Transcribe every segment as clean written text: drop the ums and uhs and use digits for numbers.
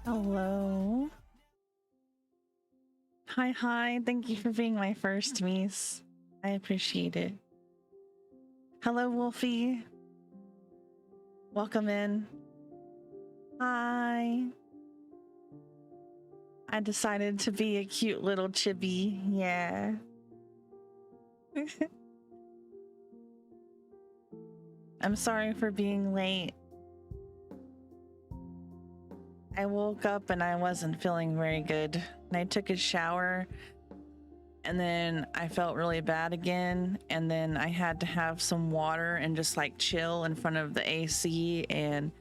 Hello. Hi. Thank you for being my first Mies. I appreciate it. Hello, Wolfie. Welcome in. Hi. I decided to be a cute little chibi. Yeah. I'm sorry for being late. I woke up and I wasn't feeling very good. And I took a shower and then I felt really bad again. And then I had to have some water and just like chill in front of the AC and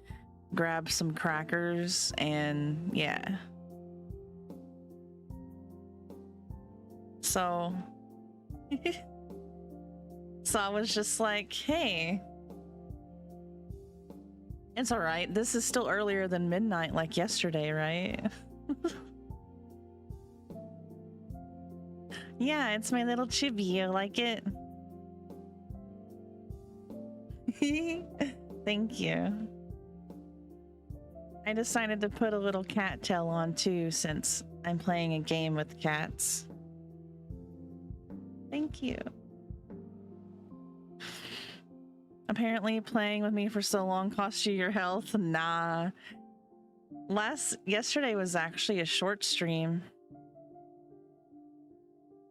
grab some crackers and yeah. So I was just like, hey, it's all right. This is still earlier than midnight, like yesterday, right? Yeah, it's my little chibi. You like it? Thank you. I decided to put a little cat tail on too, since I'm playing a game with cats. Thank you. Apparently playing with me for so long cost you your health. Nah. Yesterday was actually a short stream.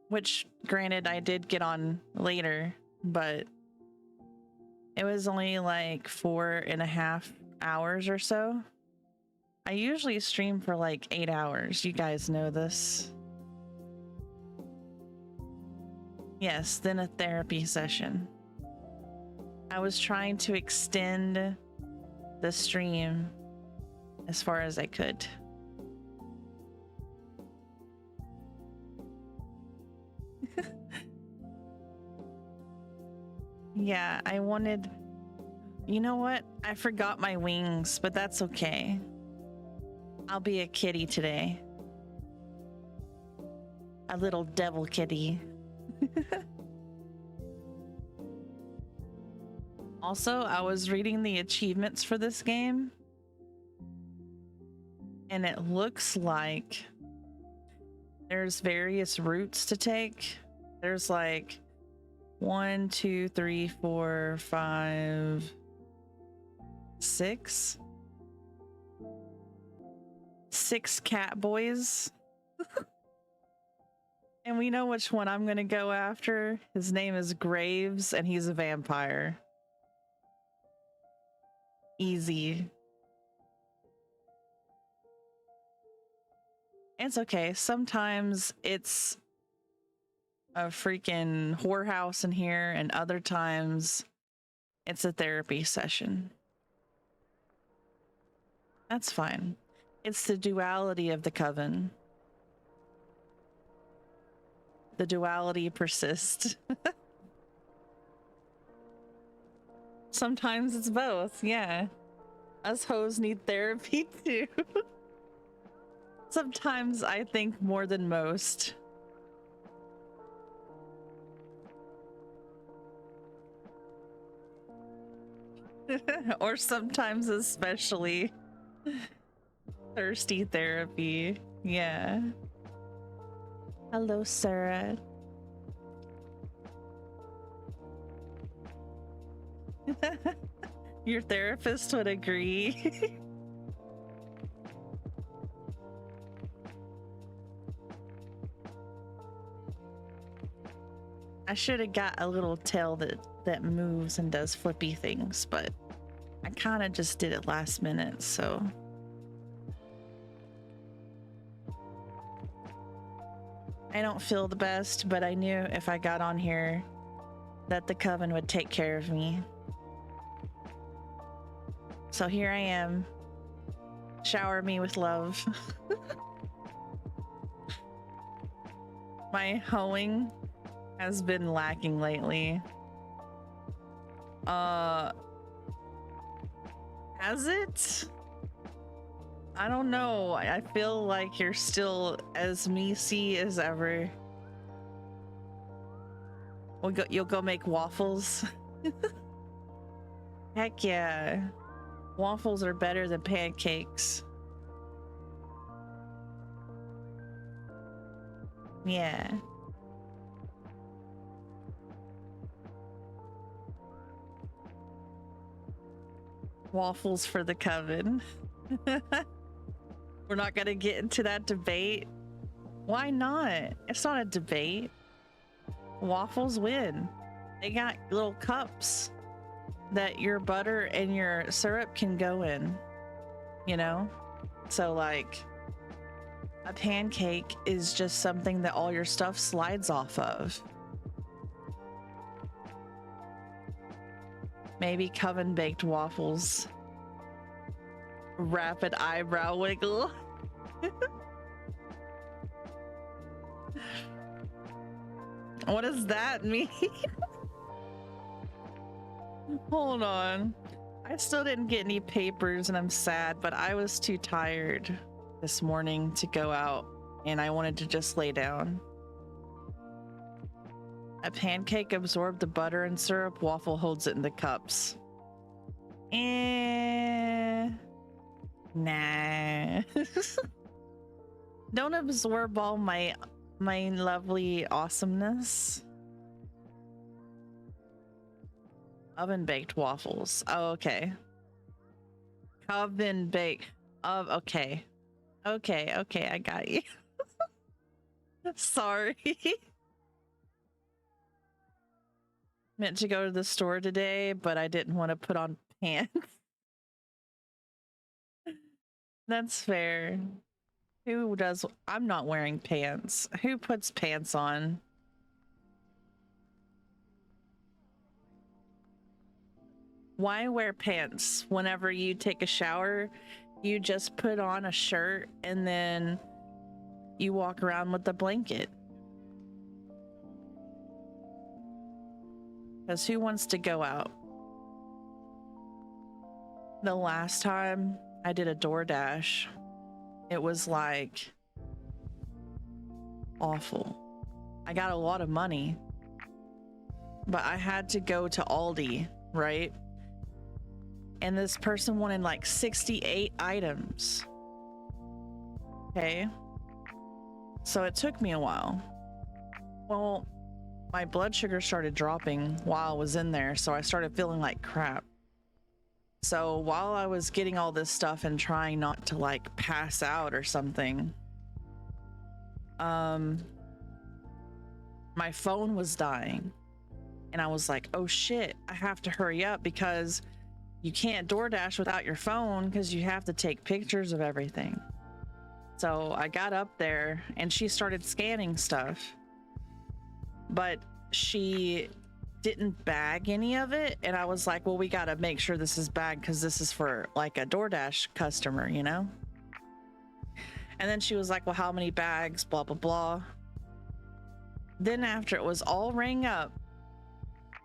Which, granted, I did get on later, but it was only like 4.5 hours or so. I usually stream for like 8 hours. You guys know this. Yes, then a therapy session. I was trying to extend the stream as far as I could. Yeah, I wanted... You know what? I forgot my wings, but that's okay. I'll be a kitty today. A little devil kitty. Also, I was reading the achievements for this game, and it looks like there's various routes to take. There's like 1, 2, 3, 4, 5, 6 CatBoys. And we know which one I'm gonna go after. His name is Graves, and he's a vampire. Easy. It's okay. Sometimes it's a freaking whorehouse in here, and other times it's a therapy session. That's fine. It's the duality of the coven. The duality persists. Sometimes it's both, yeah. Us hoes need therapy too. Sometimes I think more than most. Or sometimes especially thirsty therapy. Yeah. Hello, Sarah. Your therapist would agree. I should have got a little tail that moves and does flippy things, but I kind of just did it last minute, so. I don't feel the best, but I knew if I got on here that the coven would take care of me. So here I am. Shower me with love. My hoeing has been lacking lately. Has it? I don't know. I feel like you're still as me-see as ever. You'll go make waffles. Heck yeah. Waffles are better than pancakes. Yeah. Waffles for the coven. We're not gonna get into that debate. Why not? It's not a debate. Waffles win. They got little cups that your butter and your syrup can go in, you know? So like a pancake is just something that all your stuff slides off of. Maybe coven baked waffles. Rapid eyebrow wiggle. What does that mean? Hold on. I still didn't get any papers and I'm sad, but I was too tired this morning to go out and I wanted to just lay down. A pancake absorbed the butter and syrup, waffle holds it in the cups. Nah. Don't absorb all my lovely awesomeness. Oven baked waffles. Oh, okay. Oven baked. Okay. Okay, I got you. Sorry. Meant to go to the store today, but I didn't want to put on pants. That's fair. Who does? I'm not wearing pants. Who puts pants on? Why wear pants whenever you take a shower? You just put on a shirt and then you walk around with a blanket. Because who wants to go out? The last time I did a DoorDash, it was like awful. I got a lot of money, but I had to go to Aldi, right? And this person wanted like 68 items. Okay. So it took me a while. Well, my blood sugar started dropping while I was in there, so I started feeling like crap. So while I was getting all this stuff and trying not to like pass out or something, my phone was dying. And I was like, oh shit, I have to hurry up because you can't DoorDash without your phone because you have to take pictures of everything. So I got up there and she started scanning stuff, but she didn't bag any of it. And I was like, well, we got to make sure this is bagged because this is for like a DoorDash customer, you know? And then she was like, well, how many bags, blah, blah, blah. Then after it was all rang up,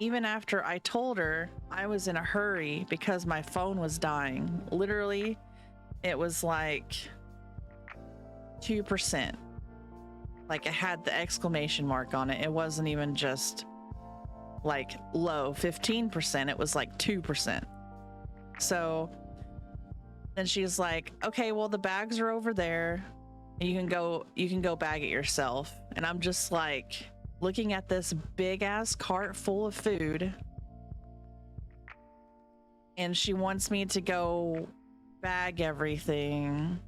even after I told her I was in a hurry because my phone was dying, literally, it was like 2%. Like it had the exclamation mark on it. It wasn't even just like low 15%. It was like 2%. So then she's like, okay, well, the bags are over there. You can go bag it yourself. And I'm just like looking at this big ass cart full of food. And she wants me to go bag everything.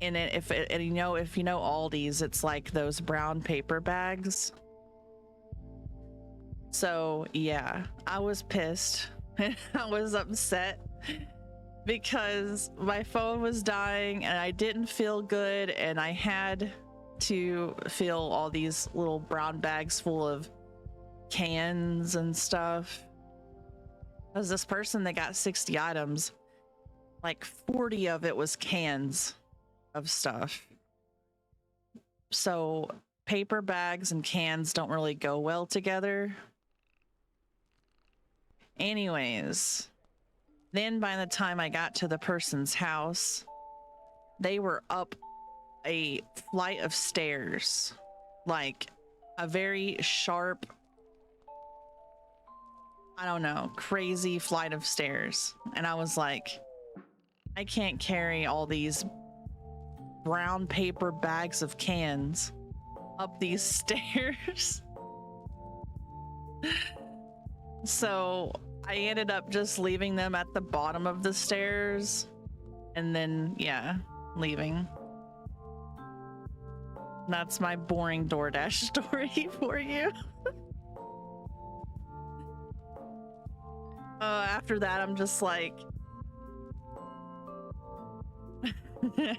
And if you know Aldi's, it's like those brown paper bags. So yeah, I was pissed. I was upset because my phone was dying and I didn't feel good, and I had to fill all these little brown bags full of cans and stuff. Because this person that got 60 items, like 40 of it was cans of stuff. So paper bags and cans don't really go well together. Anyways, Then by the time I got to the person's house, they were up a flight of stairs, like a very sharp, I don't know, crazy flight of stairs. And I was like, I can't carry all these brown paper bags of cans up these stairs. So I ended up just leaving them at the bottom of the stairs and then, yeah, leaving. That's my boring DoorDash story for you. After that, I'm just like,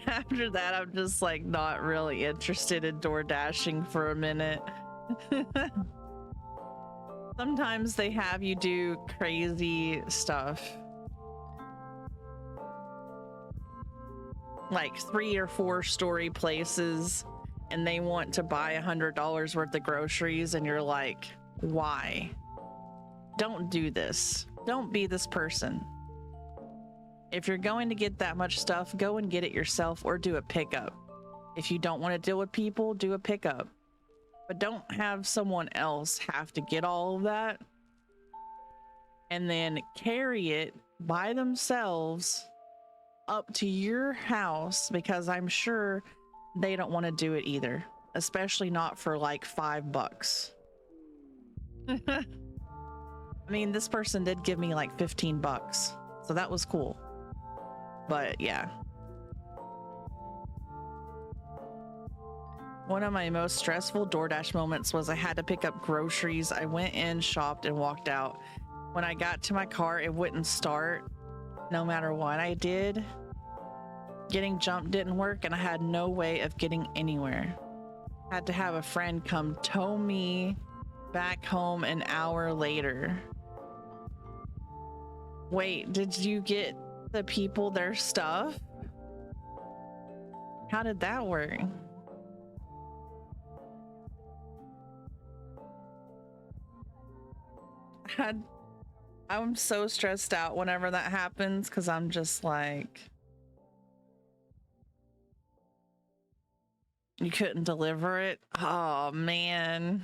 after that, I'm just like not really interested in door dashing for a minute. Sometimes they have you do crazy stuff. Like 3 or 4 story places, and they want to buy $100 worth of groceries, and you're like, why? Don't do this. Don't be this person. If you're going to get that much stuff, go and get it yourself or do a pickup. If you don't want to deal with people, do a pickup. But don't have someone else have to get all of that and then carry it by themselves up to your house, because I'm sure they don't want to do it either, especially not for like $5. I mean, this person did give me like $15, so that was cool. But yeah. One of my most stressful DoorDash moments was I had to pick up groceries. I went in, shopped, and walked out. When I got to my car, it wouldn't start no matter what I did. Getting jumped didn't work, and I had no way of getting anywhere. Had to have a friend come tow me back home an hour later. Wait, did you get the people their stuff? How did that work? I'm so stressed out whenever that happens, because I'm just like, you couldn't deliver it? Oh man.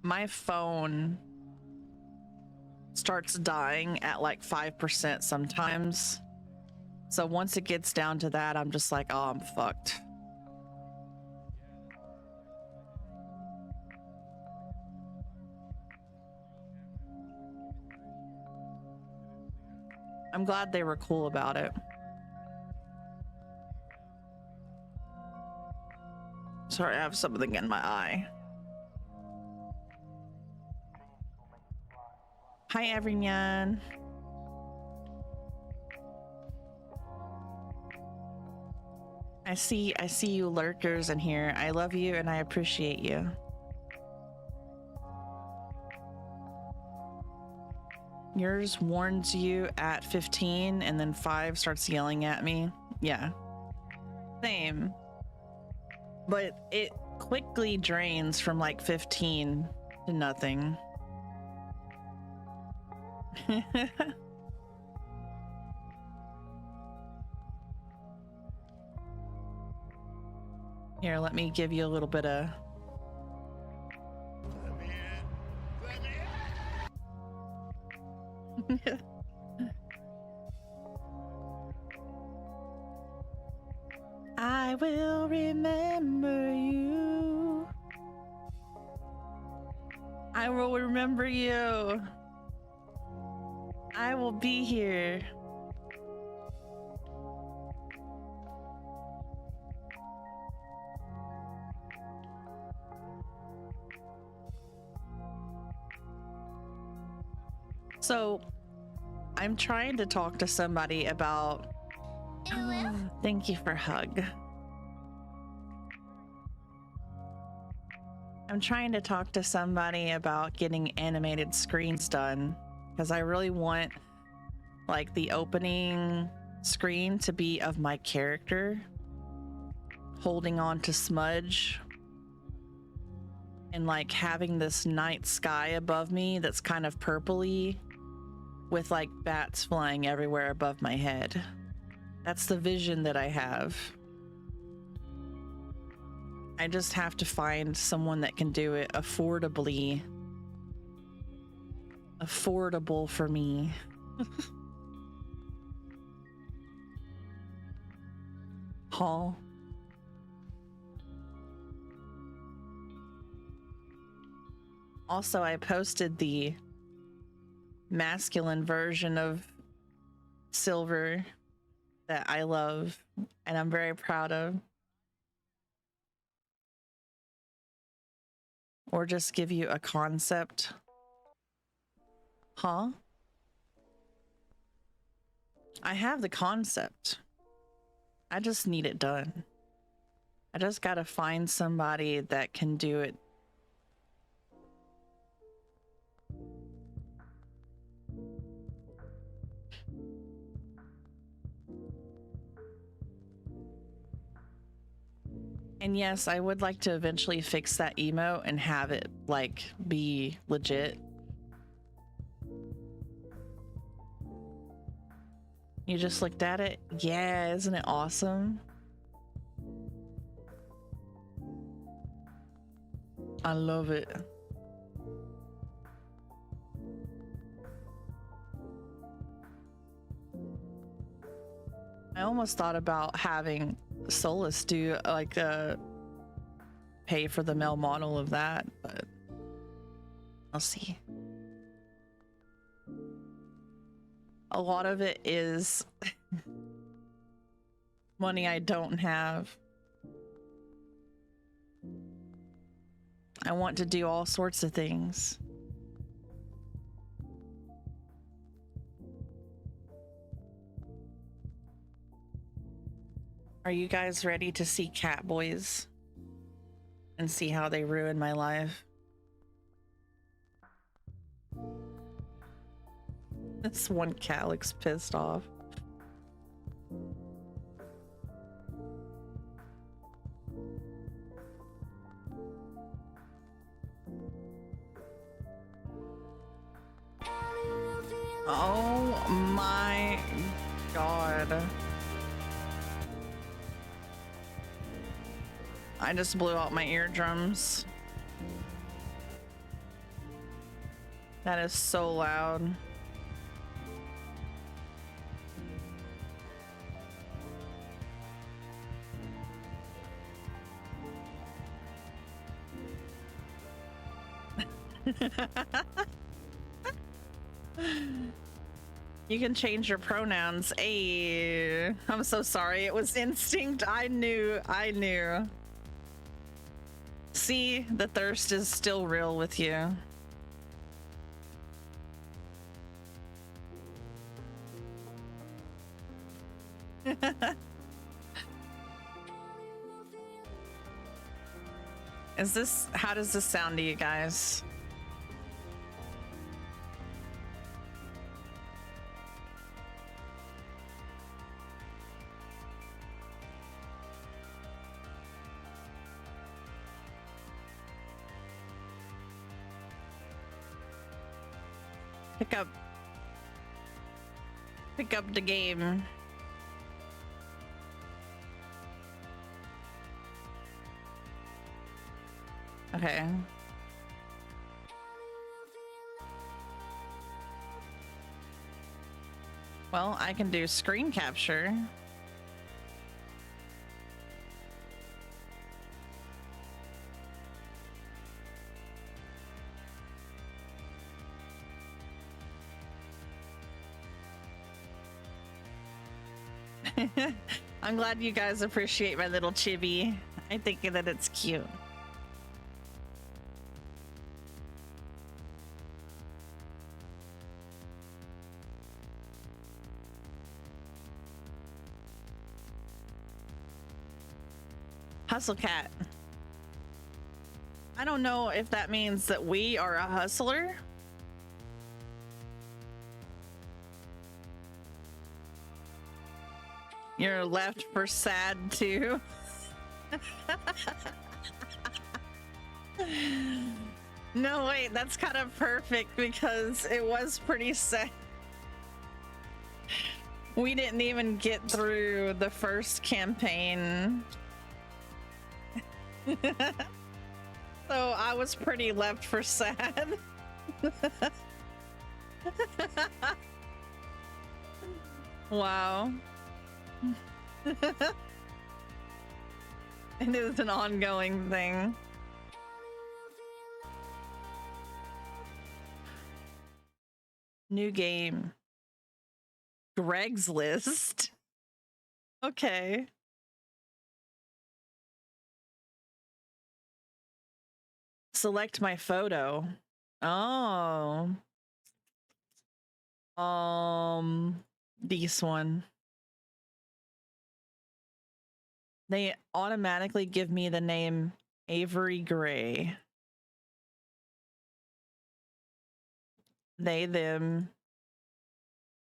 My phone starts dying at like 5% sometimes. So once it gets down to that, I'm just like, oh, I'm fucked. I'm glad they were cool about it. Sorry, I have something in my eye. Hi, everyone. I see you lurkers in here. I love you and I appreciate you. Yours warns you at 15 and then 5 starts yelling at me. Yeah. Same. But it quickly drains from like 15 to nothing. Here, let me give you a little bit of... I will remember you. I will remember you. I will be here. So, I'm trying to talk to somebody about... Oh, thank you for hug. I'm trying to talk to somebody about getting animated screens done, because I really want like the opening screen to be of my character holding on to Smudge and like having this night sky above me that's kind of purpley with like bats flying everywhere above my head. That's the vision that I have. I just have to find someone that can do it affordable for me. Huh? Also, I posted the masculine version of Silver that I love and I'm very proud of. Or just give you a concept. Huh? I have the concept. I just need it done. I just gotta find somebody that can do it. And yes, I would like to eventually fix that emote and have it like be legit. You just looked at it? Yeah, isn't it awesome? I love it. I almost thought about having Solus do like pay for the male model of that, but I'll see. A lot of it is money I don't have. I want to do all sorts of things. Are you guys ready to see CatBoys and see how they ruin my life? This one cat looks pissed off. Oh my god. I just blew out my eardrums. That is so loud. You can change your pronouns. Hey, I'm so sorry. It was instinct. I knew. See, the thirst is still real with you. How does this sound to you guys? Pick up the game. Okay. Well, I can do screen capture. I'm glad you guys appreciate my little chibi. I think that it's cute. Hustle cat. I don't know if that means that we are a hustler. You're left for sad too. No, wait, that's kind of perfect because it was pretty sad. We didn't even get through the first campaign. So I was pretty left for sad. Wow. It is an ongoing thing. New game. Greg's List. Okay. Select my photo. Oh. This one. They automatically give me the name Avery Gray. They, them.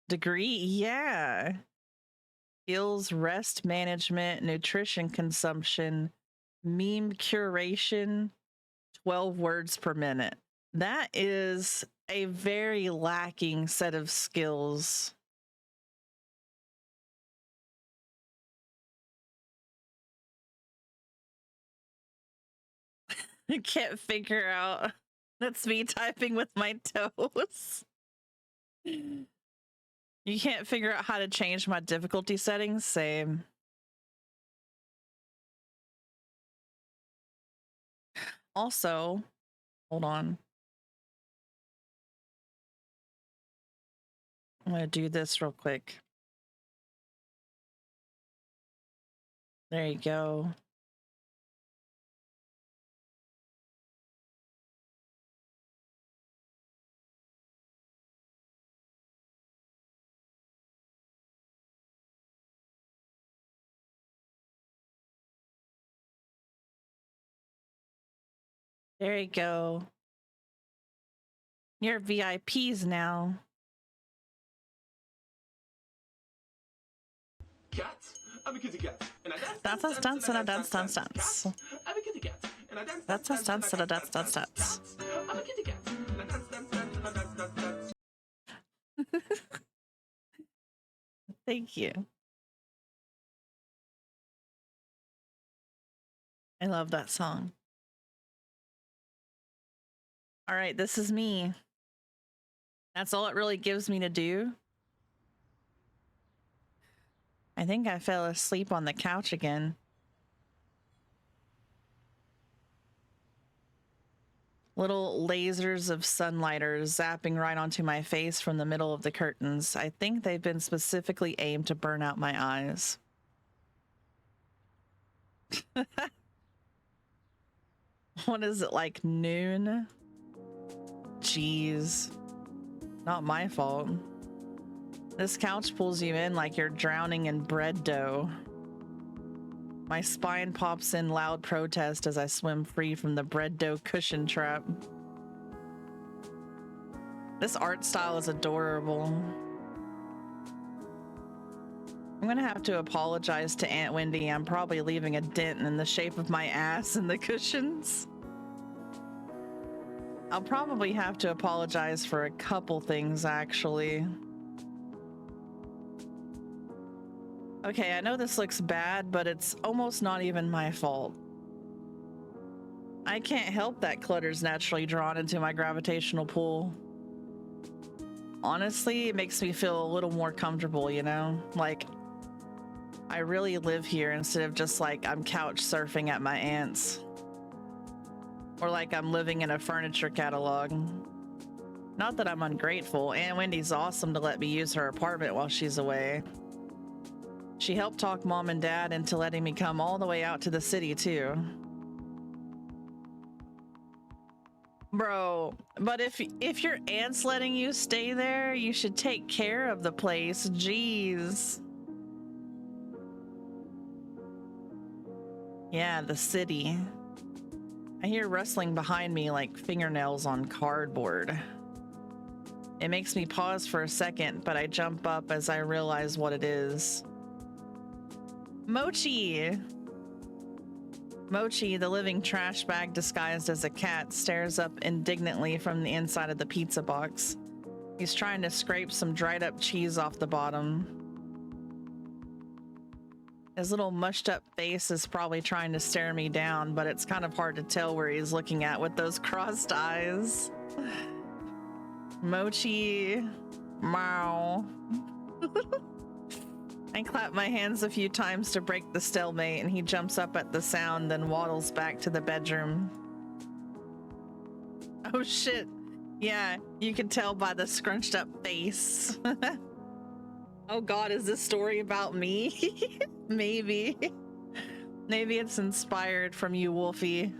Degree? Yeah. Skills, rest management, nutrition consumption, meme curation, 12 words per minute. That is a very lacking set of skills. I can't figure out. That's me typing with my toes. You can't figure out how to change my difficulty settings? Same. Also, hold on. I'm going to do this real quick. There you go. There you go. You're VIPs now. Cats. I'm a kitty cat. And I dance, dance, and I dance, dance, dance. I'm a kitty cat. And I dance, dance, dance, and I dance, dance, dance. I'm a kitty cat. And I dance, dance, and I dance, dance, dance. Thank you. I love that song. All right, this is me. That's all it really gives me to do. I think I fell asleep on the couch again. Little lasers of sunlight are zapping right onto my face from the middle of the curtains. I think they've been specifically aimed to burn out my eyes. What is it, like noon? Jeez. Not my fault. This couch pulls you in like you're drowning in bread dough. My spine pops in loud protest as I swim free from the bread dough cushion trap. This art style is adorable. I'm gonna have to apologize to Aunt Wendy. I'm probably leaving a dent in the shape of my ass in the cushions. I'll probably have to apologize for a couple things, actually. Okay, I know this looks bad, but it's almost not even my fault. I can't help that clutter's naturally drawn into my gravitational pull. Honestly, it makes me feel a little more comfortable, you know? Like, I really live here instead of just like I'm couch surfing at my aunt's. Or like I'm living in a furniture catalog. Not that I'm ungrateful. Aunt Wendy's awesome to let me use her apartment while she's away. She helped talk mom and dad into letting me come all the way out to the city too. Bro, but if your aunt's letting you stay there, you should take care of the place. Jeez. Yeah, the city. I hear rustling behind me like fingernails on cardboard. It makes me pause for a second, but I jump up as I realize what it is. Mochi! Mochi, the living trash bag disguised as a cat, stares up indignantly from the inside of the pizza box. He's trying to scrape some dried up cheese off the bottom. His little mushed up face is probably trying to stare me down, but it's kind of hard to tell where he's looking at with those crossed eyes. Mochi. Meow. I clap my hands a few times to break the stalemate, and he jumps up at the sound, then waddles back to the bedroom. Oh shit. Yeah, you can tell by the scrunched up face. Oh god, is this story about me? Maybe. Maybe it's inspired from you, Wolfie.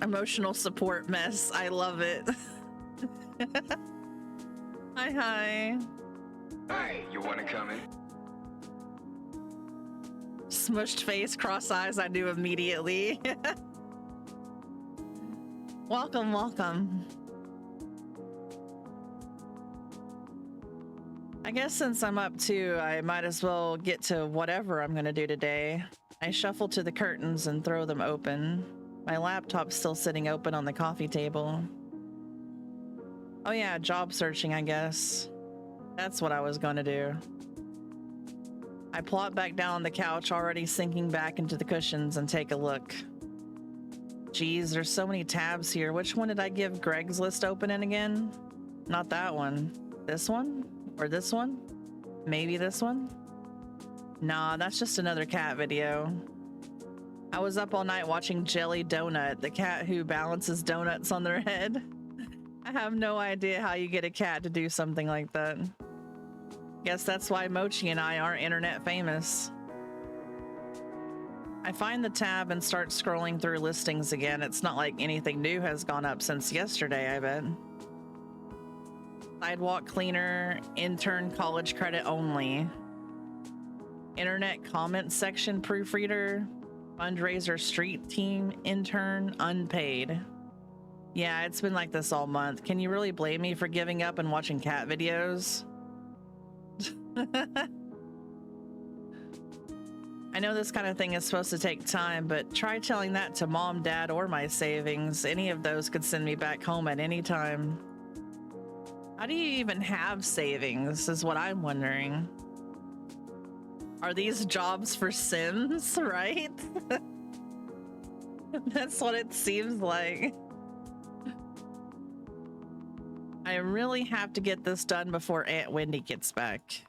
Emotional support mess. I love it. Hi, hi. Hi, you wanna come in? Smushed face, cross eyes, I knew immediately. Welcome, welcome. I guess since I'm up too, I might as well get to whatever I'm gonna do today. I shuffle to the curtains and throw them open. My laptop's still sitting open on the coffee table. Oh yeah, job searching, I guess. That's what I was gonna do. I plop back down on the couch, already sinking back into the cushions, and take a look. Geez, there's so many tabs here. Which one did I give Greg's list open in again? Not that one. This one? Or this one? Maybe this one? Nah, that's just another cat video. I was up all night watching Jelly Donut, the cat who balances donuts on their head. I have no idea how you get a cat to do something like that. Guess that's why Mochi and I aren't internet famous. I find the tab and start scrolling through listings again. It's not like anything new has gone up since yesterday, I bet. Sidewalk cleaner, intern college credit only. Internet comment section proofreader, fundraiser street team intern unpaid. Yeah, it's been like this all month. Can you really blame me for giving up and watching cat videos? I know this kind of thing is supposed to take time, but try telling that to mom, dad, or my savings. Any of those could send me back home at any time. How do you even have savings is what I'm wondering. Are these jobs for Sims, right? That's what it seems like. I really have to get this done before Aunt Wendy gets back.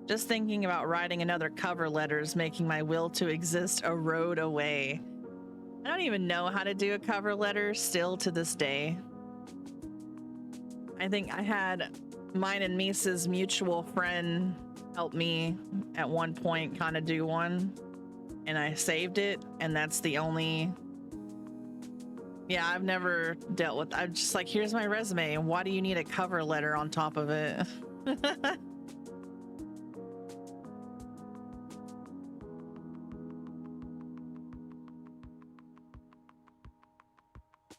Just thinking about writing another cover letter is making my will to exist erode away. I don't even know how to do a cover letter still to this day. I think I had mine and Misa's mutual friend help me at one point kind of do one, and I saved it, and that's the only... Yeah, I've never dealt with... I'm just like, here's my resume, and why do you need a cover letter on top of it?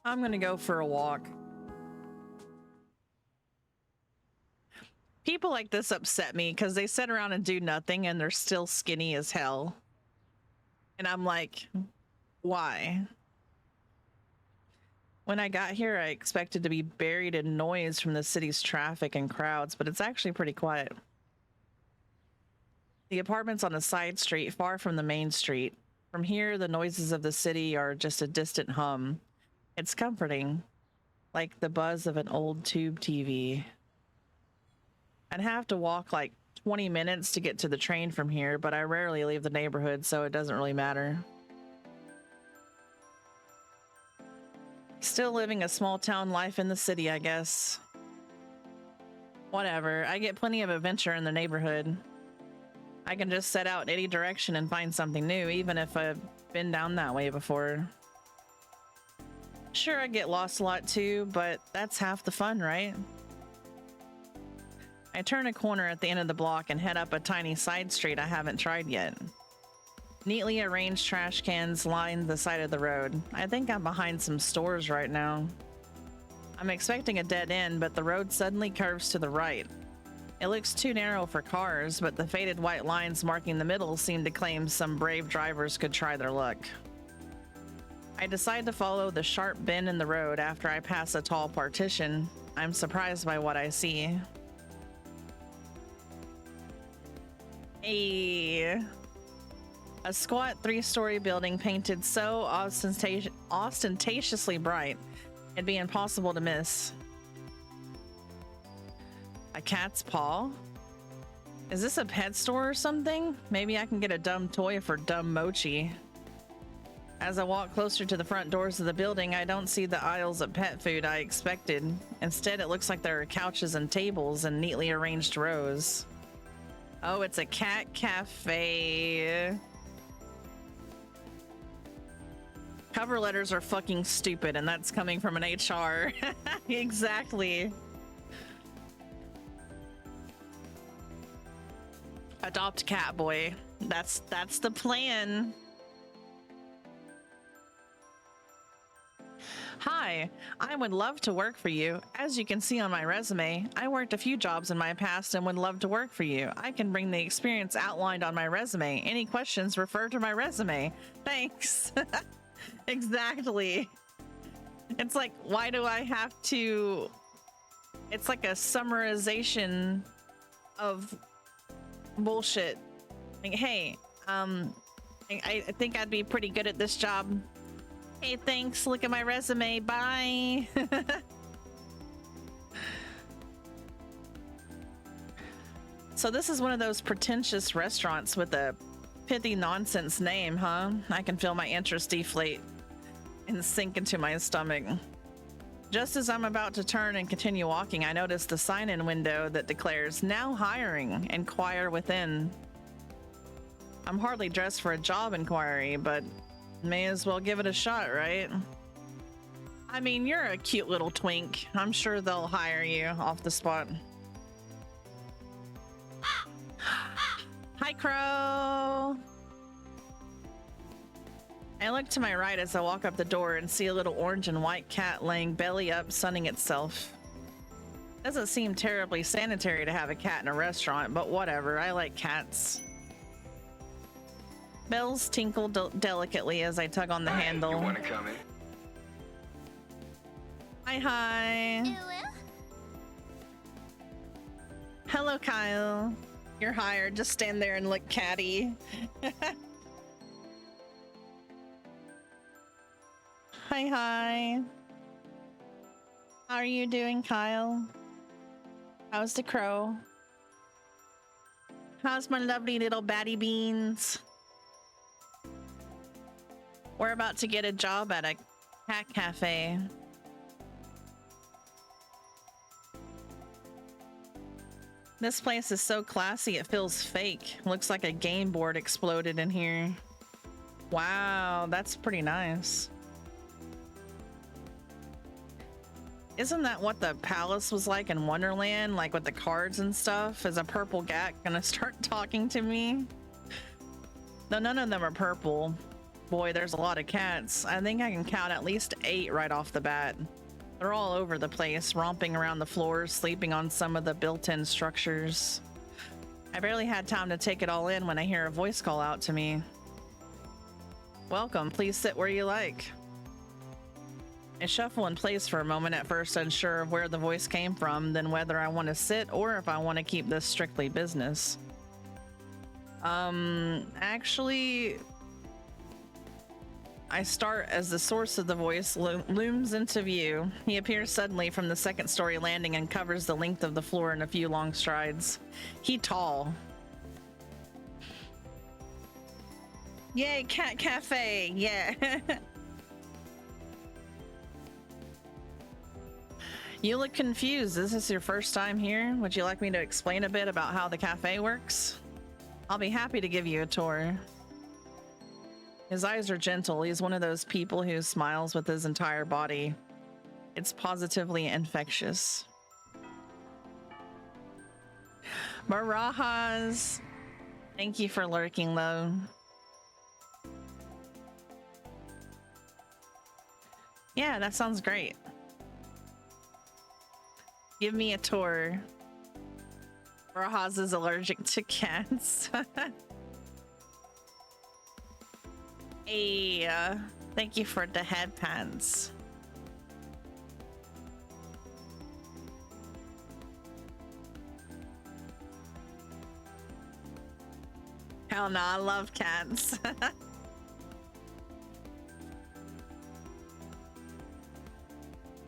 I'm gonna go for a walk. People like this upset me because they sit around and do nothing and they're still skinny as hell. And I'm like, why? When I got here, I expected to be buried in noise from the city's traffic and crowds, but it's actually pretty quiet. The apartment's on a side street far from the main street. From here, the noises of the city are just a distant hum. It's comforting, like the buzz of an old tube TV. I'd have to walk like 20 minutes to get to the train from here, but I rarely leave the neighborhood, so it doesn't really matter. Still living a small town life in the city, I guess. Whatever, I get plenty of adventure in the neighborhood. I can just set out in any direction and find something new, even if I've been down that way before. Sure, I get lost a lot too, but that's half the fun, right? I turn a corner at the end of the block and head up a tiny side street I haven't tried yet. Neatly arranged trash cans line the side of the road. I think I'm behind some stores right now. I'm expecting a dead end, but the road suddenly curves to the right. It looks too narrow for cars, but the faded white lines marking the middle seem to claim some brave drivers could try their luck. I decide to follow the sharp bend in the road after I pass a tall partition. I'm surprised by what I see. A squat 3-story building painted so ostentatiously bright, it'd be impossible to miss. A cat's paw? Is this a pet store or something? Maybe I can get a dumb toy for dumb Mochi. As I walk closer to the front doors of the building, I don't see the aisles of pet food I expected. Instead, it looks like there are couches and tables in neatly arranged rows. Oh, it's a cat cafe. Cover letters are fucking stupid, and that's coming from an HR. Exactly. Adopt Catboy. That's the plan. Hi, I would love to work for you. As you can see on my resume, I worked a few jobs in my past and would love to work for you. I can bring the experience outlined on my resume. Any questions, refer to my resume. Thanks. Exactly. It's like, why do I have to... It's like a summarization of bullshit. Like, hey, I think I'd be pretty good at this job. Hey, thanks. Look at my resume. Bye. So this is one of those pretentious restaurants with a pithy nonsense name, huh? I can feel my interest deflate and sink into my stomach. Just as I'm about to turn and continue walking, I notice the sign-in window that declares, "Now hiring, inquire within." I'm hardly dressed for a job inquiry, but may as well give it a shot, right? I mean, you're a cute little twink. I'm sure they'll hire you off the spot. Hi, Crow. I look to my right as I walk up the door and see a little orange and white cat laying belly up, sunning itself. Doesn't seem terribly sanitary to have a cat in a restaurant, but whatever. I like cats. Bells tinkle delicately as I tug on the handle. You want to come in? Hi. Hello, Kyle. You're hired. Just stand there and look catty. Hi. How are you doing, Kyle? How's the crow? How's my lovely little batty beans? We're about to get a job at a cat cafe. This place is so classy, it feels fake. Looks like a game board exploded in here. Wow, that's pretty nice. Isn't that what the palace was like in Wonderland? Like with the cards and stuff? Is a purple cat gonna start talking to me? No, none of them are purple. Boy, there's a lot of cats. I think I can count at least 8 right off the bat. They're all over the place, romping around the floors, sleeping on some of the built-in structures. I barely had time to take it all in when I hear a voice call out to me. Welcome, please sit where you like. I shuffle in place for a moment, at first unsure of where the voice came from, then whether I want to sit or if I want to keep this strictly business. Actually, I start as the source of the voice looms into view. He appears suddenly from the second-story landing and covers the length of the floor in a few long strides. He tall. Yay, cat cafe, yeah. You look confused. Is this your first time here? Would you like me to explain a bit about how the cafe works? I'll be happy to give you a tour. His eyes are gentle. He's one of those people who smiles with his entire body. It's positively infectious. Barajas! Thank you for lurking, though. Yeah, that sounds great. Give me a tour. Rojas is allergic to cats. Hey, thank you for the headpants. Hell no, I love cats.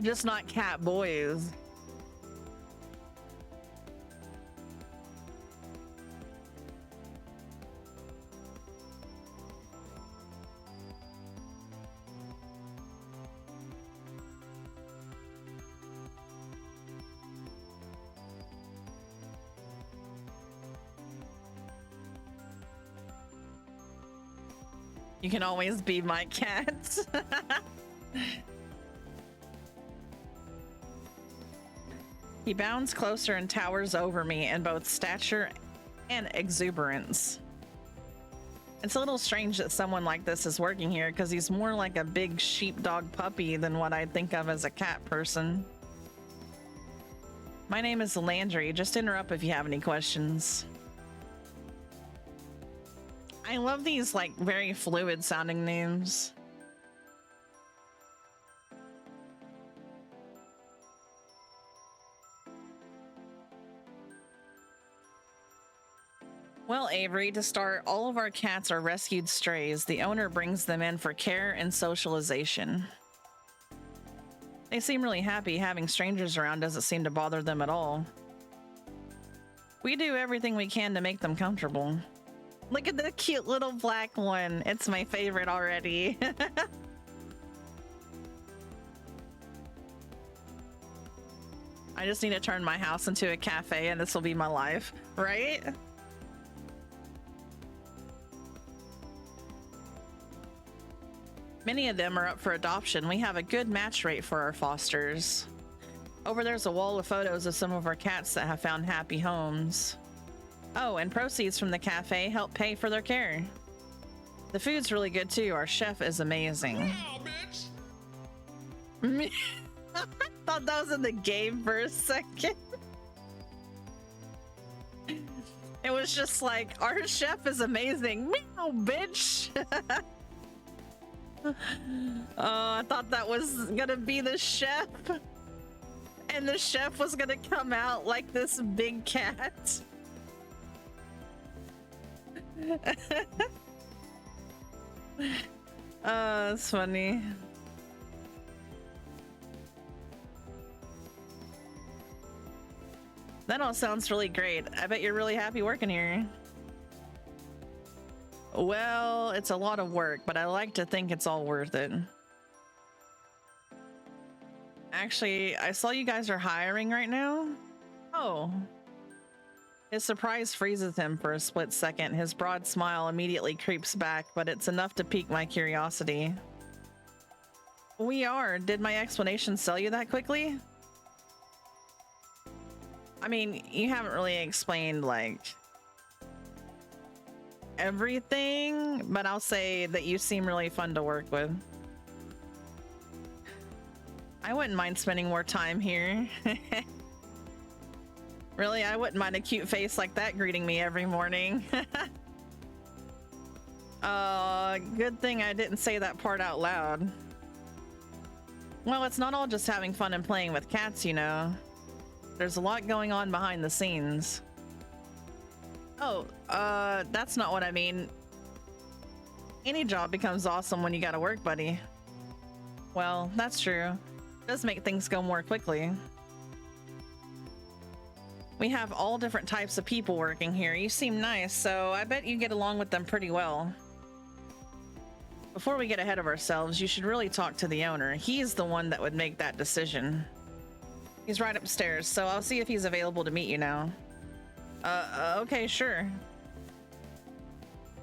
Just not cat boys. You can always be my cat. He bounds closer and towers over me in both stature and exuberance. It's a little strange that someone like this is working here because he's more like a big sheepdog puppy than what I'd think of as a cat person. My name is Landry. Just interrupt if you have any questions. I love these like very fluid sounding names. Well, Avery, to start, all of our cats are rescued strays. The owner brings them in for care and socialization. They seem really happy. Having strangers around doesn't seem to bother them at all. We do everything we can to make them comfortable. Look at the cute little black one. It's my favorite already. I just need to turn my house into a cafe and this will be my life, right? Many of them are up for adoption. We have a good match rate for our fosters. Over there's a wall of photos of some of our cats that have found happy homes. Oh, and proceeds from the cafe help pay for their care. The food's really good too. Our chef is amazing. Wow, bitch. I thought that was in the game for a second. It was just like, our chef is amazing. Meow, bitch. Oh, I thought that was gonna be the chef. And the chef was gonna come out like this big cat. Oh, that's funny. That all sounds really great. I bet you're really happy working here. Well, it's a lot of work, but I like to think it's all worth it. Actually, I saw you guys are hiring right now. Oh. His surprise freezes him for a split second. His broad smile immediately creeps back, but it's enough to pique my curiosity. We are. Did my explanation sell you that quickly? I mean, you haven't really explained, like, everything, but I'll say that you seem really fun to work with. I wouldn't mind spending more time here. Really, I wouldn't mind a cute face like that greeting me every morning. Good thing I didn't say that part out loud. Well, it's not all just having fun and playing with cats, you know. There's a lot going on behind the scenes. Oh, that's not what I mean. Any job becomes awesome when you got a work buddy. Well, that's true. It does make things go more quickly. We have all different types of people working here. You seem nice, so I bet you get along with them pretty well. Before we get ahead of ourselves, you should really talk to the owner. He's the one that would make that decision. He's right upstairs, so I'll see if he's available to meet you now. Okay, sure.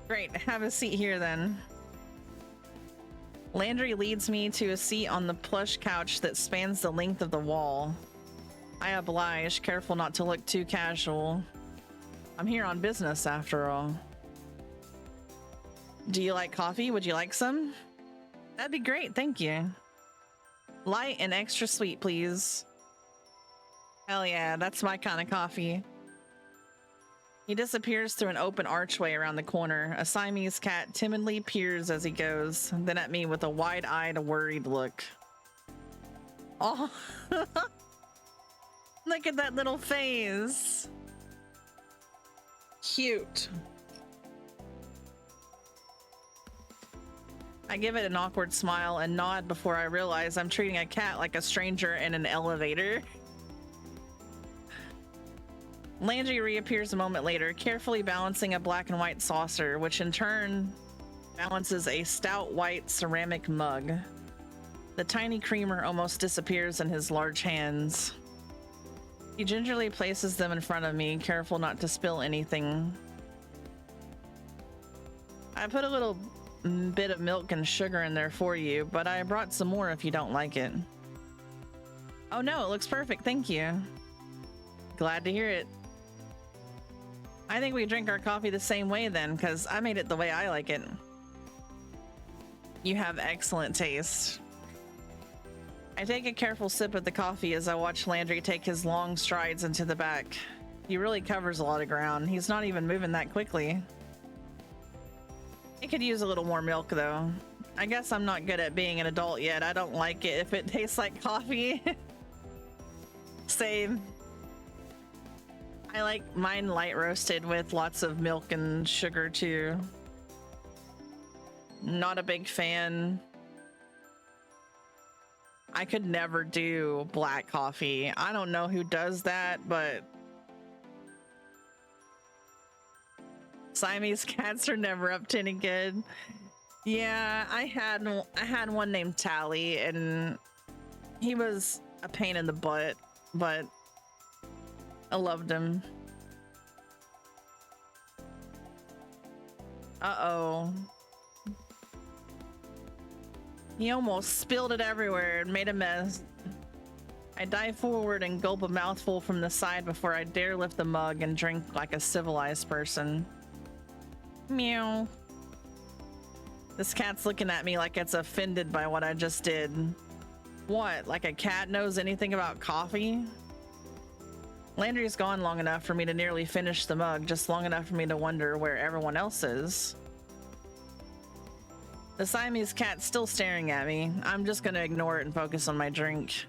Great, have a seat here then. Landry leads me to a seat on the plush couch that spans the length of the wall. I oblige, careful not to look too casual. I'm here on business, after all. Do you like coffee? Would you like some? That'd be great, thank you. Light and extra sweet, please. Hell yeah, that's my kind of coffee. He disappears through an open archway around the corner. A Siamese cat timidly peers as he goes, then at me with a wide-eyed, worried look. Oh, look at that little face. Cute. I give it an awkward smile and nod before I realize I'm treating a cat like a stranger in an elevator. Landry reappears a moment later, carefully balancing a black and white saucer, which in turn balances a stout white ceramic mug. The tiny creamer almost disappears in his large hands. He gingerly places them in front of me, careful not to spill anything. I put a little bit of milk and sugar in there for you, but I brought some more if you don't like it. Oh no, it looks perfect, thank you. Glad to hear it. I think we drink our coffee the same way then, because I made it the way I like it. You have excellent taste. I take a careful sip of the coffee as I watch Landry take his long strides into the back. He really covers a lot of ground. He's not even moving that quickly. It could use a little more milk though. I guess I'm not good at being an adult yet. I don't like it if it tastes like coffee. Same. I like mine light roasted with lots of milk and sugar too. Not a big fan. I could never do black coffee. I don't know who does that, but Siamese cats are never up to any good. Yeah, I had one named Tally, and he was a pain in the butt, but I loved him. Uh-oh. He almost spilled it everywhere and made a mess. I dive forward and gulp a mouthful from the side before I dare lift the mug and drink like a civilized person. Meow. This cat's looking at me like it's offended by what I just did. What, like a cat knows anything about coffee? Landry's gone long enough for me to nearly finish the mug, just long enough for me to wonder where everyone else is. The Siamese cat's still staring at me. I'm just gonna ignore it and focus on my drink.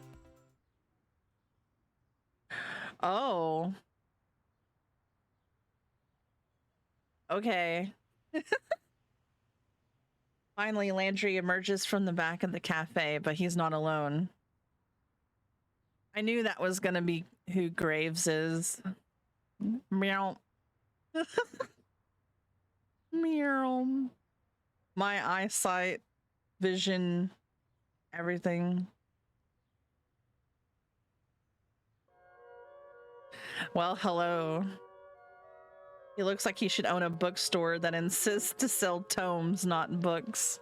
Oh. Okay. Finally, Landry emerges from the back of the cafe, but he's not alone. I knew that was gonna be who Graves is. Meow. Meow. My eyesight, vision, everything. Well, hello. He looks like he should own a bookstore that insists to sell tomes, not books.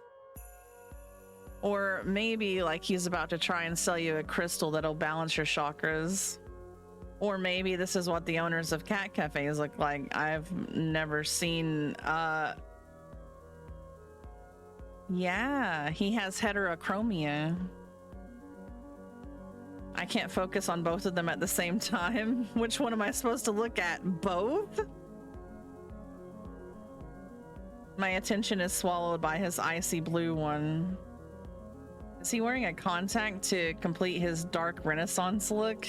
Or maybe like he's about to try and sell you a crystal that'll balance your chakras. Or maybe this is what the owners of cat cafes look like. I've never seen, yeah, he has heterochromia. I can't focus on both of them at the same time. Which one am I supposed to look at? Both? My attention is swallowed by his icy blue one. Is he wearing a contact to complete his dark Renaissance look?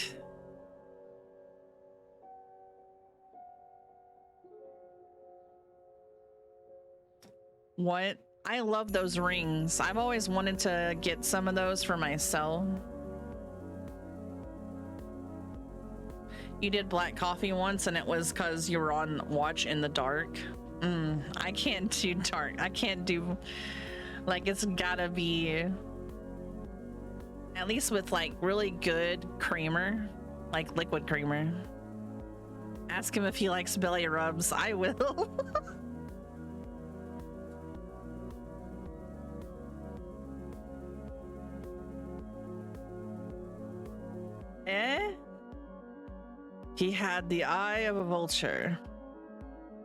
What? I love those rings. I've always wanted to get some of those for myself. You did black coffee once and it was because you were on watch in the dark. I can't do dark. I can't do, like, it's gotta be at least with like really good creamer, like liquid creamer. Ask him if he likes belly rubs. I will. Eh? He had the eye of a vulture.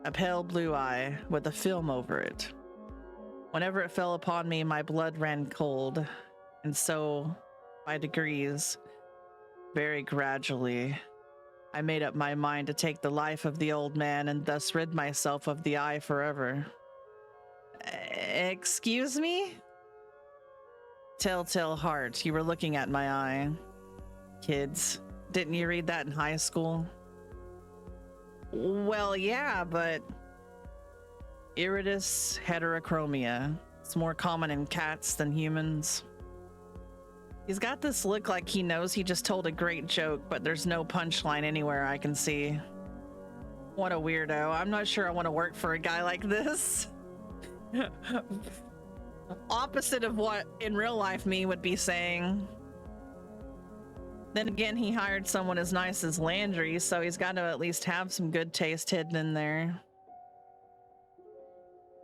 A pale blue eye with a film over it. Whenever it fell upon me, my blood ran cold. And so, by degrees, very gradually, I made up my mind to take the life of the old man and thus rid myself of the eye forever. Excuse me? Telltale heart, you were looking at my eye. Kids, didn't you read that in high school? Well, yeah, but iridis heterochromia. It's more common in cats than humans. He's got this look like he knows he just told a great joke, but there's no punchline anywhere I can see. What a weirdo. I'm not sure I want to work for a guy like this. Opposite of what in real life me would be saying. Then again, he hired someone as nice as Landry, so he's got to at least have some good taste hidden in there.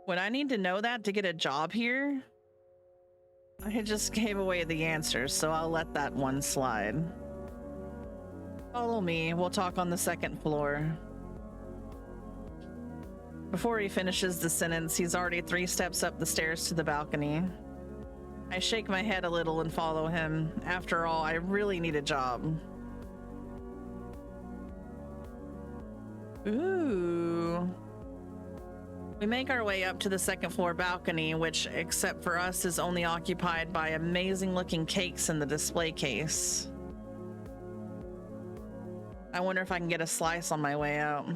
Would I need to know that to get a job here? I just gave away the answers, so I'll let that one slide. Follow me, we'll talk on the second floor. Before he finishes the sentence, he's already 3 steps up the stairs to the balcony. I shake my head a little and follow him. After all, I really need a job. Ooh. We make our way up to the second floor balcony, which, except for us, is only occupied by amazing looking cakes in the display case. I wonder if I can get a slice on my way out.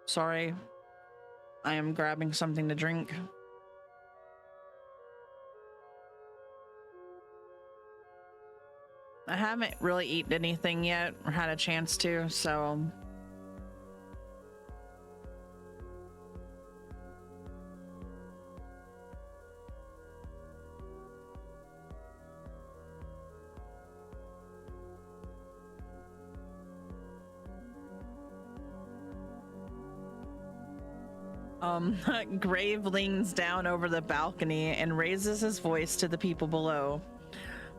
Sorry, I am grabbing something to drink. I haven't really eaten anything yet or had a chance to, so Grave leans down over the balcony and raises his voice to the people below.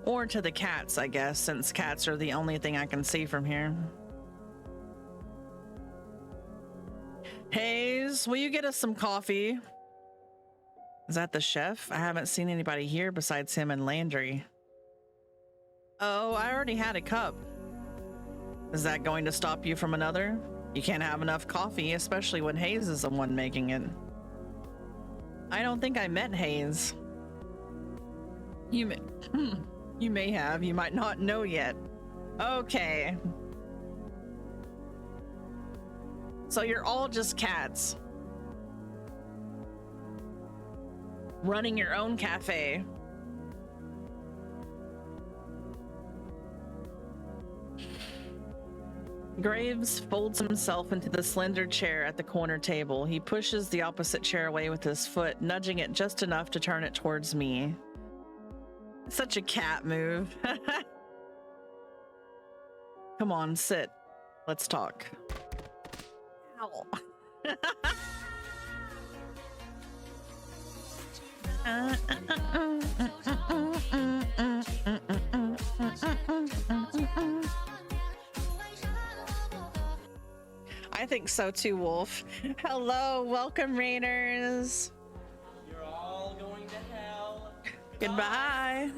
Or to the cats, I guess, since cats are the only thing I can see from here. Hayes, will you get us some coffee? Is that the chef? I haven't seen anybody here besides him and Landry. Oh, I already had a cup. Is that going to stop you from another? You can't have enough coffee, especially when Hayes is the one making it. I don't think I met Hayes. You may have, you might not know yet. Okay. So you're all just cats. Running your own cafe. Graves folds himself into the slender chair at the corner table. He pushes the opposite chair away with his foot, nudging it just enough to turn it towards me. Such a cat move. Come on, sit. Let's talk. Ow. I think so too, Wolf. Hello, welcome, Raiders. You're all going to hell. Goodbye.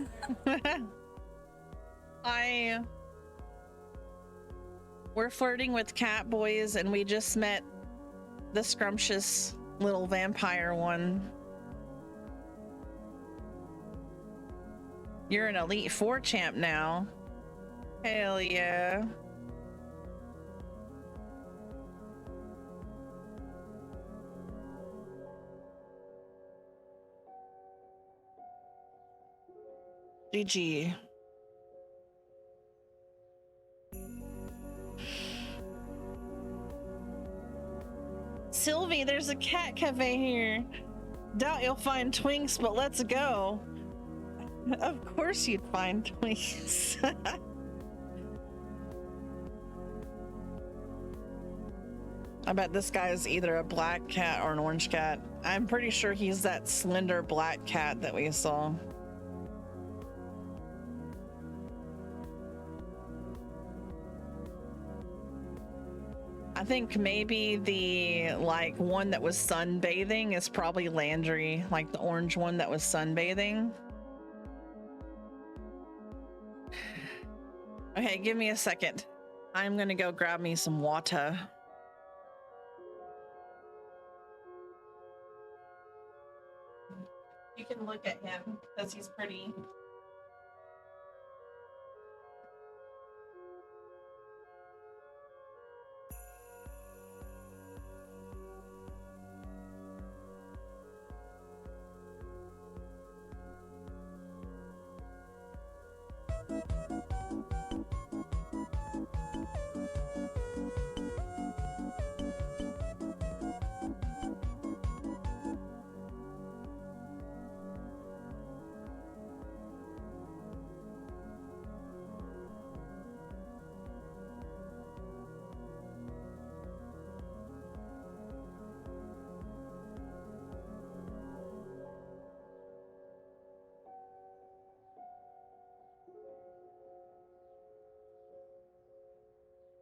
We're flirting with CatBoys, and we just met the scrumptious little vampire one. You're an Elite Four champ now. Hell yeah. GG. Sylvie, there's a cat cafe here. Doubt you'll find Twinks, but let's go. Of course you'd find Twinks. I bet this guy is either a black cat or an orange cat. I'm pretty sure he's that slender black cat that we saw. think maybe the like one that was sunbathing is probably Landry, like the orange one that was sunbathing. Okay, give me a second. I'm gonna go grab me some water. You can look at him because he's pretty.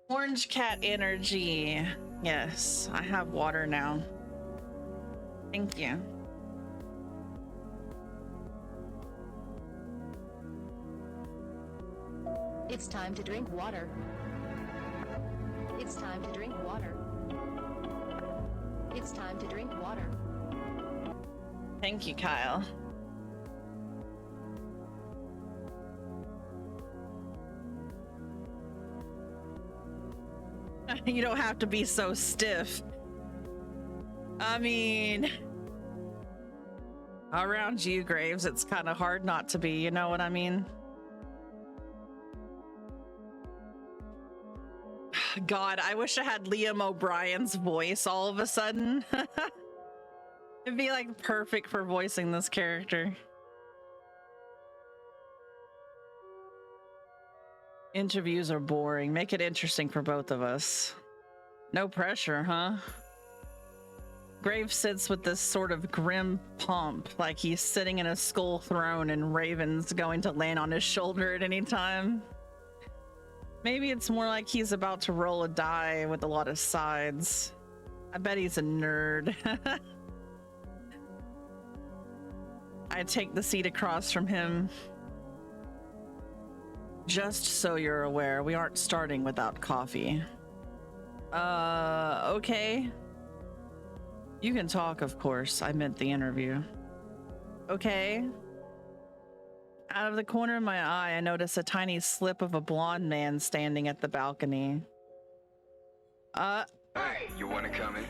Orange cat energy. Yes, I have water now. Thank you. It's time to drink water. It's time to drink water. It's time to drink water. Thank you, Kyle. You don't have to be so stiff. I mean, around you, Graves, it's kind of hard not to be, you know what I mean? God, I wish I had Liam O'Brien's voice all of a sudden. It'd be like perfect for voicing this character. Interviews are boring. Make it interesting for both of us. No pressure, huh? Graves sits with this sort of grim pomp, like he's sitting in a skull throne and Raven's going to land on his shoulder at any time. Maybe it's more like he's about to roll a die with a lot of sides. I bet he's a nerd. I take the seat across from him. Just so you're aware, we aren't starting without coffee. Okay. You can talk, of course. I meant the interview. Okay. Out of the corner of my eye, I notice a tiny slip of a blonde man standing at the balcony. Hey, you wanna come in?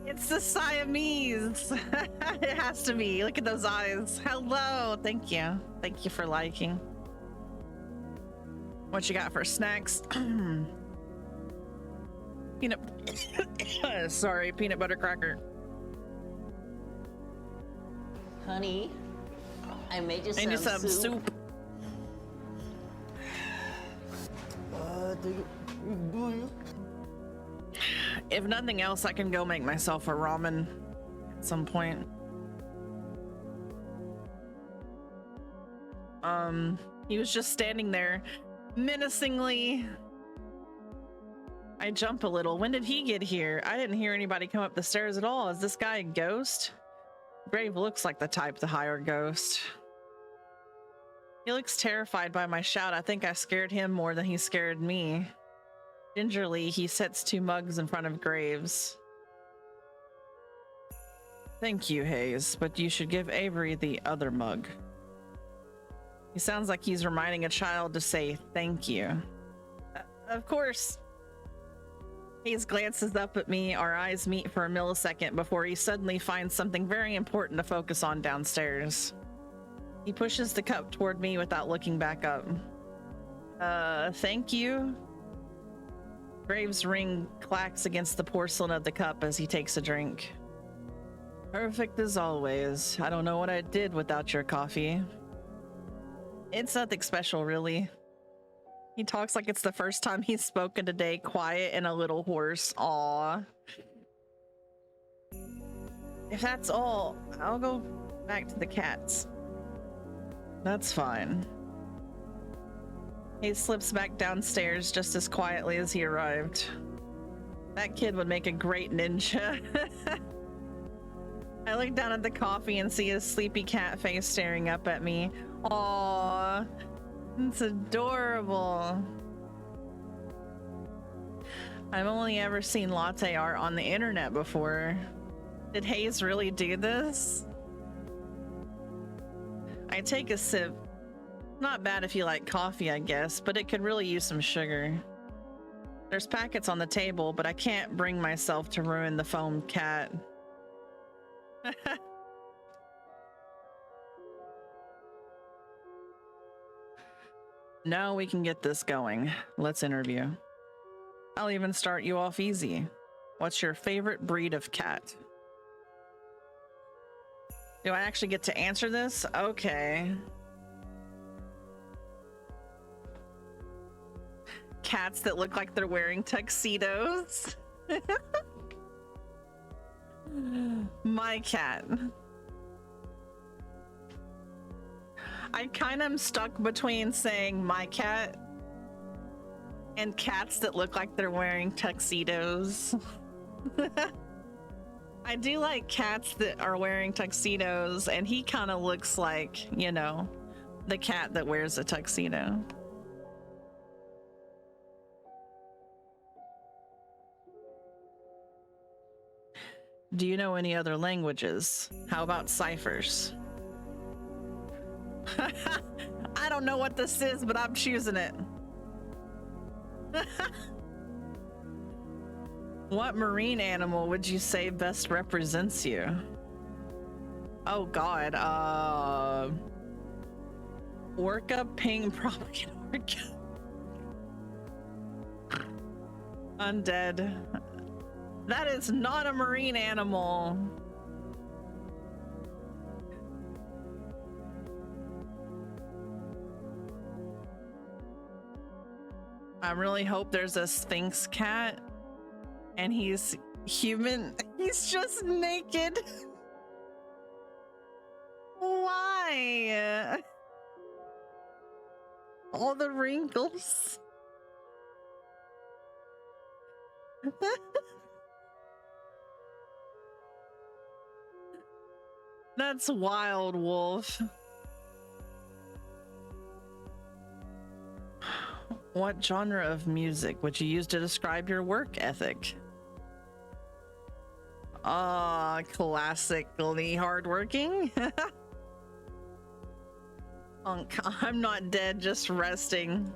It's the Siamese. It has to be. Look at those eyes. Hello. Thank you. Thank you for liking. What you got for snacks? Peanut. Sorry, peanut butter cracker. Honey, I made you I need some soup. soup. If nothing else, I can go make myself a ramen at some point. He was just standing there menacingly. I jump a little. When did he get here? I didn't hear anybody come up the stairs at all. Is this guy a ghost? Brave looks like the type to hire a ghost. He looks terrified by my shout. I think I scared him more than he scared me. Gingerly, he sets 2 mugs in front of Graves. Thank you, Hayes, but you should give Avery the other mug. He sounds like he's reminding a child to say thank you. Of course. Hayes glances up at me. Our eyes meet for a millisecond before he suddenly finds something very important to focus on downstairs. He pushes the cup toward me without looking back up. Thank you? Graves' ring clacks against the porcelain of the cup as he takes a drink. Perfect as always. I don't know what I did without your coffee. It's nothing special, really. He talks like it's the first time he's spoken today, quiet and a little hoarse. Aww. If that's all, I'll go back to the cats. That's fine. He slips back downstairs just as quietly as he arrived. That kid would make a great ninja. I look down at the coffee and see his sleepy cat face staring up at me. Aww, it's adorable. I've only ever seen latte art on the internet before. Did Hayes really do this? I take a sip. Not bad if you like coffee, I guess, but it could really use some sugar. There's packets on the table, but I can't bring myself to ruin the foam cat. Now we can get this going. Let's interview. I'll even start you off easy. What's your favorite breed of cat? Do I actually get to answer this? Okay. Cats that look like they're wearing tuxedos. My cat. I kind of am stuck between saying my cat and cats that look like they're wearing tuxedos. I do like cats that are wearing tuxedos, and he kind of looks like, you know, the cat that wears a tuxedo. Do you know any other languages? How about ciphers? I don't know what this is, but I'm choosing it. What marine animal would you say best represents you? Oh God, orca, ping, probably an orca. Undead. That is not a marine animal. I really hope there's a Sphinx cat and he's human. He's just naked. Why? All the wrinkles. That's wild, Wolf. What genre of music would you use to describe your work ethic? Classically hardworking. I'm not dead, just resting.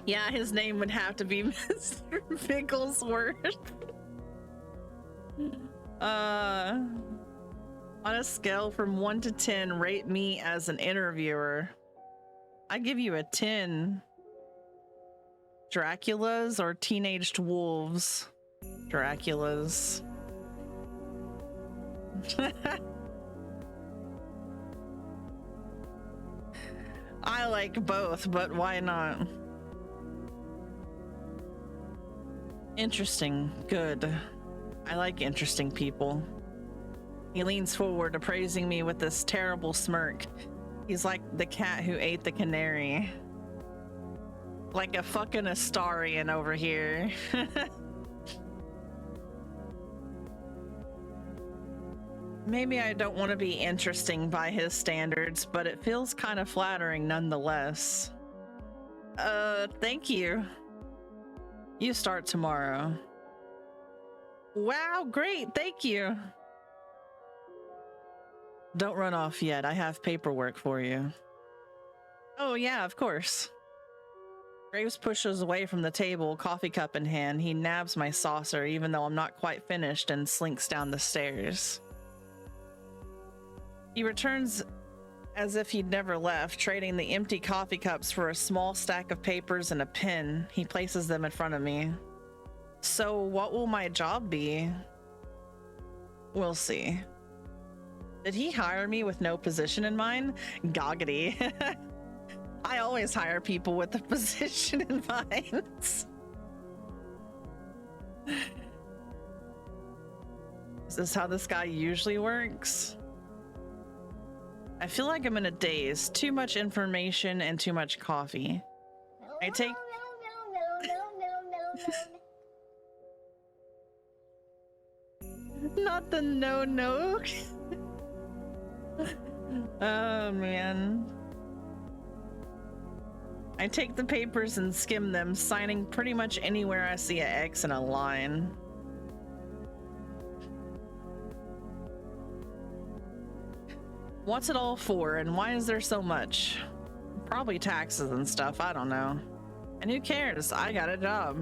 Yeah, his name would have to be Mr. Bigglesworth. On a scale from 1 to 10, rate me as an interviewer. I give you a 10. Draculas or teenaged wolves? Draculas. I like both, but why not? Interesting. Good. I like interesting people. He leans forward, appraising me with this terrible smirk. He's like the cat who ate the canary. Like a fucking Astarian over here. Maybe I don't want to be interesting by his standards, but it feels kind of flattering nonetheless. Thank you. You start tomorrow. Wow, great, thank you. Don't run off yet, I have paperwork for you. Oh yeah, of course. Graves pushes away from the table, coffee cup in hand. He nabs my saucer, even though I'm not quite finished, and slinks down the stairs. He returns as if he'd never left, trading the empty coffee cups for a small stack of papers and a pen. He places them in front of me. So what will my job be? We'll see. Did he hire me with no position in mind? Goggity. I always hire people with a position in mind. Is this how this guy usually works? I feel like I'm in a daze. Too much information and too much coffee. I take... Not the no. Oh, man. I take the papers and skim them, signing pretty much anywhere I see an X and a line. What's it all for, and why is there so much? Probably taxes and stuff, I don't know. And who cares? I got a job.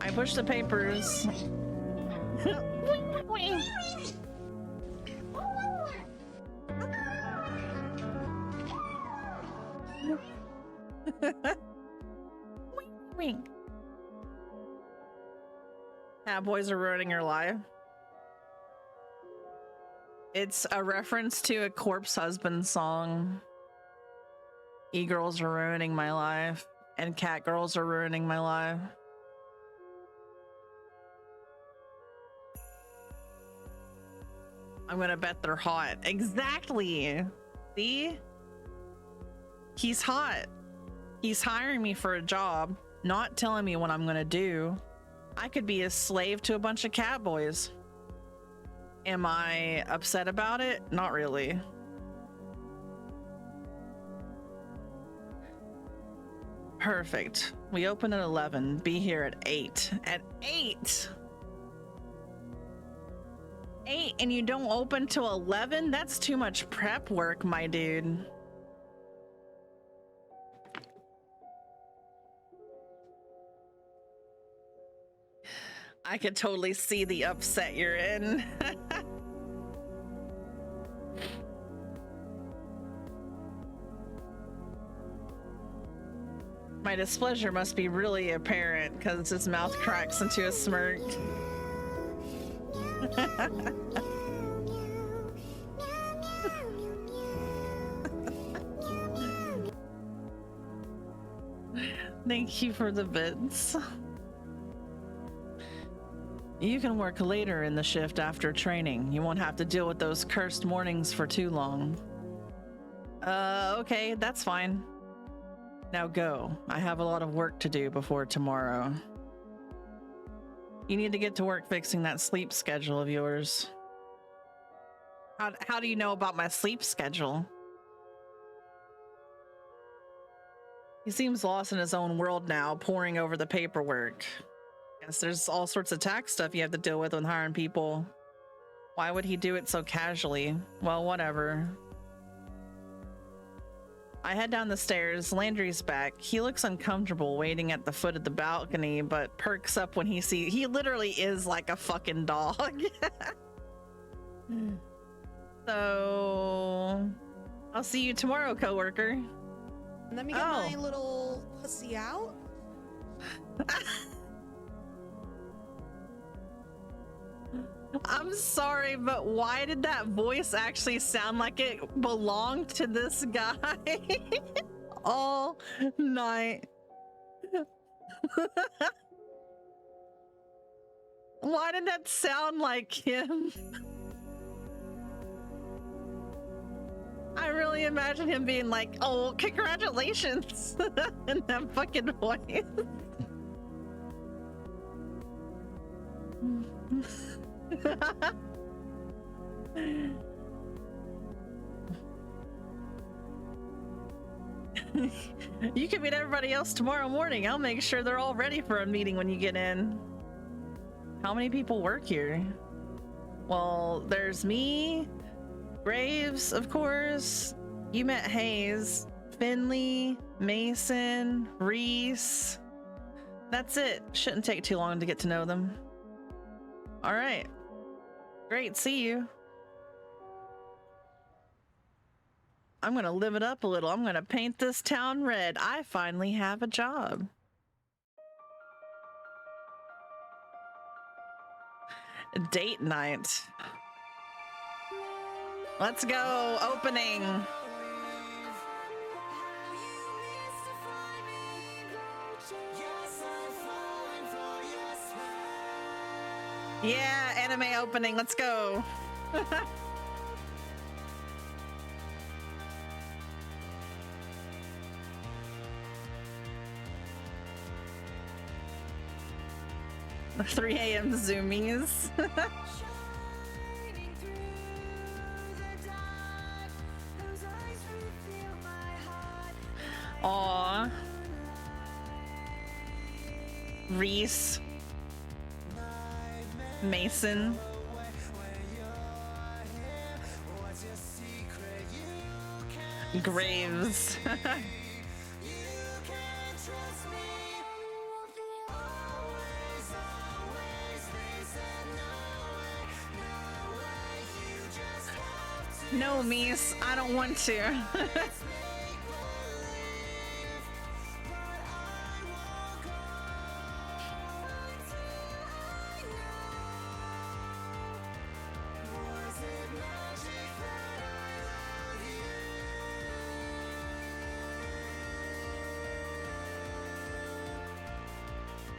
I push the papers. CatBoys are ruining your life. It's a reference to a Corpse Husband song. E-girls are ruining my life, and cat girls are ruining my life. I'm gonna bet they're hot. Exactly. See? He's hot. He's hiring me for a job, not telling me what I'm gonna do. I could be a slave to a bunch of CatBoys. Am I upset about it? Not really. Perfect. We open at 11. Be here at 8. At 8? 8 and you don't open till 11? That's too much prep work, my dude. I could totally see the upset you're in. My displeasure must be really apparent because his mouth cracks into a smirk. Thank you for the bits. You can work later in the shift after training. You won't have to deal with those cursed mornings for too long. Okay, that's fine. Now go. I have a lot of work to do before tomorrow. You need to get to work fixing that sleep schedule of yours. How do you know about my sleep schedule? He seems lost in his own world now, poring over the paperwork. Yes, there's all sorts of tax stuff you have to deal with when hiring people. Why would he do it so casually? Well, whatever. I head down the stairs. Landry's back. He looks uncomfortable waiting at the foot of the balcony, but perks up when he literally is like a fucking dog. So I'll see you tomorrow, coworker. Let me get my little pussy out. I'm sorry, but why did that voice actually sound like it belonged to this guy all night? Why did that sound like him? I really imagine him being like, oh, congratulations, in that fucking voice. You can meet everybody else tomorrow morning. I'll make sure they're all ready for a meeting when you get in. How many people work here? Well, there's me, Graves, of course. You met Hayes, Finley, Mason, Reese. That's it. Shouldn't take too long to get to know them. All right. Great, see you. I'm gonna live it up a little. I'm gonna paint this town red. I finally have a job. Date night. Let's go, opening. Yeah, anime opening, let's go. 3 a.m. zoomies. Aw. Reese. Mason. Graves. No, Mies, I don't want to.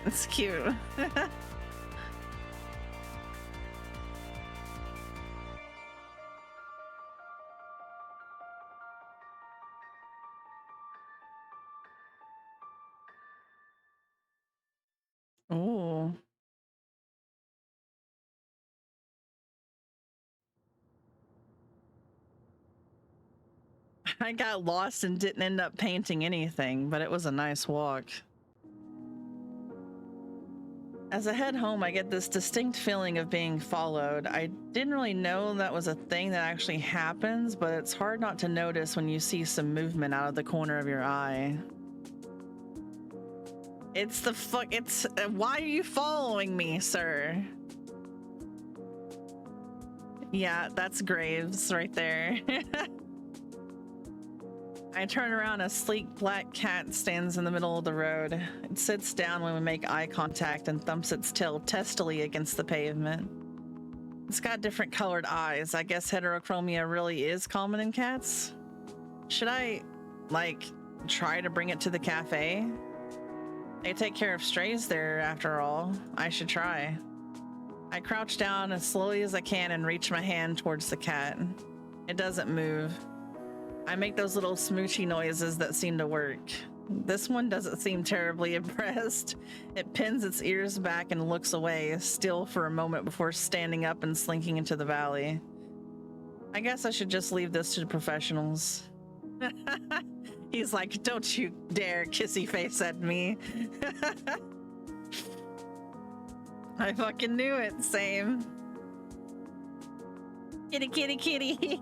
It's cute. Ooh. I got lost and didn't end up painting anything, but it was a nice walk. As I head home, I get this distinct feeling of being followed. I didn't really know that was a thing that actually happens, but it's hard not to notice when you see some movement out of the corner of your eye. It's the why are you following me, sir? Yeah, that's Graves right there. I turn around, a sleek black cat stands in the middle of the road. It sits down when we make eye contact and thumps its tail testily against the pavement. It's got different colored eyes. I guess heterochromia really is common in cats. Should I, like, try to bring it to the cafe? They take care of strays there, after all. I should try. I crouch down as slowly as I can and reach my hand towards the cat. It doesn't move. I make those little smoochy noises that seem to work. This one doesn't seem terribly impressed. It pins its ears back and looks away, still for a moment before standing up and slinking into the valley. I guess I should just leave this to the professionals. He's like, don't you dare kissy face at me. I fucking knew it, same. Kitty, kitty, kitty.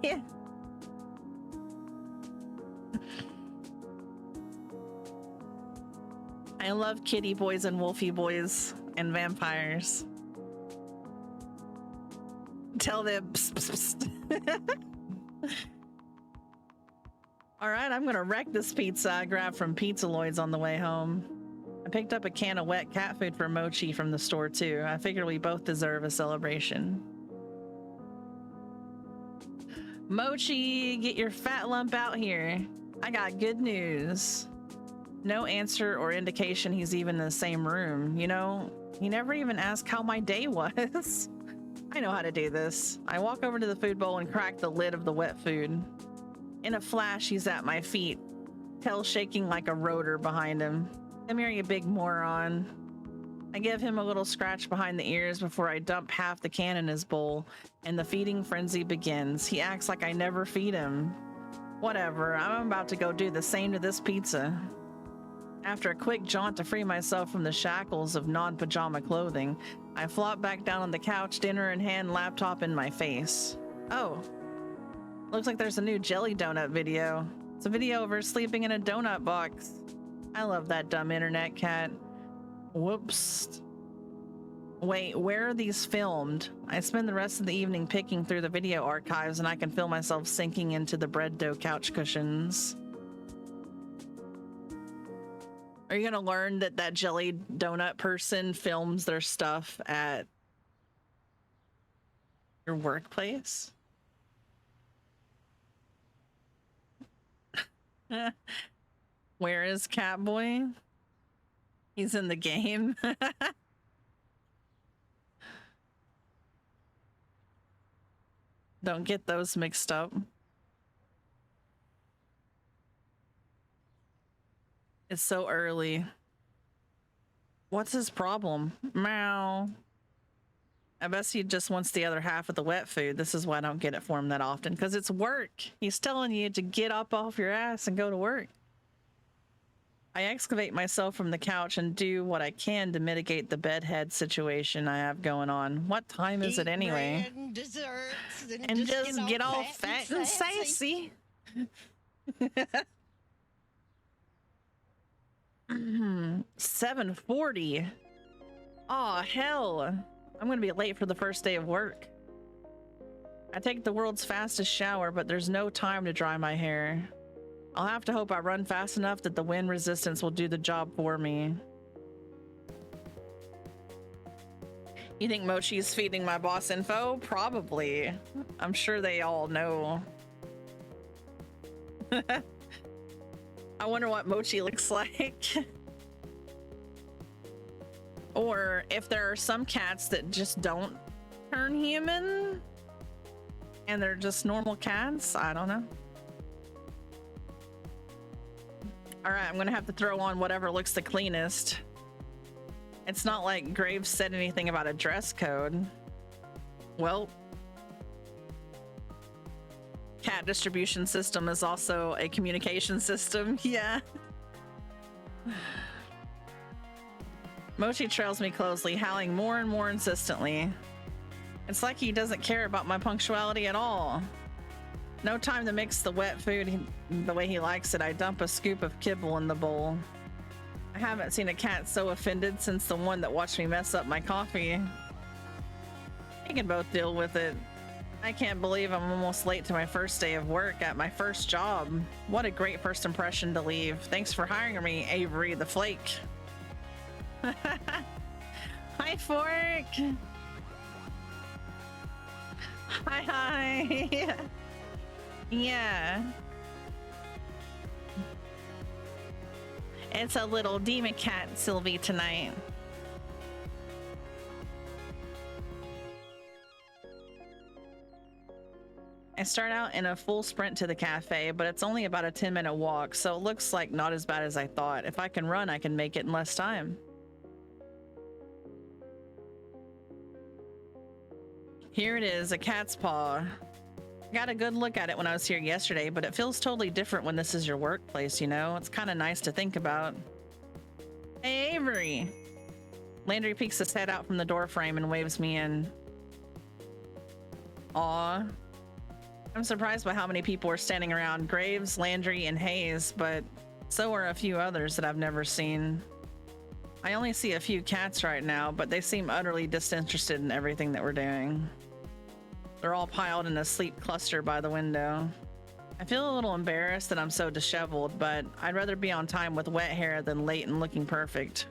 I love kitty boys and wolfie boys and vampires. Tell them. Psst, psst, psst. All right, I'm gonna wreck this pizza I grabbed from Pizza Lloyd's on the way home. I picked up a can of wet cat food for Mochi from the store too. I figured we both deserve a celebration. Mochi, get your fat lump out here. I got good news. No answer or indication he's even in the same room. You know, he never even asked how my day was. I know how to do this. I walk over to the food bowl and crack the lid of the wet food. In a flash, he's at my feet, tail shaking like a rotor behind him. Come here, you big moron. I give him a little scratch behind the ears before I dump half the can in his bowl, and the feeding frenzy begins. He acts like I never feed him. Whatever, I'm about to go do the same to this pizza. After a quick jaunt to free myself from the shackles of non-pajama clothing, I flop back down on the couch, dinner in hand, laptop in my face. Oh, looks like there's a new jelly donut video. It's a video of her sleeping in a donut box. I love that dumb internet cat. Whoops. Wait, where are these filmed? I spend the rest of the evening picking through the video archives and I can feel myself sinking into the bread dough couch cushions. Are you gonna learn that that jelly donut person films their stuff at your workplace? Where is Catboy? He's in the game. Don't get those mixed up. It's so early. What's his problem? Meow. I bet he just wants the other half of the wet food. This is why I don't get it for him that often, because it's work. He's telling you to get up off your ass and go to work. I excavate myself from the couch and do what I can to mitigate the bedhead situation I have going on. What time is it anyway? Bread and desserts And just get all fat and sassy. 7:40. Oh, hell. I'm going to be late for the first day of work. I take the world's fastest shower, but there's no time to dry my hair. I'll have to hope I run fast enough that the wind resistance will do the job for me. You think Mochi's feeding my boss info? Probably. I'm sure they all know. I wonder what Mochi looks like. Or if there are some cats that just don't turn human and they're just normal cats. I don't know. All right, I'm gonna have to throw on whatever looks the cleanest. It's not like Graves said anything about a dress code. Well, cat distribution system is also a communication system. Yeah. Mochi trails me closely, howling more and more insistently. It's like he doesn't care about my punctuality at all. No time to mix the wet food the way he likes it. I dump a scoop of kibble in the bowl. I haven't seen a cat so offended since the one that watched me mess up my coffee. We can both deal with it. I can't believe I'm almost late to my first day of work at my first job. What a great first impression to leave. Thanks for hiring me, Avery the Flake. Hi, Fork. Hi. Yeah. It's a little demon cat, Sylvie, tonight. I start out in a full sprint to the cafe, but it's only about a 10-minute walk, so it looks like not as bad as I thought. If I can run, I can make it in less time. Here it is, a cat's paw. Got a good look at it when I was here yesterday, but it feels totally different when this is your workplace, you know? It's kind of nice to think about. Hey, Avery! Landry peeks his head out from the door frame and waves me in. Aw. I'm surprised by how many people are standing around Graves, Landry, and Hayes, but so are a few others that I've never seen. I only see a few cats right now, but they seem utterly disinterested in everything that we're doing. They're all piled in a sleep cluster by the window. I feel a little embarrassed that I'm so disheveled, but I'd rather be on time with wet hair than late and looking perfect.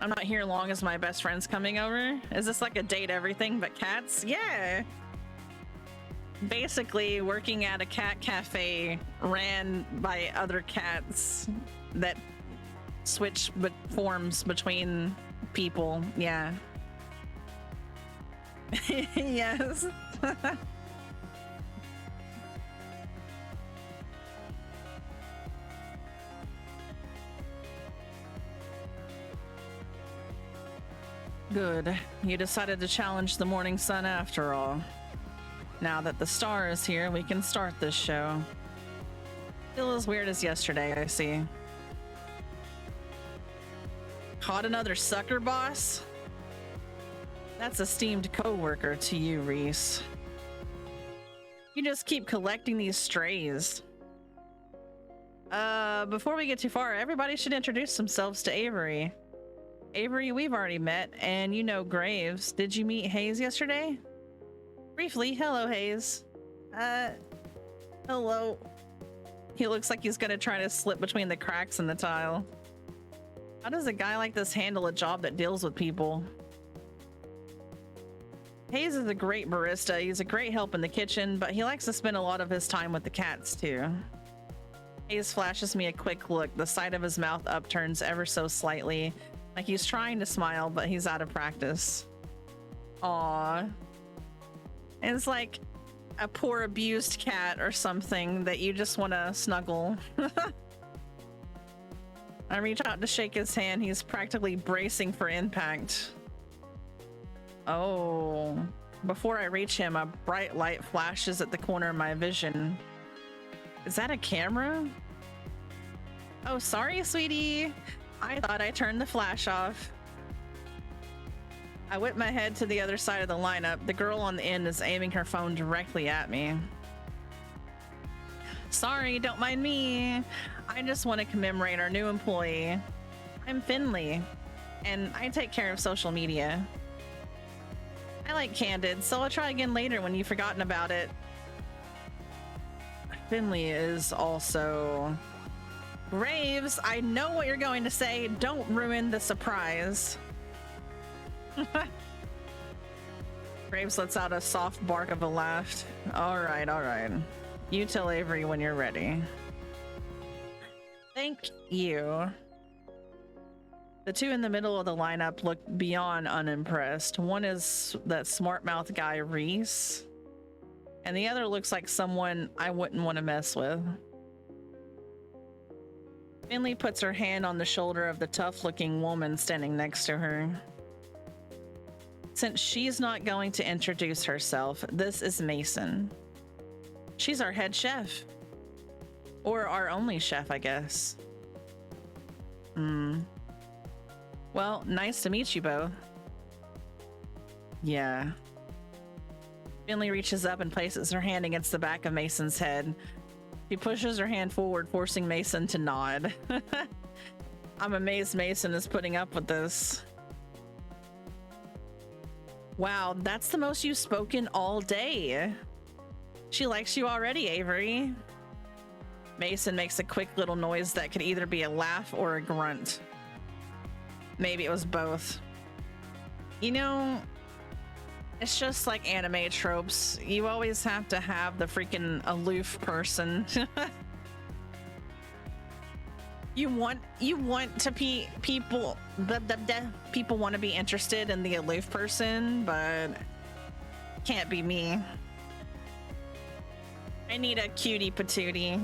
I'm not here long as my best friend's coming over. Is this like a date everything but cats? Yeah! Basically, working at a cat cafe ran by other cats that switch forms between people. Yeah. Yes. Good. You decided to challenge the morning sun after all. Now that the star is here, we can start this show. Still as weird as yesterday, I see. Caught another sucker, boss? That's esteemed co-worker to you, Reese. You just keep collecting these strays. Before we get too far, everybody should introduce themselves to Avery. Avery, we've already met, and you know Graves. Did you meet Hayes yesterday? Briefly. Hello, Hayes. Hello. He looks like he's gonna try to slip between the cracks in the tile. How does a guy like this handle a job that deals with people? Hayes is a great barista. He's a great help in the kitchen, but he likes to spend a lot of his time with the cats too. Hayes flashes me a quick look. The side of his mouth upturns ever so slightly, like he's trying to smile, but he's out of practice. Aww. It's like a poor abused cat or something that you just want to snuggle. I reach out to shake his hand. He's practically bracing for impact. Oh. Before I reach him, a bright light flashes at the corner of my vision. Is that a camera? Oh, sorry, sweetie. I thought I turned the flash off. I whip my head to the other side of the lineup. The girl on the end is aiming her phone directly at me. Sorry, don't mind me. I just want to commemorate our new employee. I'm Finley, and I take care of social media. I like Candid, so I'll try again later when you've forgotten about it. Finley is also... Graves, I know what you're going to say. Don't ruin the surprise. Graves lets out a soft bark of a laugh. All right, all right. You tell Avery when you're ready. Thank you. The two in the middle of the lineup look beyond unimpressed. One is that smart mouth guy, Reese, and the other looks like someone I wouldn't want to mess with. Finley puts her hand on the shoulder of the tough-looking woman standing next to her. Since she's not going to introduce herself, this is Mason. She's our head chef. Or our only chef, I guess. Well, nice to meet you both. Yeah. Finley reaches up and places her hand against the back of Mason's head. She pushes her hand forward, forcing Mason to nod. I'm amazed Mason is putting up with this. Wow, that's the most you've spoken all day. She likes you already, Avery. Mason makes a quick little noise that could either be a laugh or a grunt. Maybe it was both. You know, it's just like anime tropes. You always have to have the freaking aloof person. You want to people people want to be interested in the aloof person, but can't be me. I need a cutie patootie.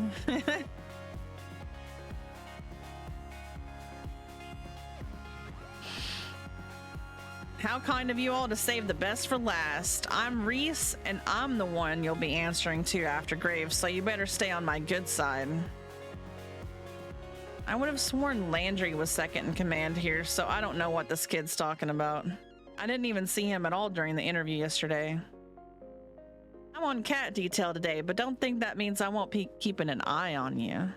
How kind of you all to save the best for last. I'm Reese, and I'm the one you'll be answering to after Graves, so you better stay on my good side. I would have sworn Landry was second in command here, so I don't know what this kid's talking about. I didn't even see him at all during the interview yesterday. I'm on cat detail today, but don't think that means I won't be keeping an eye on you.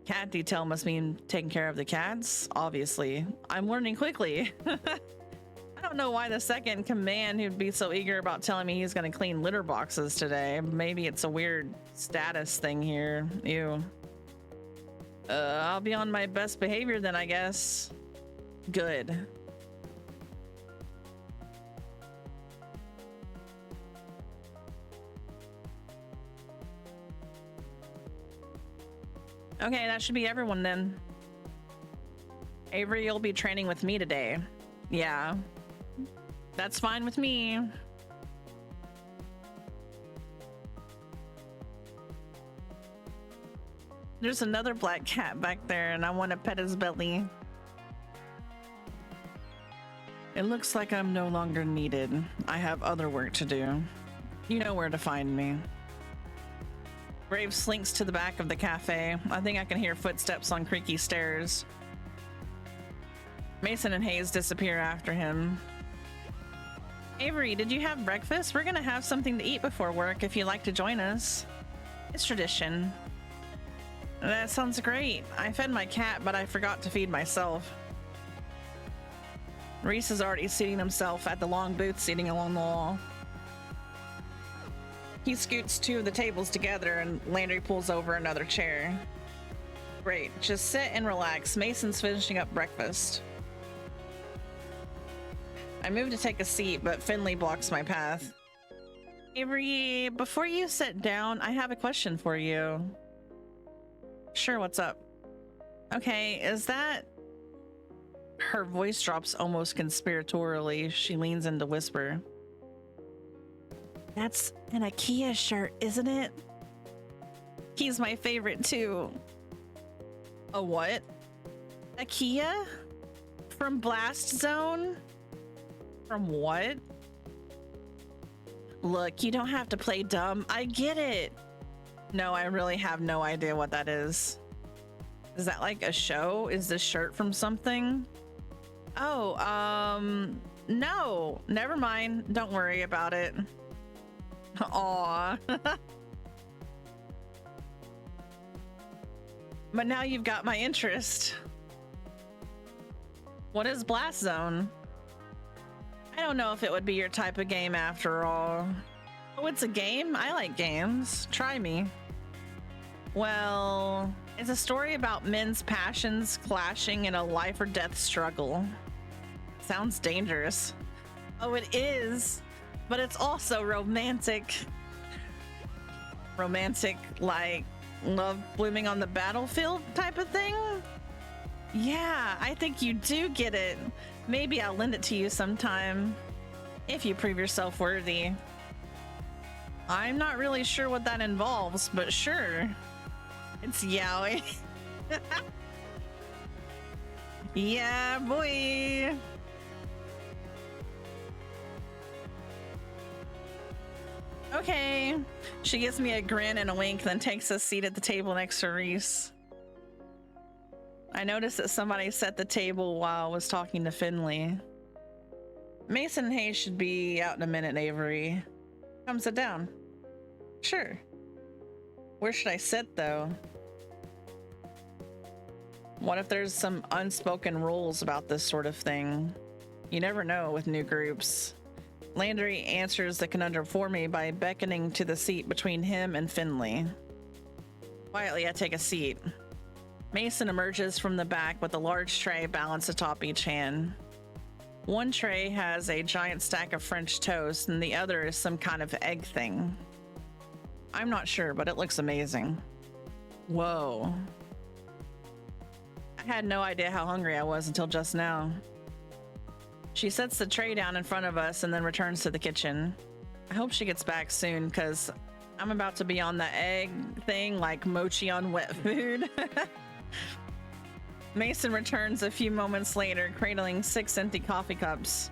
Cat detail must mean taking care of the cats, obviously. I'm learning quickly. I don't know why the second in command who'd be so eager about telling me he's gonna clean litter boxes today. Maybe it's a weird status thing here. Ew. I'll be on my best behavior then, I guess. Good. Okay, that should be everyone then. Avery, you'll be training with me today. Yeah. That's fine with me. There's another black cat back there and I want to pet his belly. It looks like I'm no longer needed. I have other work to do. You know where to find me. Graves slinks to the back of the cafe. I think I can hear footsteps on creaky stairs. Mason and Hayes disappear after him. Avery, did you have breakfast? We're gonna have something to eat before work if you'd like to join us. It's tradition. That sounds great. I fed my cat, but I forgot to feed myself. Reese is already seating himself at the long booth seating along the wall. He scoots two of the tables together and Landry pulls over another chair. Great, just sit and relax. Mason's finishing up breakfast. I move to take a seat, but Finley blocks my path. Avery, before you sit down, I have a question for you. Sure, what's up? Okay, is that... Her voice drops almost conspiratorially. She leans in to whisper. That's an IKEA shirt, isn't it? He's my favorite too. A what? A Kia? From Blast Zone? From what? Look, you don't have to play dumb. I get it. No, I really have no idea what that is. Is that like a show? Is this shirt from something? Oh, no, never mind. Don't worry about it. Aw. But now you've got my interest. What is Blast Zone? I don't know if it would be your type of game after all. Oh, it's a game? I like games. Try me. Well, it's a story about men's passions clashing in a life or death struggle. Sounds dangerous. Oh, it is, but it's also romantic. Romantic, like love blooming on the battlefield type of thing? Yeah, I think you do get it. Maybe I'll lend it to you sometime, if you prove yourself worthy. I'm not really sure what that involves, but sure. It's yaoi. Yeah, boy. Okay. She gives me a grin and a wink, then takes a seat at the table next to Reese. I noticed that somebody set the table while I was talking to Finley. Mason and Hayes should be out in a minute, Avery. Come sit down. Sure. Where should I sit, though? What if there's some unspoken rules about this sort of thing? You never know with new groups. Landry answers the conundrum for me by beckoning to the seat between him and Finley. Quietly, I take a seat. Mason emerges from the back with a large tray balanced atop each hand. One tray has a giant stack of French toast, and the other is some kind of egg thing. I'm not sure, but it looks amazing. Whoa. I had no idea how hungry I was until just now. She sets the tray down in front of us and then returns to the kitchen. I hope she gets back soon, because I'm about to be on the egg thing like mochi on wet food. Mason returns a few moments later, cradling 6 empty coffee cups.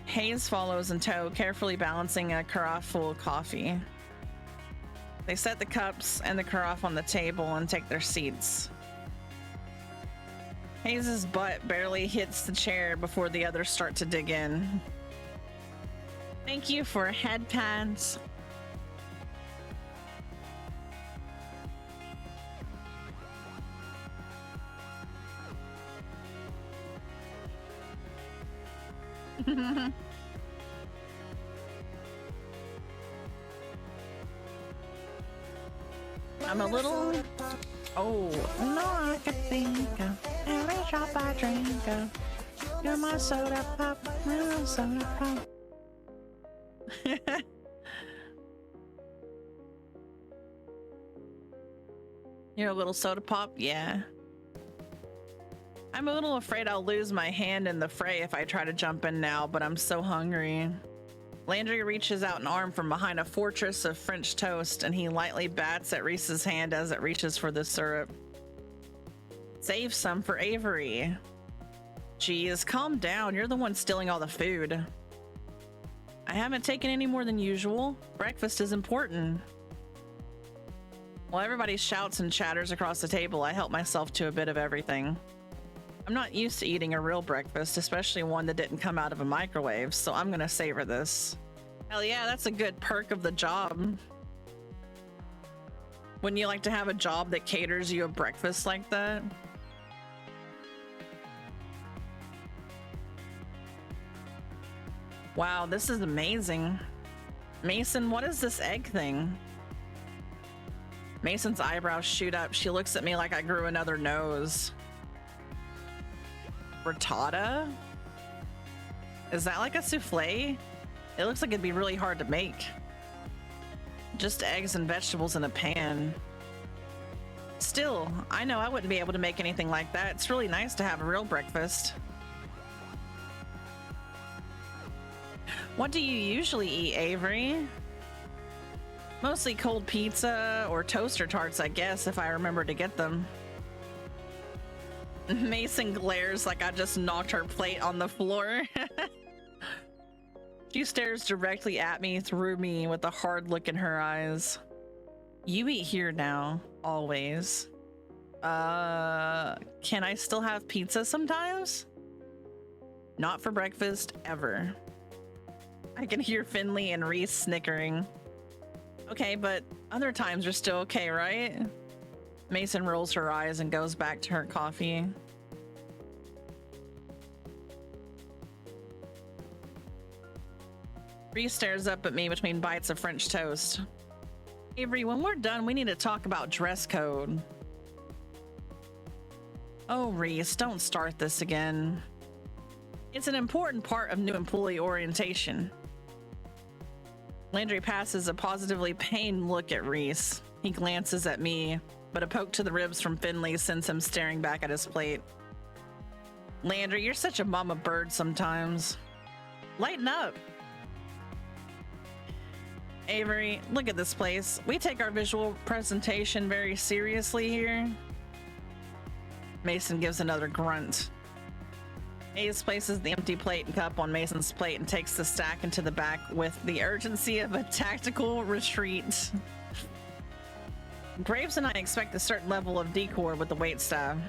Hayes follows in tow, carefully balancing a carafe full of coffee. They set the cups and the carafe on the table and take their seats. Hayes's butt barely hits the chair before the others start to dig in. Thank you for head pats. I'm a little... Oh, no, I can think of every drop I drink of. You're my soda pop, my soda pop. You're a little soda pop? Yeah. I'm a little afraid I'll lose my hand in the fray if I try to jump in now, but I'm so hungry. Landry reaches out an arm from behind a fortress of French toast, and he lightly bats at Reese's hand as it reaches for the syrup. Save some for Avery. Geez, calm down. You're the one stealing all the food. I haven't taken any more than usual. Breakfast is important. While everybody shouts and chatters across the table, I help myself to a bit of everything. I'm not used to eating a real breakfast, especially one that didn't come out of a microwave, so I'm gonna savor this. Hell yeah, that's a good perk of the job. Wouldn't you like to have a job that caters you a breakfast like that? Wow, this is amazing. Mason, what is this egg thing? Mason's eyebrows shoot up. She looks at me like I grew another nose. Frittata? Is that like a souffle? It looks like it'd be really hard to make. Just eggs and vegetables in a pan. Still, I know I wouldn't be able to make anything like that. It's really nice to have a real breakfast. What do you usually eat, Avery? Mostly cold pizza or toaster tarts, I guess, if I remember to get them. Mason glares like I just knocked her plate on the floor. She stares directly at me through me with a hard look in her eyes. You eat here now, always. Can I still have pizza sometimes? Not for breakfast, ever. I can hear Finley and Reese snickering. Okay, but other times are still okay, right? Mason rolls her eyes and goes back to her coffee. Reese stares up at me between bites of French toast. Avery, when we're done, we need to talk about dress code. Oh, Reese, don't start this again. It's an important part of new employee orientation. Landry passes a positively pained look at Reese. He glances at me, but a poke to the ribs from Finley sends him staring back at his plate. Landry, you're such a mama bird sometimes. Lighten up. Avery, look at this place. We take our visual presentation very seriously here. Mason gives another grunt. Hayes places the empty plate and cup on Mason's plate and takes the stack into the back with the urgency of a tactical retreat. Graves and I expect a certain level of decor with the waitstaff.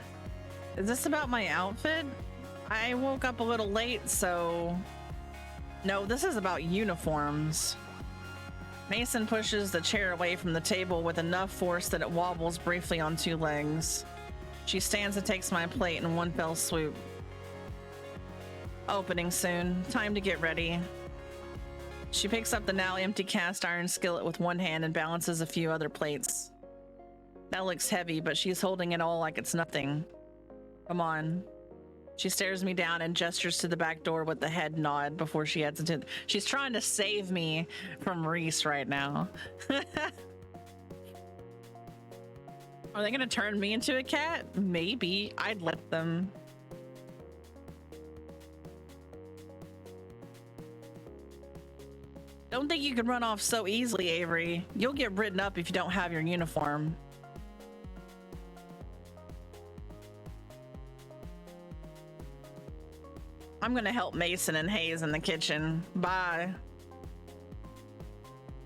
Is this about my outfit? I woke up a little late, so... No, this is about uniforms. Mason pushes the chair away from the table with enough force that it wobbles briefly on two legs. She stands and takes my plate in one fell swoop. Opening soon. Time to get ready. She picks up the now empty cast iron skillet with one hand and balances a few other plates. That looks heavy, but she's holding it all like it's nothing. Come on. She stares me down and gestures to the back door with the head nod before she heads into... She's trying to save me from Reese right now. Are they gonna turn me into a cat? Maybe. I'd let them. Don't think you can run off so easily, Avery. You'll get written up if you don't have your uniform. I'm gonna help Mason and Hayes in the kitchen. Bye.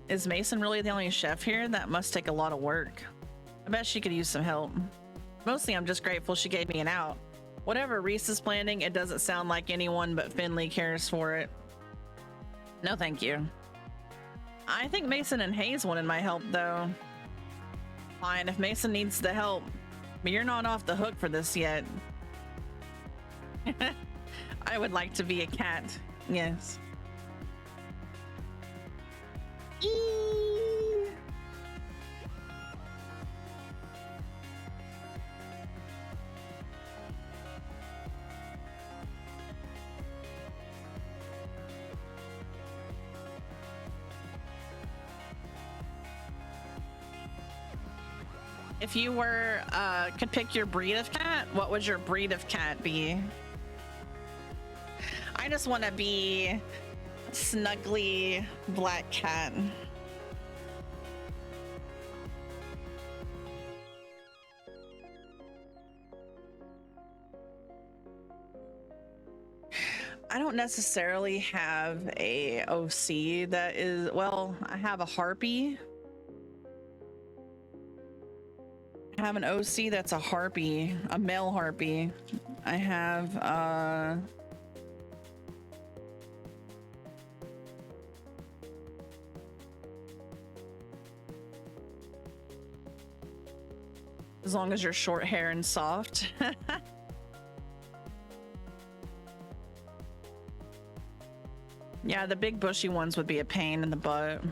Is Mason really the only chef here? That must take a lot of work. I bet she could use some help. Mostly I'm just grateful she gave me an out. Whatever Reese is planning, it doesn't sound like anyone but Finley cares for it. No thank you. I think Mason and Hayes wanted my help though. Fine, if Mason needs the help, but you're not off the hook for this yet. I would like to be a cat. Yes. Eee. If you were could pick your breed of cat, what would your breed of cat be? I just want to be a snuggly black cat. I don't necessarily have a OC that is, well, I have a harpy. I have an OC that's a harpy, a male harpy. I have as long as you're short hair and soft. Yeah, the big bushy ones would be a pain in the butt.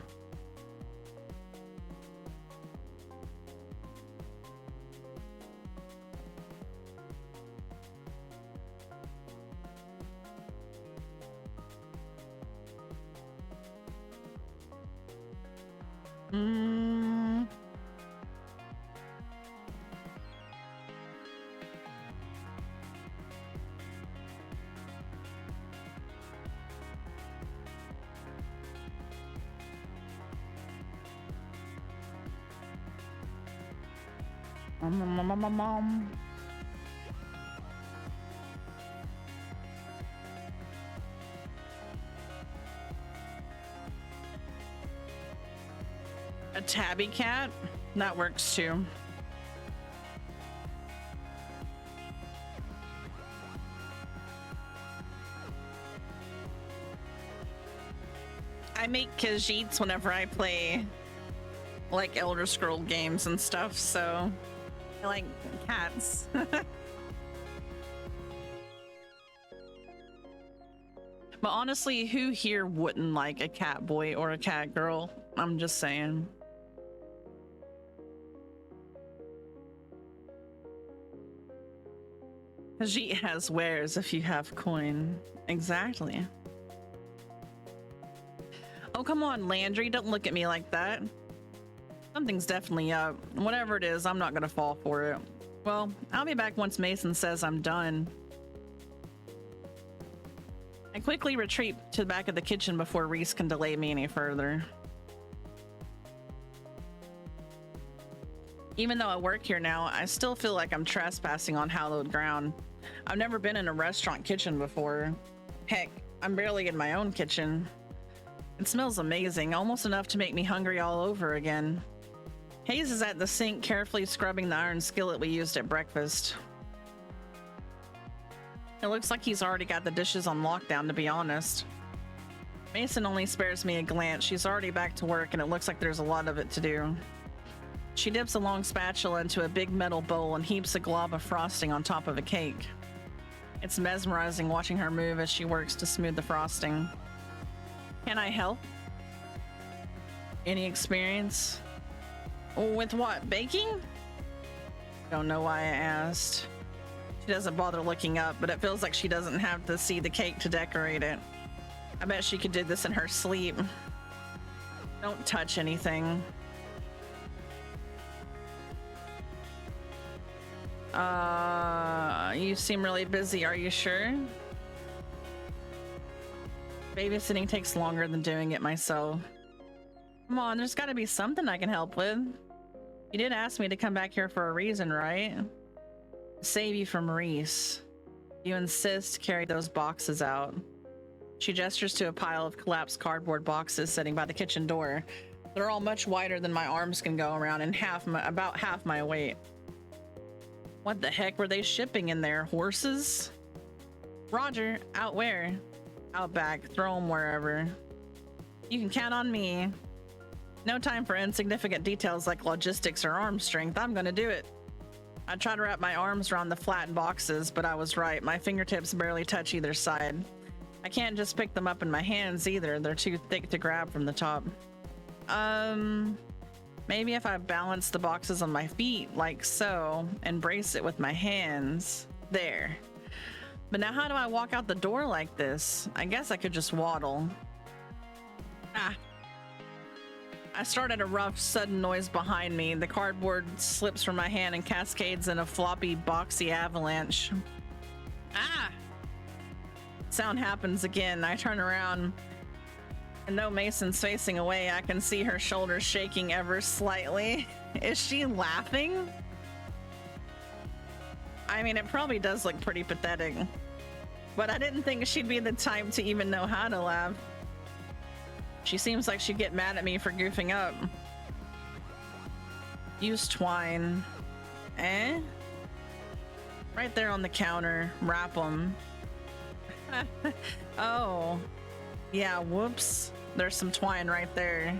Mom. A tabby cat? That works too. I make Khajiits whenever I play like Elder Scroll games and stuff, so I like cats. But honestly, who here wouldn't like a cat boy or a cat girl? I'm just saying. Khajiit has wares if you have coin. Exactly. Oh, come on, Landry. Don't look at me like that. Something's definitely up. Whatever it is, I'm not gonna fall for it. Well, I'll be back once Mason says I'm done. I quickly retreat to the back of the kitchen before Reese can delay me any further. Even though I work here now, I still feel like I'm trespassing on hallowed ground. I've never been in a restaurant kitchen before. Heck, I'm barely in my own kitchen. It smells amazing, almost enough to make me hungry all over again. Hayes is at the sink carefully scrubbing the iron skillet we used at breakfast. It looks like he's already got the dishes on lockdown, to be honest. Mason only spares me a glance. She's already back to work and it looks like there's a lot of it to do. She dips a long spatula into a big metal bowl and heaps a glob of frosting on top of a cake. It's mesmerizing watching her move as she works to smooth the frosting. Can I help? Any experience? With what? Baking? Don't know why I asked. She doesn't bother looking up, but it feels like she doesn't have to see the cake to decorate it. I bet she could do this in her sleep. Don't touch anything. You seem really busy. Are you sure? Babysitting takes longer than doing it myself. Come on, there's gotta be something I can help with. You did ask me to come back here for a reason, right? Save you from Reese. You insist, carry those boxes out. She gestures to a pile of collapsed cardboard boxes sitting by the kitchen door. They're all much wider than my arms can go around and about half my weight. What the heck were they shipping in there? Horses? Roger, out where? Out back, throw them wherever. You can count on me. No time for insignificant details like logistics or arm strength. I'm gonna do it. I try to wrap my arms around the flattened boxes, but I was right. My fingertips barely touch either side. I can't just pick them up in my hands either. They're too thick to grab from the top. Maybe if I balance the boxes on my feet like so and brace it with my hands. There. But now how do I walk out the door like this? I guess I could just waddle. Ah. I start at a rough, sudden noise behind me. The cardboard slips from my hand and cascades in a floppy, boxy avalanche. Ah! Sound happens again. I turn around, and though Mason's facing away, I can see her shoulders shaking ever slightly. Is she laughing? I mean, it probably does look pretty pathetic, but I didn't think she'd be the type to even know how to laugh. She seems like she'd get mad at me for goofing up. Use twine. Eh? Right there on the counter. Wrap them. Oh. Yeah, whoops. There's some twine right there.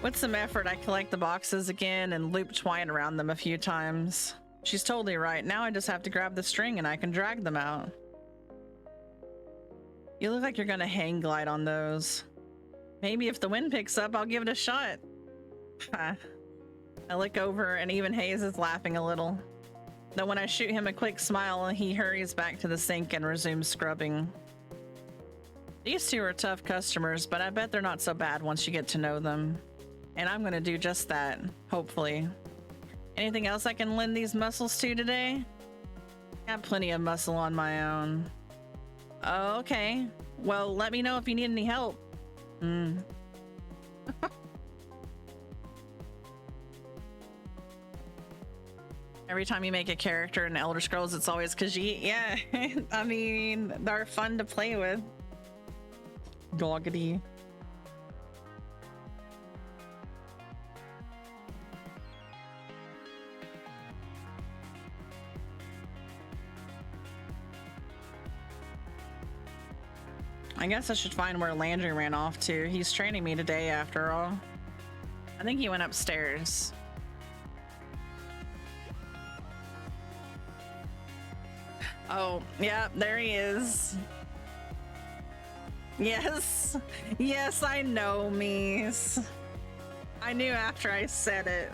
With some effort, I collect the boxes again and loop twine around them a few times. She's totally right. Now I just have to grab the string and I can drag them out. You look like you're gonna hang glide on those. Maybe if the wind picks up, I'll give it a shot. I look over and even Hayes is laughing a little. Though when I shoot him a quick smile, he hurries back to the sink and resumes scrubbing. These two are tough customers, but I bet they're not so bad once you get to know them. And I'm gonna do just that, hopefully. Anything else I can lend these muscles to today? Got plenty of muscle on my own. Okay. Well, let me know if you need any help. Every time you make a character in Elder Scrolls, it's always Khajiit. Yeah, I mean, they're fun to play with. Goggity. I guess I should find where Landry ran off to. He's training me today after all. I think he went upstairs. Oh, yeah, there he is. Yes. Yes, I know, Mies. I knew after I said it.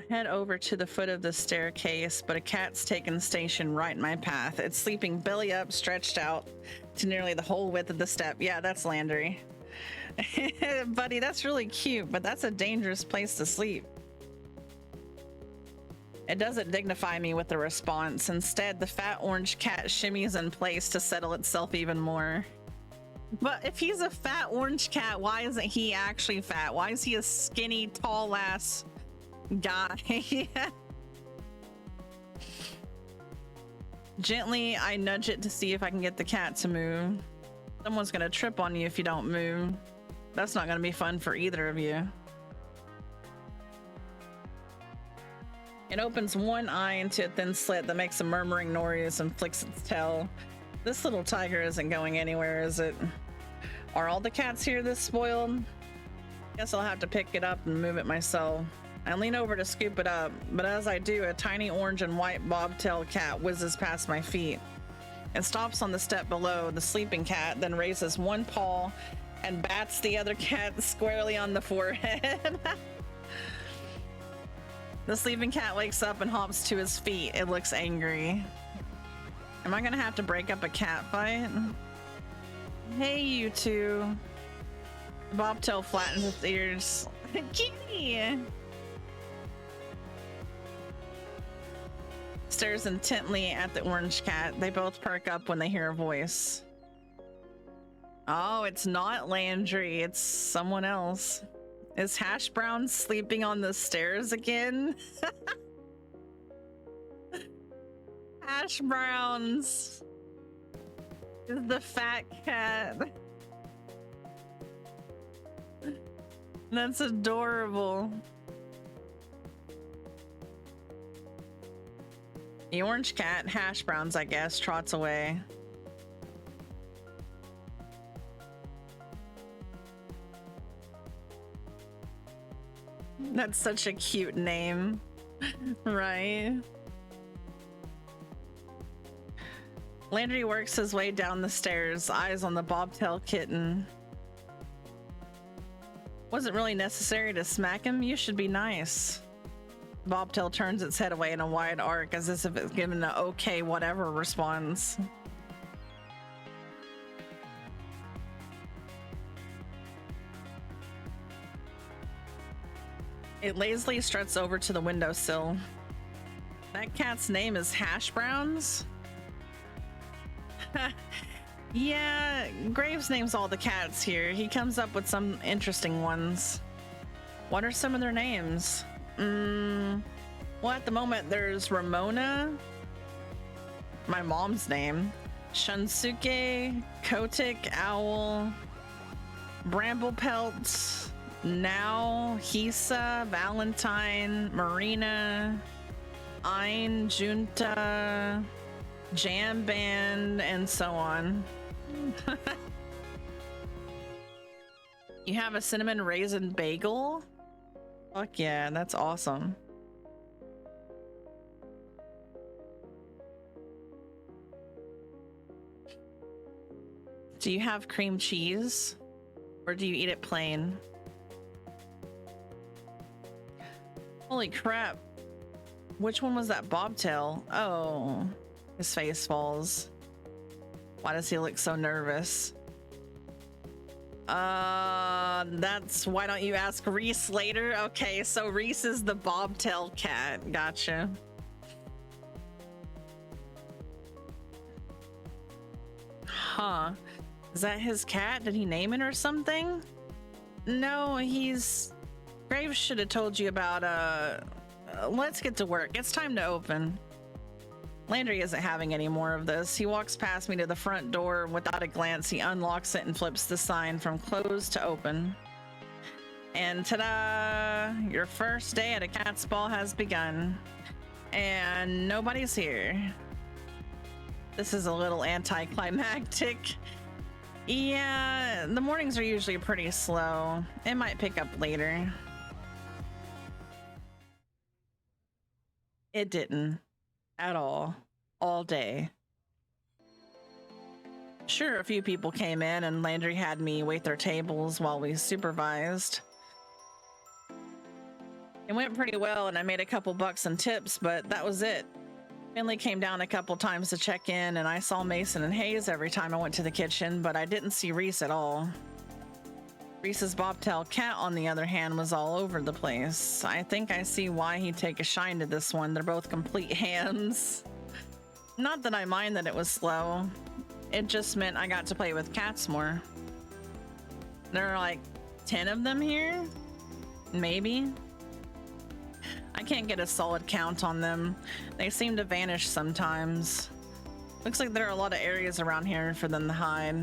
Head over to the foot of the staircase, but a cat's taken station right in my path. It's sleeping belly up, stretched out to nearly the whole width of the step. Yeah, that's Landry. Buddy, that's really cute, but that's a dangerous place to sleep. It doesn't dignify me with the response. Instead, the fat orange cat shimmies in place to settle itself even more. But if he's a fat orange cat, why isn't he actually fat? Why is he a skinny, tall ass guy? Gently, I nudge it to see if I can get the cat to move. Someone's gonna trip on you if you don't move. That's not gonna be fun for either of you. It opens one eye into a thin slit that makes a murmuring noise and flicks its tail. This little tiger isn't going anywhere, is it? Are all the cats here this spoiled? Guess I'll have to pick it up and move it myself. I lean over to scoop it up, but as I do, a tiny orange and white bobtail cat whizzes past my feet. It stops on the step below the sleeping cat, then raises one paw and bats the other cat squarely on the forehead. The sleeping cat wakes up and hops to his feet. It looks angry. Am I gonna have to break up a cat fight? Hey, you two. Bobtail flattens its ears. Kitty! Stares intently at the orange cat. They both perk up when they hear a voice. Oh, it's not Landry. It's someone else. Is Hash Brown sleeping on the stairs again? Hash Browns is the fat cat. That's adorable. The orange cat, Hash Browns, I guess, trots away. That's such a cute name, right? Landry works his way down the stairs, eyes on the bobtail kitten. Wasn't really necessary to smack him. You should be nice. Bobtail turns its head away in a wide arc as if it's given an okay whatever response. It lazily struts over to the windowsill. That cat's name is Hash Browns? Yeah, Graves names all the cats here. He comes up with some interesting ones. What are some of their names? Well, at the moment there's Ramona, my mom's name, Shunsuke, Kotick, Owl, Bramblepelt, Now, Hisa, Valentine, Marina, Ein, Junta, Jam Band, and so on. You have a cinnamon raisin bagel? Fuck yeah, that's awesome. Do you have cream cheese? Or do you eat it plain? Holy crap. Which one was that bobtail? Oh, his face falls. Why does he look so nervous? That's why don't you ask Reese later? Okay, so Reese is the bobtail cat. Gotcha. Huh. Is that his cat? Did he name it or something? No, he's... Graves should have told you about, let's get to work. It's time to open. Landry isn't having any more of this. He walks past me to the front door. Without a glance, he unlocks it and flips the sign from closed to open. And ta-da! Your first day at a cat's ball has begun. And nobody's here. This is a little anticlimactic. Yeah, the mornings are usually pretty slow. It might pick up later. It didn't. At all day. Sure, a few people came in and Landry had me wait their tables while we supervised. It went pretty well and I made a couple bucks in tips, but that was it. Finley came down a couple times to check in and I saw Mason and Hayes every time I went to the kitchen, but I didn't see Reese at all. Reese's bobtail cat, on the other hand, was all over the place. I think I see why he'd take a shine to this one. They're both complete hams. Not that I mind that it was slow. It just meant I got to play with cats more. There are like 10 of them here? Maybe? I can't get a solid count on them. They seem to vanish sometimes. Looks like there are a lot of areas around here for them to hide.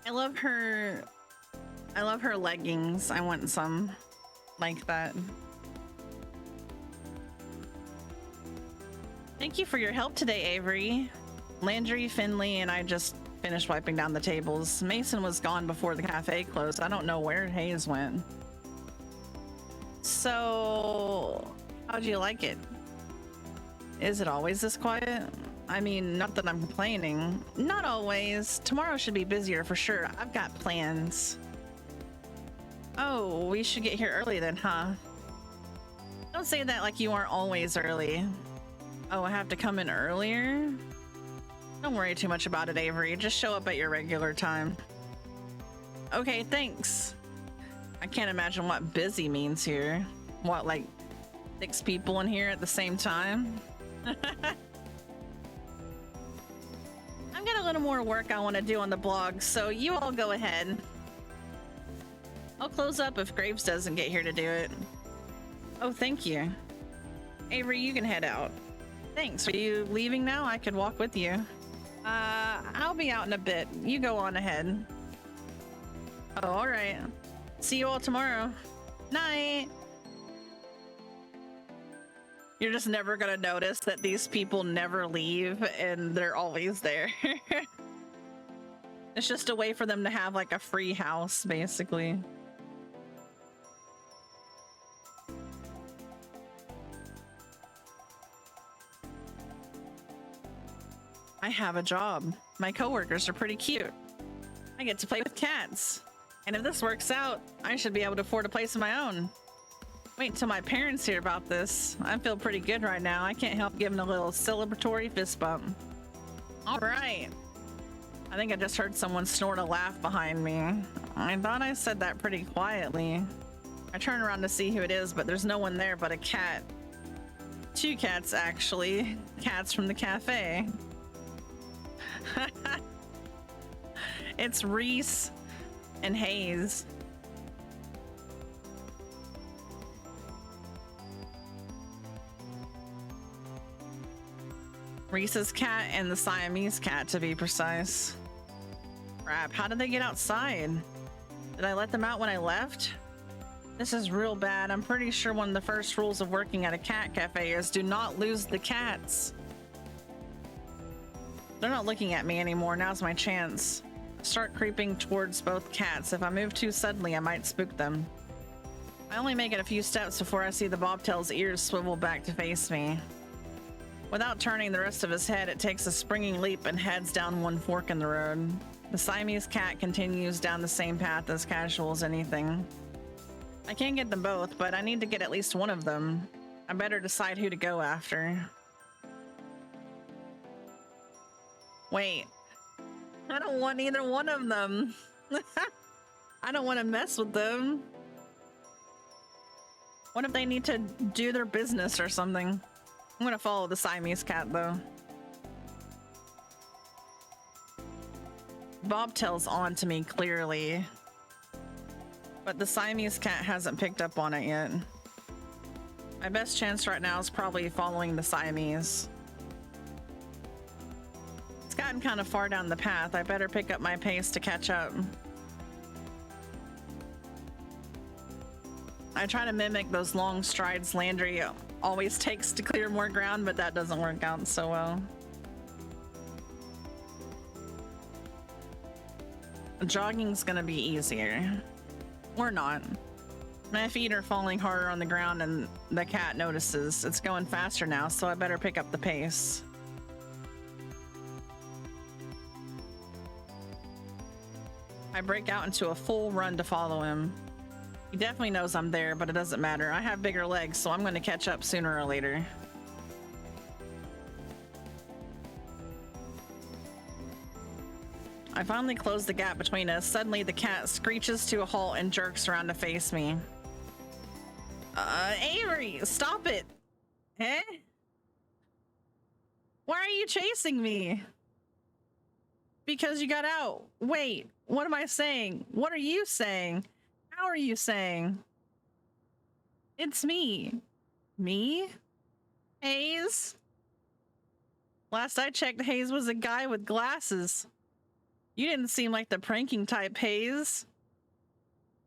I love her. I love her leggings. I want some like that. Thank you for your help today, Avery. Landry, Finley, and I just finished wiping down the tables. Mason was gone before the cafe closed. I don't know where Hayes went. So, how'd you like it? Is it always this quiet? I mean, not that I'm complaining. Not always. Tomorrow should be busier for sure. I've got plans. Oh, we should get here early then, huh? Don't say that like you aren't always early. Oh, I have to come in earlier? Don't worry too much about it, Avery. Just show up at your regular time. Okay, thanks. I can't imagine what busy means here. What, like 6 people in here at the same time? I've got a little more work I want to do on the blog, so you all go ahead. I'll close up if Graves doesn't get here to do it. Oh, thank you. Avery, you can head out. Thanks. Are you leaving now? I could walk with you. I'll be out in a bit. You go on ahead. Oh, all right. See you all tomorrow. Night. You're just never gonna notice that these people never leave and they're always there. It's just a way for them to have like a free house, basically. I have a job. My coworkers are pretty cute. I get to play with cats. And if this works out, I should be able to afford a place of my own. Wait until my parents hear about this. I feel pretty good right now. I can't help giving a little celebratory fist bump. All right. I think I just heard someone snort a laugh behind me. I thought I said that pretty quietly. I turn around to see who it is, but there's no one there but a cat. 2 cats, actually. Cats from the cafe. It's Reese and Hayes. Reese's cat and the Siamese cat, to be precise. Crap, how did they get outside? Did I let them out when I left? This is real bad. I'm pretty sure one of the first rules of working at a cat cafe is do not lose the cats. They're not looking at me anymore. Now's my chance. Start creeping towards both cats. If I move too suddenly, I might spook them. I only make it a few steps before I see the bobtail's ears swivel back to face me. Without turning the rest of his head, it takes a springing leap and heads down one fork in the road. The Siamese cat continues down the same path as casual as anything. I can't get them both, but I need to get at least one of them. I better decide who to go after. Wait. I don't want either one of them. I don't want to mess with them. What if they need to do their business or something? I'm gonna follow the Siamese cat though. Bobtail's on to me clearly, but the Siamese cat hasn't picked up on it yet. My best chance right now is probably following the Siamese. It's gotten kind of far down the path. I better pick up my pace to catch up. I try to mimic those long strides Landry always takes to clear more ground, but that doesn't work out so well. Jogging's gonna be easier. Or not. My feet are falling harder on the ground and the cat notices. It's going faster now, so I better pick up the pace. I break out into a full run to follow him. He definitely knows I'm there, but it doesn't matter. I have bigger legs, so I'm going to catch up sooner or later. I finally close the gap between us. Suddenly, the cat screeches to a halt and jerks around to face me. Avery, stop it! Eh? Why are you chasing me? Because you got out. Wait, what am I saying? What are you saying? How are you saying? It's me. Me? Hayes? Last I checked, Hayes was a guy with glasses. You didn't seem like the pranking type, Hayes.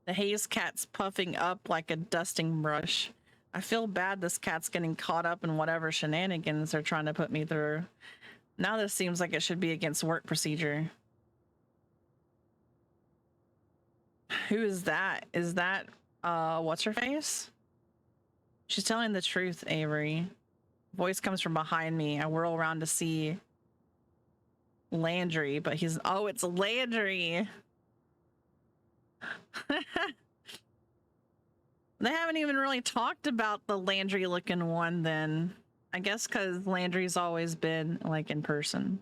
The Hayes cat's puffing up like a dusting brush. I feel bad this cat's getting caught up in whatever shenanigans they're trying to put me through. Now this seems like it should be against work procedure. Who is that? Is that, what's her face? She's telling the truth, Avery. Voice comes from behind me. I whirl around to see Landry, but he's, oh, it's Landry. They haven't even really talked about the Landry looking one then. I guess because Landry's always been like in person.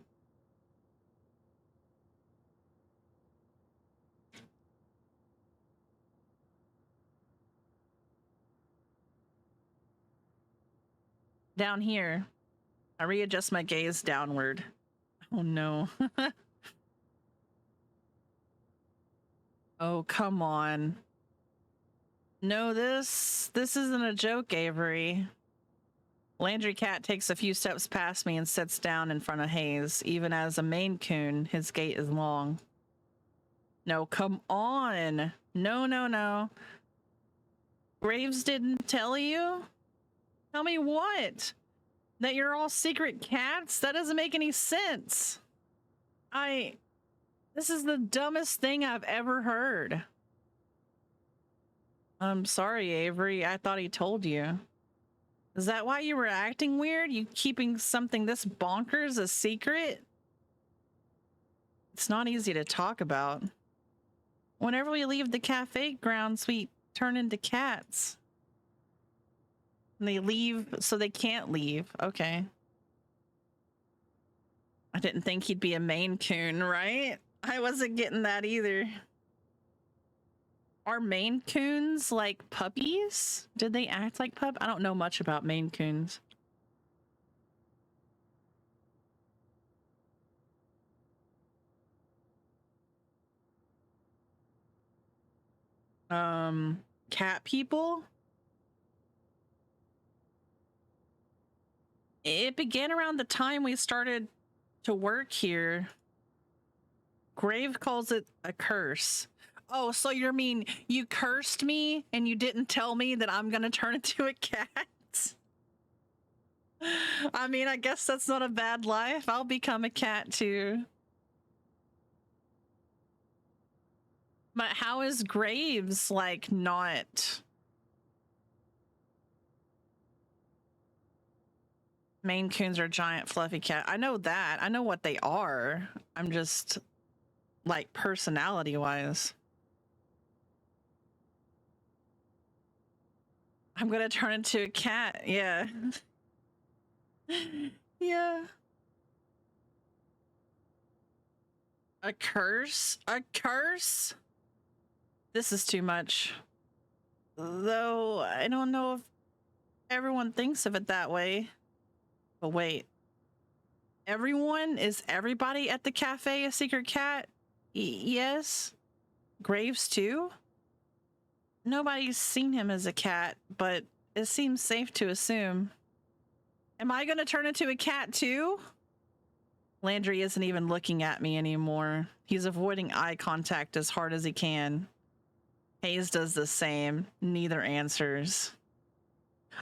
Down here, I readjust my gaze downward. Oh no. Oh, come on. No, this isn't a joke, Avery. Landry Cat takes a few steps past me and sits down in front of Hayes. Even as a Maine Coon, his gait is long. No, come on. No, no, no. Graves didn't tell you? Tell me what? That you're all secret cats? That doesn't make any sense. This is the dumbest thing I've ever heard. I'm sorry, Avery. I thought he told you. Is that why you were acting weird? You keeping something this bonkers a secret? It's not easy to talk about. Whenever we leave the cafe grounds, we turn into cats. And they leave, so they can't leave. Okay. I didn't think he'd be a Maine Coon, right? I wasn't getting that either. Are Maine Coons like puppies? Did they act like I don't know much about Maine Coons. Cat people? It began around the time we started to work here. Grave calls it a curse. Oh, so you mean you cursed me and you didn't tell me that I'm gonna turn into a cat? I mean, I guess that's not a bad life. I'll become a cat too. But how is Graves like not? Maine Coons are giant fluffy cat. I know that. I know what they are. I'm just like personality wise. I'm gonna turn into a cat. Yeah. Yeah. A curse? A curse? This is too much. Though I don't know if everyone thinks of it that way. But wait. Everyone? Is everybody at the cafe a secret cat? Yes? Graves too? Nobody's seen him as a cat, but it seems safe to assume. Am I gonna turn into a cat too? Landry isn't even looking at me anymore. He's avoiding eye contact as hard as he can. Hayes does the same. Neither answers.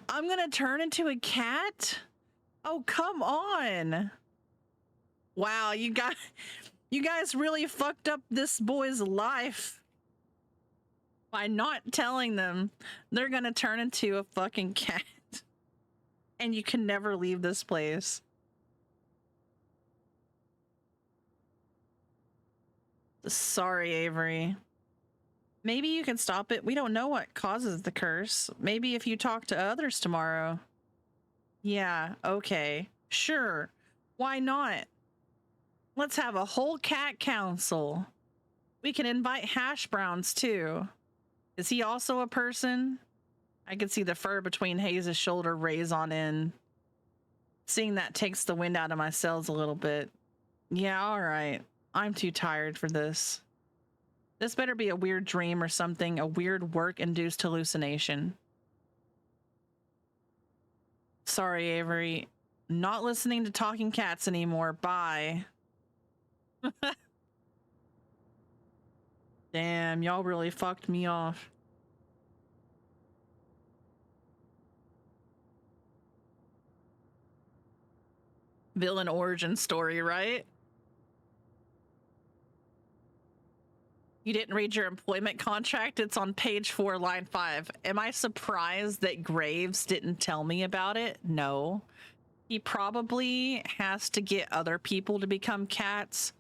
I'm gonna turn into a cat? Oh, come on. Wow, you guys really fucked up this boy's life by not telling them they're gonna turn into a fucking cat. And you can never leave this place. Sorry, Avery. Maybe you can stop it. We don't know what causes the curse. Maybe if you talk to others tomorrow. Yeah, okay. Sure. Why not? Let's have a whole cat council. We can invite Hash Browns too. Is he also a person? I can see the fur between Hayes' shoulder raise on end. Seeing that takes the wind out of my sails a little bit. Yeah, all right. I'm too tired for this. This better be a weird dream or something, a weird work-induced hallucination. Sorry, Avery. Not listening to talking cats anymore. Bye. Damn, y'all really fucked me off. Villain origin story, right? You didn't read your employment contract? It's on page 4, line 5. Am I surprised that Graves didn't tell me about it? No. He probably has to get other people to become cats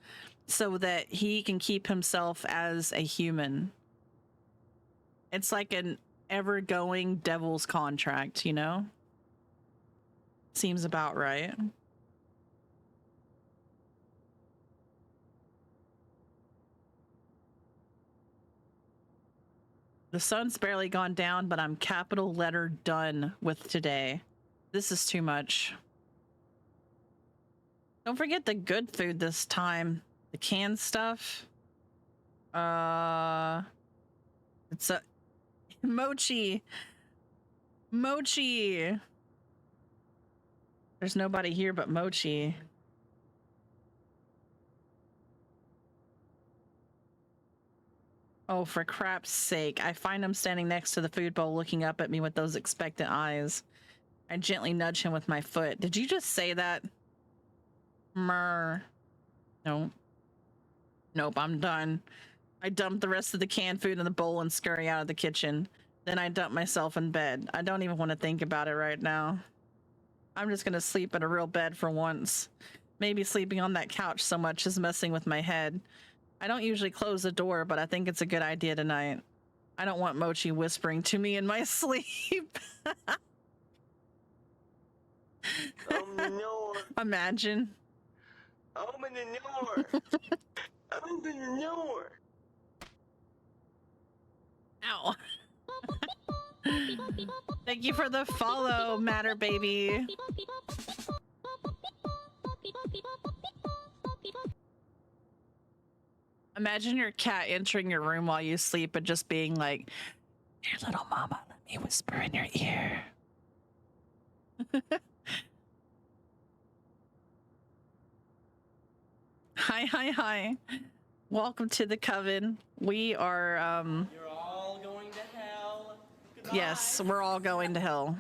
so that he can keep himself as a human. It's like an ever-going devil's contract, you know? Seems about right. The sun's barely gone down, but I'm capital letter done with today. This is too much. Don't forget the good food this time. The canned stuff. It's a mochi. Mochi. There's nobody here but Mochi. Oh, for crap's sake. I find him standing next to the food bowl looking up at me with those expectant eyes. I gently nudge him with my foot. Did you just say that? Murr. No. Nope, I'm done. I dump the rest of the canned food in the bowl and scurry out of the kitchen. Then I dump myself in bed. I don't even want to think about it right now. I'm just gonna sleep in a real bed for once. Maybe sleeping on that couch so much is messing with my head. I don't usually close the door, but I think it's a good idea tonight. I don't want Mochi whispering to me in my sleep. Imagine. Open the door. Open the door. Ow. Thank you for the follow, Matter Baby. Imagine your cat entering your room while you sleep and just being like, "Here, little mama, let me whisper in your ear." Hi. Welcome to the coven. We are, You're all going to hell. Goodbye. yes, we're all going to hell.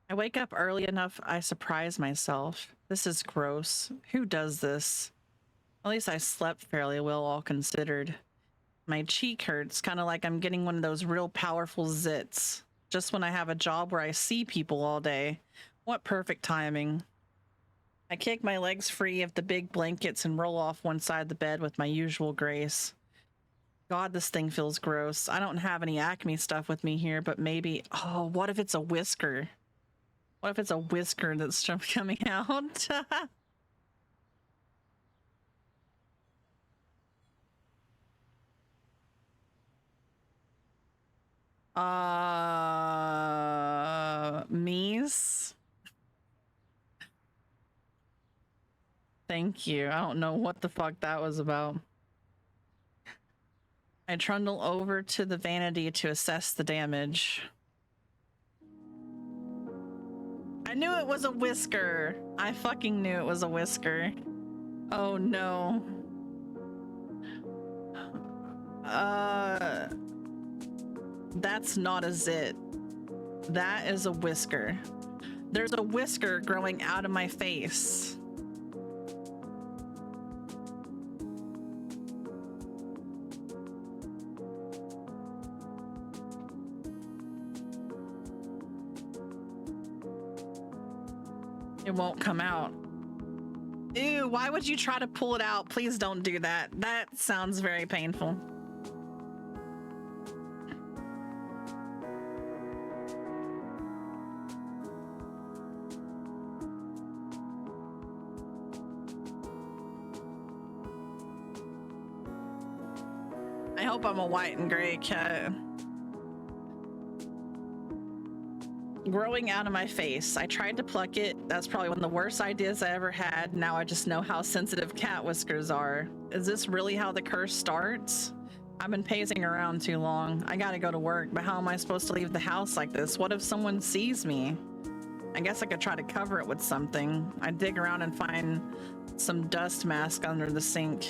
I wake up early enough, I surprise myself. This is gross. Who does this? At least I slept fairly well, all considered. My cheek hurts, kind of like I'm getting one of those real powerful zits. Just when I have a job where I see people all day. What perfect timing. I kick my legs free of the big blankets and roll off one side of the bed with my usual grace. God, this thing feels gross. I don't have any Acme stuff with me here, but maybe... Oh, what if it's a whisker? What if it's a whisker that's coming out? Mies? Thank you. I don't know what the fuck that was about. I trundle over to the vanity to assess the damage. I knew it was a whisker. I fucking knew it was a whisker. Oh no. That's not a zit. That is a whisker. There's a whisker growing out of my face. It won't come out. Ew, why would you try to pull it out? Please don't do that. That sounds very painful. I hope I'm a white and gray cat. Growing out of my face. I tried to pluck it. That's probably one of the worst ideas I ever had. Now I just know how sensitive cat whiskers are. Is this really how the curse starts? I've been pacing around too long. I gotta go to work, but how am I supposed to leave the house like this? What if someone sees me? I guess I could try to cover it with something. I dig around and find some dust mask under the sink.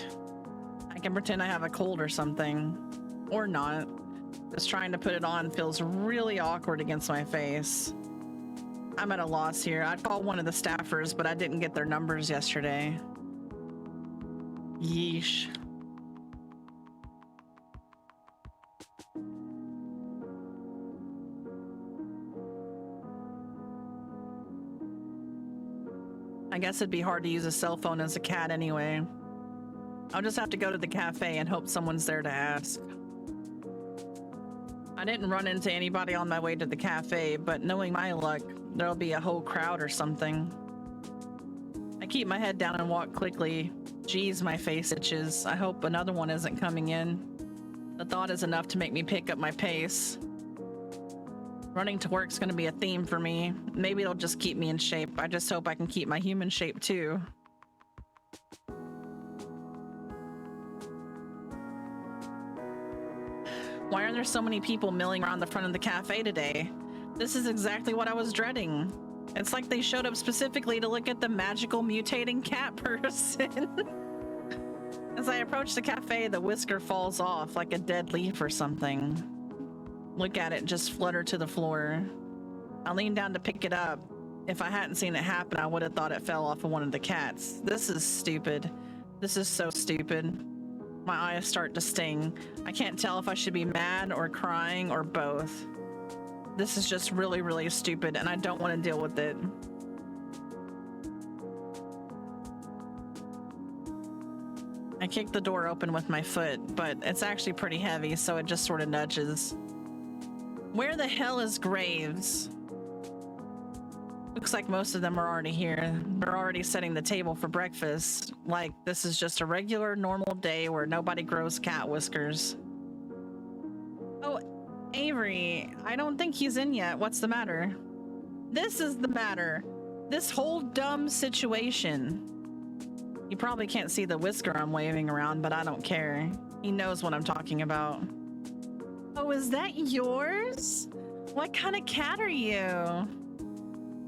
I can pretend I have a cold or something. Or not. Just trying to put it on feels really awkward against my face. I'm at a loss here. I'd call one of the staffers, but I didn't get their numbers yesterday. Yeesh. I guess it'd be hard to use a cell phone as a cat anyway. I'll just have to go to the cafe and hope someone's there to ask. I didn't run into anybody on my way to the cafe, but knowing my luck, there'll be a whole crowd or something. I keep my head down and walk quickly. Geez, my face itches. I hope another one isn't coming in. The thought is enough to make me pick up my pace. Running to work's gonna be a theme for me. Maybe it'll just keep me in shape. I just hope I can keep my human shape too. Why are there so many people milling around the front of the cafe today? This is exactly what I was dreading. It's like they showed up specifically to look at the magical mutating cat person. As I approach the cafe, the whisker falls off like a dead leaf or something. Look at it just flutter to the floor. I lean down to pick it up. If I hadn't seen it happen, I would have thought it fell off of one of the cats. This is stupid. This is so stupid. My eyes start to sting. I can't tell if I should be mad or crying or both. This is just really, really stupid, and I don't want to deal with it. I kick the door open with my foot, but it's actually pretty heavy, so it just sort of nudges. Where the hell is Graves? Looks like most of them are already here. They're already setting the table for breakfast. Like this is just a regular, normal day where nobody grows cat whiskers. Oh, Avery, I don't think he's in yet. What's the matter? This is the matter. This whole dumb situation. You probably can't see the whisker I'm waving around, but I don't care. He knows what I'm talking about. Oh, is that yours? What kind of cat are you?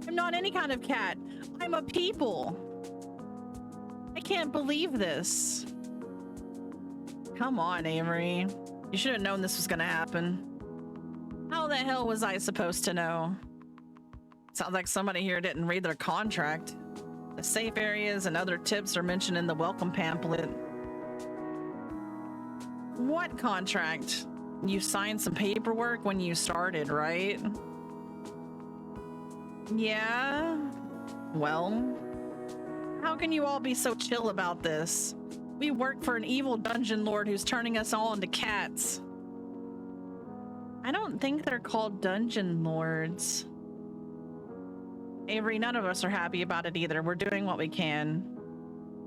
I'm not any kind of cat. I'm a people. I can't believe this. Come on, Avery. You should have known this was gonna happen. How the hell was I supposed to know? Sounds like somebody here didn't read their contract. The safe areas and other tips are mentioned in the welcome pamphlet. What contract? You signed some paperwork when you started, right? Yeah? Well, how can you all be so chill about this? We work for an evil dungeon lord who's turning us all into cats. I don't think they're called dungeon lords. Avery, none of us are happy about it either. We're doing what we can.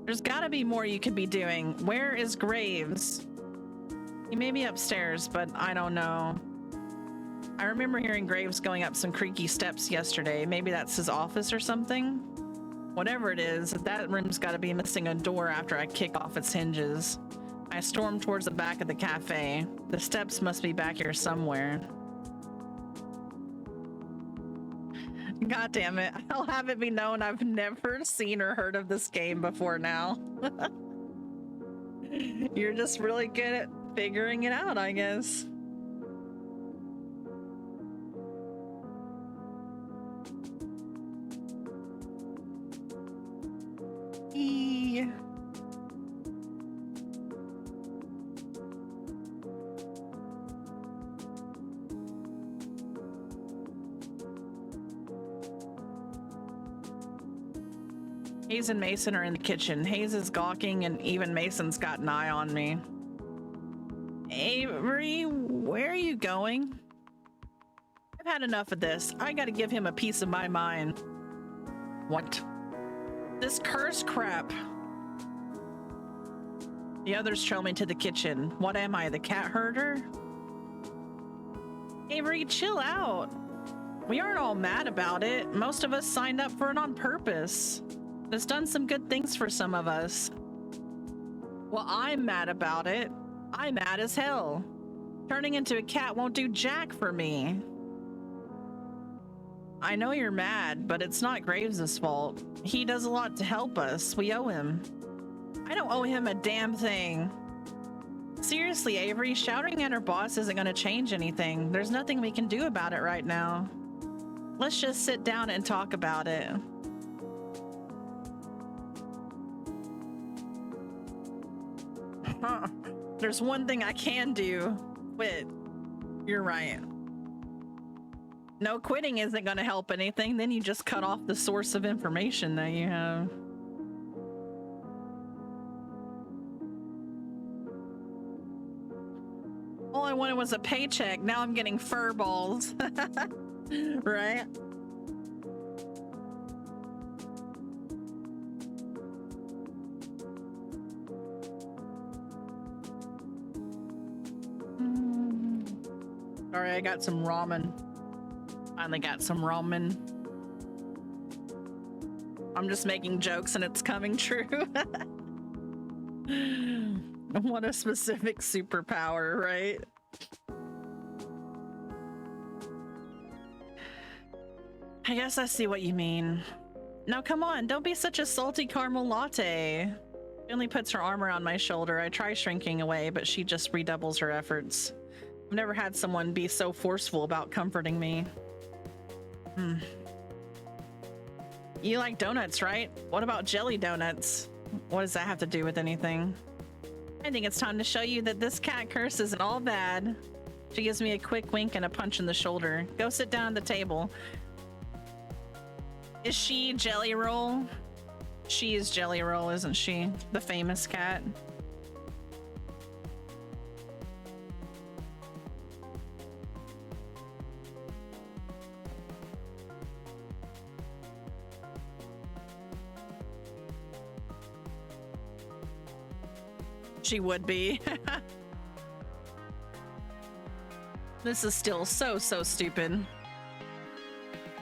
There's gotta be more you could be doing. Where is Graves? He may be upstairs, but I don't know. I remember hearing Graves going up some creaky steps yesterday. Maybe that's his office or something? Whatever it is, that room's gotta be missing a door after I kick off its hinges. I storm towards the back of the cafe. The steps must be back here somewhere. God damn it. I'll have it be known I've never seen or heard of this game before now. You're just really good at figuring it out, I guess. Hayes and Mason are in the kitchen. Hayes is gawking and even Mason's got an eye on me. Avery, where are you going? I've had enough of this. I gotta give him a piece of my mind. What? This curse crap. The others trail me to the kitchen. What am I, the cat herder? Avery, chill out. We aren't all mad about it. Most of us signed up for it on purpose. It's done some good things for some of us. Well, I'm mad about it. I'm mad as hell. Turning into a cat won't do jack for me. I know you're mad, but it's not Graves' fault. He does a lot to help us. We owe him. I don't owe him a damn thing. Seriously, Avery, shouting at our boss isn't going to change anything. There's nothing we can do about it right now. Let's just sit down and talk about it. Huh. There's one thing I can do. Quit. You're right. No, quitting isn't going to help anything. Then you just cut off the source of information that you have. All I wanted was a paycheck. Now I'm getting fur balls. Right? Sorry, I got some ramen. Finally got some ramen. I'm just making jokes and it's coming true. What a specific superpower, right? I guess I see what you mean. Now come on, don't be such a salty caramel latte. She only puts her arm around my shoulder. I try shrinking away, but she just redoubles her efforts. I've never had someone be so forceful about comforting me. You like donuts, right? What about jelly donuts? What does that have to do with anything? I think it's time to show you that this cat curse isn't all bad. She gives me a quick wink and a punch in the shoulder. Go sit down at the table. Is she Jelly Roll? She is Jelly Roll, isn't she? The famous cat. She would be. This is still so stupid.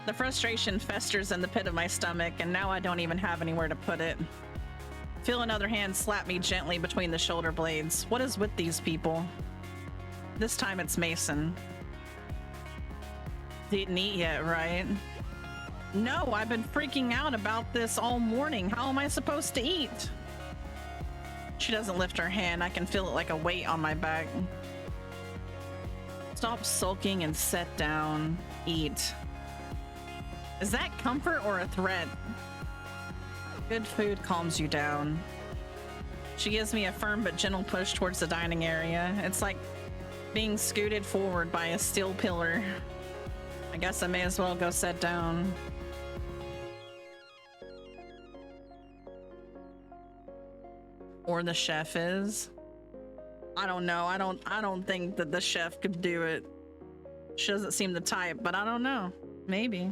The frustration festers in the pit of my stomach, and now I don't even have anywhere to put it. Feel another hand slap me gently between the shoulder blades. What is with these people? This time it's Mason. Didn't eat yet, right? No, I've been freaking out about this all morning. How am I supposed to eat? She doesn't lift her hand. I can feel it like a weight on my back. Stop sulking and sit down. Eat. Is that comfort or a threat? Good food calms you down. She gives me a firm but gentle push towards the dining area. It's like being scooted forward by a steel pillar. I guess I may as well go sit down. Or the chef is. I don't know. I don't think that the chef could do it. She doesn't seem the type, but I don't know. Maybe.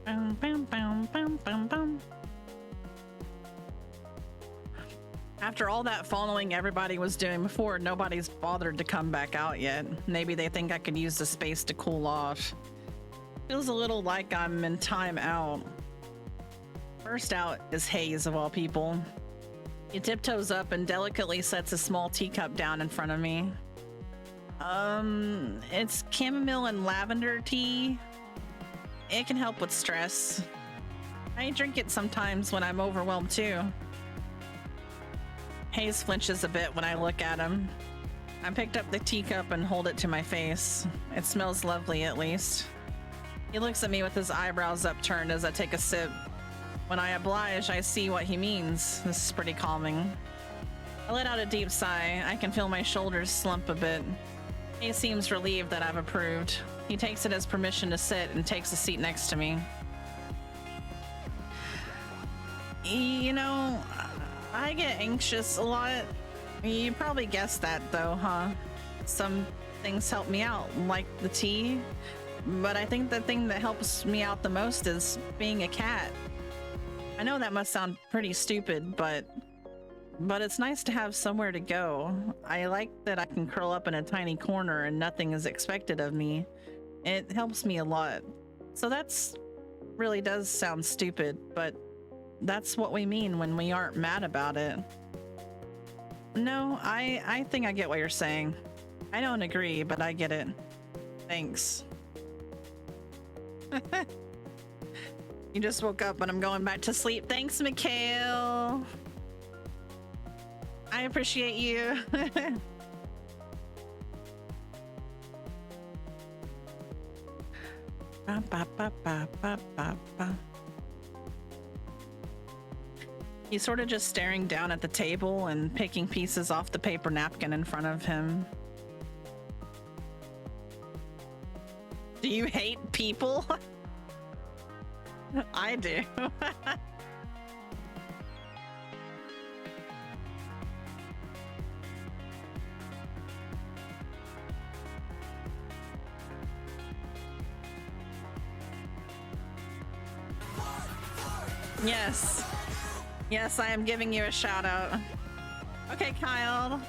Bum, bum, bum, bum, bum, bum. After all that following everybody was doing before, nobody's bothered to come back out yet. Maybe they think I could use the space to cool off. Feels a little like I'm in time out. First out is Hayes, of all people. He tiptoes up and delicately sets a small teacup down in front of me. It's chamomile and lavender tea. It can help with stress. I drink it sometimes when I'm overwhelmed too. Hayes flinches a bit when I look at him. I picked up the teacup and hold it to my face. It smells lovely, at least. He looks at me with his eyebrows upturned as I take a sip. When I oblige, I see what he means. This is pretty calming. I let out a deep sigh. I can feel my shoulders slump a bit. He seems relieved that I've approved. He takes it as permission to sit and takes a seat next to me. You know, I get anxious a lot. You probably guessed that though, huh? things help me out, like the tea. But I think the thing that helps me out the most is being a cat. I know that must sound pretty stupid, but it's nice to have somewhere to go. I like that I can curl up in a tiny corner and nothing is expected of me. It helps me a lot. So that's really does sound stupid, but that's what we mean when we aren't mad about it. No, I think I get what you're saying. I don't agree, but I get it. Thanks. You just woke up and I'm going back to sleep. Thanks, Mikhail. I appreciate you. Ba, ba, ba, ba, ba, ba, ba. He's sort of just staring down at the table and picking pieces off the paper napkin in front of him. Do you hate people? I do. Yes. Yes, I am giving you a shout out. Okay, Kyle.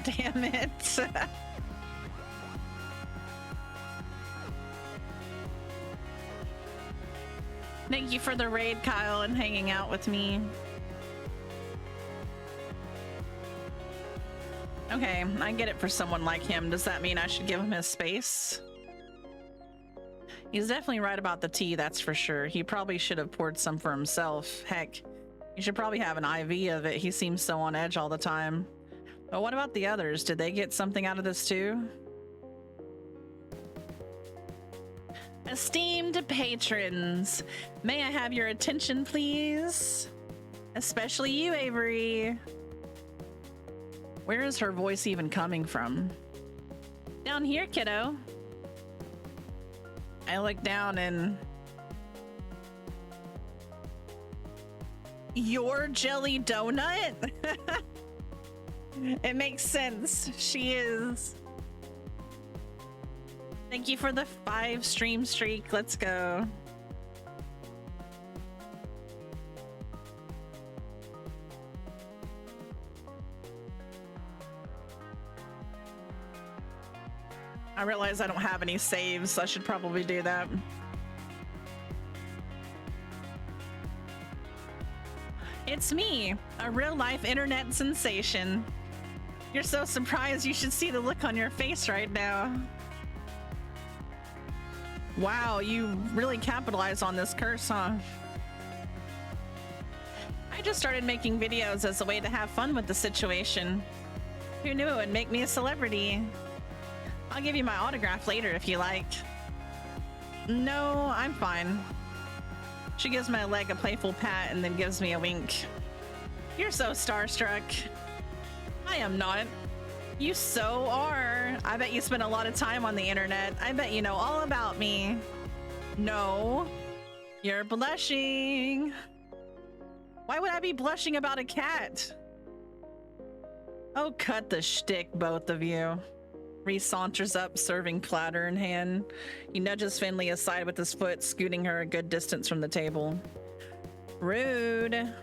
Damn it. Thank you for the raid, Kyle, and hanging out with me. Okay, I get it for someone like him. Does that mean I should give him his space? He's definitely right about the tea, that's for sure. He probably should have poured some for himself. Heck, he should probably have an IV of it. He seems so on edge all the time. But what about the others? Did they get something out of this too? Esteemed patrons, may I have your attention, please? Especially you, Avery. Where is her voice even coming from? Down here, kiddo. I look down and... Your jelly donut? It makes sense. She is. Thank you for the 5 stream streak. Let's go. I realize I don't have any saves. I should probably do that. It's me, a real-life internet sensation. You're so surprised, you should see the look on your face right now. Wow, you really capitalized on this curse, huh? I just started making videos as a way to have fun with the situation. Who knew it would make me a celebrity? I'll give you my autograph later if you like. No, I'm fine. She gives my leg a playful pat and then gives me a wink. You're so starstruck. I am not. You so are. I bet you spend a lot of time on the internet. I bet you know all about me. No. You're blushing. Why would I be blushing about a cat? Oh, cut the shtick, both of you. Reese saunters up, serving platter in hand. He nudges Finley aside with his foot, scooting her a good distance from the table. Rude.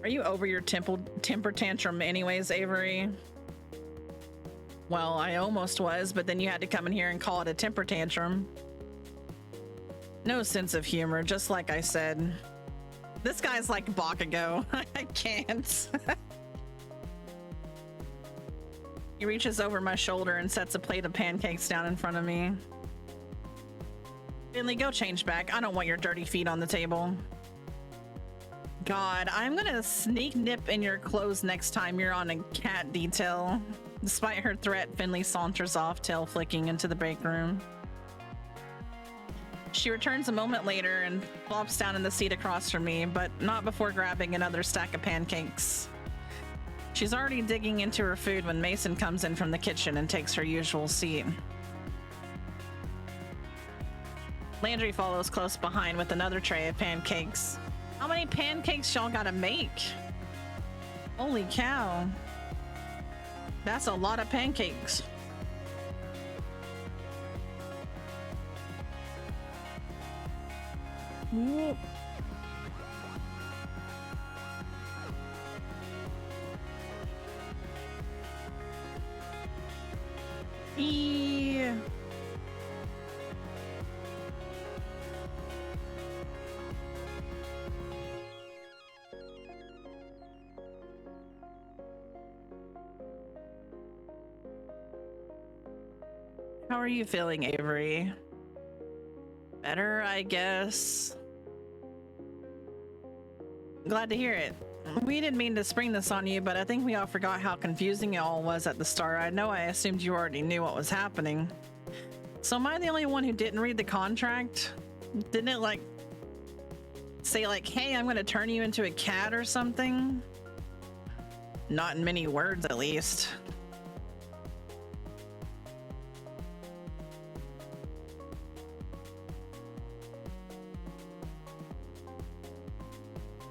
Are you over your temper tantrum anyways, Avery? Well, I almost was, but then you had to come in here and call it a temper tantrum. No sense of humor, just like I said. This guy's like Bakugo. I can't. He reaches over my shoulder and sets a plate of pancakes down in front of me. Finley, go change back. I don't want your dirty feet on the table. God, I'm gonna sneak nip in your clothes next time you're on a cat detail. Despite her threat, Finley saunters off, tail flicking into the break room. She returns a moment later and flops down in the seat across from me, but not before grabbing another stack of pancakes. She's already digging into her food when Mason comes in from the kitchen and takes her usual seat. Landry follows close behind with another tray of pancakes. How many pancakes y'all gotta make? Holy cow. That's a lot of pancakes. Whoop. Yeah. How are you feeling, Avery? Better, I guess. Glad to hear it. We didn't mean to spring this on you, but I think we all forgot how confusing it all was at the start. I know I assumed you already knew what was happening. So am I the only one who didn't read the contract? Didn't it like say like, hey, I'm gonna turn you into a cat or something? Not in many words, at least.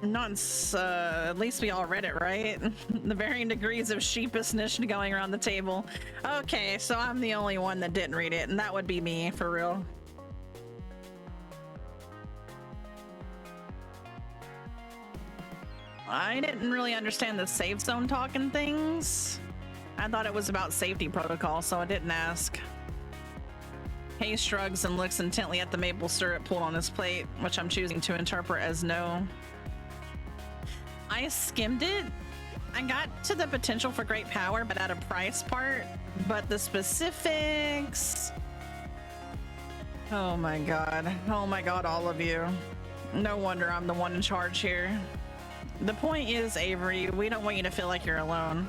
Not at least we all read it, right? The varying degrees of sheepishness going around the table. Okay, so I'm the only one that didn't read it, and that would be me, for real. I didn't really understand the safe zone talk and things. I thought it was about safety protocol, so I didn't ask. Hayes shrugs and looks intently at the maple syrup pulled on his plate, which I'm choosing to interpret as no. I skimmed it. I got to the potential for great power, but at a price part. But the specifics... Oh my god. Oh my god, all of you. No wonder I'm the one in charge here. The point is, Avery, we don't want you to feel like you're alone.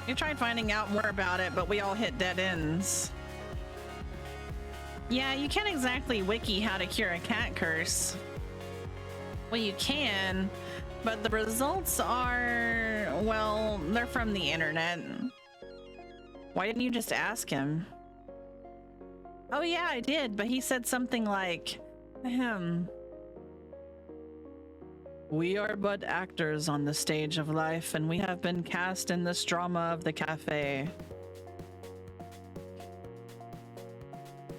We tried finding out more about it, but we all hit dead ends. Yeah, you can't exactly wiki how to cure a cat curse. Well, you can, but the results are, well, they're from the internet. Why didn't you just ask him? Oh yeah, I did, but he said something like, we are but actors on the stage of life, and we have been cast in this drama of the cafe.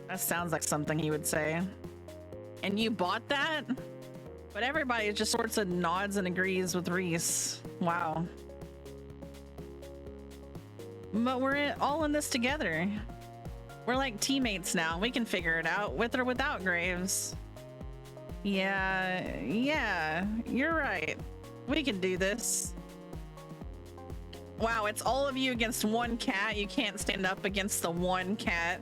That sounds like something he would say. And you bought that? But everybody just sorts of nods and agrees with Reese. Wow. But we're all in this together. We're like teammates now. We can figure it out, with or without Graves. Yeah, you're right. We can do this. Wow, it's all of you against one cat. You can't stand up against the one cat.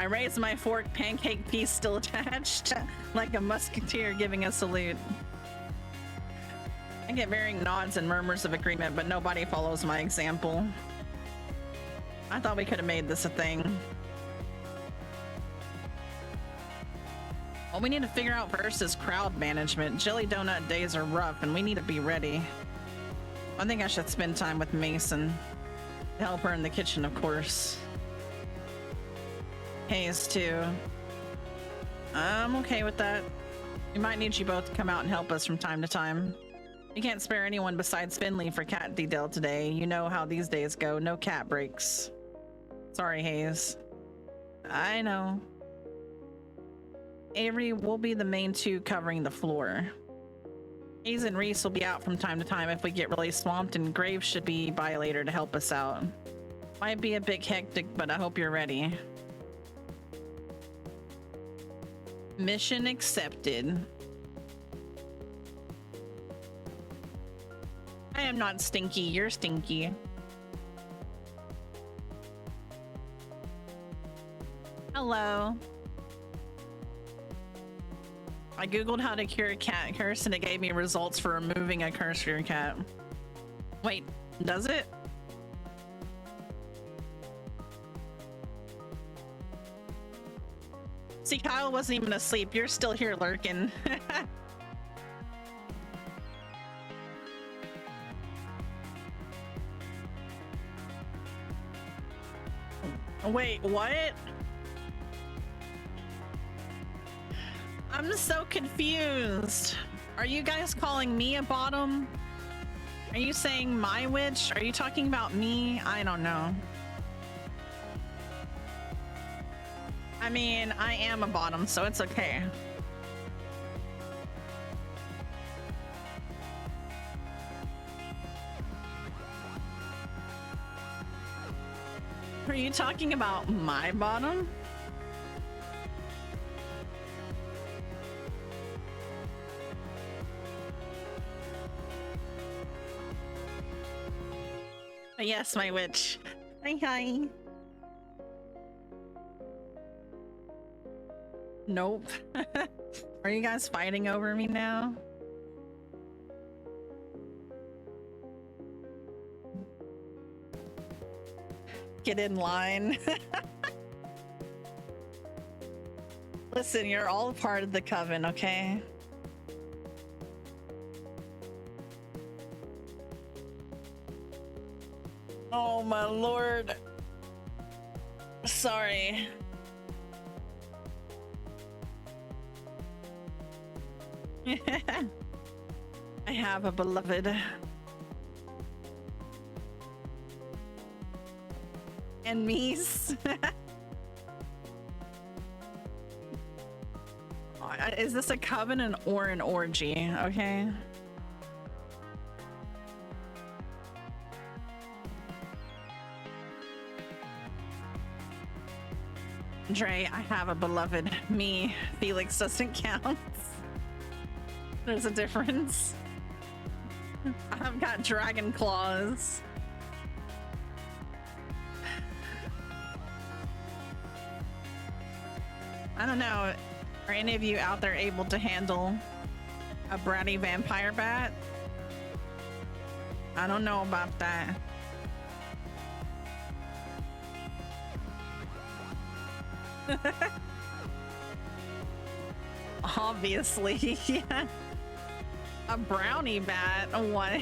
I raise my fork, pancake piece still attached, like a musketeer giving a salute. I get varying nods and murmurs of agreement, but nobody follows my example. I thought we could have made this a thing. What we need to figure out first is crowd management. Jelly donut days are rough, and we need to be ready. I think I should spend time with Mason. Help her in the kitchen, of course. Hayes too. I'm okay with that. We might need you both to come out and help us from time to time. You can't spare anyone besides Finley for cat detail today. You know how these days go. No cat breaks. Sorry, Hayes. I know. Avery will be the main two covering the floor. Hayes and Reese will be out from time to time if we get really swamped, and Graves should be by later to help us out. Might be a bit hectic, but I hope you're ready. Mission accepted. I am not stinky, you're stinky. Hello. I googled how to cure a cat curse and it gave me results for removing a curse for your cat. Wait, does it? See, Kyle wasn't even asleep. You're still here lurking. Wait, what? I'm so confused. Are you guys calling me a bottom? Are you saying my witch? Are you talking about me? I don't know. I mean, I am a bottom, so it's okay. Are you talking about my bottom? Yes, my witch. Hi, hi. Nope. Are you guys fighting over me now? Get in line. Listen, you're all part of the coven, okay? Oh my lord. Sorry. I have a beloved. And Mies. Is this a covenant or an orgy? Okay. Dre, I have a beloved. Me, Felix doesn't count. There's a difference. I've got dragon claws. I don't know. Are any of you out there able to handle a bratty vampire bat? I don't know about that. Obviously, yeah. A brownie bat? What?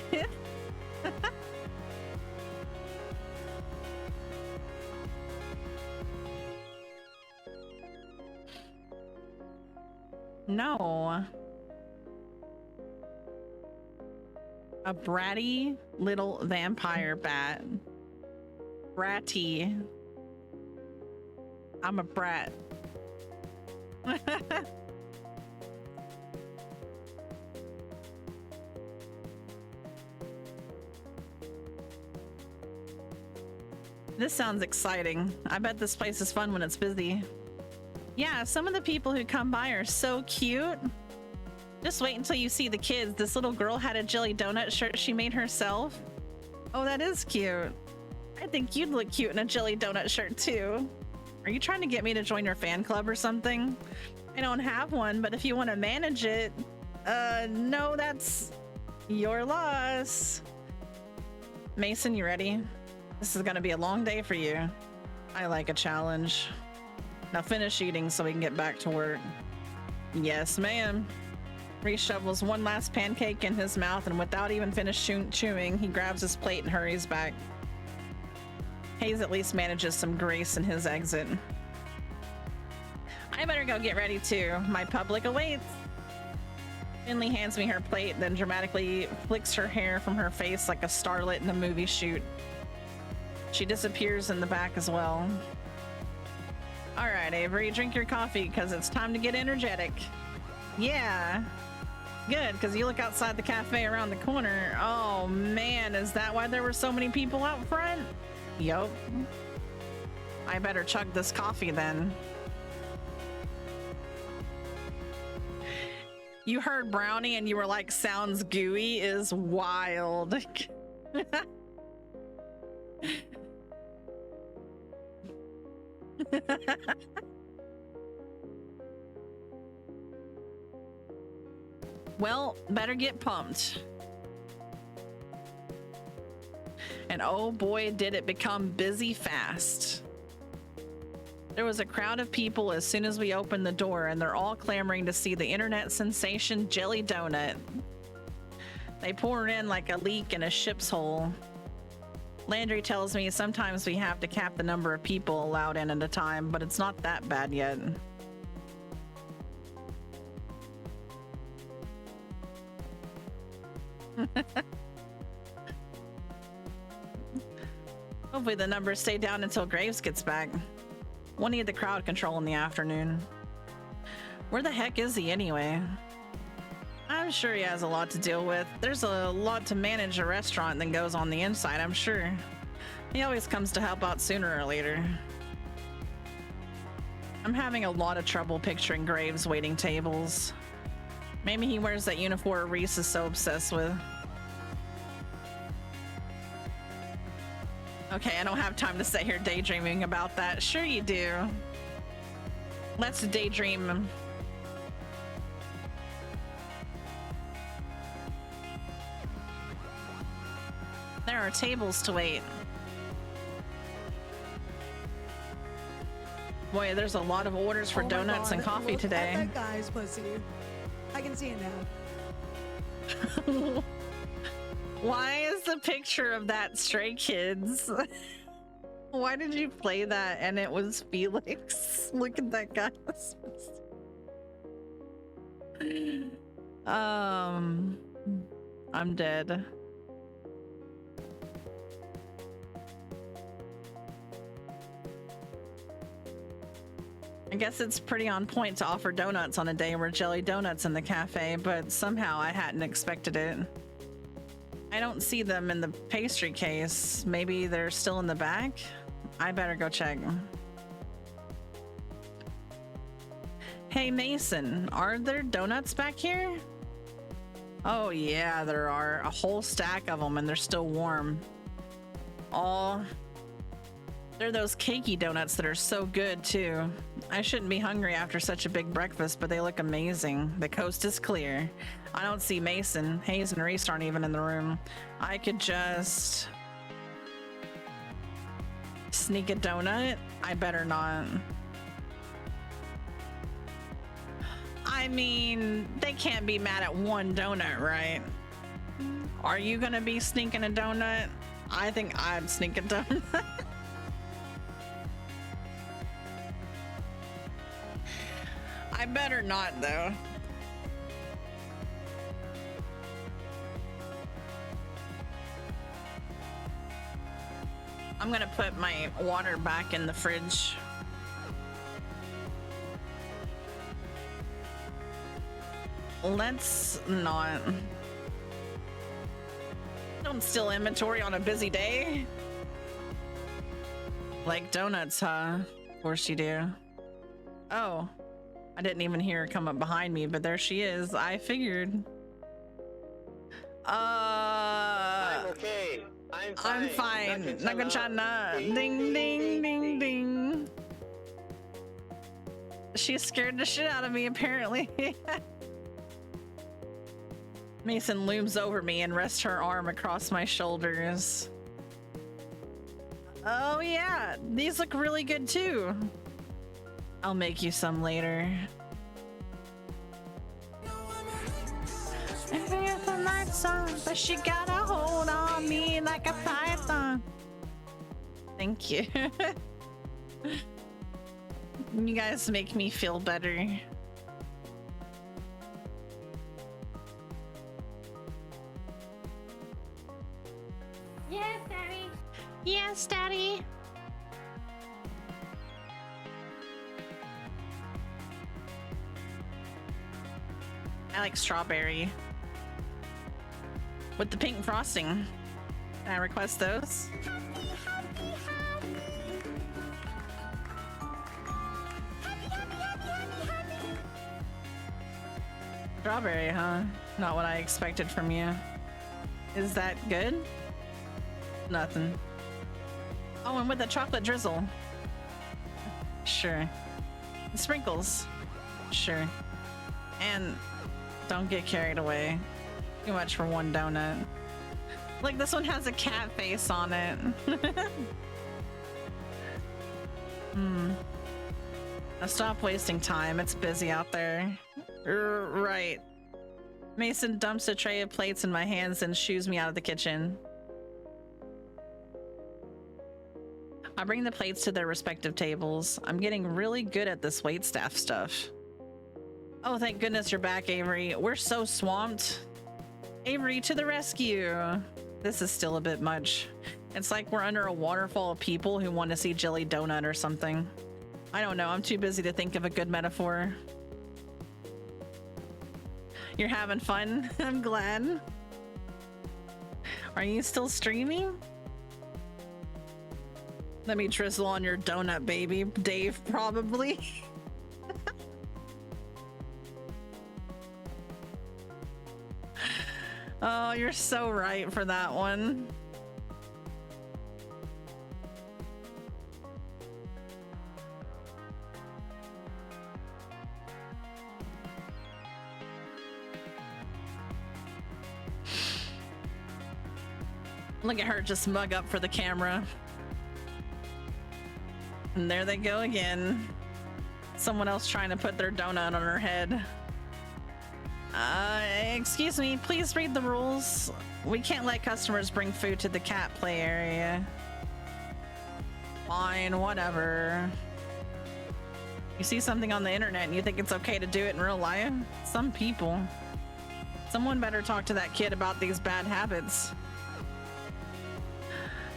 No. A bratty little vampire bat. Bratty. I'm a brat. This sounds exciting. I bet this place is fun when it's busy. Yeah, some of the people who come by are so cute. Just wait until you see the kids. This little girl had a jelly donut shirt she made herself. Oh, that is cute. I think you'd look cute in a jelly donut shirt too. Are you trying to get me to join your fan club or something? I don't have one, but if you want to manage it, no, that's your loss. Mason, you ready? This is gonna be a long day for you. I like a challenge. Now finish eating so we can get back to work. Yes, ma'am. Reese shovels one last pancake in his mouth, and without even finished chewing, he grabs his plate and hurries back. Hayes at least manages some grace in his exit. I better go get ready too. My public awaits. Finley hands me her plate, then dramatically flicks her hair from her face like a starlet in a movie shoot. She disappears in the back as well. All right, Avery, drink your coffee because it's time to get energetic. Yeah. Good, because you look outside the cafe around the corner. Oh man, is that why there were so many people out front? Yup. I better chug this coffee then. You heard brownie and you were like, sounds gooey is wild. Well, better get pumped. And oh boy, did it become busy fast. There was a crowd of people as soon as we opened the door, and they're all clamoring to see the internet sensation jelly donut. They pour in like a leak in a ship's hole. Landry tells me sometimes we have to cap the number of people allowed in at a time, but it's not that bad yet. Hopefully the numbers stay down until Graves gets back. We'll need the crowd control in the afternoon. Where the heck is he anyway? I'm sure he has a lot to deal with. There's a lot to manage a restaurant than goes on the inside, I'm sure. He always comes to help out sooner or later. I'm having a lot of trouble picturing Graves waiting tables. Maybe he wears that uniform Reese is so obsessed with. Okay, I don't have time to sit here daydreaming about that. Sure you do. Let's daydream. There are tables to wait. Boy, there's a lot of orders for donuts and coffee Look today. at that guy's pussy. I can see it now. Why is the picture of that Stray Kids? Why did you play that and it was Felix? Look at that guy. I'm dead. I guess it's pretty on point to offer donuts on a day where jelly donuts in the cafe, but somehow I hadn't expected it. I don't see them in the pastry case. Maybe they're still in the back? I better go check. Hey Mason, are there donuts back here? Oh yeah, there are. A whole stack of them and they're still warm. Oh, they're those cakey donuts that are so good too. I shouldn't be hungry after such a big breakfast, but they look amazing. The coast is clear. I don't see Mason. Hayes and Reese aren't even in the room. I could just sneak a donut. I better not. I mean, they can't be mad at one donut, right? Are you gonna be sneaking a donut? I think I'd sneak a donut. I better not, though. I'm gonna put my water back in the fridge. Let's not. Don't steal inventory on a busy day. Like donuts, huh? Of course you do. Oh. I didn't even hear her come up behind me, but there she is. I figured. I'm okay. I'm fine. Nakachana. Ding, ding, ding, ding. She scared the shit out of me, apparently. Mason looms over me and rests her arm across my shoulders. Oh yeah, these look really good too. I'll make you some later. It's a night song, but she got a hold on me like a python. Thank you. You guys make me feel better. Yes, Daddy. Yes, Daddy. I like strawberry with the pink frosting. Can I request those? Strawberry, huh? Not what I expected from you. Is that good? Nothing. Oh, and with the chocolate drizzle. Sure. And sprinkles. Sure. And Don't get carried away. Too much for one donut. Like, this one has a cat face on it. Now stop wasting time. It's busy out there. Right. Mason dumps a tray of plates in my hands and shoos me out of the kitchen. I bring the plates to their respective tables. I'm getting really good at this waitstaff stuff. Oh, thank goodness you're back, Avery. We're so swamped. Avery, to the rescue. This is still a bit much. It's like we're under a waterfall of people who want to see Jelly Donut or something. I don't know. I'm too busy to think of a good metaphor. You're having fun? I'm glad. Are you still streaming? Let me drizzle on your donut, baby. Dave, probably. Oh, you're so right for that one. Look at her just mug up for the camera. And there they go again. Someone else trying to put their donut on her head. Excuse me, please read the rules. We can't let customers bring food to the cat play area. Fine, whatever. You see something on the internet and you think it's okay to do it in real life? Some people. Someone better talk to that kid about these bad habits.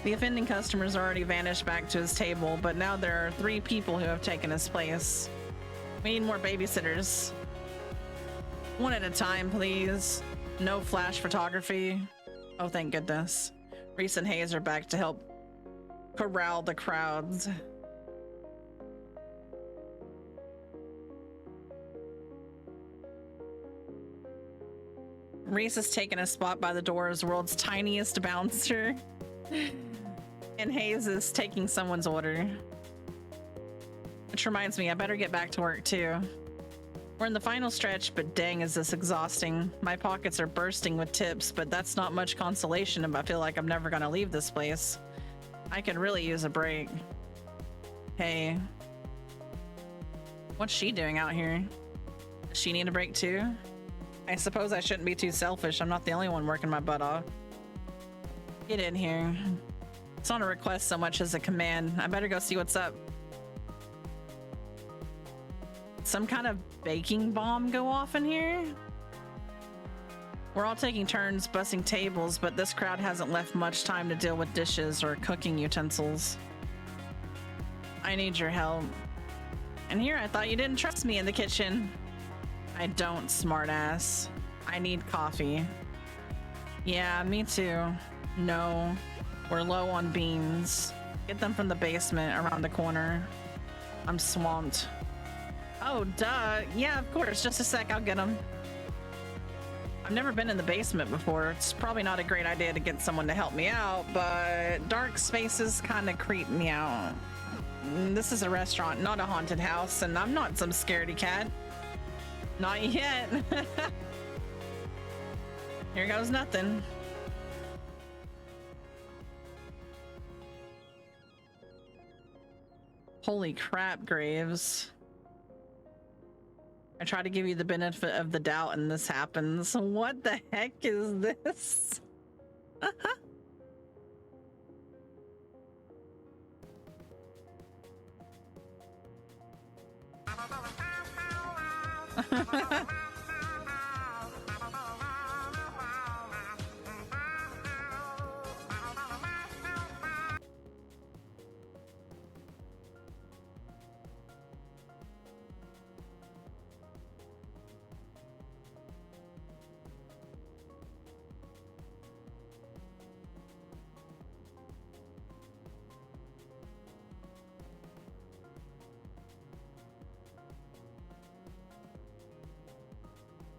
The offending customers already vanished back to his table, but now there are 3 people who have taken his place. We need more babysitters. One at a time, please. No flash photography. Oh, thank goodness. Reese and Hayes are back to help corral the crowds. Reese has taken a spot by the door as world's tiniest bouncer. And Hayes is taking someone's order. Which reminds me, I better get back to work too. We're in the final stretch, but dang is this exhausting. My pockets are bursting with tips, but that's not much consolation if I feel like I'm never gonna leave this place. I could really use a break. Hey. What's she doing out here? Does she need a break too? I suppose I shouldn't be too selfish. I'm not the only one working my butt off. Get in here. It's not a request so much as a command. I better go see what's up. Some kind of baking bomb go off in here? We're all taking turns bussing tables, but this crowd hasn't left much time to deal with dishes or cooking utensils. I need your help. And here I thought you didn't trust me in the kitchen. I don't, smartass. I need coffee. Yeah, me too. No, we're low on beans. Get them from the basement around the corner. I'm swamped. Oh, duh. Yeah, of course. Just a sec, I'll get them. I've never been in the basement before. It's probably not a great idea to get someone to help me out, but dark spaces kind of creep me out. This is a restaurant, not a haunted house, and I'm not some scaredy cat. Not yet. Here goes nothing. Holy crap, Graves. I try to give you the benefit of the doubt and this happens. What the heck is this?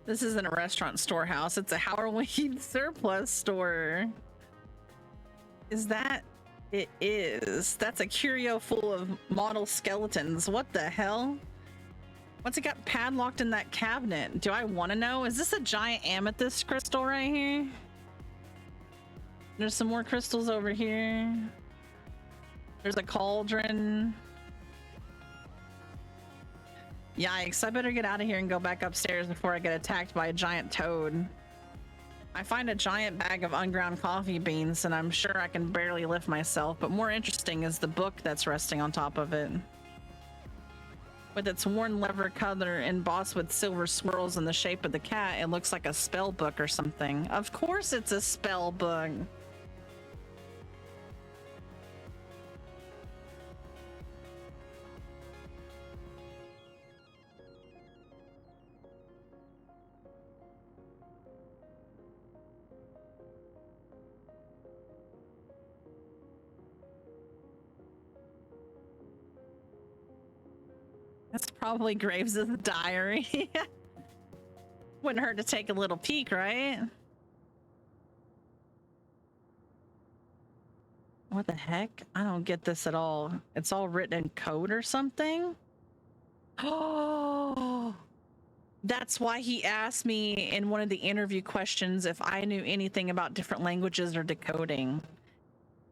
This isn't a restaurant storehouse. It's a Halloween surplus store. Is that? It is. That's a curio full of model skeletons. What the hell? What's it got padlocked in that cabinet? Do I want to know? Is this a giant amethyst crystal right here? There's some more crystals over here. There's a cauldron. Yikes, I better get out of here and go back upstairs before I get attacked by a giant toad. I find a giant bag of unground coffee beans and I'm sure I can barely lift myself, but more interesting is the book that's resting on top of it. With its worn leather cover embossed with silver swirls in the shape of the cat, it looks like a spell book or something. Of course it's a spell book. That's probably Graves' diary. Wouldn't hurt to take a little peek, right? What the heck? I don't get this at all. It's all written in code or something? Oh, that's why he asked me in one of the interview questions if I knew anything about different languages or decoding.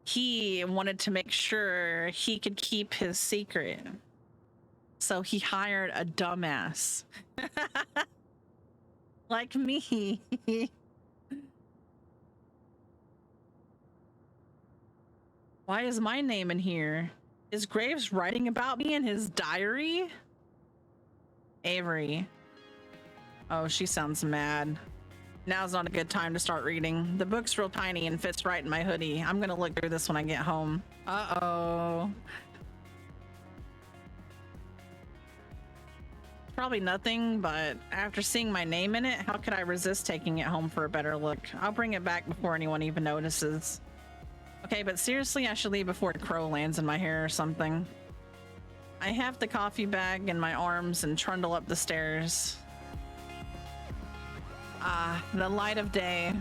He wanted to make sure he could keep his secret. So he hired a dumbass. Like me. Why is my name in here? Is Graves writing about me in his diary? Avery. Oh, she sounds mad. Now's not a good time to start reading. The book's real tiny and fits right in my hoodie. I'm gonna look through this when I get home. Uh-oh. Probably nothing, but after seeing my name in it, how could I resist taking it home for a better look? I'll bring it back before anyone even notices. Okay, but seriously, I should leave before a crow lands in my hair or something. I have the coffee bag in my arms and trundle up the stairs. Ah, the light of day.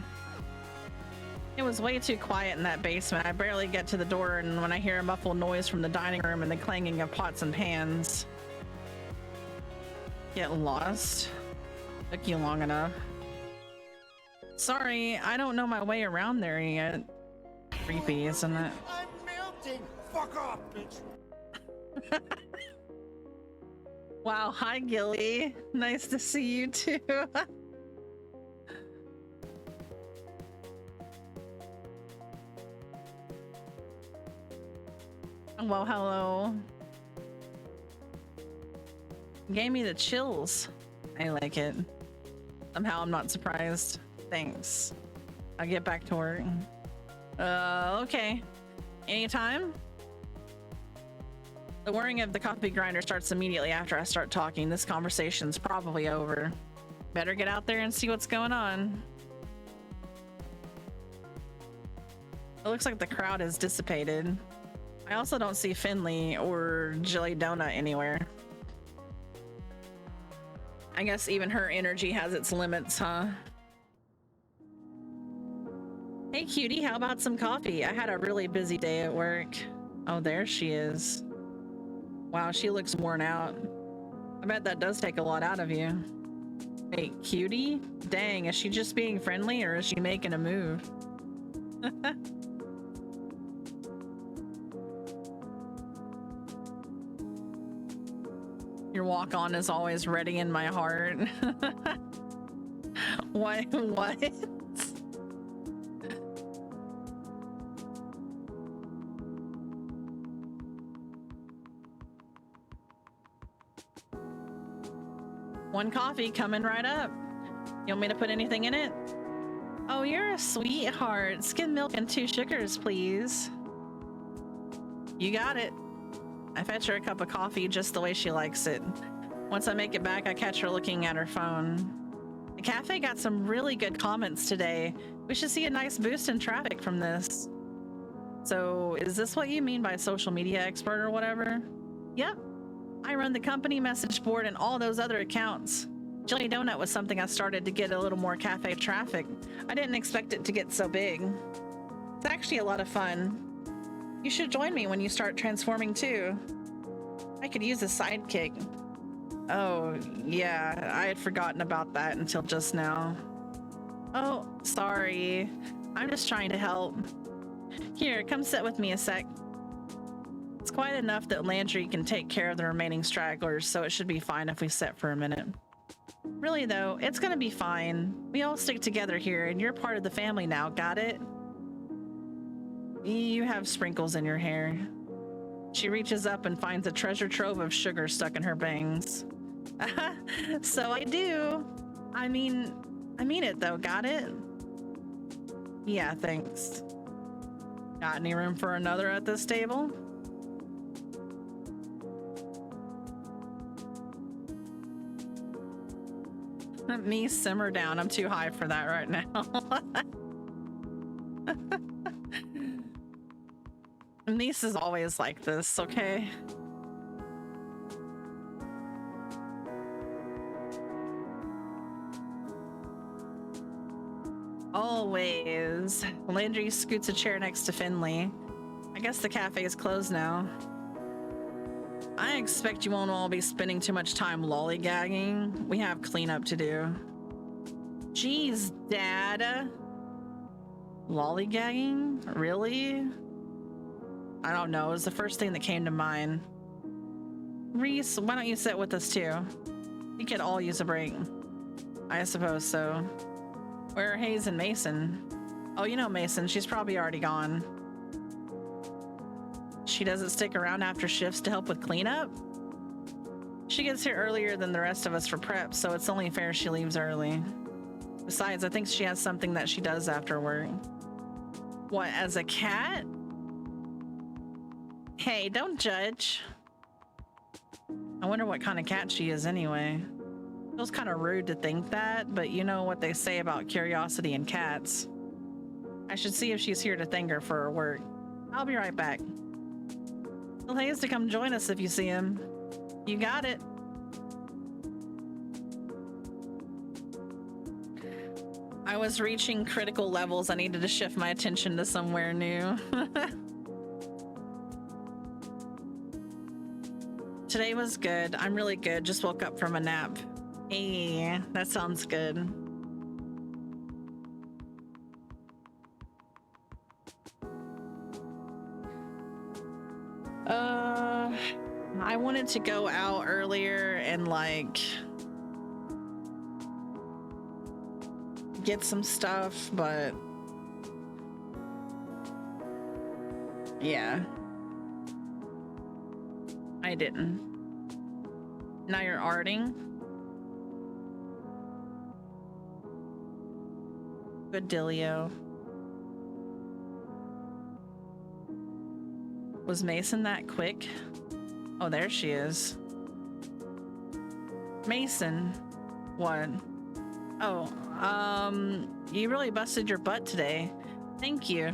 It was way too quiet in that basement. I barely get to the door, and when I hear a muffled noise from the dining room and the clanging of pots and pans. Get lost. Took you long enough. Sorry, I don't know my way around there yet. Creepy, isn't it? I'm melting. Fuck off, bitch. Wow, hi Gilly. Nice to see you too. Well, hello. Gave me the chills. I like it. Somehow I'm not surprised. Thanks. I'll get back to work. Okay. Anytime? The whirring of the coffee grinder starts immediately after I start talking. This conversation's probably over. Better get out there and see what's going on. It looks like the crowd has dissipated. I also don't see Finley or Jelly Donut anywhere. I guess even her energy has its limits, huh? Hey cutie, how about some coffee? I had a really busy day at work. Oh, there she is. Wow, she looks worn out. I bet that does take a lot out of you. Hey, cutie? Dang, is she just being friendly or is she making a move? Your walk-on is always ready in my heart. What? One coffee coming right up. You want me to put anything in it? Oh, you're a sweetheart. Skim milk and 2 sugars, please. You got it. I fetch her a cup of coffee just the way she likes it. Once I make it back, I catch her looking at her phone. The cafe got some really good comments today. We should see a nice boost in traffic from this. So, is this what you mean by social media expert or whatever? Yep. I run the company message board and all those other accounts. Jelly Donut was something I started to get a little more cafe traffic. I didn't expect it to get so big. It's actually a lot of fun. You should join me when you start transforming too. I could use a sidekick. Oh, yeah, I had forgotten about that until just now. Oh, sorry. I'm just trying to help. Here, come sit with me a sec. It's quite enough that Landry can take care of the remaining stragglers, so it should be fine if we sit for a minute. Really though, it's gonna be fine. We all stick together here, and you're part of the family now, got it? You have sprinkles in your hair. She reaches up and finds a treasure trove of sugar stuck in her bangs. So I do. I mean it though, got it? Yeah, thanks. Got any room for another at this table? Me, simmer down. I'm too high for that right now. Niece is always like this, okay? Always. Landry scoots a chair next to Finley. I guess the cafe is closed now. I expect you won't all be spending too much time lollygagging. We have cleanup to do. Jeez, Dad. Lollygagging? Really? I don't know. It was the first thing that came to mind. Reese, why don't you sit with us too? We could all use a break. I suppose so. Where are Hayes and Mason? Oh, you know Mason. She's probably already gone. She doesn't stick around after shifts to help with cleanup? She gets here earlier than the rest of us for prep, so it's only fair she leaves early. Besides, I think she has something that she does after work. What, as a cat? Hey, don't judge. I wonder what kind of cat she is anyway. Feels kind of rude to think that, but you know what they say about curiosity and cats. I should see if she's here to thank her for her work. I'll be right back. Tell Hayes to come join us if you see him. You got it. I was reaching critical levels. I needed to shift my attention to somewhere new. Today was good. I'm really good. Just woke up from a nap. Hey, that sounds good. I wanted to go out earlier and like get some stuff, but yeah, I didn't. Now you're arting. Good dealio. Was Mason that quick? Oh, there she is. Mason. What? Oh, you really busted your butt today. Thank you.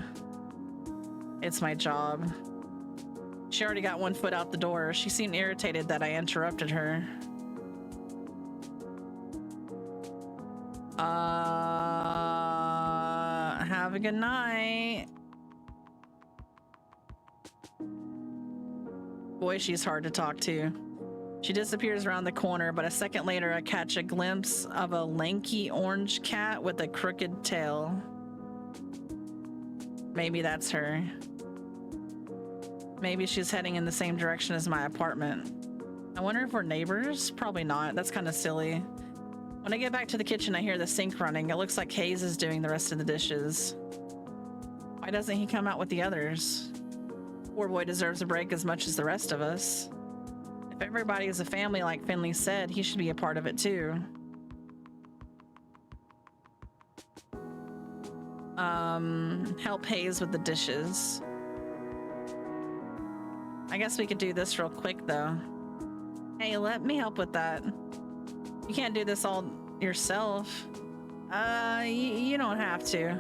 It's my job. She already got one foot out the door. She seemed irritated that I interrupted her. Have a good night. Boy, she's hard to talk to. She disappears around the corner, but a second later I catch a glimpse of a lanky orange cat with a crooked tail. Maybe that's her. Maybe she's heading in the same direction as my apartment. I wonder if we're neighbors? Probably not. That's kind of silly. When I get back to the kitchen, I hear the sink running. It looks like Hayes is doing the rest of the dishes. Why doesn't he come out with the others? Poor boy deserves a break as much as the rest of us. If everybody is a family like Finley said, he should be a part of it too. Help Hayes with the dishes. I guess we could do this real quick though. Hey, let me help with that. You can't do this all yourself. You don't have to.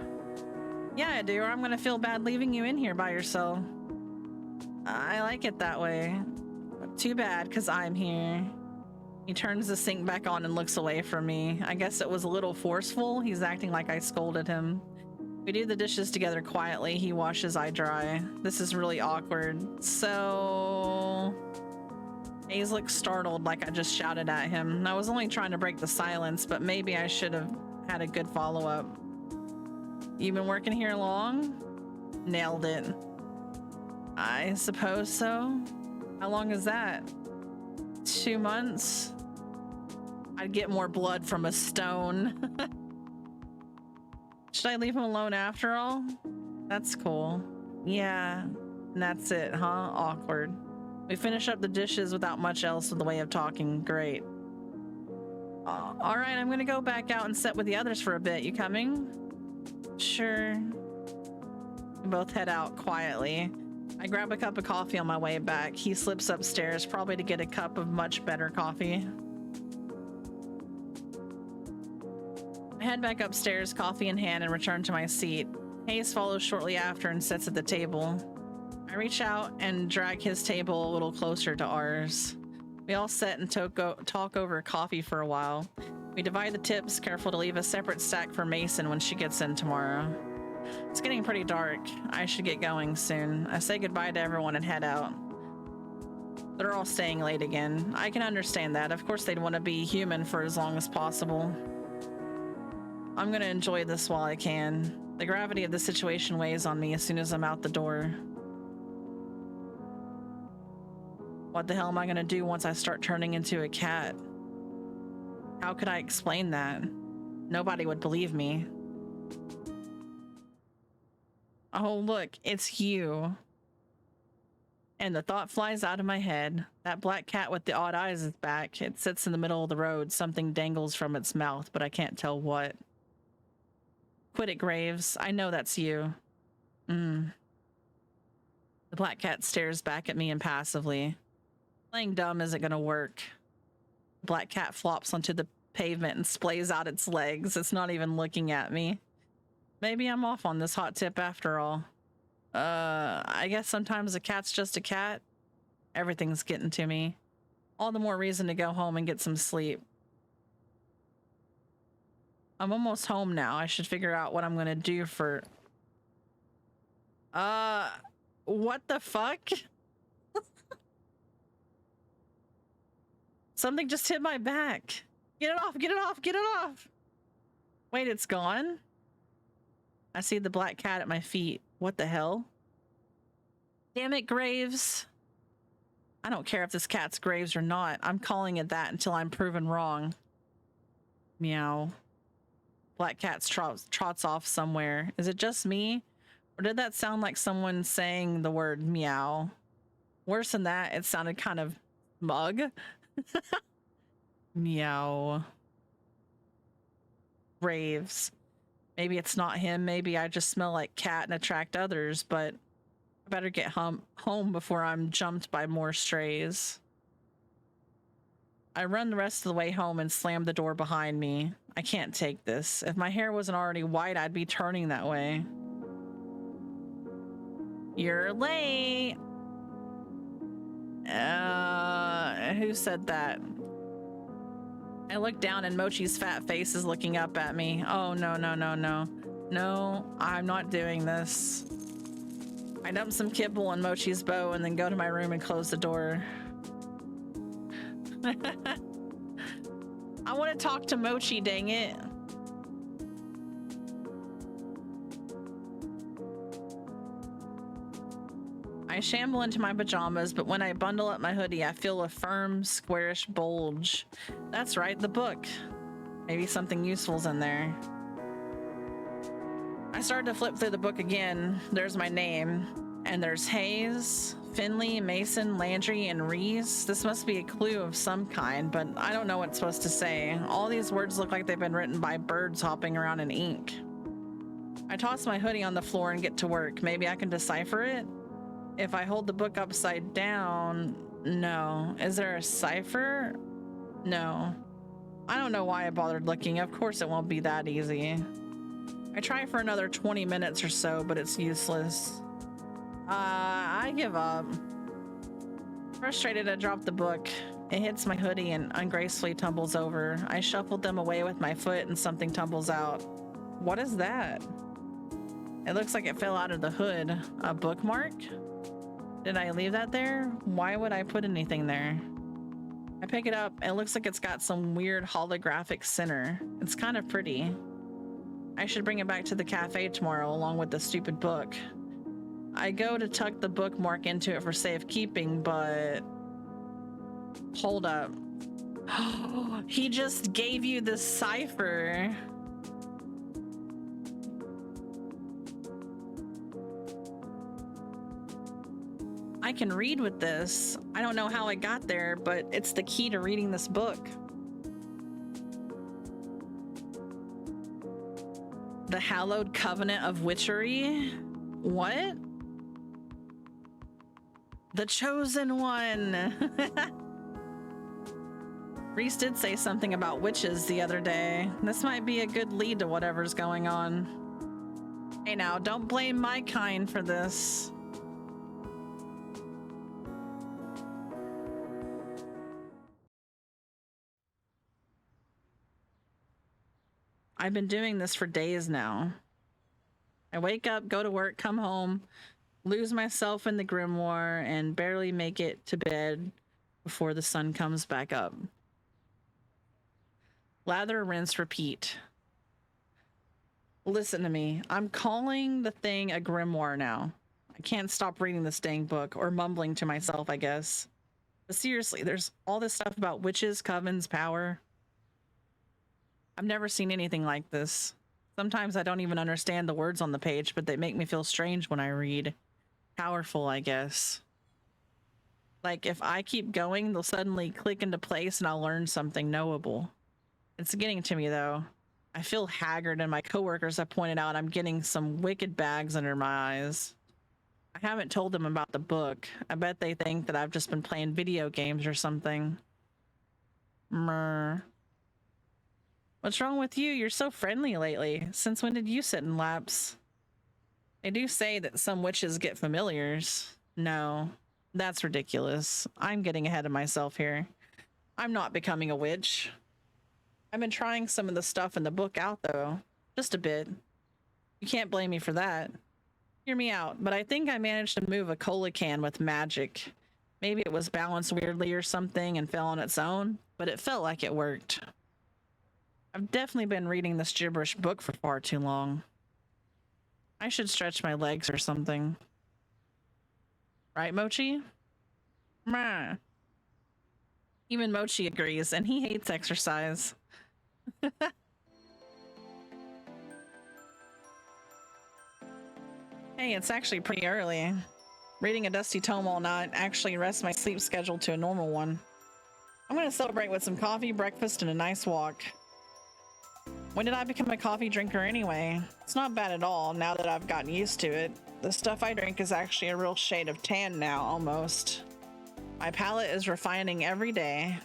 Yeah, I do, or I'm gonna feel bad leaving you in here by yourself. I like it that way. Too bad, because I'm here. He turns the sink back on and looks away from me. I guess it was a little forceful. He's acting like I scolded him. We do the dishes together quietly. He washes, I dry. This is really awkward. So... Hayes looks startled, like I just shouted at him. I was only trying to break the silence, but maybe I should have had a good follow-up. You been working here long? Nailed it. I suppose so. How long is that? 2 months? I'd get more blood from a stone. Should I leave him alone after all? That's cool. Yeah, and that's it, huh? Awkward. We finish up the dishes without much else in the way of talking. Great. All right, I'm gonna go back out and sit with the others for a bit. You coming? Sure. We both head out quietly. I grab a cup of coffee on my way back. He slips upstairs, probably to get a cup of much better coffee. I head back upstairs, coffee in hand, and return to my seat. Hayes follows shortly after and sits at the table. I reach out and drag his table a little closer to ours. We all sit and talk over coffee for a while. We divide the tips, careful to leave a separate stack for Mason when she gets in tomorrow. It's getting pretty dark. I should get going soon. I say goodbye to everyone and head out. They're all staying late again. I can understand that. Of course they'd want to be human for as long as possible. I'm gonna enjoy this while I can. The gravity of the situation weighs on me as soon as I'm out the door. What the hell am I gonna do once I start turning into a cat? How could I explain that? Nobody would believe me. Oh, look, it's you. And the thought flies out of my head. That black cat with the odd eyes is back. It sits in the middle of the road. Something dangles from its mouth, but I can't tell what. Quit it, Graves. I know that's you. The black cat stares back at me impassively. Playing dumb isn't gonna work. The black cat flops onto the pavement and splays out its legs. It's not even looking at me. Maybe I'm off on this hot tip after all. I guess sometimes a cat's just a cat. Everything's getting to me. All the more reason to go home and get some sleep. I'm almost home now. I should figure out what I'm gonna do for... what the fuck? Something just hit my back. Get it off, get it off, get it off! Wait, it's gone? I see the black cat at my feet. What the hell? Damn it, Graves. I don't care if this cat's Graves or not. I'm calling it that until I'm proven wrong. Meow. Black cat trots off somewhere. Is it just me? Or did that sound like someone saying the word meow? Worse than that, it sounded kind of smug. Meow. Graves. Maybe it's not him. Maybe I just smell like cat and attract others, but I better get home before I'm jumped by more strays. I run the rest of the way home and slam the door behind me. I can't take this. If my hair wasn't already white, I'd be turning that way. You're late. Who said that? I look down and Mochi's fat face is looking up at me. Oh, no, no, no, no. No, I'm not doing this. I dump some kibble on Mochi's bow and then go to my room and close the door. I want to talk to Mochi, dang it. I shamble into my pajamas, but when I bundle up my hoodie, I feel a firm, squarish bulge. That's right, the book. Maybe something useful's in there. I start to flip through the book again. There's my name. And there's Hayes, Finley, Mason, Landry, and Reese. This must be a clue of some kind, but I don't know what it's supposed to say. All these words look like they've been written by birds hopping around in ink. I toss my hoodie on the floor and get to work. Maybe I can decipher it? If I hold the book upside down, no. Is there a cipher? No. I don't know why I bothered looking. Of course it won't be that easy. I try for another 20 minutes or so, but it's useless. I give up. Frustrated, I drop the book. It hits my hoodie and ungracefully tumbles over. I shuffled them away with my foot and something tumbles out. What is that? It looks like it fell out of the hood. A bookmark? Did I leave that there? Why would I put anything there? I pick it up and it looks like it's got some weird holographic center. It's kind of pretty. I should bring it back to the cafe tomorrow along with the stupid book. I go to tuck the bookmark into it for safekeeping, but hold up. He just gave you the cipher. I can read with this. I don't know how I got there, but it's the key to reading this book. The Hallowed Covenant of Witchery? What? The Chosen One. Reese did say something about witches the other day. This might be a good lead to whatever's going on. Hey now, don't blame my kind for this. I've been doing this for days now. I wake up, go to work, come home, lose myself in the grimoire, and barely make it to bed before the sun comes back up. Lather, rinse, repeat. Listen to me. I'm calling the thing a grimoire now. I can't stop reading this dang book, or mumbling to myself, I guess. But seriously, there's all this stuff about witches, covens, power. I've never seen anything like this. Sometimes I don't even understand the words on the page, but they make me feel strange when I read. Powerful, I guess. Like, if I keep going, they'll suddenly click into place and I'll learn something knowable. It's getting to me, though. I feel haggard, and my coworkers have pointed out I'm getting some wicked bags under my eyes. I haven't told them about the book. I bet they think that I've just been playing video games or something. Mrr. What's wrong with you? You're so friendly lately. Since when did you sit in laps? They do say that some witches get familiars. No, that's ridiculous. I'm getting ahead of myself here. I'm not becoming a witch. I've been trying some of the stuff in the book out, though. Just a bit. You can't blame me for that. Hear me out, but I think I managed to move a cola can with magic. Maybe it was balanced weirdly or something and fell on its own, but it felt like it worked. I've definitely been reading this gibberish book for far too long. I should stretch my legs or something. Right, Mochi? Meh. Even Mochi agrees, and he hates exercise. Hey, it's actually pretty early. Reading a dusty tome all night actually rests my sleep schedule to a normal one. I'm gonna celebrate with some coffee, breakfast, and a nice walk. When did I become a coffee drinker anyway? It's not bad at all now that I've gotten used to it. The stuff I drink is actually a real shade of tan now, almost. My palate is refining every day.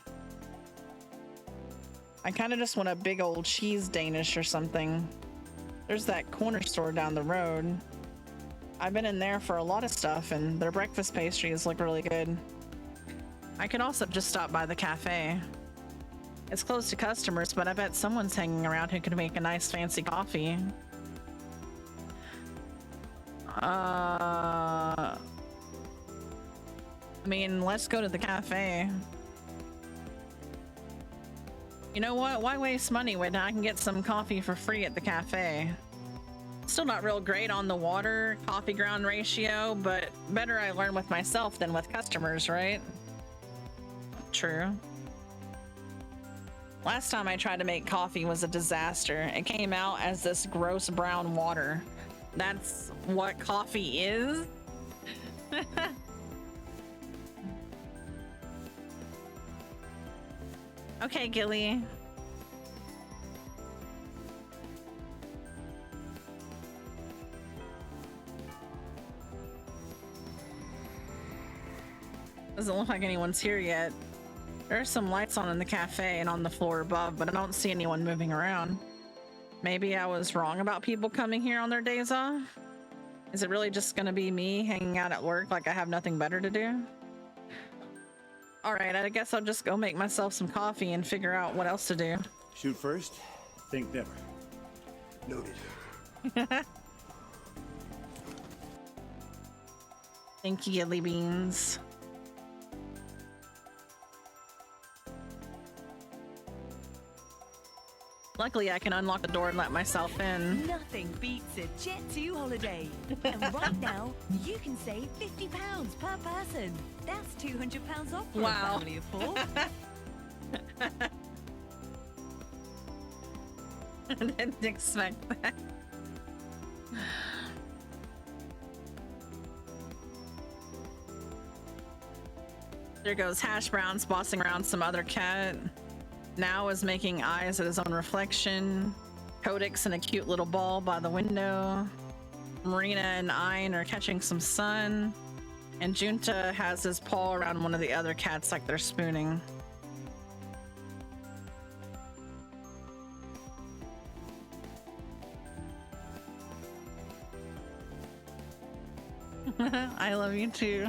I kind of just want a big old cheese Danish or something. There's that corner store down the road. I've been in there for a lot of stuff, and their breakfast pastries look really good. I could also just stop by the cafe. It's closed to customers, but I bet someone's hanging around who could make a nice fancy coffee. I mean, let's go to the cafe. You know what? Why waste money when I can get some coffee for free at the cafe? Still not real great on the water coffee ground ratio, but better I learn with myself than with customers, right? True. Last time I tried to make coffee was a disaster. It came out as this gross brown water. That's what coffee is? Okay, Gilly. Doesn't look like anyone's here yet. There are some lights on in the cafe and on the floor above, but I don't see anyone moving around. Maybe I was wrong about people coming here on their days off? Is it really just gonna be me hanging out at work like I have nothing better to do? Alright, I guess I'll just go make myself some coffee and figure out what else to do. Shoot first, think never. Noted. Thank you, Gilly Beans. Luckily, I can unlock the door and let myself in. Nothing beats a Jet2 holiday. And right now, you can save £50 per person. That's £200 off for Wow. a family of 4. I didn't expect that. There goes Hash Browns bossing around some other cat. Now is making eyes at his own reflection. Codex in a cute little ball by the window. Marina and Ein are catching some sun. And Junta has his paw around one of the other cats like they're spooning. I love you too.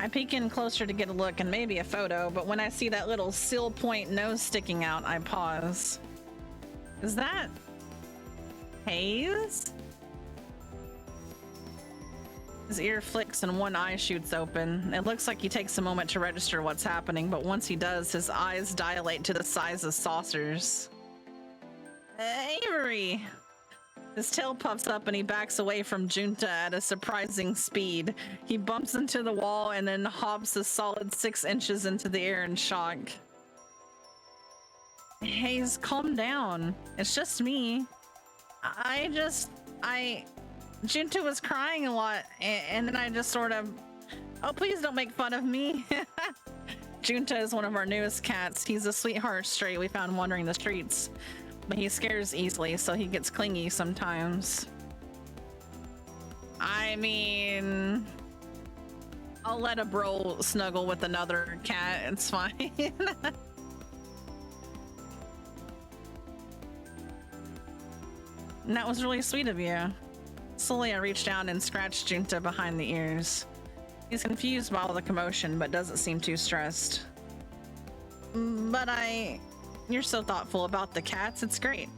I peek in closer to get a look and maybe a photo, but when I see that little seal point nose sticking out, I pause. Is that Hayes? His ear flicks and one eye shoots open. It looks like he takes a moment to register what's happening, but once he does, his eyes dilate to the size of saucers. Avery! His tail puffs up and he backs away from Junta at a surprising speed. He bumps into the wall and then hops a solid 6 inches into the air in shock. Hayes, calm down. It's just me. Junta was crying a lot and then I just sort of, oh, please don't make fun of me. Junta is one of our newest cats. He's a sweetheart stray we found wandering the streets. But he scares easily, so he gets clingy sometimes. I mean, I'll let a bro snuggle with another cat, it's fine. And that was really sweet of you. Slowly I reach down and scratch Junta behind the ears. He's confused by all the commotion, but doesn't seem too stressed. But you're so thoughtful about the cats, it's great.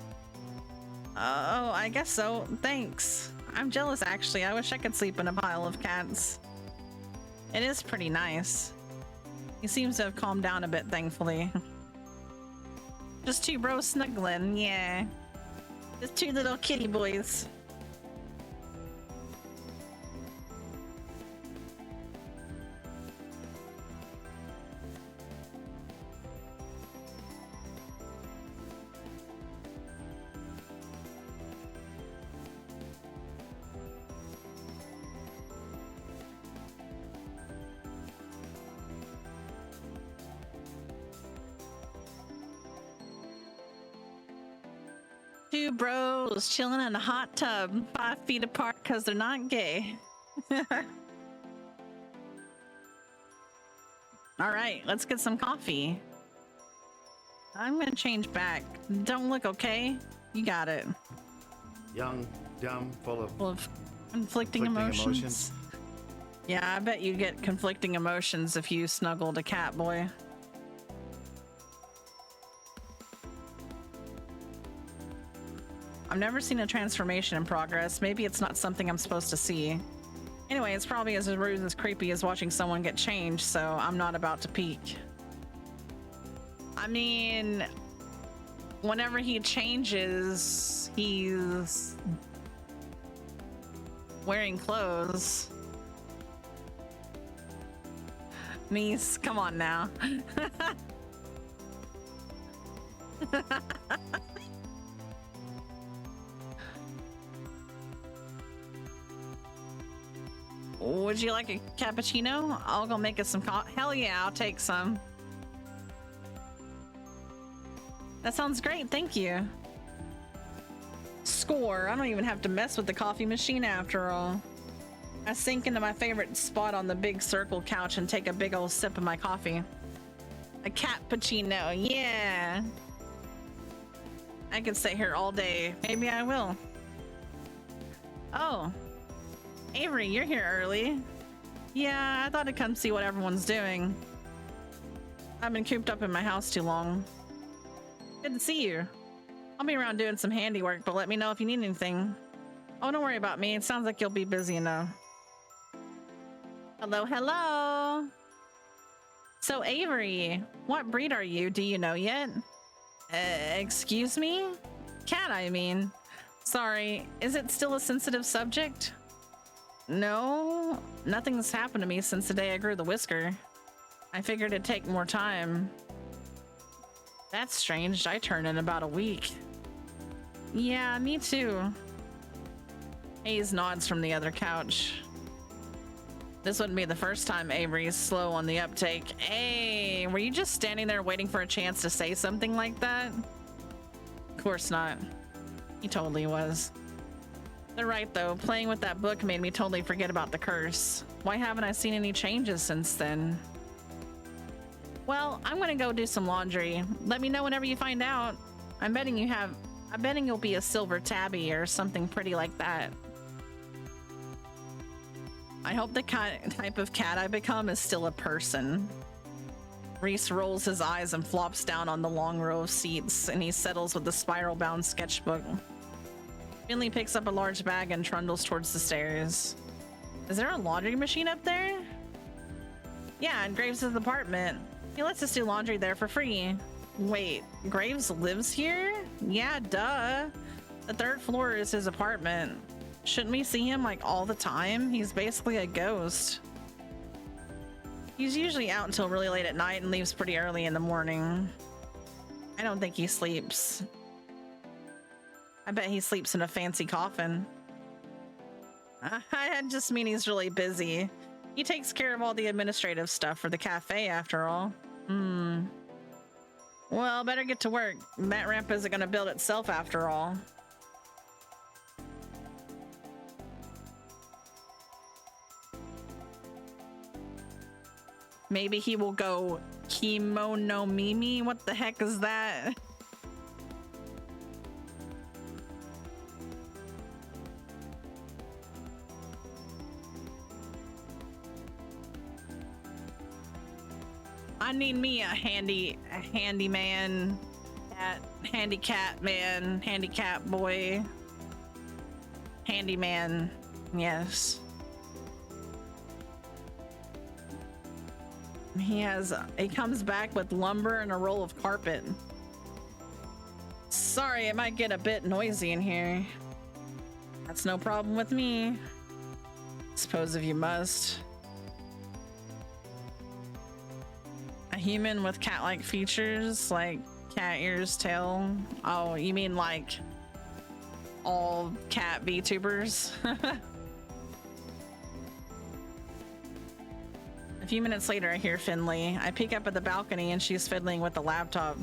Oh, I guess so, thanks. I'm jealous actually, I wish I could sleep in a pile of cats. It is pretty nice. He seems to have calmed down a bit, thankfully. Just 2 bros snuggling, yeah. Just 2 little kitty boys. Two bros chilling in a hot tub 5 feet apart because they're not gay. All right, let's get some coffee. I'm gonna change back. Don't look okay. You got it. Young, dumb, full of conflicting emotions. Yeah, I bet you get conflicting emotions if you snuggled a cat boy. I've never seen a transformation in progress. Maybe it's not something I'm supposed to see. Anyway, it's probably as rude and as creepy as watching someone get changed, so I'm not about to peek. I mean, whenever he changes, he's wearing clothes. Niece, come on now. Would you like a cappuccino? I'll go make us some hell yeah, I'll take some. That sounds great, thank you. Score, I don't even have to mess with the coffee machine after all. I sink into my favorite spot on the big circle couch and take a big old sip of my coffee. A cappuccino, yeah. I could sit here all day. Maybe I will. Oh. Avery, you're here early. Yeah, I thought I'd come see what everyone's doing. I've been cooped up in my house too long. Good to see you. I'll be around doing some handiwork, but let me know if you need anything. Oh, don't worry about me. It sounds like you'll be busy enough. Hello, hello. So Avery, what breed are you? Do you know yet? Excuse me? Cat, I mean. Sorry, is it still a sensitive subject? No, nothing's happened to me since the day I grew the whisker. I figured it'd take more time. That's strange. I turn in about a week. Yeah, me too. Hayes nods from the other couch. This wouldn't be the first time Avery's slow on the uptake. Hey, were you just standing there waiting for a chance to say something like that? Of course not. He totally was. They're right though, playing with that book made me totally forget about the curse. Why haven't I seen any changes since then? Well, I'm gonna go do some laundry. Let me know whenever you find out. I'm betting you'll be a silver tabby or something pretty like that. I hope the type of cat I become is still a person. Reese rolls his eyes and flops down on the long row of seats, and he settles with the spiral-bound sketchbook. Finley picks up a large bag and trundles towards the stairs. Is there a laundry machine up there? Yeah, in Graves' apartment. He lets us do laundry there for free. Wait, Graves lives here? Yeah, duh. The 3rd floor is his apartment. Shouldn't we see him like all the time? He's basically a ghost. He's usually out until really late at night and leaves pretty early in the morning. I don't think he sleeps. I bet he sleeps in a fancy coffin. I just mean he's really busy. He takes care of all the administrative stuff for the cafe after all. Well, better get to work. That ramp isn't gonna build itself after all. Maybe he will go kimono mimi? What the heck is that? I need me a handyman, handicap man, handicap boy, handyman, yes. He comes back with lumber and a roll of carpet. Sorry, it might get a bit noisy in here. That's no problem with me. Suppose if you must. A human with cat-like features, like cat ears, tail. Oh, you mean like all cat VTubers? A few minutes later, I hear Finley. I peek up at the balcony and she's fiddling with the laptop.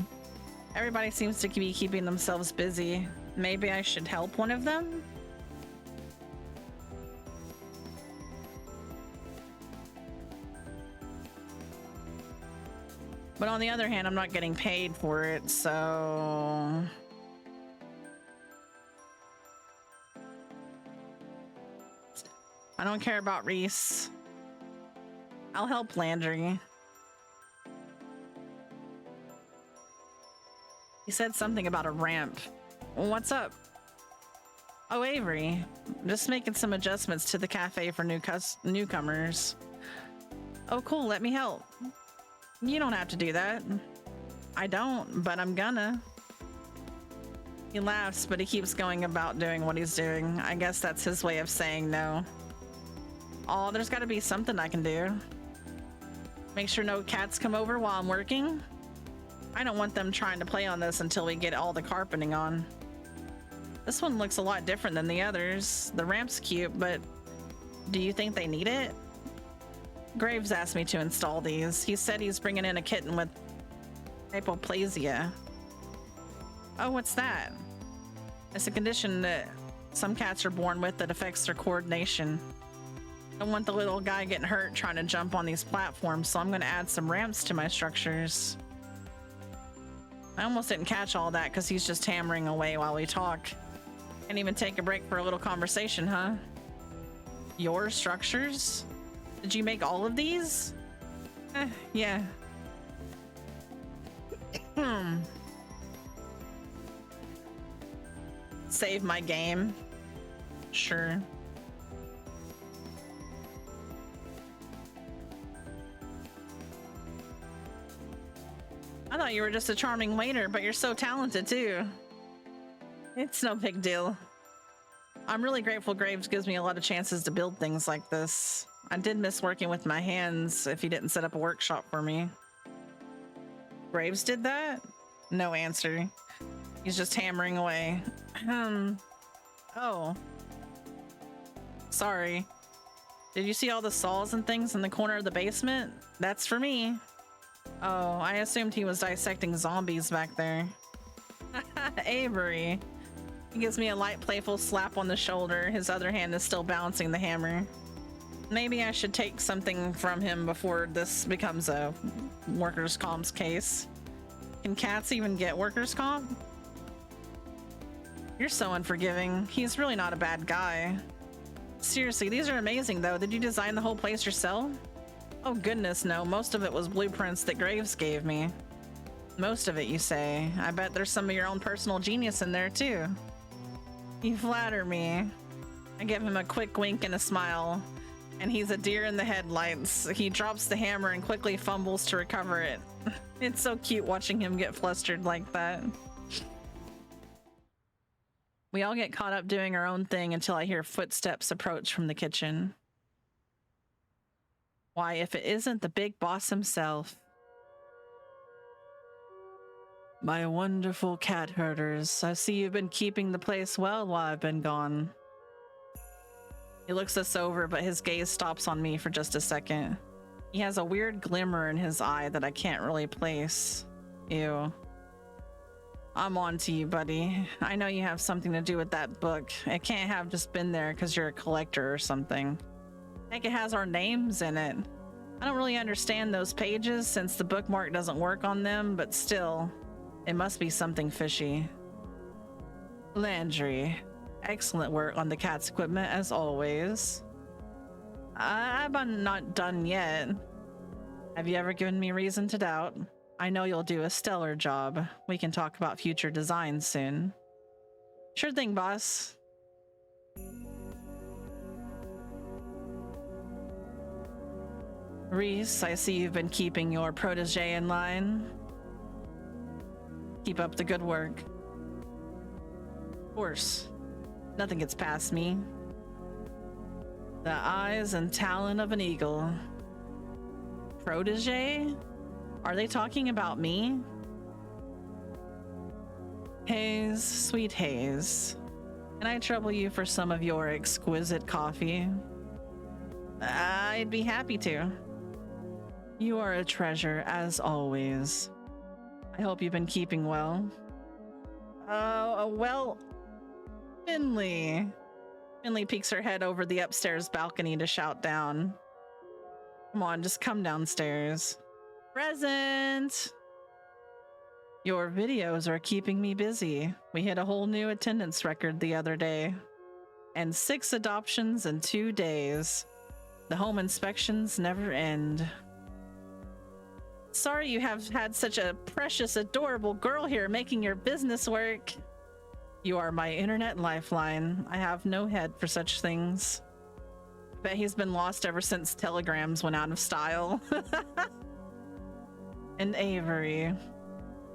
Everybody seems to be keeping themselves busy. Maybe I should help one of them? But on the other hand, I'm not getting paid for it, so... I don't care about Reese. I'll help Landry. He said something about a ramp. What's up? Oh, Avery. Just making some adjustments to the cafe for newcomers. Oh, cool. Let me help. You don't have to do that. I don't, but I'm gonna. He laughs, but he keeps going about doing what he's doing. I guess that's his way of saying no. Oh, there's gotta be something I can do. Make sure no cats come over while I'm working. I don't want them trying to play on this until we get all the carpeting on. This one looks a lot different than the others. The ramp's cute, but do you think they need it? Graves asked me to install these. He said he's bringing in a kitten with hypoplasia. Oh, what's that? It's a condition that some cats are born with that affects their coordination. I don't want the little guy getting hurt trying to jump on these platforms, so I'm going to add some ramps to my structures. I almost didn't catch all that because he's just hammering away while we talk. Can't even take a break for a little conversation, huh? Your structures? Did you make all of these? Yeah. Save my game. Sure. I thought you were just a charming waiter, but you're so talented too. It's no big deal. I'm really grateful Graves gives me a lot of chances to build things like this. I did miss working with my hands if he didn't set up a workshop for me. Graves did that? No answer. He's just hammering away. Oh. Sorry. Did you see all the saws and things in the corner of the basement? That's for me. Oh, I assumed he was dissecting zombies back there. Avery. He gives me a light, playful slap on the shoulder. His other hand is still balancing the hammer. Maybe I should take something from him before this becomes a workers' comp's case. Can cats even get workers' comp? You're so unforgiving. He's really not a bad guy. Seriously, these are amazing though. Did you design the whole place yourself? Oh goodness, no. Most of it was blueprints that Graves gave me. Most of it, you say? I bet there's some of your own personal genius in there too. You flatter me. I give him a quick wink and a smile, and he's a deer in the headlights. He drops the hammer and quickly fumbles to recover it. It's so cute watching him get flustered like that. We all get caught up doing our own thing until I hear footsteps approach from the kitchen. Why, if it isn't the big boss himself. My wonderful cat herders, I see you've been keeping the place well while I've been gone. He looks us over, but his gaze stops on me for just a second. He has a weird glimmer in his eye that I can't really place. Ew. I'm on to you, buddy. I know you have something to do with that book. It can't have just been there because you're a collector or something. Heck, it has our names in it. I don't really understand those pages since the bookmark doesn't work on them, but still, it must be something fishy. Landry, excellent work on the cat's equipment as always. I'm not done yet. Have you ever given me reason to doubt? I know you'll do a stellar job. We can talk about future designs soon. Sure thing, boss. Reese, I see you've been keeping your protege in line. Keep up the good work. Of course, nothing gets past me. The eyes and talon of an eagle. Protege? Are they talking about me? Hayes, sweet Hayes. Can I trouble you for some of your exquisite coffee? I'd be happy to. You are a treasure, as always. I hope you've been keeping well. Well, Finley. Finley peeks her head over the upstairs balcony to shout down. Come on, just come downstairs. Present! Your videos are keeping me busy. We hit a whole new attendance record the other day. And 6 adoptions in 2 days. The home inspections never end. Sorry you have had such a precious, adorable girl here making your business work. You are my internet lifeline. I have no head for such things. Bet he's been lost ever since telegrams went out of style. And Avery.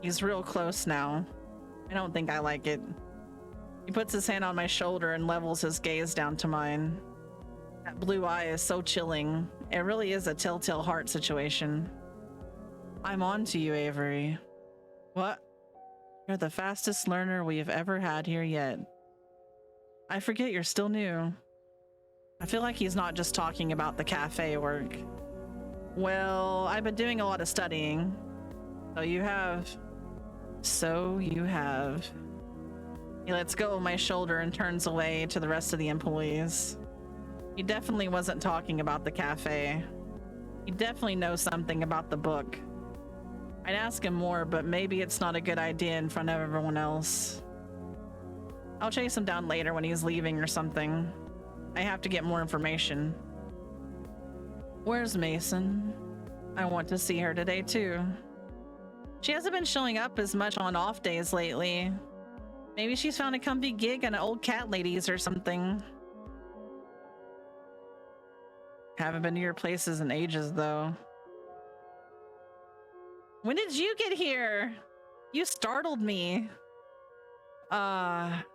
He's real close now. I don't think I like it. He puts his hand on my shoulder and levels his gaze down to mine. That blue eye is so chilling. It really is a telltale heart situation. I'm on to you, Avery. What? You're the fastest learner we have ever had here yet. I forget you're still new. I feel like he's not just talking about the cafe work. Well, I've been doing a lot of studying. So you have. So you have. He lets go of my shoulder and turns away to the rest of the employees. He definitely wasn't talking about the cafe. He definitely knows something about the book. I'd ask him more, but maybe it's not a good idea in front of everyone else. I'll chase him down later when he's leaving or something. I have to get more information. Where's Mason? I want to see her today too. She hasn't been showing up as much on off days lately. Maybe she's found a comfy gig at an old cat lady's or something. Haven't been to your places in ages though. When did you get here? You startled me.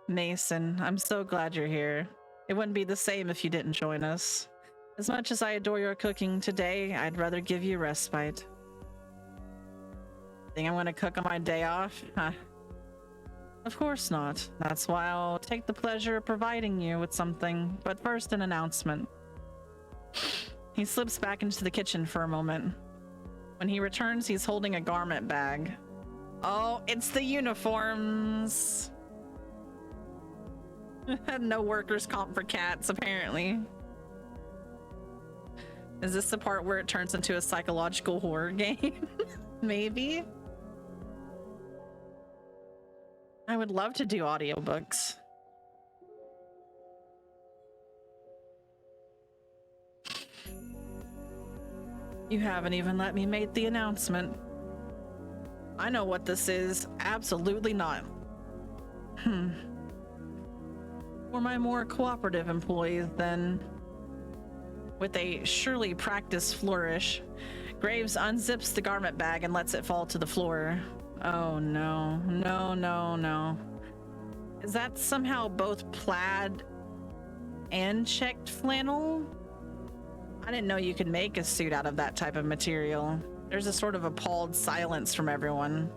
Mason, I'm so glad you're here. It wouldn't be the same if you didn't join us. As much as I adore your cooking today, I'd rather give you respite. Think I'm gonna cook on my day off? Huh. Of course not. That's why I'll take the pleasure of providing you with something. But first, an announcement. He slips back into the kitchen for a moment. When he returns, he's holding a garment bag. Oh, it's the uniforms. No workers' comp for cats, apparently. Is this the part where it turns into a psychological horror game? Maybe. I would love to do audiobooks. You haven't even let me make the announcement. I know what this is. Absolutely not. For my more cooperative employees, then. With a surely practiced flourish, Graves unzips the garment bag and lets it fall to the floor. Oh no, no, no, no. Is that somehow both plaid and checked flannel? I didn't know you could make a suit out of that type of material. There's a sort of appalled silence from everyone.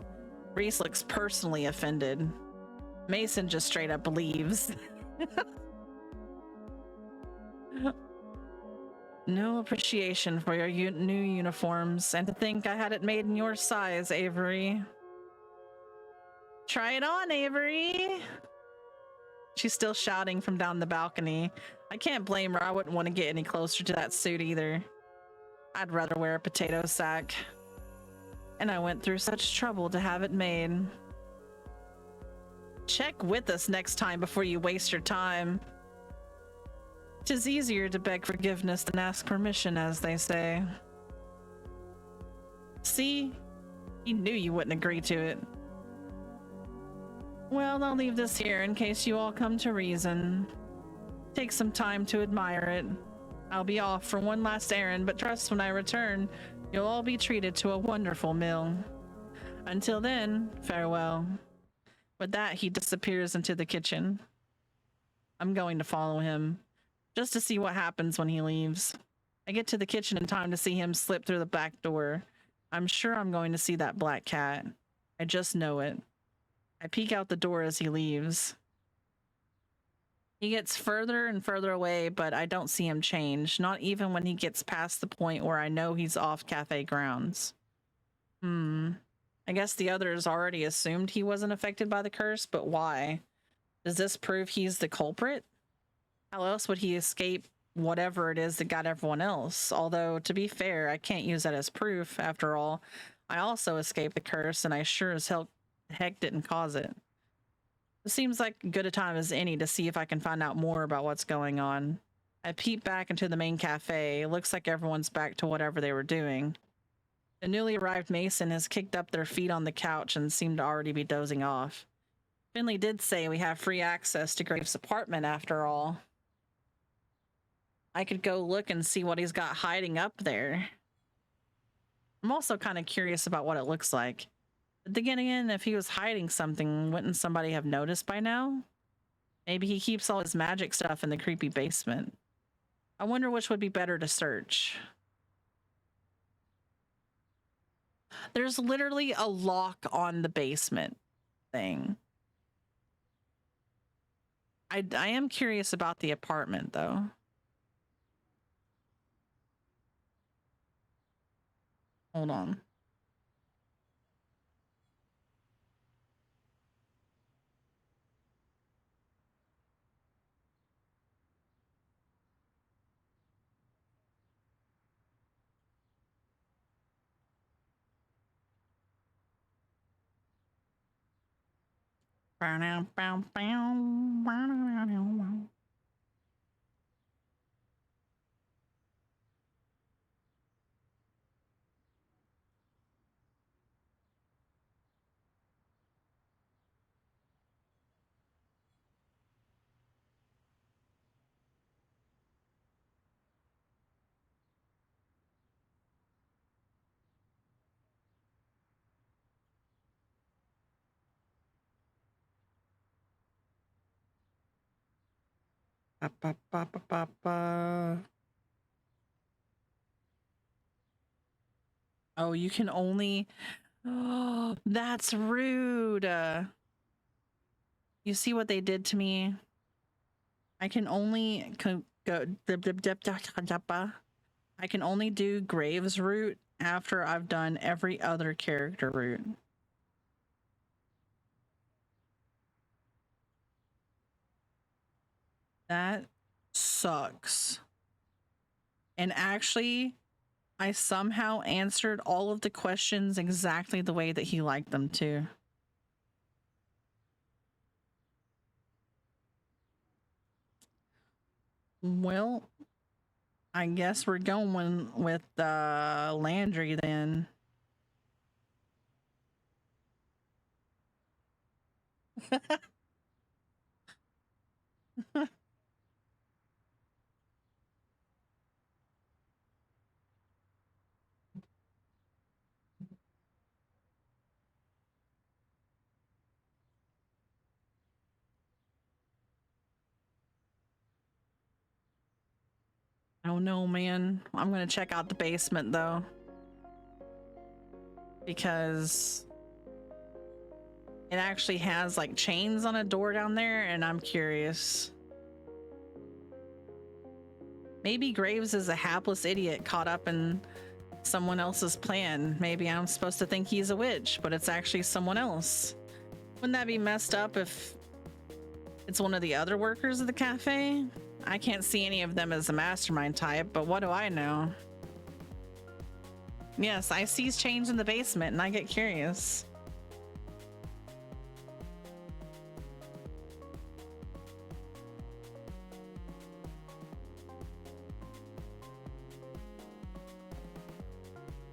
Reese looks personally offended. Mason just straight up leaves. No appreciation for your new uniforms, and to think I had it made in your size, Avery. Try it on, Avery! She's still shouting from down the balcony. I can't blame her. I wouldn't want to get any closer to that suit either. I'd rather wear a potato sack. And I went through such trouble to have it made. Check with us next time before you waste your time. 'Tis easier to beg forgiveness than ask permission, as they say. See? He knew you wouldn't agree to it. Well, I'll leave this here in case you all come to reason. Take some time to admire it. I'll be off for one last errand, but trust when I return, you'll all be treated to a wonderful meal. Until then, farewell. With that, he disappears into the kitchen. I'm going to follow him, just to see what happens when he leaves. I get to the kitchen in time to see him slip through the back door. I'm sure I'm going to see that black cat. I just know it. I peek out the door as he leaves. He gets further and further away, but I don't see him change, not even when he gets past the point where I know he's off cafe grounds. I guess the others already assumed he wasn't affected by the curse, but why? Does this prove he's the culprit? How else would he escape whatever it is that got everyone else? Although, to be fair, I can't use that as proof. After all, I also escaped the curse, and I sure as heck didn't cause it. It seems like as good a time as any to see if I can find out more about what's going on. I peep back into the main cafe. It looks like everyone's back to whatever they were doing. The newly arrived Mason has kicked up their feet on the couch and seemed to already be dozing off. Finley did say we have free access to Graves' apartment after all. I could go look and see what he's got hiding up there. I'm also kind of curious about what it looks like. But then again, if he was hiding something, wouldn't somebody have noticed by now? Maybe he keeps all his magic stuff in the creepy basement. I wonder which would be better to search. There's literally a lock on the basement thing. I am curious about the apartment, though. Hold on. Ba, ba, ba, ba, ba, ba. Oh, you can only. Oh, that's rude. You see what they did to me? I can only go. I can only do Graves route after I've done every other character route. That sucks. And actually, I somehow answered all of the questions exactly the way that he liked them to. Well, I guess we're going with Landry then. Oh no, man. I'm gonna check out the basement though. Because it actually has like chains on a door down there, and I'm curious. Maybe Graves is a hapless idiot caught up in someone else's plan. Maybe I'm supposed to think he's a witch, but it's actually someone else. Wouldn't that be messed up if it's one of the other workers of the cafe? I can't see any of them as a mastermind type, but what do I know? Yes, I see change in the basement and I get curious.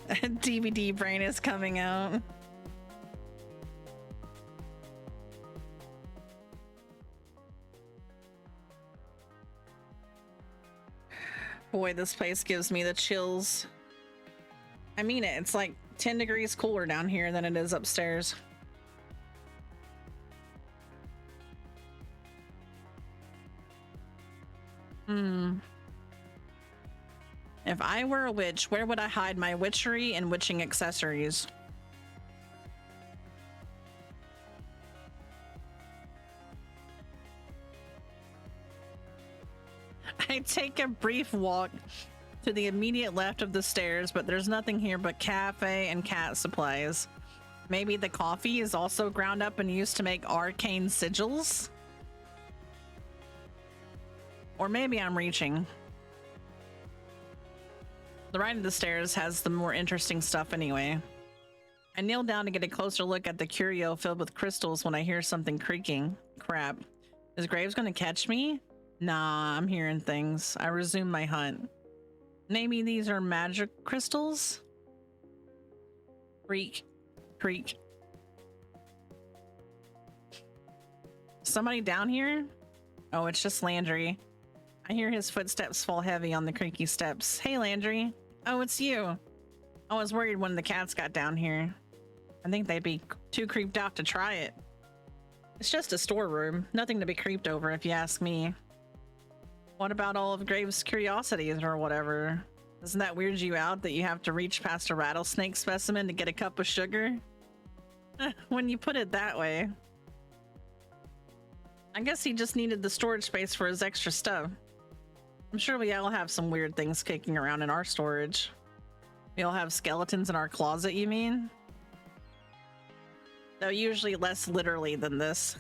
DVD brain is coming out. Boy, this place gives me the chills. I mean it. It's like 10 degrees cooler down here than it is upstairs. If I were a witch, where would I hide my witchery and witching accessories? I take a brief walk to the immediate left of the stairs, but there's nothing here but cafe and cat supplies. Maybe the coffee is also ground up and used to make arcane sigils? Or maybe I'm reaching. The right of the stairs has the more interesting stuff anyway. I kneel down to get a closer look at the curio filled with crystals when I hear something creaking. Crap. Is Graves gonna catch me? Nah, I'm hearing things. I resume my hunt. Maybe these are magic crystals? Creak. Creak. Somebody down here? Oh, it's just Landry. I hear his footsteps fall heavy on the creaky steps. Hey, Landry. Oh, it's you. I was worried when the cats got down here. I think they'd be too creeped out to try it. It's just a storeroom. Nothing to be creeped over if you ask me. What about all of Graves' curiosities or whatever? Doesn't that weird you out that you have to reach past a rattlesnake specimen to get a cup of sugar? When you put it that way. I guess he just needed the storage space for his extra stuff. I'm sure we all have some weird things kicking around in our storage. We all have skeletons in our closet, you mean? Though usually less literally than this.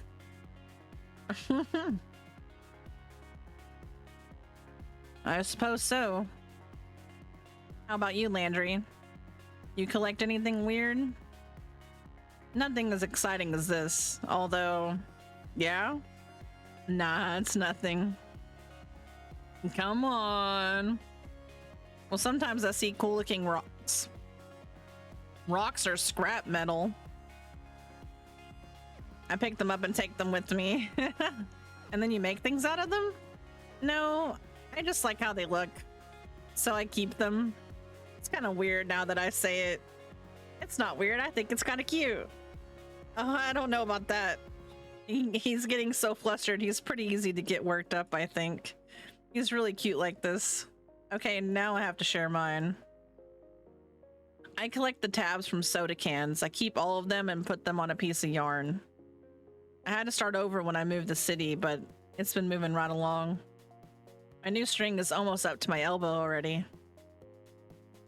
I suppose so. How about you, Landry? You collect anything weird? Nothing as exciting as this, although... Yeah? Nah, it's nothing. Come on. Well, sometimes I see cool-looking rocks. Rocks are scrap metal. I pick them up and take them with me. And then you make things out of them? No, I just like how they look. So I keep them. It's kind of weird now that I say it. It's not weird. I think it's kind of cute. Oh, I don't know about that. He's getting so flustered. He's pretty easy to get worked up, I think. He's really cute like this. Okay, now I have to share mine. I collect the tabs from soda cans. I keep all of them and put them on a piece of yarn. I had to start over when I moved the city, but it's been moving right along. My new string is almost up to my elbow already.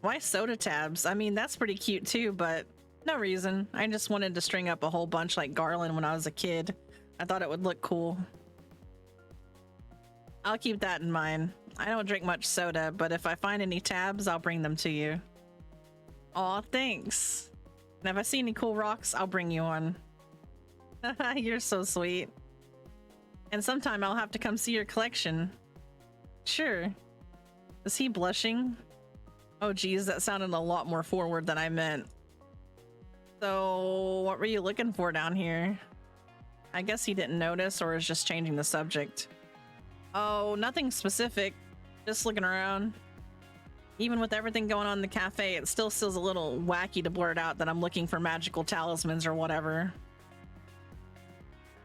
Why soda tabs? I mean, that's pretty cute too, but no reason. I just wanted to string up a whole bunch like garland when I was a kid. I thought it would look cool. I'll keep that in mind. I don't drink much soda, but if I find any tabs, I'll bring them to you. Aw, thanks. And if I see any cool rocks, I'll bring you one. You're so sweet. And sometime I'll have to come see your collection. Sure. Is he blushing? Oh geez, that sounded a lot more forward than I meant. So, what were you looking for down here? I guess he didn't notice or is just changing the subject. Oh, nothing specific. Just looking around. Even with everything going on in the cafe, it still feels a little wacky to blurt out that I'm looking for magical talismans or whatever.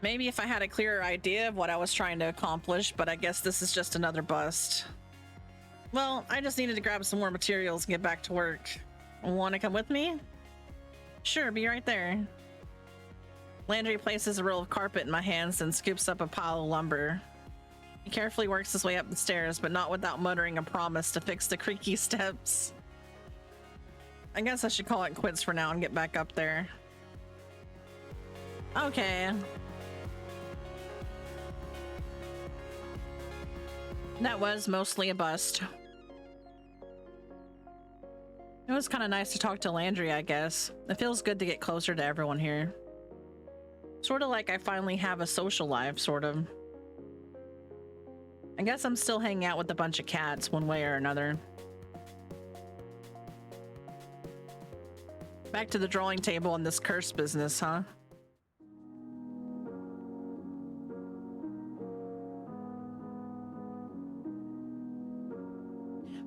Maybe if I had a clearer idea of what I was trying to accomplish, but I guess this is just another bust. Well, I just needed to grab some more materials and get back to work. Want to come with me? Sure, be right there. Landry places a roll of carpet in my hands and scoops up a pile of lumber. He carefully works his way up the stairs, but not without muttering a promise to fix the creaky steps. I guess I should call it quits for now and get back up there. Okay. That was mostly a bust. It was kind of nice to talk to Landry, I guess. It feels good to get closer to everyone here. Sort of like I finally have a social life, sort of. I guess I'm still hanging out with a bunch of cats one way or another. Back to the drawing table and this curse business, huh?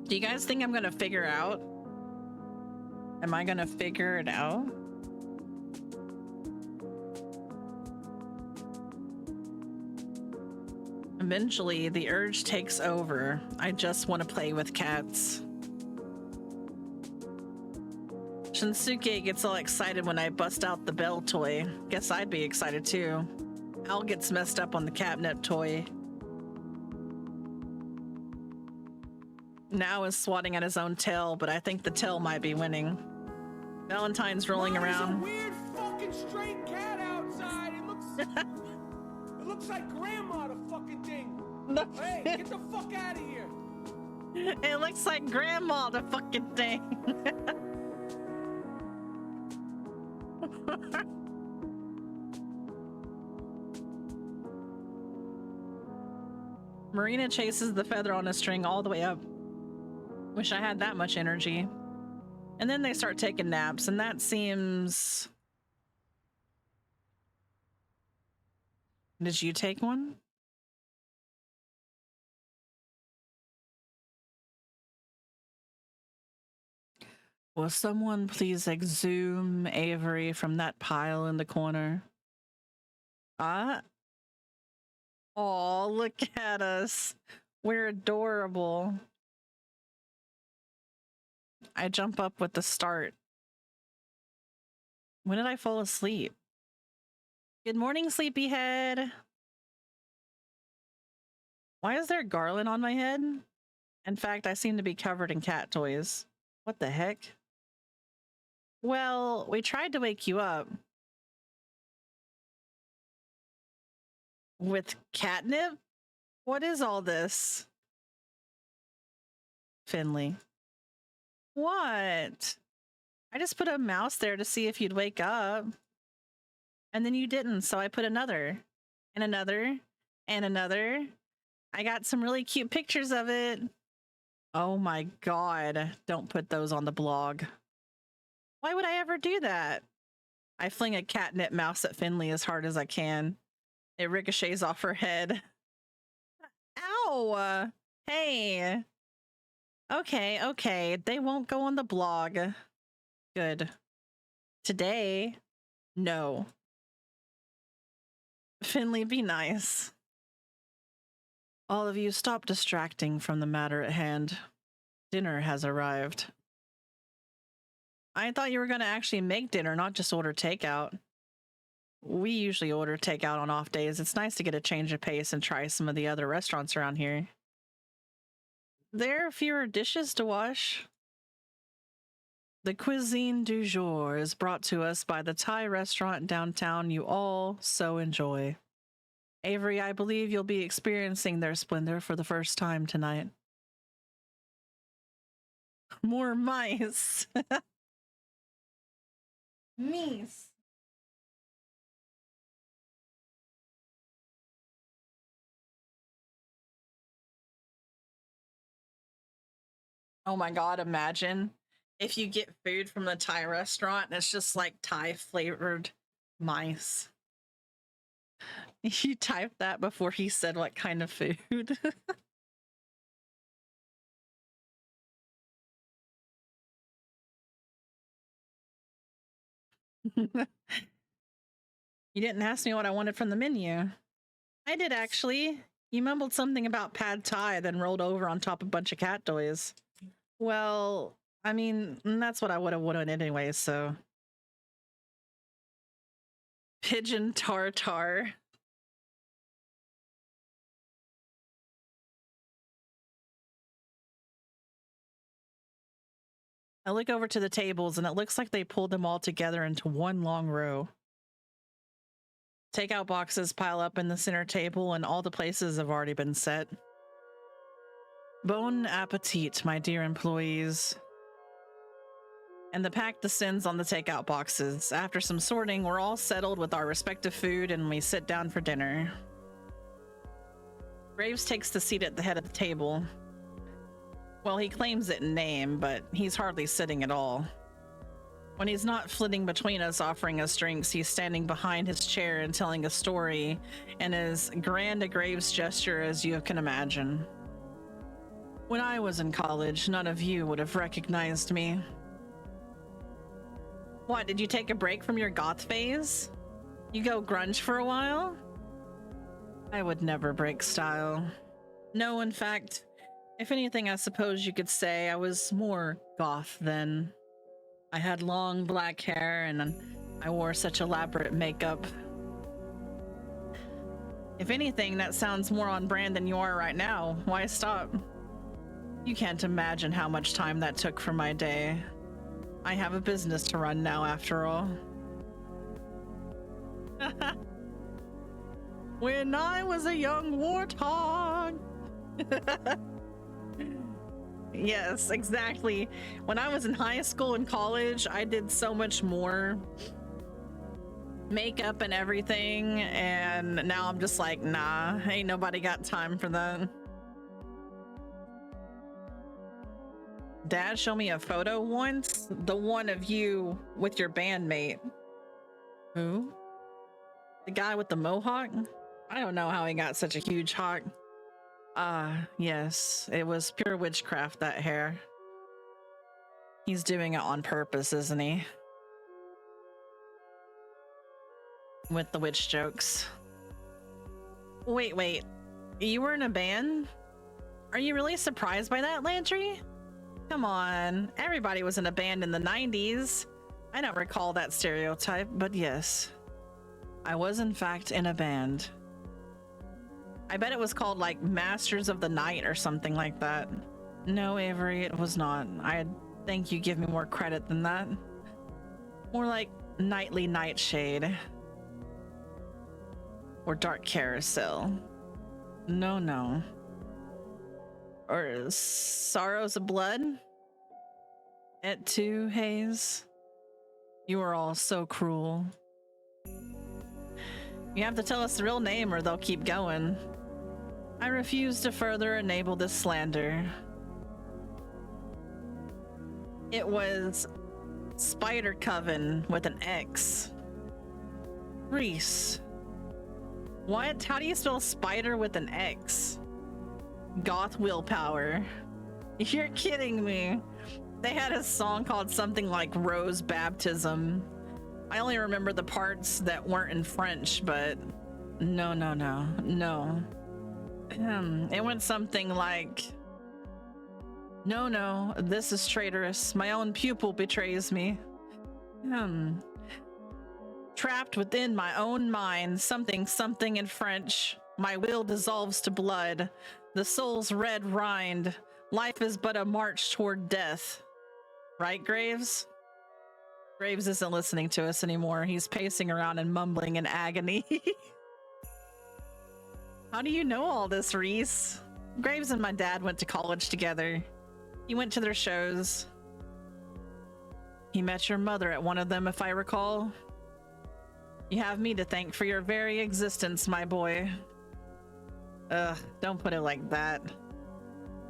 Do you guys think I'm gonna figure out? Am I gonna figure it out? Eventually, the urge takes over. I just want to play with cats. Shinsuke gets all excited when I bust out the bell toy. Guess I'd be excited too. Al gets messed up on the catnip toy. Now is swatting at his own tail, but I think the tail might be winning. Valentine's rolling around. There's a weird fucking stray cat outside. It looks like grandma, the fucking thing. Hey, get the fuck out of here. It looks like grandma, the fucking thing. Marina chases the feather on a string all the way up. Wish I had that much energy. And then they start taking naps, and that seems... Did you take one? Will someone please exhume Avery from that pile in the corner? Ah. Oh, look at us. We're adorable. I jump up with the start. When did I fall asleep? Good morning, sleepyhead. Why is there garland on my head? In fact, I seem to be covered in cat toys. What the heck? Well, we tried to wake you up. With catnip? What is all this? Finley. What? I just put a mouse there to see if you'd wake up. And then you didn't, so I put another. And another. And another. I got some really cute pictures of it. Oh my god. Don't put those on the blog. Why would I ever do that? I fling a catnip mouse at Finley as hard as I can. It ricochets off her head. Ow! Hey! Okay. They won't go on the blog. Good. Today? No. Finley, be nice. All of you, stop distracting from the matter at hand. Dinner has arrived. I thought you were going to actually make dinner, not just order takeout. We usually order takeout on off days. It's nice to get a change of pace and try some of the other restaurants around here. There are fewer dishes to wash. The cuisine du jour is brought to us by the Thai restaurant downtown you all so enjoy. Avery, I believe you'll be experiencing their splendor for the first time tonight. More mice. Meese. Oh my god, imagine if you get food from the Thai restaurant and it's just like Thai flavored mice. You typed that before he said what kind of food. You didn't ask me what I wanted from the menu. I did actually. You mumbled something about pad thai, then rolled over on top of a bunch of cat toys. Well, I mean, that's what I would have wanted anyway, so. Pigeon tartar. I look over to the tables and it looks like they pulled them all together into one long row. Takeout boxes pile up in the center table and all the places have already been set. Bon appetit, my dear employees. And the pack descends on the takeout boxes. After some sorting, we're all settled with our respective food and we sit down for dinner. Graves takes the seat at the head of the table. Well, he claims it in name, but he's hardly sitting at all. When he's not flitting between us offering us drinks, he's standing behind his chair and telling a story in as grand a Graves gesture as you can imagine. When I was in college, none of you would have recognized me. What, did you take a break from your goth phase? You go grunge for a while? I would never break style. No, in fact, if anything, I suppose you could say I was more goth then. I had long black hair and I wore such elaborate makeup. If anything, that sounds more on brand than you are right now. Why stop? You can't imagine how much time that took from my day. I have a business to run now, after all. When I was a young warthog. Yes, exactly. When I was in high school and college, I did so much more makeup and everything, and now I'm just like, nah, ain't nobody got time for that. Dad showed me a photo once, the one of you with your bandmate. Who? The guy with the mohawk? I don't know how he got such a huge hawk. Yes, it was pure witchcraft, that hair. He's doing it on purpose, isn't he? With the witch jokes. Wait. You were in a band? Are you really surprised by that, Landry? Come on, everybody was in a band in the 90s. I don't recall that stereotype, but yes. I was in fact in a band. I bet it was called like Masters of the Night or something like that. No, Avery, it was not. I think you give me more credit than that. More like Nightly Nightshade. Or Dark Carousel. No. Or Sorrows of Blood? Et tu, Hayes? You are all so cruel. You have to tell us the real name or they'll keep going. I refuse to further enable this slander. It was Spider Coven with an X. Reese. What? How do you spell spider with an X? Goth Willpower. You're kidding me. They had a song called something like Rose Baptism. I only remember the parts that weren't in French, but no. It went something like, no, no, this is traitorous. My own pupil betrays me. Trapped within my own mind, something in French. My will dissolves to blood. The soul's red rind. Life is but a march toward death. Right, Graves? Graves isn't listening to us anymore. He's pacing around and mumbling in agony. How do you know all this, Reese? Graves and my dad went to college together. He went to their shows. He met your mother at one of them, if I recall. You have me to thank for your very existence, my boy. Ugh, don't put it like that.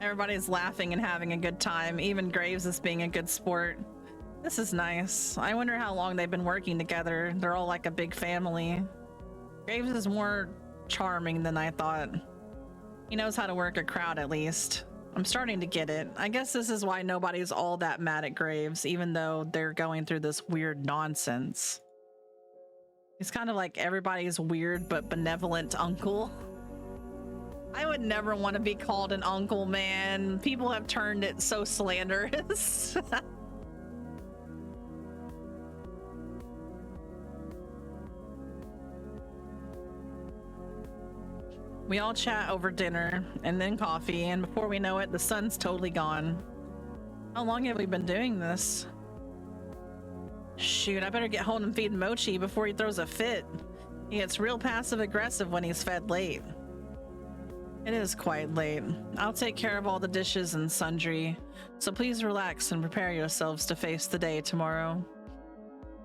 Everybody's laughing and having a good time. Even Graves is being a good sport. This is nice. I wonder how long they've been working together. They're all like a big family. Graves is more charming than I thought. He knows how to work a crowd, at least. I'm starting to get it. I guess this is why nobody's all that mad at Graves, even though they're going through this weird nonsense. He's kind of like everybody's weird but benevolent uncle. I would never want to be called an uncle, man. People have turned it so slanderous. We all chat over dinner and then coffee, and before we know it, the sun's totally gone. How long have we been doing this? Shoot, I better get home and feed Mochi before he throws a fit. He gets real passive-aggressive when he's fed late. It is quite late. I'll take care of all the dishes and sundry, so please relax and prepare yourselves to face the day tomorrow.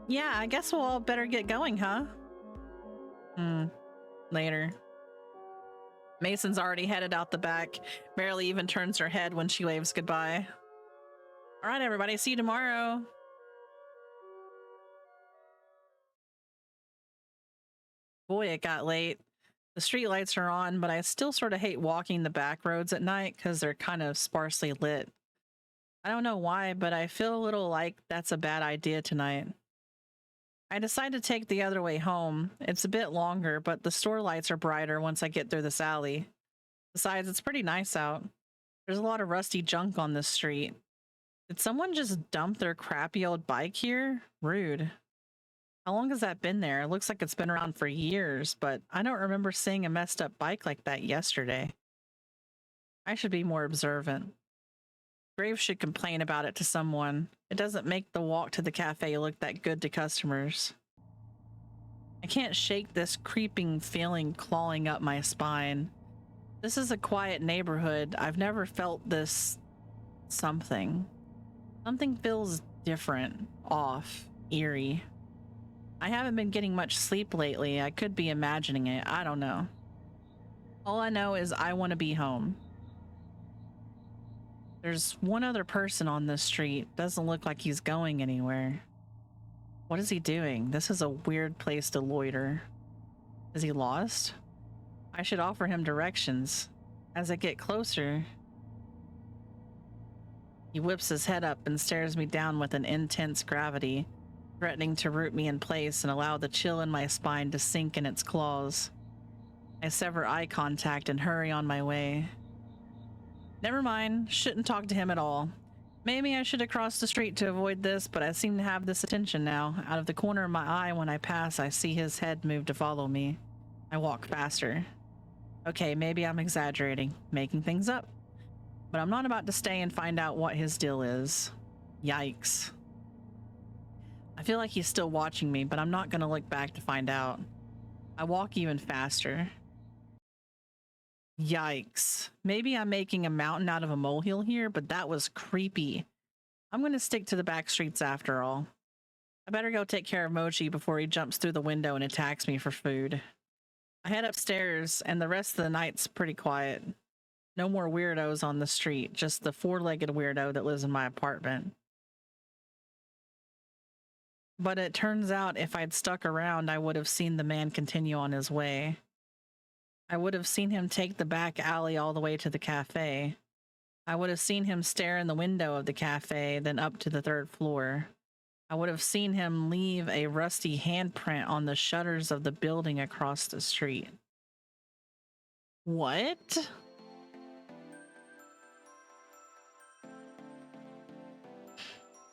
Yeah, I guess we'll all better get going, huh? Later. Mason's already headed out the back, barely even turns her head when she waves goodbye. All right, everybody, see you tomorrow. Boy, it got late. The street lights are on, but I still sort of hate walking the back roads at night because they're kind of sparsely lit. I don't know why, but I feel a little like that's a bad idea tonight. I decide to take the other way home. It's a bit longer, but the store lights are brighter once I get through this alley. Besides, it's pretty nice out. There's a lot of rusty junk on this street. Did someone just dump their crappy old bike here? Rude. How long has that been there? It looks like it's been around for years, but I don't remember seeing a messed up bike like that yesterday. I should be more observant. Graves should complain about it to someone. It doesn't make the walk to the cafe look that good to customers. I can't shake this creeping feeling clawing up my spine. This is a quiet neighborhood. I've never felt this something. Something feels different, off, eerie. I haven't been getting much sleep lately. I could be imagining it. I don't know. All I know is I want to be home. There's one other person on this street. Doesn't look like he's going anywhere. What is he doing? This is a weird place to loiter. Is he lost? I should offer him directions. As I get closer, he whips his head up and stares me down with an intense gravity, threatening to root me in place and allow the chill in my spine to sink in its claws. I sever eye contact and hurry on my way. Never mind, shouldn't talk to him at all. Maybe I should have crossed the street to avoid this, but I seem to have this attention now. Out of the corner of my eye when I pass, I see his head move to follow me. I walk faster. Okay, maybe I'm exaggerating, making things up. But I'm not about to stay and find out what his deal is. Yikes. I feel like he's still watching me, but I'm not going to look back to find out. I walk even faster. Yikes. Maybe I'm making a mountain out of a molehill here, but that was creepy. I'm going to stick to the back streets after all. I better go take care of Mochi before he jumps through the window and attacks me for food. I head upstairs, and the rest of the night's pretty quiet. No more weirdos on the street, just the four-legged weirdo that lives in my apartment. But it turns out if I'd stuck around, I would have seen the man continue on his way. I would have seen him take the back alley all the way to the cafe. I would have seen him stare in the window of the cafe, then up to the third floor. I would have seen him leave a rusty handprint on the shutters of the building across the street. What?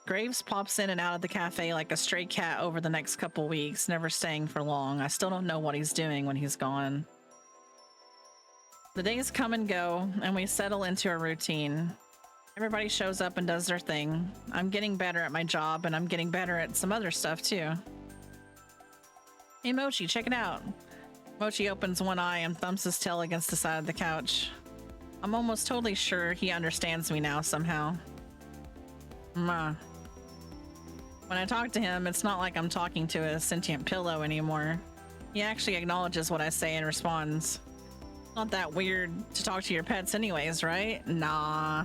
Graves pops in and out of the cafe like a stray cat over the next couple weeks, never staying for long. I still don't know what he's doing when he's gone. The days come and go, and we settle into a routine. Everybody shows up and does their thing. I'm getting better at my job, and I'm getting better at some other stuff too. Hey Mochi, check it out. Mochi opens one eye and thumps his tail against the side of the couch. I'm almost totally sure he understands me now somehow. Mwah. When I talk to him, it's not like I'm talking to a sentient pillow anymore. He actually acknowledges what I say and responds. Not that weird to talk to your pets anyways, right? Nah.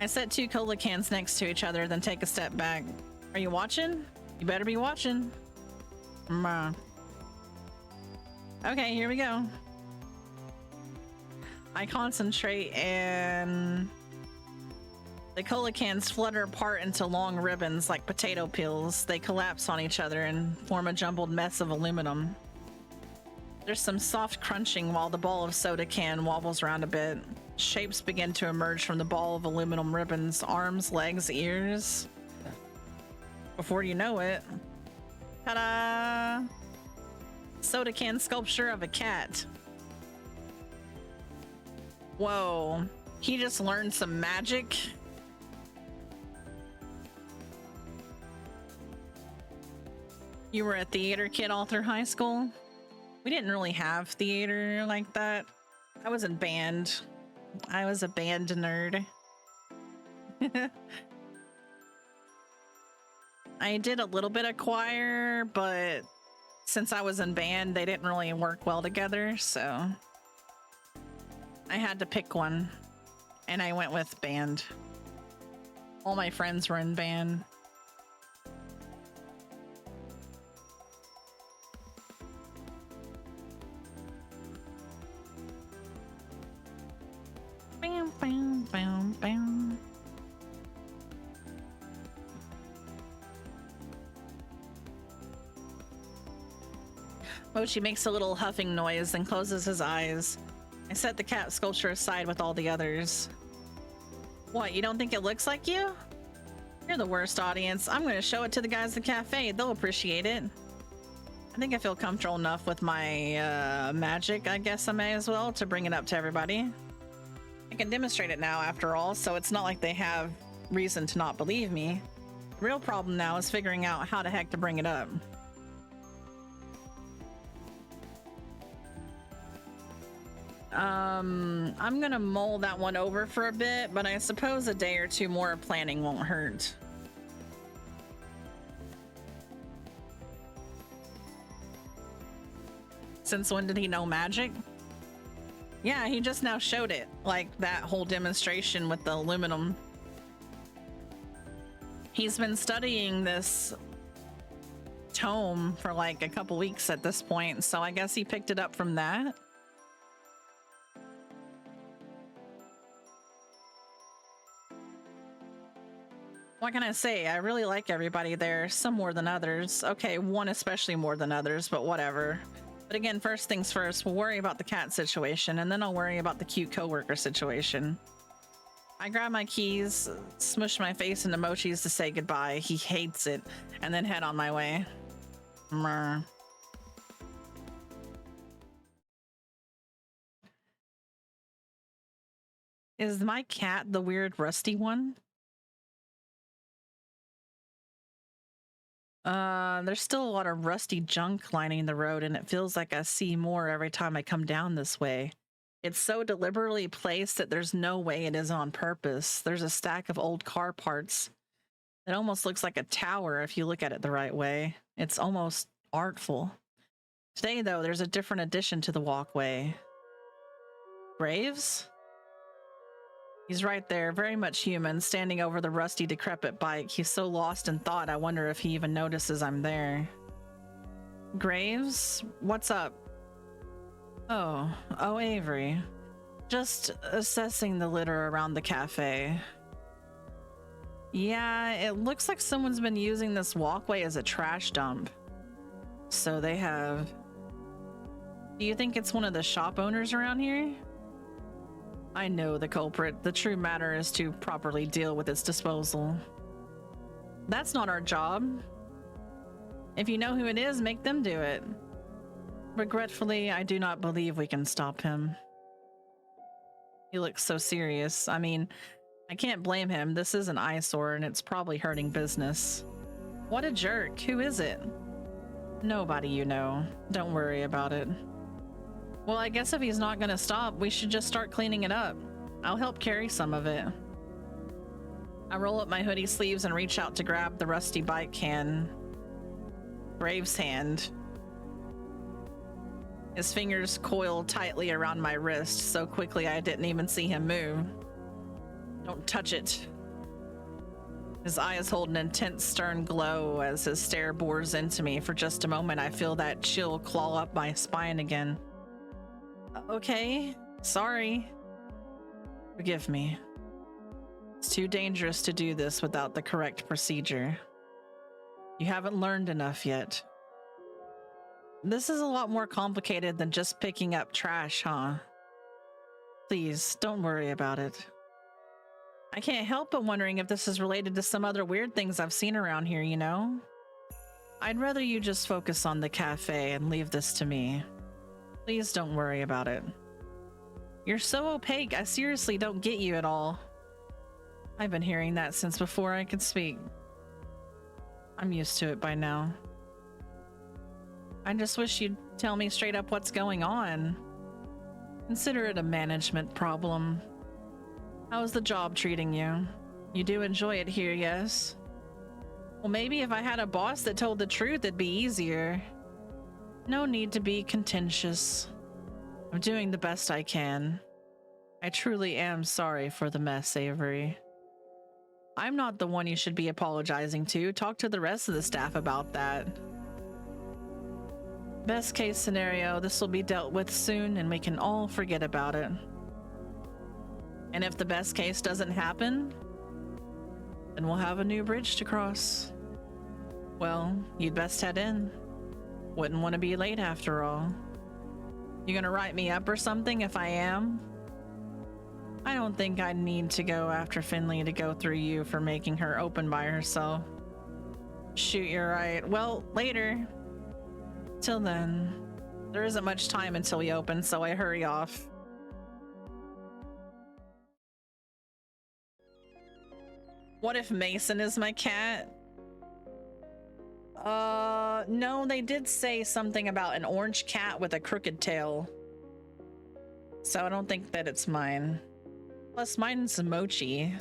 I set 2 cola cans next to each other, then take a step back. Are you watching? You better be watching. Mwah. Okay, here we go. I concentrate and the cola cans flutter apart into long ribbons like potato peels. They collapse on each other and form a jumbled mess of aluminum. There's some soft crunching while the ball of soda can wobbles around a bit. Shapes begin to emerge from the ball of aluminum ribbons, arms, legs, ears. Before you know it, ta-da! Soda can sculpture of a cat. Whoa, he just learned some magic. You were a theater kid all through high school? We didn't really have theater like that. I was in band. I was a band nerd. I did a little bit of choir, but since I was in band, they didn't really work well together, so I had to pick one, and I went with band. All my friends were in band. Bam, bam, bam, bam. Mochi makes a little huffing noise and closes his eyes. I set the cat sculpture aside with all the others. What, you don't think it looks like you? You're the worst audience. I'm going to show it to the guys at the cafe. They'll appreciate it. I think I feel comfortable enough with my magic, I guess I may as well, to bring it up to everybody. I can demonstrate it now, after all, so it's not like they have reason to not believe me. The real problem now is figuring out how the heck to bring it up. I'm gonna mull that one over for a bit, but I suppose a day or two more of planning won't hurt. Since when did he know magic? Yeah, he just now showed it, like that whole demonstration with the aluminum. He's been studying this tome for like a couple weeks at this point, so I guess he picked it up from that. What can I say? I really like everybody there, some more than others. Okay, one especially more than others, but whatever. But again, first things first, we'll worry about the cat situation, and then I'll worry about the cute coworker situation. I grab my keys, smush my face into Mochi's to say goodbye. He hates it, and then head on my way. Mrr. Is my cat the weird rusty one? There's still a lot of rusty junk lining the road, and it feels like I see more every time I come down this way. It's so deliberately placed that there's no way it is on purpose. There's a stack of old car parts. It almost looks like a tower if you look at it the right way. It's almost artful. Today, though, there's a different addition to the walkway. Graves? He's right there, very much human, standing over the rusty, decrepit bike. He's so lost in thought, I wonder if he even notices I'm there. Graves? What's up? Oh, Avery. Just assessing the litter around the cafe. Yeah, it looks like someone's been using this walkway as a trash dump. So they have. Do you think it's one of the shop owners around here? I know the culprit. The true matter is to properly deal with its disposal. That's not our job. If you know who it is, make them do it. Regretfully, I do not believe we can stop him. He looks so serious. I mean, I can't blame him. This is an eyesore and it's probably hurting business. What a jerk. Who is it? Nobody you know. Don't worry about it. Well, I guess if he's not gonna stop, we should just start cleaning it up. I'll help carry some of it. I roll up my hoodie sleeves and reach out to grab the rusty bike can. Graves' hand. His fingers coiled tightly around my wrist so quickly I didn't even see him move. Don't touch it. His eyes hold an intense, stern glow as his stare bores into me. For just a moment, I feel that chill claw up my spine again. Okay, sorry. Forgive me. It's too dangerous to do this without the correct procedure. You haven't learned enough yet. This is a lot more complicated than just picking up trash, huh? Please, don't worry about it. I can't help but wondering if this is related to some other weird things I've seen around here, you know? I'd rather you just focus on the cafe and leave this to me. Please don't worry about it. You're so opaque, I seriously don't get you at all. I've been hearing that since before I could speak. I'm used to it by now. I just wish you'd tell me straight up what's going on. Consider it a management problem. How's the job treating you? You do enjoy it here, yes? Well, maybe if I had a boss that told the truth, it'd be easier. No need to be contentious. I'm doing the best I can. I truly am sorry for the mess, Avery. I'm not the one you should be apologizing to. Talk to the rest of the staff about that. Best case scenario, this will be dealt with soon and we can all forget about it. And if the best case doesn't happen, then we'll have a new bridge to cross. Well, you'd best head in. Wouldn't want to be late after all. You gonna write me up or something if I am? I don't think I need to go after Finley to go through you for making her open by herself. Shoot, you're right. Well, later. Till then, there isn't much time until we open, so I hurry off. What if Mason is my cat? No, they did say something about an orange cat with a crooked tail. So I don't think that it's mine. Plus, mine's Mochi.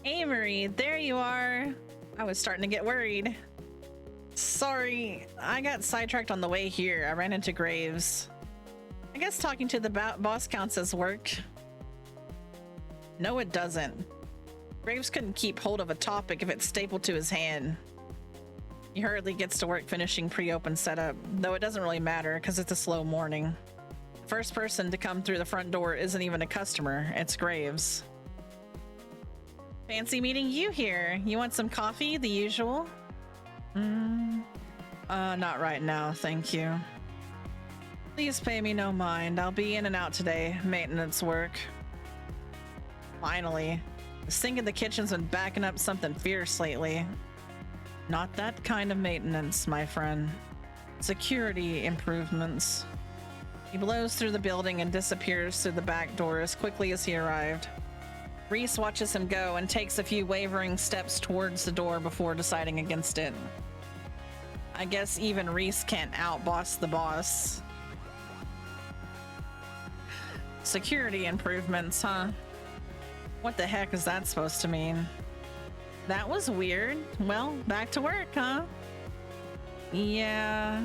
Avery, there you are. I was starting to get worried. Sorry, I got sidetracked on the way here. I ran into Graves. I guess talking to the boss counts as work. No, it doesn't. Graves couldn't keep hold of a topic if it's stapled to his hand. He hurriedly gets to work finishing pre-open setup, though it doesn't really matter because it's a slow morning. The first person to come through the front door isn't even a customer, it's Graves. Fancy meeting you here. You want some coffee, the usual? Not right now, thank you. Please pay me no mind. I'll be in and out today. Maintenance work. Finally. The sink in the kitchen's been backing up something fierce lately. Not that kind of maintenance, my friend. Security improvements. He blows through the building and disappears through the back door as quickly as he arrived. Reese watches him go and takes a few wavering steps towards the door before deciding against it. I guess even Reese can't outboss the boss. Security improvements, huh? What the heck is that supposed to mean? That was weird. Well, back to work, huh? Yeah.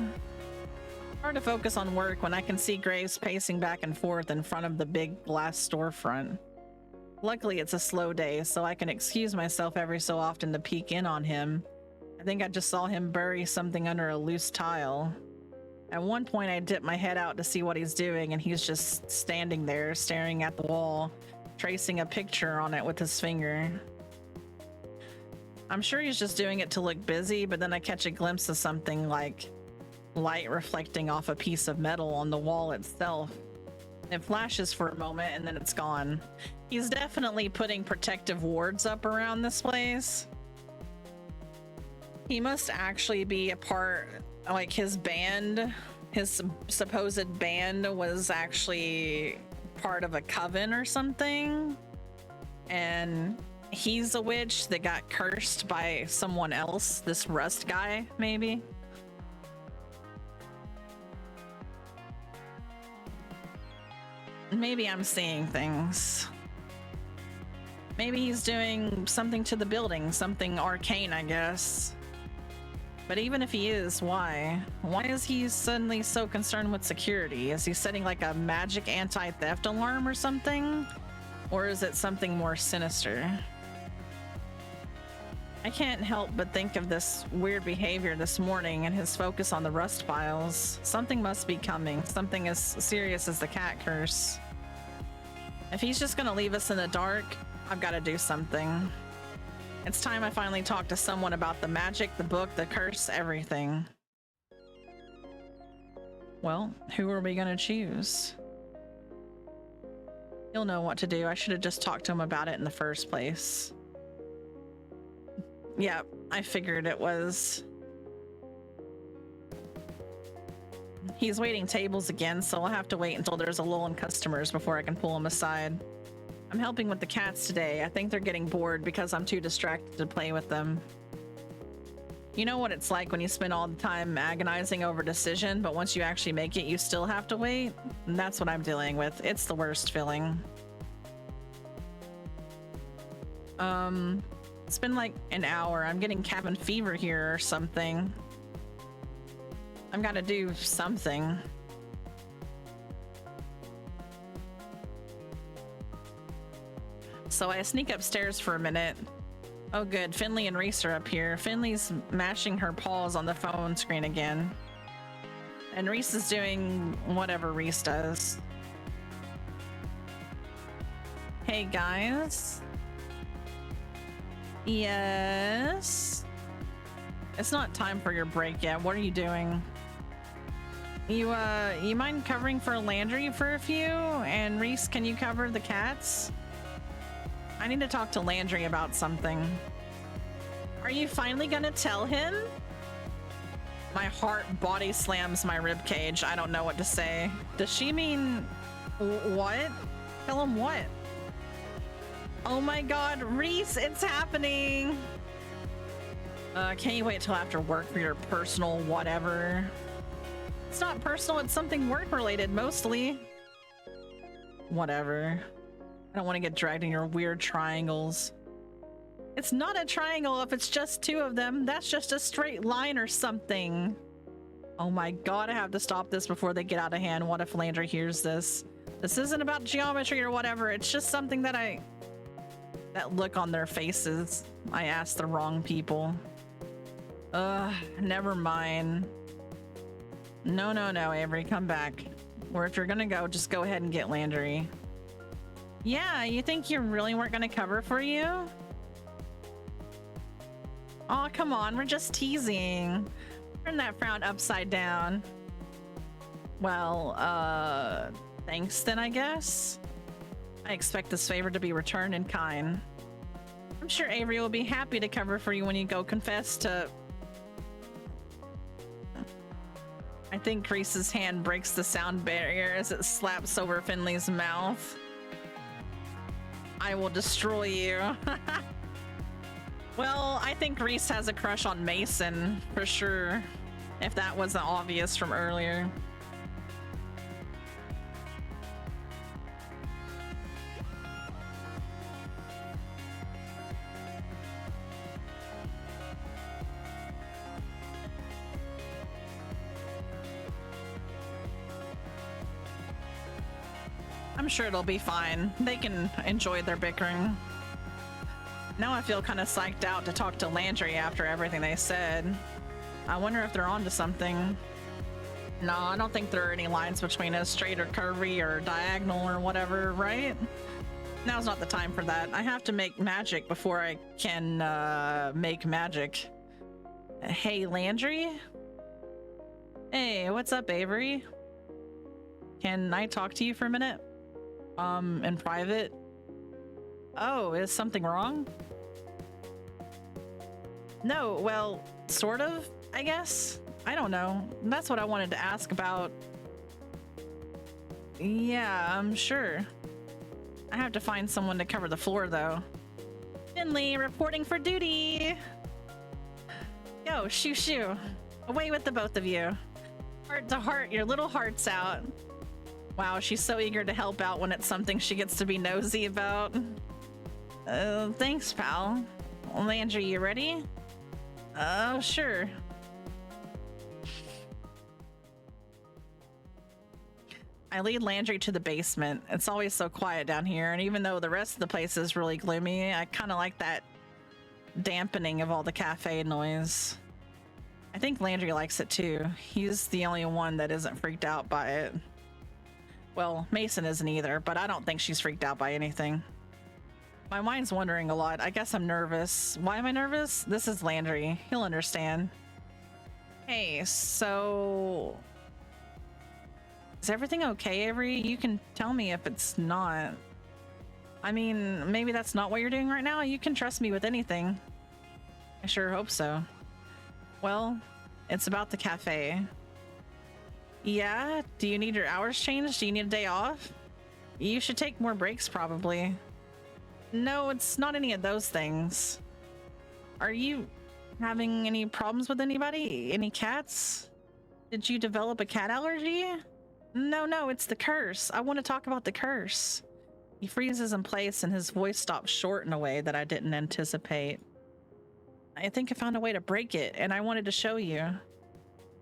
Hard to focus on work when I can see Graves pacing back and forth in front of the big glass storefront. Luckily, it's a slow day, so I can excuse myself every so often to peek in on him. I think I just saw him bury something under a loose tile. At one point, I dipped my head out to see what he's doing, and he's just standing there staring at the wall, tracing a picture on it with his finger. I'm sure he's just doing it to look busy, but then I catch a glimpse of something like light reflecting off a piece of metal on the wall itself. It flashes for a moment and then it's gone. He's definitely putting protective wards up around this place. He must actually be a part, like his band, his supposed band was actually part of a coven or something. And he's a witch that got cursed by someone else, this Rust guy, maybe. Maybe I'm seeing things. Maybe he's doing something to the building, something arcane, I guess. But even if he is, why? Why is he suddenly so concerned with security? Is he setting like a magic anti-theft alarm or something? Or is it something more sinister? I can't help but think of this weird behavior this morning and his focus on the rust piles. Something must be coming, something as serious as the cat curse. If he's just gonna leave us in the dark, I've got to do something. It's time I finally talk to someone about the magic, the book, the curse, everything. Well, who are we gonna choose? He'll know what to do. I should have just talked to him about it in the first place. Yeah, I figured it was. He's waiting tables again, so I'll have to wait until there's a lull in customers before I can pull him aside. I'm helping with the cats today. I think they're getting bored because I'm too distracted to play with them. You know what it's like when you spend all the time agonizing over a decision, but once you actually make it, you still have to wait? And that's what I'm dealing with. It's the worst feeling. It's been like an hour. I'm getting cabin fever here or something. I've got to do something. So I sneak upstairs for a minute. Oh good, Finley and Reese are up here. Finley's mashing her paws on the phone screen again. And Reese is doing whatever Reese does. Hey guys. Yes. It's not time for your break yet. What are you doing? You mind covering for Landry for a few? And Reese, can you cover the cats? I need to talk to Landry about something. Are you finally gonna tell him? My heart body slams my rib cage. I don't know what to say. Does she mean what? Tell him what? Oh my god, Reese, it's happening. Can't you wait till after work for your personal whatever? It's not personal, it's something work related mostly. Whatever. I don't want to get dragged in your weird triangles. It's not a triangle if it's just two of them. That's just a straight line or something. Oh my god, I have to stop this before they get out of hand. What if Landry hears this? This isn't about geometry or whatever. It's just something that that look on their faces. I asked the wrong people. Never mind. No, Avery, come back. Or if you're gonna go, just go ahead and get Landry. Yeah, you think you really weren't gonna cover for you? Oh, come on, we're just teasing. Turn that frown upside down. Well, thanks then, I guess. I expect this favor to be returned in kind. I'm sure Avery will be happy to cover for you when you go confess to... I think Reese's hand breaks the sound barrier as it slaps over Finley's mouth. I will destroy you. Well, I think Reese has a crush on Mason, for sure. If that wasn't obvious from earlier. I'm sure it'll be fine. They can enjoy their bickering. Now I feel kind of psyched out to talk to Landry after everything they said. I wonder if they're onto something. No, I don't think there are any lines between us, straight or curvy or diagonal or whatever, right? Now's not the time for that. I have to make magic before I can make magic. Hey, Landry? Hey, what's up, Avery? Can I talk to you for a minute? In private? Oh, is something wrong? No, well, sort of, I guess. I don't know. That's what I wanted to ask about. Yeah, I'm sure. I have to find someone to cover the floor, though. Finley, reporting for duty! Go, shoo shoo. Away with the both of you. Heart to heart, your little heart's out. Wow, she's so eager to help out when it's something she gets to be nosy about. Thanks, pal. Landry, you ready? Oh, sure. I lead Landry to the basement. It's always so quiet down here, and even though the rest of the place is really gloomy, I kind of like that dampening of all the cafe noise. I think Landry likes it too. He's the only one that isn't freaked out by it. Well, Mason isn't either, but I don't think she's freaked out by anything. My mind's wandering a lot. I guess I'm nervous. Why am I nervous? This is Landry. He'll understand. Hey, so... is everything okay, Avery? You can tell me if it's not. I mean, maybe that's not what you're doing right now. You can trust me with anything. I sure hope so. Well, it's about the cafe. Yeah? Do you need your hours changed? Do you need a day off? You should take more breaks, probably. No, it's not any of those things. Are you having any problems with anybody? Any cats? Did you develop a cat allergy? No, it's the curse. I want to talk about the curse. He freezes in place and his voice stops short in a way that I didn't anticipate. I think I found a way to break it, and I wanted to show you.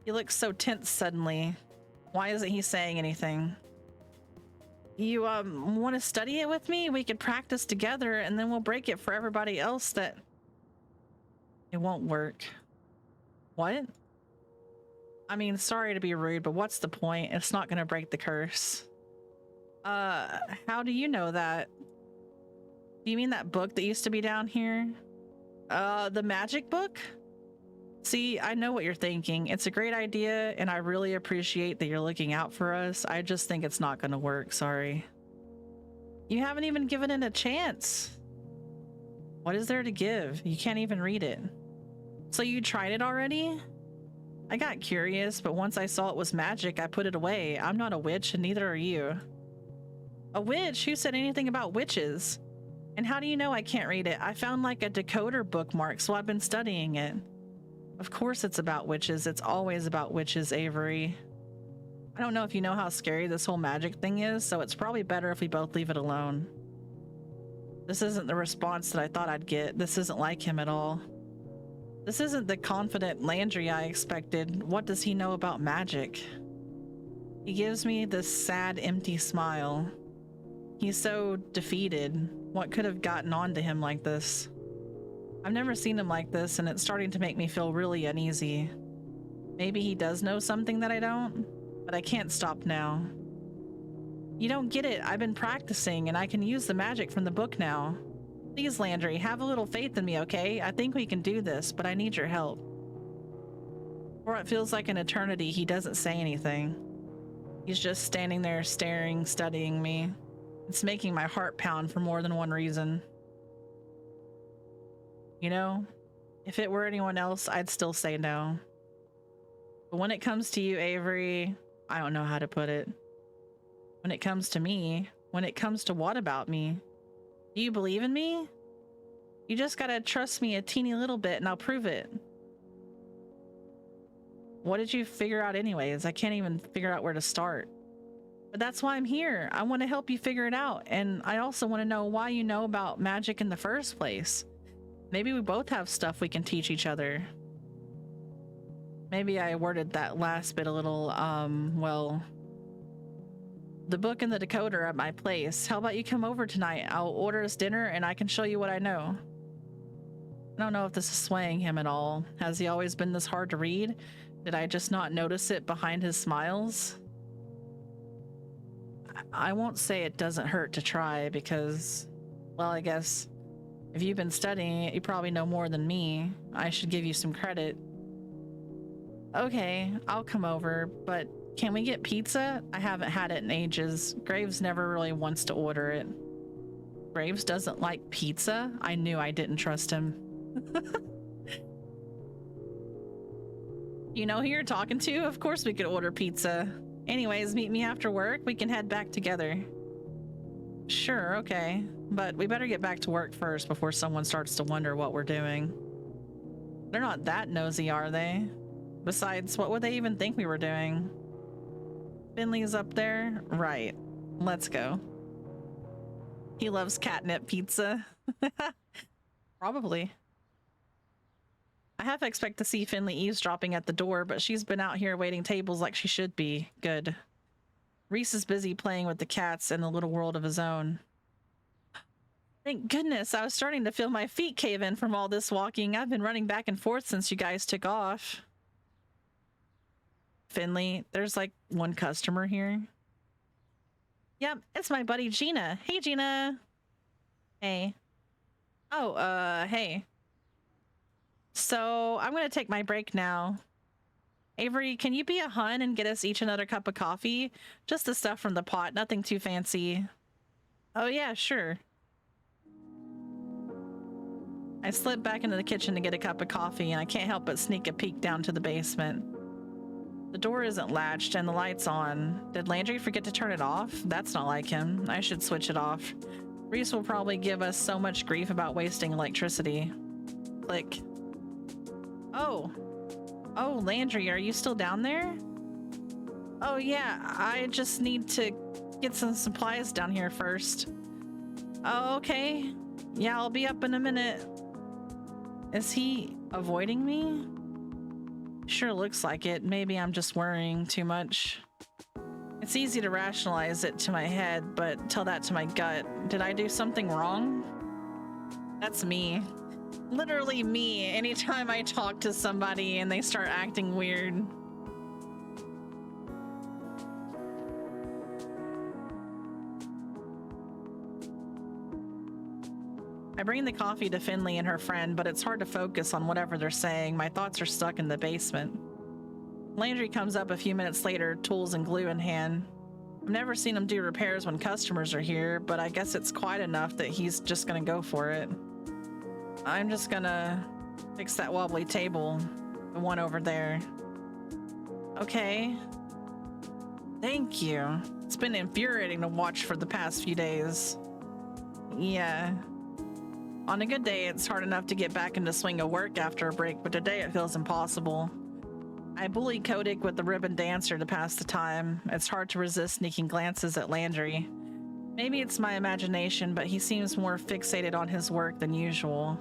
He looks so tense suddenly. Why isn't he saying anything? You, want to study it with me? We could practice together, and then we'll break it for everybody else that... It won't work. What? I mean, sorry to be rude, but what's the point? It's not gonna break the curse. How do you know that? Do you mean that book that used to be down here? The magic book? See, I know what you're thinking. It's a great idea, and I really appreciate that you're looking out for us. I just think it's not gonna work, sorry. You haven't even given it a chance. What is there to give? You can't even read it. So you tried it already? I got curious, but once I saw it was magic, I put it away. I'm not a witch, and neither are you. A witch? Who said anything about witches? And how do you know I can't read it? I found like a decoder bookmark, so I've been studying it. Of course it's about witches. It's always about witches, Avery. I don't know if you know how scary this whole magic thing is, so it's probably better if we both leave it alone. This isn't the response that I thought I'd get. This isn't like him at all. This isn't the confident Landry I expected. What does he know about magic? He gives me this sad, empty smile. He's so defeated. What could have gotten onto him like this? I've never seen him like this, and it's starting to make me feel really uneasy. Maybe he does know something that I don't, but I can't stop now. You don't get it. I've been practicing, and I can use the magic from the book now. Please, Landry, have a little faith in me, okay? I think we can do this, but I need your help. For it feels like an eternity, he doesn't say anything. He's just standing there staring, studying me. It's making my heart pound for more than one reason. You know, if it were anyone else, I'd still say no. But when it comes to you, Avery, I don't know how to put it. When it comes to me, when it comes to what about me? Do you believe in me? You just gotta trust me a teeny little bit and I'll prove it. What did you figure out anyways? I can't even figure out where to start. But that's why I'm here. I want to help you figure it out. And I also want to know why you know about magic in the first place. Maybe we both have stuff we can teach each other. Maybe I worded that last bit a little, well... The book and the decoder are at my place. How about you come over tonight? I'll order us dinner and I can show you what I know. I don't know if this is swaying him at all. Has he always been this hard to read? Did I just not notice it behind his smiles? I won't say it doesn't hurt to try because, well, I guess if you've been studying it, you probably know more than me. I should give you some credit. Okay, I'll come over, but can we get pizza? I haven't had it in ages. Graves never really wants to order it. Graves doesn't like pizza? I knew I didn't trust him. You know who you're talking to? Of course we could order pizza. Anyways, meet me after work. We can head back together. Sure, okay. But we better get back to work first before someone starts to wonder what we're doing. They're not that nosy, are they? Besides, what would they even think we were doing? Finley's up there? Right. Let's go. He loves catnip pizza. Probably. I half expect to see Finley eavesdropping at the door, but she's been out here waiting tables like she should be. Good. Reese is busy playing with the cats in a little world of his own. Thank goodness, I was starting to feel my feet cave in from all this walking. I've been running back and forth since you guys took off. Finley, there's like one customer here. Yep, it's my buddy Gina. Hey, Gina. Hey. Oh, hey. So, I'm gonna take my break now. Avery, can you be a hun and get us each another cup of coffee? Just the stuff from the pot, nothing too fancy. Oh yeah, sure. I slip back into the kitchen to get a cup of coffee, and I can't help but sneak a peek down to the basement. The door isn't latched and the light's on. Did Landry forget to turn it off? That's not like him. I should switch it off. Reese will probably give us so much grief about wasting electricity. Click. Oh. Oh, Landry, are you still down there? Oh yeah, I just need to get some supplies down here first. Oh, okay. Yeah, I'll be up in a minute. Is he avoiding me? Sure looks like it. Maybe I'm just worrying too much. It's easy to rationalize it to my head, but tell that to my gut. Did I do something wrong? That's me. Literally me, anytime I talk to somebody and they start acting weird. I bring the coffee to Finley and her friend, but it's hard to focus on whatever they're saying. My thoughts are stuck in the basement. Landry comes up a few minutes later, tools and glue in hand. I've never seen him do repairs when customers are here, but I guess it's quite enough that he's just gonna go for it. I'm just gonna fix that wobbly table, the one over there. Okay. Thank you. It's been infuriating to watch for the past few days. Yeah. On a good day, it's hard enough to get back into swing of work after a break, but today it feels impossible. I bully Kodik with the ribbon dancer to pass the time. It's hard to resist sneaking glances at Landry. Maybe it's my imagination, but he seems more fixated on his work than usual.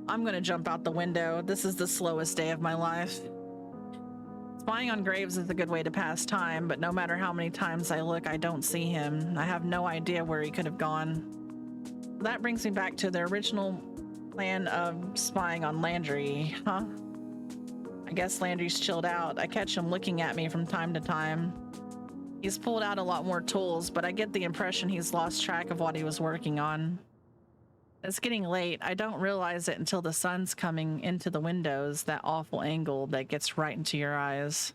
I'm gonna jump out the window. This is the slowest day of my life. Spying on Graves is a good way to pass time, but no matter how many times I look, I don't see him. I have no idea where he could have gone. That brings me back to the original plan of spying on Landry, huh? I guess Landry's chilled out. I catch him looking at me from time to time. He's pulled out a lot more tools, but I get the impression he's lost track of what he was working on. It's getting late. I don't realize it until the sun's coming into the windows, that awful angle that gets right into your eyes.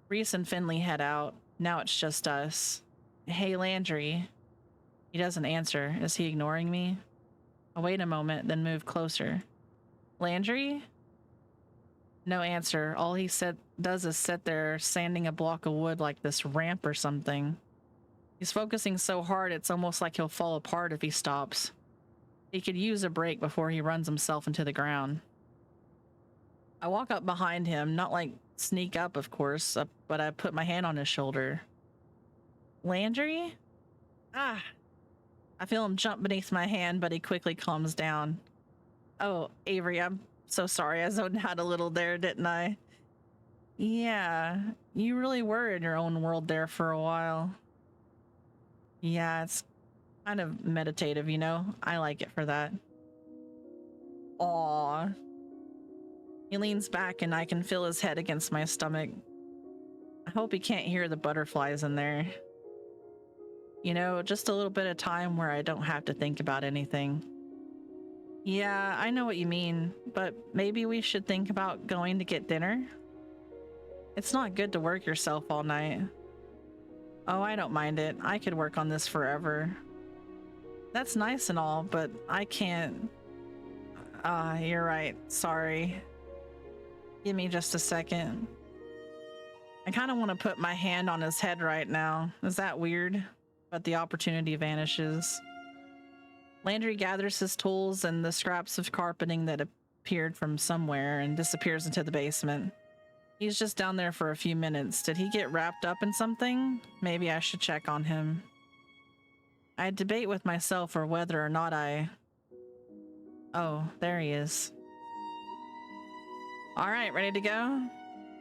Reese and Finley head out. Now it's just us. Hey, Landry. He doesn't answer. Is he ignoring me? I wait a moment, then move closer. Landry? No answer. All he does is sit there sanding a block of wood like this ramp or something. He's focusing so hard it's almost like he'll fall apart if he stops. He could use a break before he runs himself into the ground. I walk up behind him, not like sneak up, of course, but I put my hand on his shoulder. Landry? Ah! I feel him jump beneath my hand, but he quickly calms down. Oh, Avery, I'm so sorry. I zoned out a little there, didn't I? Yeah, you really were in your own world there for a while. Yeah, it's kind of meditative, you know? I like it for that. Aww. He leans back and I can feel his head against my stomach. I hope he can't hear the butterflies in there. You know, just a little bit of time where I don't have to think about anything. Yeah, I know what you mean, but maybe we should think about going to get dinner? It's not good to work yourself all night. Oh, I don't mind it. I could work on this forever. That's nice and all, but I can't. You're right. Sorry. Give me just a second. I kind of want to put my hand on his head right now. Is that weird? But the opportunity vanishes. Landry gathers his tools and the scraps of carpeting that appeared from somewhere and disappears into the basement. He's just down there for a few minutes. Did he get wrapped up in something? Maybe I should check on him. I debate with myself or whether or not I... Oh, there he is. All right, ready to go?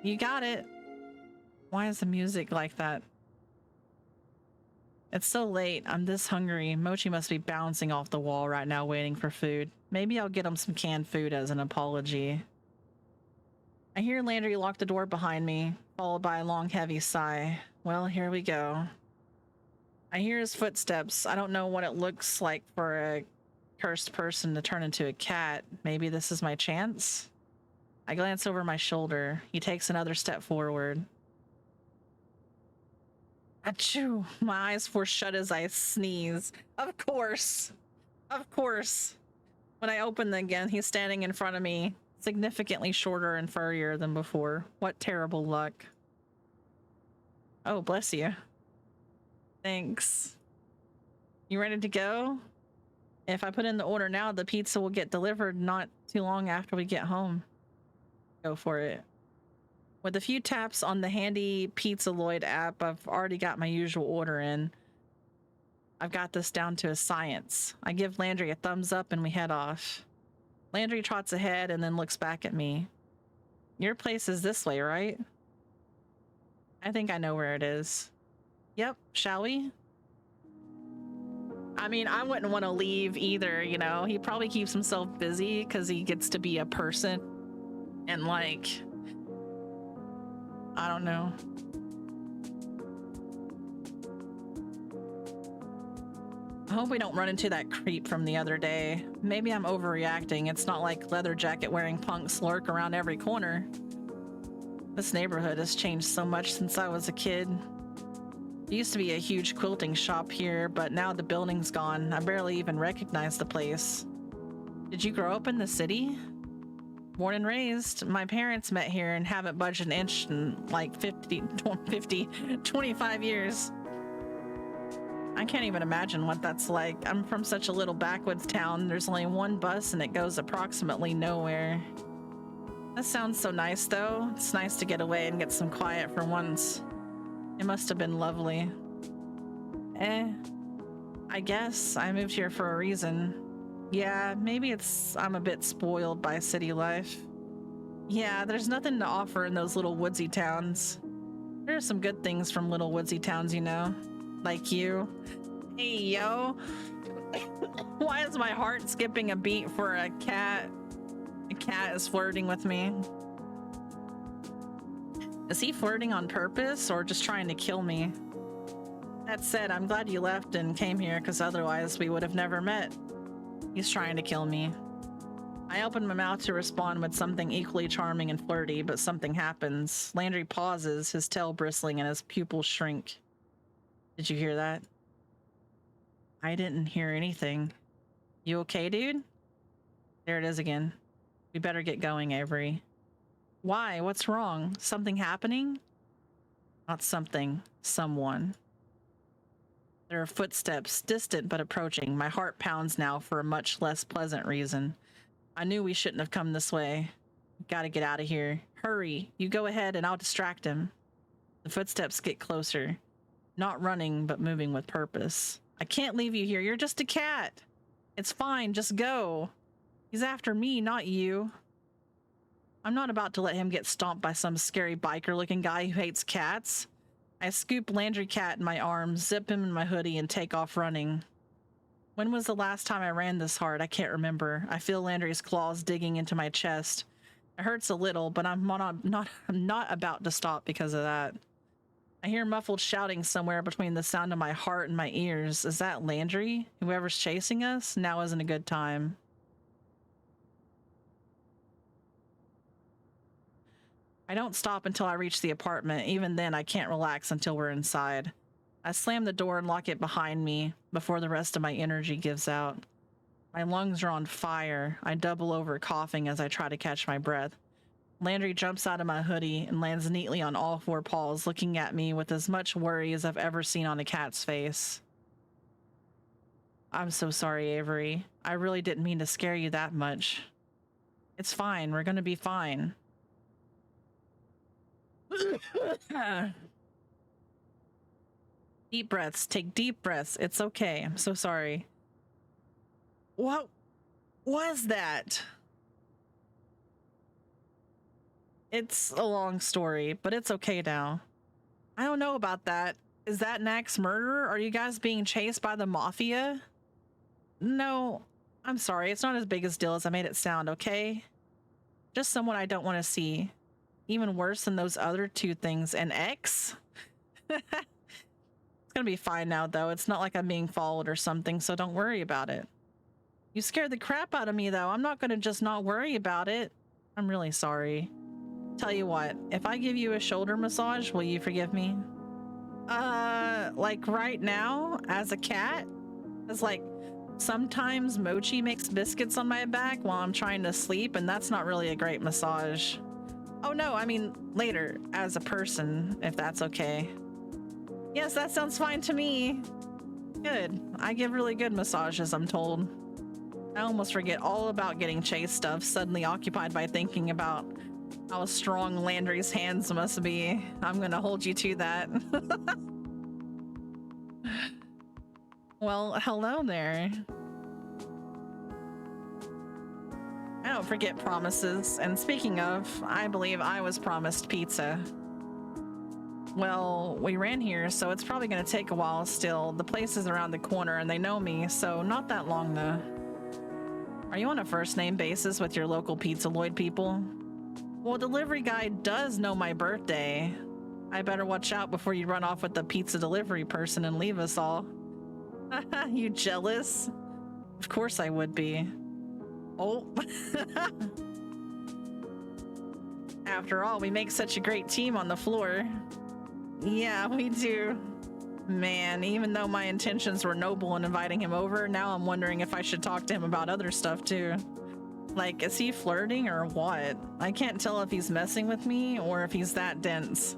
You got it. Why is the music like that? It's so late. I'm this hungry. Mochi must be bouncing off the wall right now waiting for food. Maybe I'll get him some canned food as an apology. I hear Landry lock the door behind me, followed by a long, heavy sigh. Well, here we go. I hear his footsteps. I don't know what it looks like for a cursed person to turn into a cat. Maybe this is my chance? I glance over my shoulder. He takes another step forward. Achoo! My eyes force shut as I sneeze. Of course! Of course! When I open them again, he's standing in front of me, significantly shorter and furrier than before. What terrible luck. Oh, bless you. Thanks. You ready to go? If I put in the order now, the pizza will get delivered not too long after we get home. Go for it. With a few taps on the handy Pizzaloid app, I've already got my usual order in. I've got this down to a science. I give Landry a thumbs up and we head off. Landry trots ahead and then looks back at me. Your place is this way, right? I think I know where it is. Yep, shall we? I mean, I wouldn't want to leave either, you know? He probably keeps himself busy because he gets to be a person. And like... I don't know. I hope we don't run into that creep from the other day. Maybe I'm overreacting. It's not like leather jacket wearing punks lurk around every corner. This neighborhood has changed so much since I was a kid. There used to be a huge quilting shop here, but now the building's gone. I barely even recognize the place. Did you grow up in the city? Born and raised. My parents met here and haven't budged an inch in like 25 years. I can't even imagine what that's like. I'm from such a little backwoods town. There's only one bus and it goes approximately nowhere. That sounds so nice though. It's nice to get away and get some quiet for once. It must have been lovely. I guess I moved here for a reason. Yeah, maybe I'm a bit spoiled by city life. Yeah, there's nothing to offer in those little woodsy towns. There are some good things from little woodsy towns, you know? Like you. Hey, yo. Why is my heart skipping a beat for a cat? A cat is flirting with me. Is he flirting on purpose or just trying to kill me? That said, I'm glad you left and came here because otherwise we would have never met. He's trying to kill me. I open my mouth to respond with something equally charming and flirty, but something happens. Landry pauses, his tail bristling and his pupils shrink. Did you hear that? I didn't hear anything. You okay, dude? There it is again. We better get going, Avery. Why? What's wrong? Something happening? Not something. Someone. There are footsteps, distant but approaching. My heart pounds now for a much less pleasant reason. I knew we shouldn't have come this way. Gotta get out of here. Hurry. You go ahead and I'll distract him. The footsteps get closer. Not running, but moving with purpose. I can't leave you here. You're just a cat. It's fine. Just go. He's after me, not you. I'm not about to let him get stomped by some scary biker-looking guy who hates cats. I scoop Landry Cat in my arms, zip him in my hoodie, and take off running. When was the last time I ran this hard? I can't remember. I feel Landry's claws digging into my chest. It hurts a little, but I'm not about to stop because of that. I hear muffled shouting somewhere between the sound of my heart and my ears. Is that Landry? Whoever's chasing us? Now isn't a good time. I don't stop until I reach the apartment. Even then, I can't relax until we're inside. I slam the door and lock it behind me before the rest of my energy gives out. My lungs are on fire. I double over, coughing as I try to catch my breath. Landry jumps out of my hoodie and lands neatly on all four paws, looking at me with as much worry as I've ever seen on a cat's face. I'm so sorry, Avery. I really didn't mean to scare you that much. It's fine. We're gonna be fine. Deep breaths. Take deep breaths. It's okay. I'm so sorry. What was that? It's a long story, but it's okay now. I don't know about that. Is that an axe murder? Are you guys being chased by the mafia? No, I'm sorry. It's not as big a deal as I made it sound, okay? Just someone I don't want to see. Even worse than those other two things. An ex? It's gonna be fine now, though. It's not like I'm being followed or something, so don't worry about it. You scared the crap out of me, though. I'm not gonna just not worry about it. I'm really sorry. Tell you what, if I give you a shoulder massage, will you forgive me? Like right now, as a cat? It's like, sometimes Mochi makes biscuits on my back while I'm trying to sleep, and that's not really a great massage. Oh no, I mean later, as a person, if that's okay. Yes, that sounds fine to me. Good. I give really good massages, I'm told. I almost forget all about getting chased stuff, suddenly occupied by thinking about how strong Landry's hands must be. I'm gonna hold you to that. Well, hello there. I don't forget promises, and speaking of, I believe I was promised pizza. Well, we ran here, so it's probably gonna take a while still. The place is around the corner and they know me, so not that long though. Are you on a first name basis with your local Pizza Lloyd people? Well, delivery guy does know my birthday. I better watch out before you run off with the pizza delivery person and leave us all. You jealous? Of course I would be. Oh. After all, we make such a great team on the floor. Yeah, we do. Man, even though my intentions were noble in inviting him over, now I'm wondering if I should talk to him about other stuff too. Like, is he flirting or what? I can't tell if he's messing with me or if he's that dense.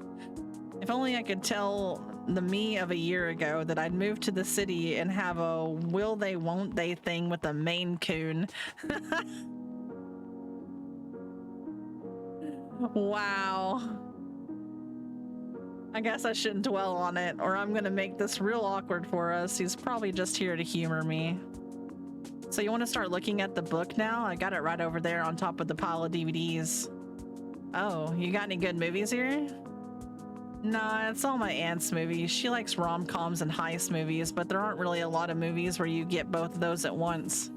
If only I could tell the me of a year ago that I'd move to the city and have a will they won't they thing with a Maine Coon. Wow. I guess I shouldn't dwell on it, or I'm gonna make this real awkward for us. He's probably just here to humor me. So you want to start looking at the book now? I got it right over there on top of the pile of DVDs. Oh, you got any good movies here? Nah, it's all my aunt's movies. She likes rom-coms and heist movies, but there aren't really a lot of movies where you get both of those at once.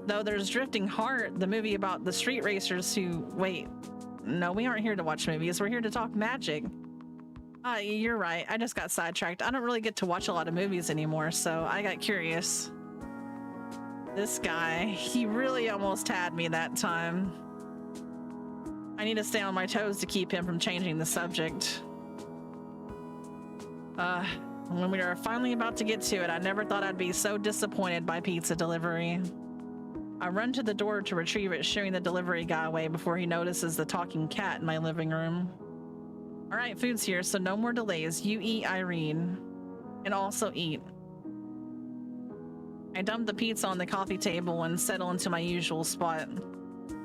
Though there's Drifting Heart, the movie about the street racers who... Wait, no, we aren't here to watch movies. We're here to talk magic. You're right. I just got sidetracked. I don't really get to watch a lot of movies anymore, so I got curious. This guy, he really almost had me that time. I need to stay on my toes to keep him from changing the subject. When we were finally about to get to it, I never thought I'd be so disappointed by pizza delivery. I run to the door to retrieve it, shooing the delivery guy away before he notices the talking cat in my living room. All right, food's here, so no more delays. You eat, Irene. And also eat. I dump the pizza on the coffee table and settle into my usual spot.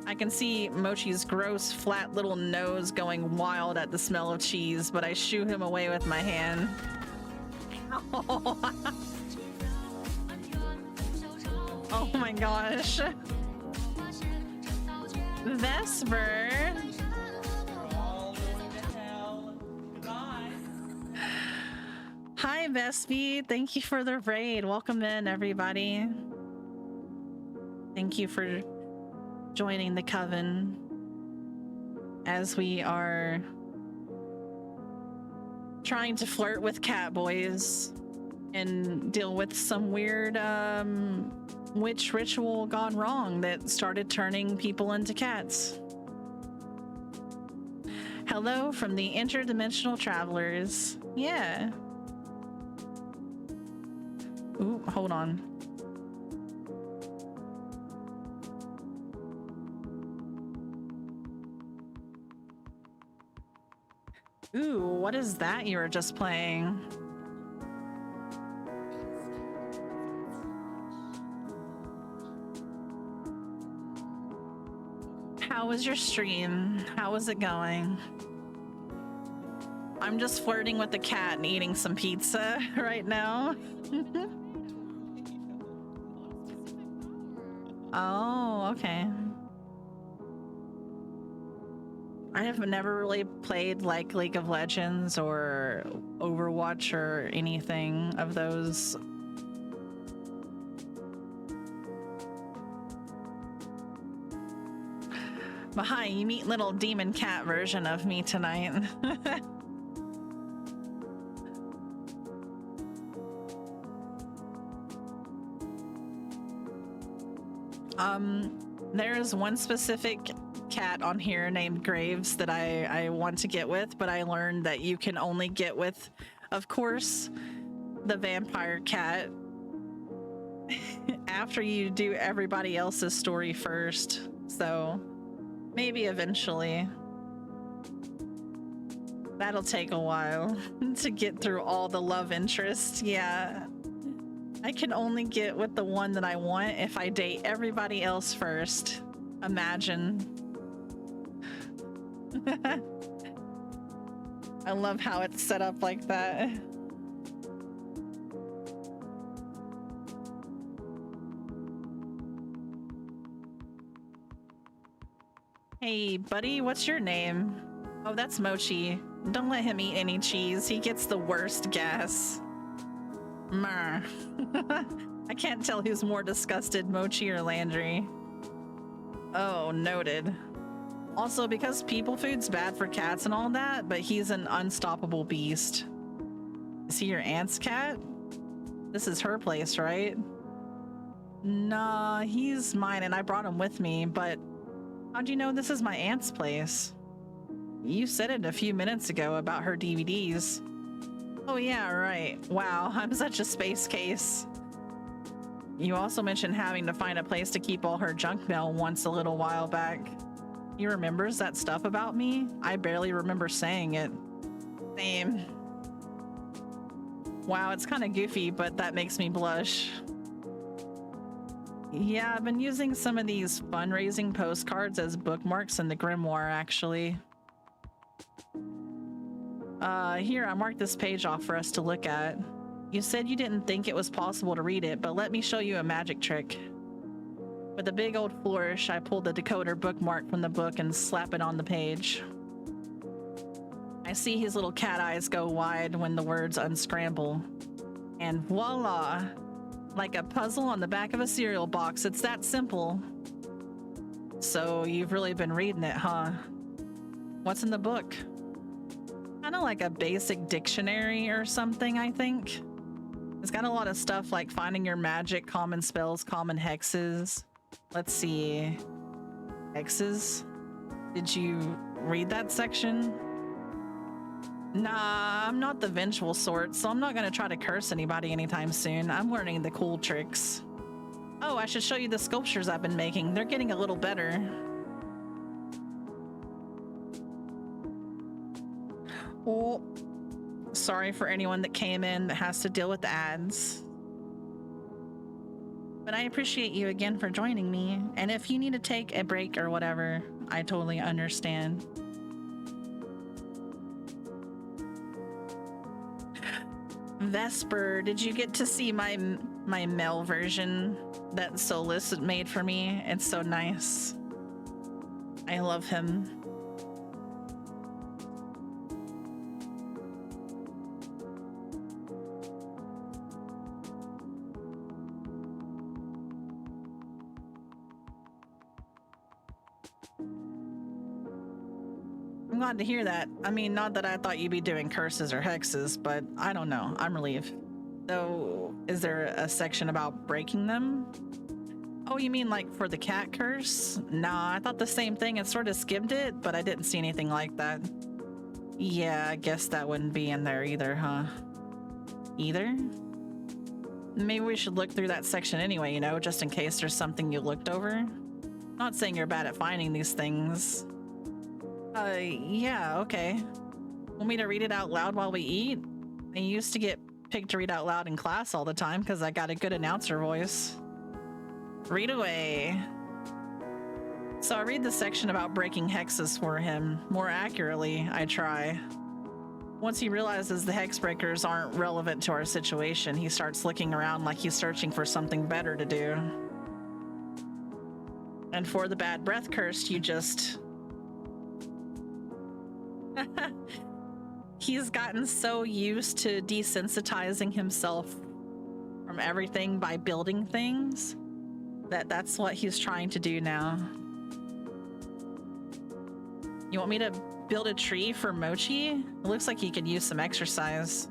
I can see Mochi's gross, flat little nose going wild at the smell of cheese, but I shoo him away with my hand. Oh my gosh. Vesper. Hi, Vespi. Thank you for the raid. Welcome in, everybody. Thank you for joining the coven. as we are trying to flirt with CatBoys and deal with some weird witch ritual gone wrong that started turning people into cats. Hello from the interdimensional travelers. Yeah. Ooh, hold on. Ooh, what is that you were just playing? How was your stream? How was it going? I'm just flirting with the cat and eating some pizza right now. Oh, okay. I have never really played like League of Legends or Overwatch or anything of those. But hi, you meet little demon cat version of me tonight. There's one specific cat on here named Graves that I want to get with, but I learned that you can only get with, of course, the vampire cat after you do everybody else's story first. So maybe eventually. That'll take a while to get through all the love interests. Yeah. I can only get with the one that I want if I date everybody else first. Imagine. I love how it's set up like that. Hey, buddy, what's your name? Oh, that's Mochi. Don't let him eat any cheese. He gets the worst gas. Mer. I can't tell who's more disgusted, Mochi or Landry. Oh, noted. Also, because people food's bad for cats and all that, but he's an unstoppable beast. Is he your aunt's cat? This is her place, right? Nah, he's mine and I brought him with me, but how'd you know this is my aunt's place? You said it a few minutes ago about her DVDs. Oh yeah, right. Wow, I'm such a space case. You also mentioned having to find a place to keep all her junk mail once a little while back. He remembers that stuff about me? I barely remember saying it. Same. Wow, it's kind of goofy, but that makes me blush. Yeah, I've been using some of these fundraising postcards as bookmarks in the grimoire, actually. Here, I marked this page off for us to look at. You said you didn't think it was possible to read it, but let me show you a magic trick. With a big old flourish, I pulled the decoder bookmark from the book and slap it on the page. I see his little cat eyes go wide when the words unscramble. And voila! Like a puzzle on the back of a cereal box, it's that simple. So you've really been reading it, huh? What's in the book? Kind of like a basic dictionary or something, I think. It's got a lot of stuff like finding your magic, common spells, common hexes. Let's see. Hexes? Did you read that section? Nah, I'm not the vengeful sort, so I'm not gonna try to curse anybody anytime soon. I'm learning the cool tricks. Oh, I should show you the sculptures I've been making. They're getting a little better. Oh, sorry for anyone that came in that has to deal with ads. But I appreciate you again for joining me. And if you need to take a break or whatever, I totally understand. Vesper, did you get to see my Mel version that Solus made for me? It's so nice. I love him. I'm glad to hear that. I mean, not that I thought you'd be doing curses or hexes, but I don't know. I'm relieved. So, is there a section about breaking them? Oh, you mean like for the cat curse? Nah, I thought the same thing and sort of skimmed it, but I didn't see anything like that. Yeah, I guess that wouldn't be in there either, huh? Either? Maybe we should look through that section anyway, you know, just in case there's something you looked over. Not saying you're bad at finding these things. Yeah, okay. Want me to read it out loud while we eat? I used to get picked to read out loud in class all the time because I got a good announcer voice. Read away. So I read the section about breaking hexes for him. More accurately, I try. Once he realizes the hex breakers aren't relevant to our situation, he starts looking around like he's searching for something better to do. And for the bad breath curse, you just... He's gotten so used to desensitizing himself from everything by building things that's what he's trying to do now. You want me to build a tree for Mochi? It looks like he could use some exercise.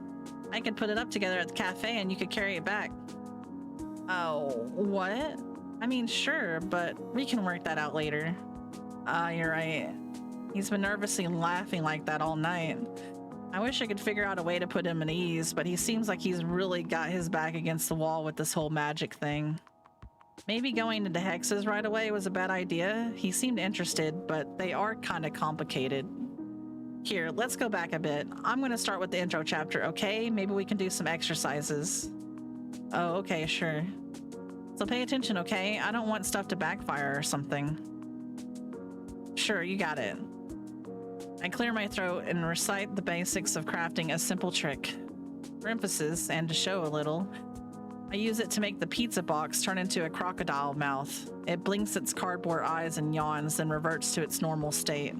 I could put it up together at the cafe and you could carry it back. Oh, what? I mean, sure, but we can work that out later. You're right. He's been nervously laughing like that all night. I wish I could figure out a way to put him at ease, but he seems like he's really got his back against the wall with this whole magic thing. Maybe going into hexes right away was a bad idea. He seemed interested, but they are kind of complicated. Here, let's go back a bit. I'm going to start with the intro chapter, okay? Maybe we can do some exercises. Oh, okay, sure. So pay attention, okay? I don't want stuff to backfire or something. Sure, you got it. I clear my throat and recite the basics of crafting a simple trick. For emphasis, and to show a little, I use it to make the pizza box turn into a crocodile mouth. It blinks its cardboard eyes and yawns, then reverts to its normal state.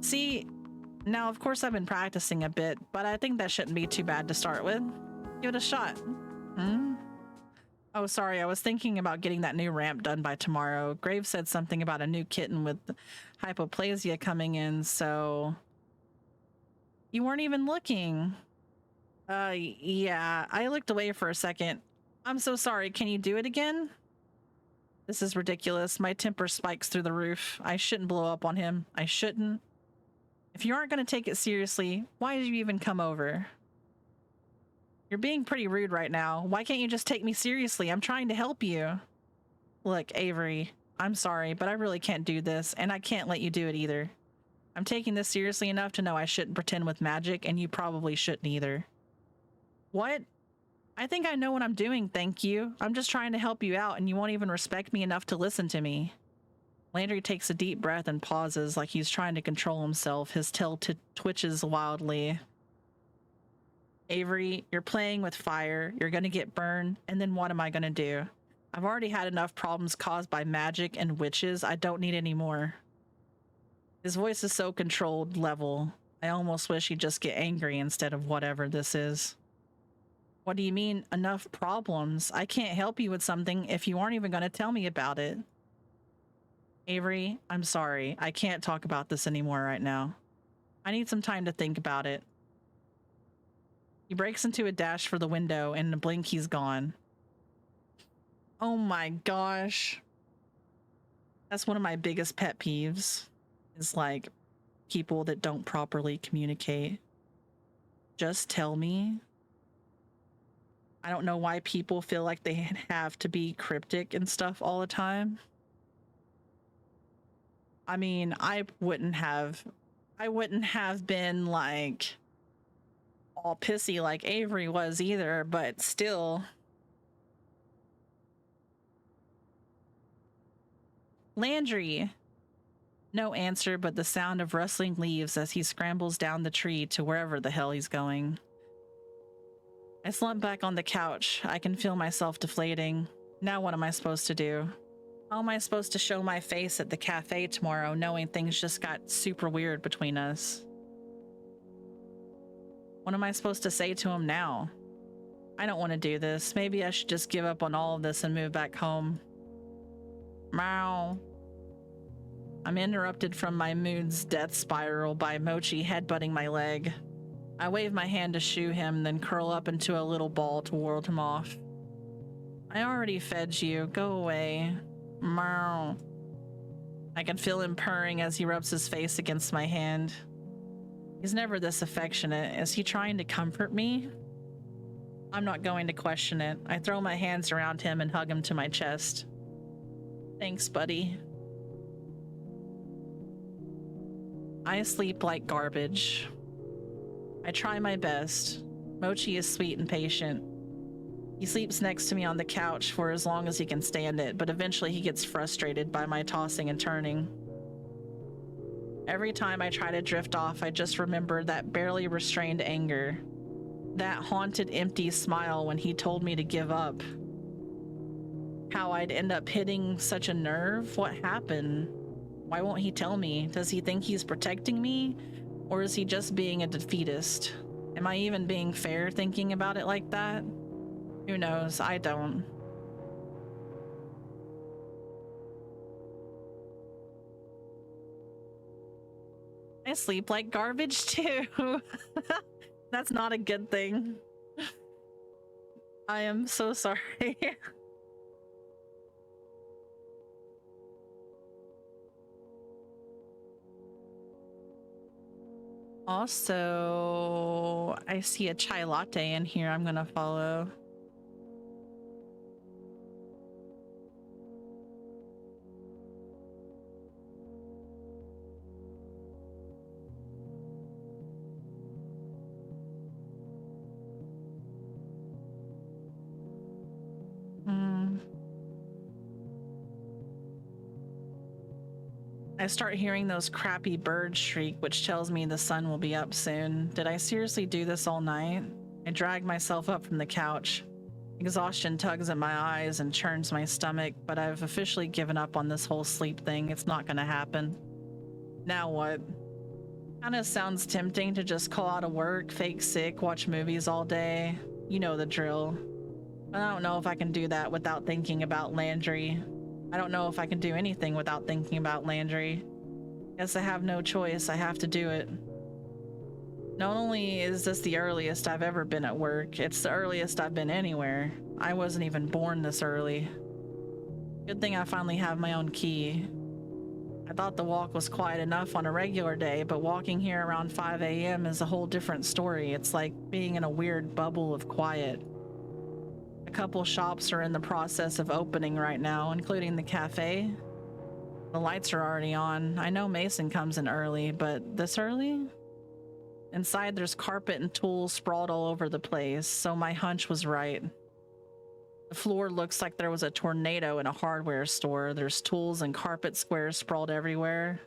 See, now of course I've been practicing a bit, but I think that shouldn't be too bad to start with. Give it a shot. Oh, sorry, I was thinking about getting that new ramp done by tomorrow. Graves said something about a new kitten with hypoplasia coming in, so... You weren't even looking. Yeah, I looked away for a second. I'm so sorry, can you do it again? This is ridiculous. My temper spikes through the roof. I shouldn't blow up on him. I shouldn't. If you aren't going to take it seriously, why did you even come over? You're being pretty rude right now. Why can't you just take me seriously? I'm trying to help you. Look, Avery, I'm sorry, but I really can't do this, and I can't let you do it either. I'm taking this seriously enough to know I shouldn't pretend with magic, and you probably shouldn't either. What? I think I know what I'm doing, thank you. I'm just trying to help you out, and you won't even respect me enough to listen to me. Landry takes a deep breath and pauses like he's trying to control himself. His tail twitches wildly. Avery, you're playing with fire, you're gonna get burned, and then what am I gonna do? I've already had enough problems caused by magic and witches, I don't need any more. His voice is so controlled, level. I almost wish he'd just get angry instead of whatever this is. What do you mean, enough problems? I can't help you with something if you aren't even gonna tell me about it. Avery, I'm sorry, I can't talk about this anymore right now. I need some time to think about it. He breaks into a dash for the window, and in a blink he's gone. Oh my gosh. That's one of my biggest pet peeves, is like people that don't properly communicate. Just tell me. I don't know why people feel like they have to be cryptic and stuff all the time. I mean, I wouldn't have been like all pissy like Avery was either, but still. Landry. No answer but the sound of rustling leaves as he scrambles down the tree to wherever the hell he's going. I slump back on the couch. I can feel myself deflating. Now what am I supposed to do? How am I supposed to show my face at the cafe tomorrow knowing things just got super weird between us? What am I supposed to say to him now? I don't want to do this. Maybe I should just give up on all of this and move back home. Meow. I'm interrupted from my mood's death spiral by Mochi headbutting my leg. I wave my hand to shoo him, then curl up into a little ball to ward him off. I already fed you. Go away. Meow. I can feel him purring as he rubs his face against my hand. He's never this affectionate. Is he trying to comfort me? I'm not going to question it. I throw my hands around him and hug him to my chest. Thanks, buddy. I sleep like garbage. I try my best. Mochi is sweet and patient. He sleeps next to me on the couch for as long as he can stand it, but eventually he gets frustrated by my tossing and turning. Every time I try to drift off, I just remember that barely restrained anger. That haunted, empty smile when he told me to give up. How I'd end up hitting such a nerve? What happened? Why won't he tell me? Does he think he's protecting me? Or is he just being a defeatist? Am I even being fair thinking about it like that? Who knows? I don't. I sleep like garbage too. That's not a good thing. I am so sorry. Also, I see a chai latte in here I'm gonna follow. I start hearing those crappy birds shriek, which tells me the sun will be up soon. Did I seriously do this all night? I drag myself up from the couch. Exhaustion tugs at my eyes and churns my stomach, but I've officially given up on this whole sleep thing. It's not gonna happen. Now what? Kinda sounds tempting to just call out of work, fake sick, watch movies all day. You know the drill. But I don't know if I can do that without thinking about Landry. I don't know if I can do anything without thinking about Landry. Guess I have no choice. I have to do it. Not only is this the earliest I've ever been at work, it's the earliest I've been anywhere. I wasn't even born this early. Good thing I finally have my own key. I thought the walk was quiet enough on a regular day, but walking here around 5 a.m. is a whole different story. It's like being in a weird bubble of quiet. A couple shops are in the process of opening right now, including the cafe. The lights are already on. I know Mason comes in early, but this early? Inside there's carpet and tools sprawled all over the place, so my hunch was right. The floor looks like there was a tornado in a hardware store. There's tools and carpet squares sprawled everywhere.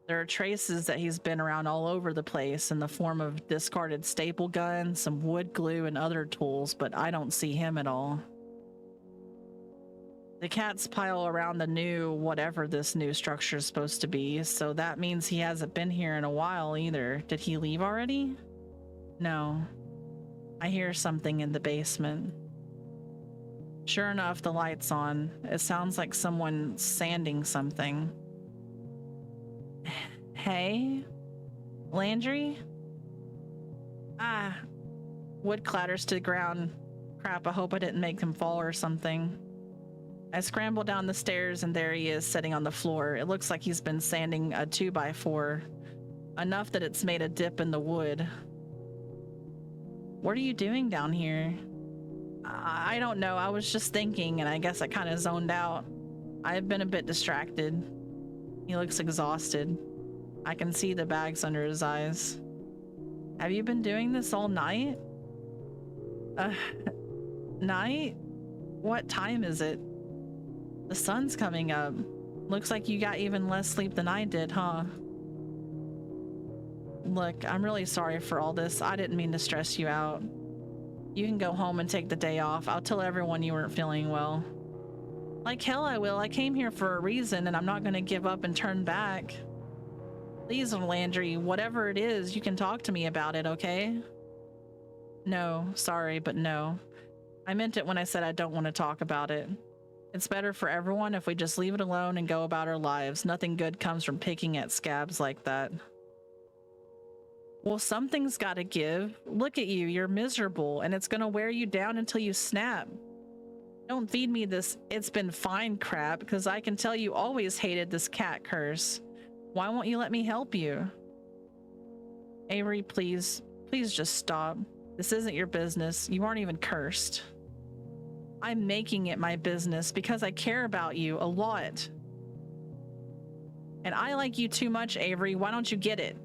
There are traces that he's been around all over the place in the form of discarded staple guns, some wood glue, and other tools, but I don't see him at all. The cats pile around the new whatever this new structure is supposed to be, so that means he hasn't been here in a while either. Did he leave already? No. I hear something in the basement. Sure enough, the light's on. It sounds like someone sanding something. Hey? Landry? Ah. Wood clatters to the ground. Crap, I hope I didn't make him fall or something. I scramble down the stairs and there he is sitting on the floor. It looks like he's been sanding a 2x4. Enough that it's made a dip in the wood. What are you doing down here? I don't know. I was just thinking and I guess I kind of zoned out. I've been a bit distracted. He looks exhausted. I can see the bags under his eyes. Have you been doing this all night? Night? What time is it? The sun's coming up. Looks like you got even less sleep than I did, huh? Look, I'm really sorry for all this. I didn't mean to stress you out. You can go home and take the day off. I'll tell everyone you weren't feeling well. Like hell I will. I came here for a reason and I'm not gonna give up and turn back. Please, Landry, whatever it is, you can talk to me about it, okay? No, sorry, but no. I meant it when I said I don't want to talk about it. It's better for everyone if we just leave it alone and go about our lives. Nothing good comes from picking at scabs like that. Well, something's gotta give. Look at you, you're miserable, and it's gonna wear you down until you snap. Don't feed me this "it's been fine" crap, because I can tell you always hated this cat curse. Why won't you let me help you? Avery, please just stop. This isn't your business. You aren't even cursed. I'm making it my business because I care about you a lot. And I like you too much, Avery. Why don't you get it?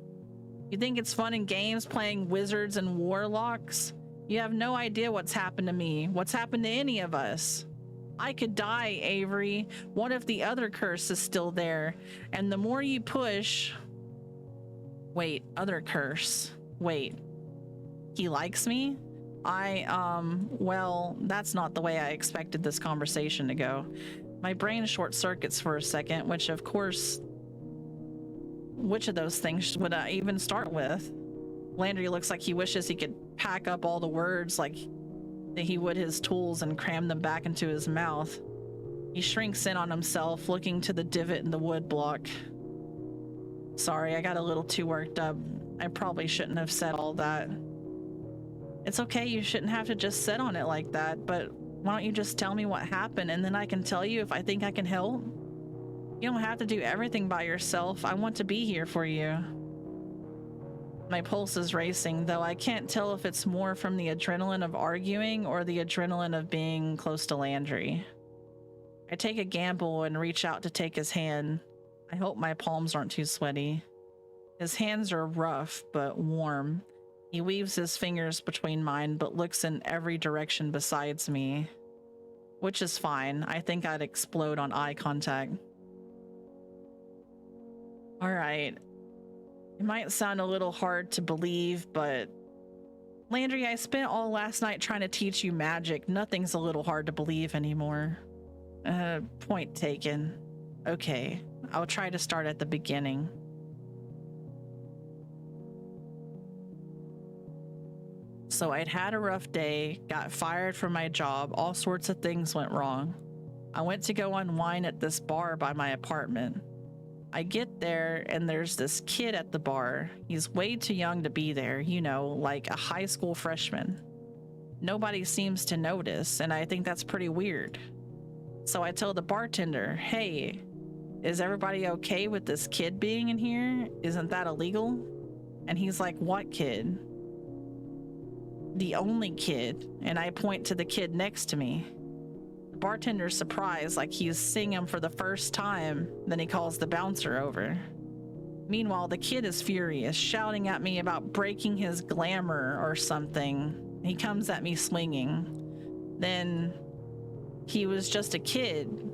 You think it's fun and games playing wizards and warlocks? You have no idea what's happened to me, what's happened to any of us. I could die, Avery. What if the other curse is still there? And the more you push... Wait, other curse. Wait. He likes me? Well, that's not the way I expected this conversation to go. My brain short circuits for a second, which of course... Which of those things would I even start with? Landry looks like he wishes he could pack up all the words like he would his tools and cram them back into his mouth. He shrinks in on himself, looking to the divot in the wood block. Sorry, I got a little too worked up. I probably shouldn't have said all that. It's okay, you shouldn't have to just sit on it like that, but why don't you just tell me what happened and then I can tell you if I think I can help? You don't have to do everything by yourself. I want to be here for you. My pulse is racing, though I can't tell if it's more from the adrenaline of arguing or the adrenaline of being close to Landry. I take a gamble and reach out to take his hand. I hope my palms aren't too sweaty. His hands are rough, but warm. He weaves his fingers between mine, but looks in every direction besides me. Which is fine. I think I'd explode on eye contact. Alright. It might sound a little hard to believe, but... Landry, I spent all last night trying to teach you magic. Nothing's a little hard to believe anymore. Point taken. Okay, I'll try to start at the beginning. So I'd had a rough day, got fired from my job, all sorts of things went wrong. I went to go unwind at this bar by my apartment. I get there and there's this kid at the bar. He's way too young to be there, you know, like a high school freshman. Nobody seems to notice, and I think that's pretty weird. So I tell the bartender, hey, is everybody okay with this kid being in here? Isn't that illegal? And he's like, what kid? The only kid. And I point to the kid next to me. The bartender's surprised, like he's seeing him for the first time. Then he calls the bouncer over. Meanwhile, the kid is furious, shouting at me about breaking his glamour or something. He comes at me swinging. Then he was just a kid,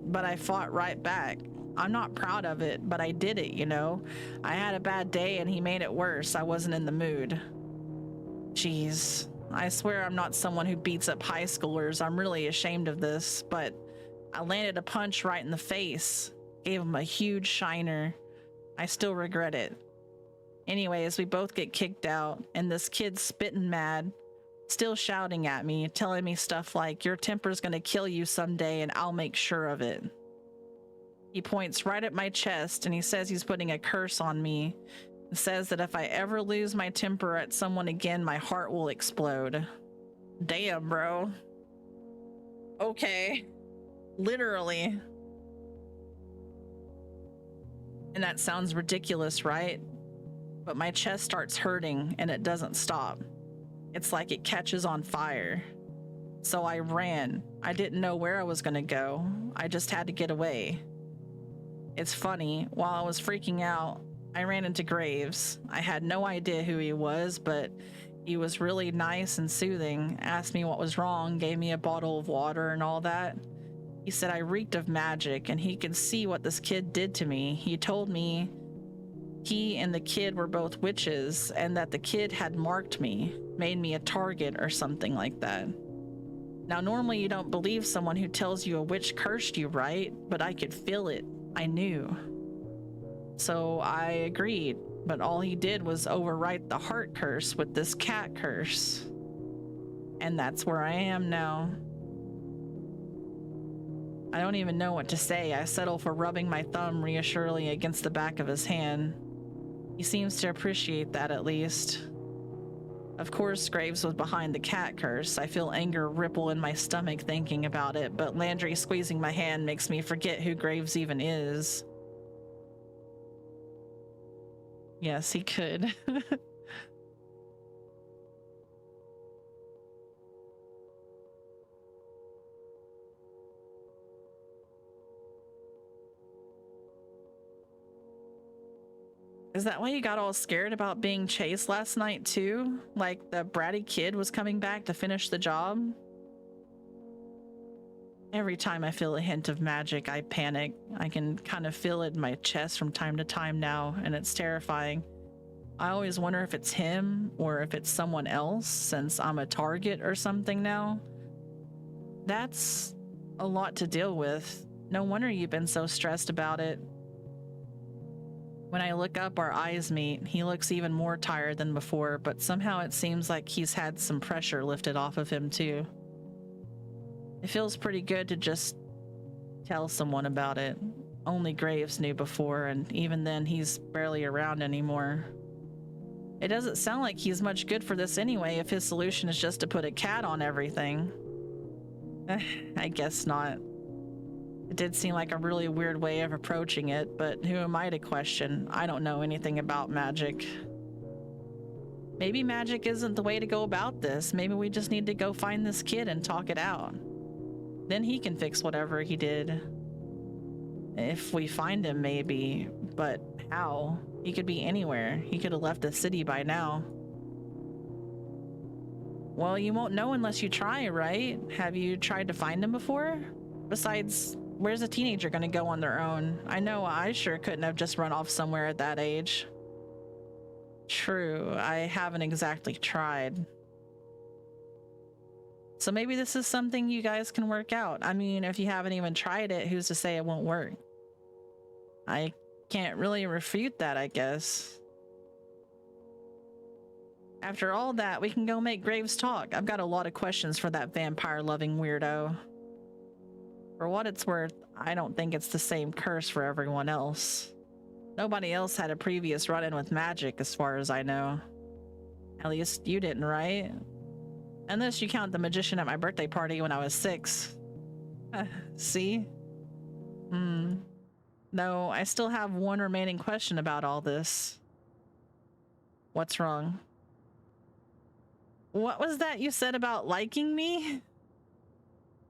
but I fought right back. I'm not proud of it, but I did it, you know? I had a bad day and he made it worse. I wasn't in the mood. Jeez, I swear I'm not someone who beats up high schoolers. I'm really ashamed of this, but I landed a punch right in the face. Gave him a huge shiner. I still regret it. Anyways, we both get kicked out, and this kid's spitting mad, still shouting at me, telling me stuff like, your temper's gonna kill you someday and I'll make sure of it. He points right at my chest and he says he's putting a curse on me. It says that if I ever lose my temper at someone again, my heart will explode. Damn, bro. Okay. Literally. And that sounds ridiculous, right? But my chest starts hurting and it doesn't stop. It's like it catches on fire. So I ran. I didn't know where I was gonna go. I just had to get away. It's funny, while I was freaking out, I ran into Graves. I had no idea who he was, but he was really nice and soothing, asked me what was wrong, gave me a bottle of water and all that. He said I reeked of magic and he could see what this kid did to me. He told me he and the kid were both witches and that the kid had marked me, made me a target or something like that. Now, normally you don't believe someone who tells you a witch cursed you, right? But I could feel it. I knew. So I agreed, but all he did was overwrite the heart curse with this cat curse. And that's where I am now. I don't even know what to say. I settle for rubbing my thumb reassuringly against the back of his hand. He seems to appreciate that at least. Of course, Graves was behind the cat curse. I feel anger ripple in my stomach thinking about it, but Landry squeezing my hand makes me forget who Graves even is. Yes, he could. Is that why you got all scared about being chased last night too? Like the bratty kid was coming back to finish the job? Every time I feel a hint of magic, I panic. I can kind of feel it in my chest from time to time now, and it's terrifying. I always wonder if it's him or if it's someone else, since I'm a target or something now. That's a lot to deal with. No wonder you've been so stressed about it. When I look up, our eyes meet. He looks even more tired than before, but somehow it seems like he's had some pressure lifted off of him too. It feels pretty good to just tell someone about it. Only Graves knew before, and even then he's barely around anymore. It doesn't sound like he's much good for this anyway if his solution is just to put a cat on everything. I guess not. It did seem like a really weird way of approaching it, but who am I to question? I don't know anything about magic. Maybe magic isn't the way to go about this. Maybe we just need to go find this kid and talk it out. Then he can fix whatever he did. If we find him, maybe. But how? He could be anywhere. He could have left the city by now. Well, you won't know unless you try, right? Have you tried to find him before? Besides, where's a teenager gonna go on their own? I know I sure couldn't have just run off somewhere at that age. True, I haven't exactly tried. So maybe this is something you guys can work out. I mean, if you haven't even tried it, who's to say it won't work? I can't really refute that, I guess. After all that, we can go make Graves talk. I've got a lot of questions for that vampire-loving weirdo. For what it's worth, I don't think it's the same curse for everyone else. Nobody else had a previous run-in with magic, as far as I know. At least you didn't, right? Unless you count the magician at my birthday party when I was 6. See? No, I still have one remaining question about all this. What's wrong? What was that you said about liking me?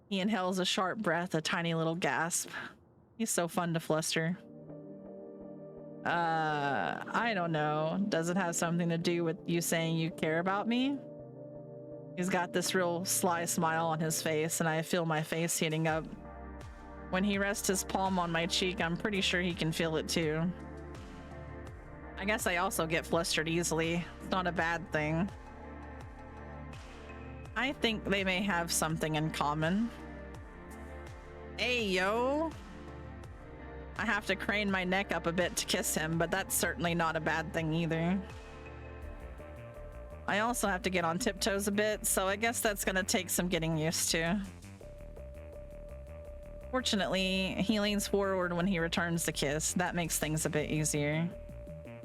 He inhales a sharp breath, a tiny little gasp. He's so fun to fluster. I don't know. Does it have something to do with you saying you care about me? He's got this real sly smile on his face, and I feel my face heating up. When he rests his palm on my cheek, I'm pretty sure he can feel it too. I guess I also get flustered easily. It's not a bad thing. I think they may have something in common. Hey, yo! I have to crane my neck up a bit to kiss him, but that's certainly not a bad thing either. I also have to get on tiptoes a bit, so I guess that's gonna take some getting used to. Fortunately, he leans forward when he returns the kiss. That makes things a bit easier.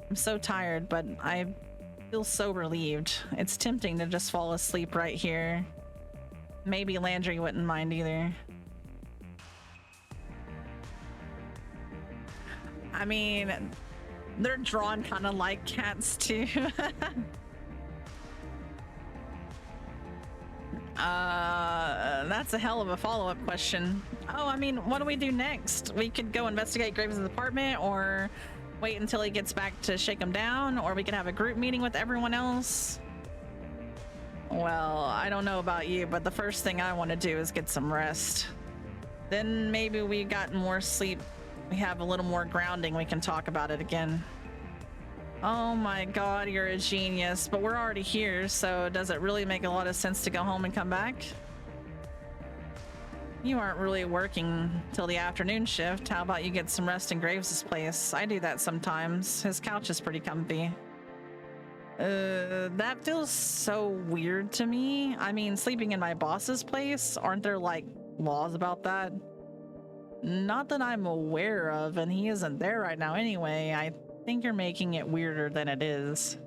I'm so tired, but I feel so relieved. It's tempting to just fall asleep right here. Maybe Landry wouldn't mind either. I mean, they're drawn kind of like cats too. That's a hell of a follow-up question. Oh, I mean, what do we do next? We could go investigate Graves' apartment, or wait until he gets back to shake him down, or we could have a group meeting with everyone else. Well, I don't know about you, but the first thing I want to do is get some rest. Then maybe we got more sleep. We have a little more grounding. We can talk about it again. Oh my god, you're a genius, but we're already here, so does it really make a lot of sense to go home and come back? You aren't really working till the afternoon shift. How about you get some rest in Graves' place? I do that sometimes. His couch is pretty comfy. That feels so weird to me. I mean, sleeping in my boss's place? Aren't there, like, laws about that? Not that I'm aware of, and he isn't there right now anyway. I think you're making it weirder than it is.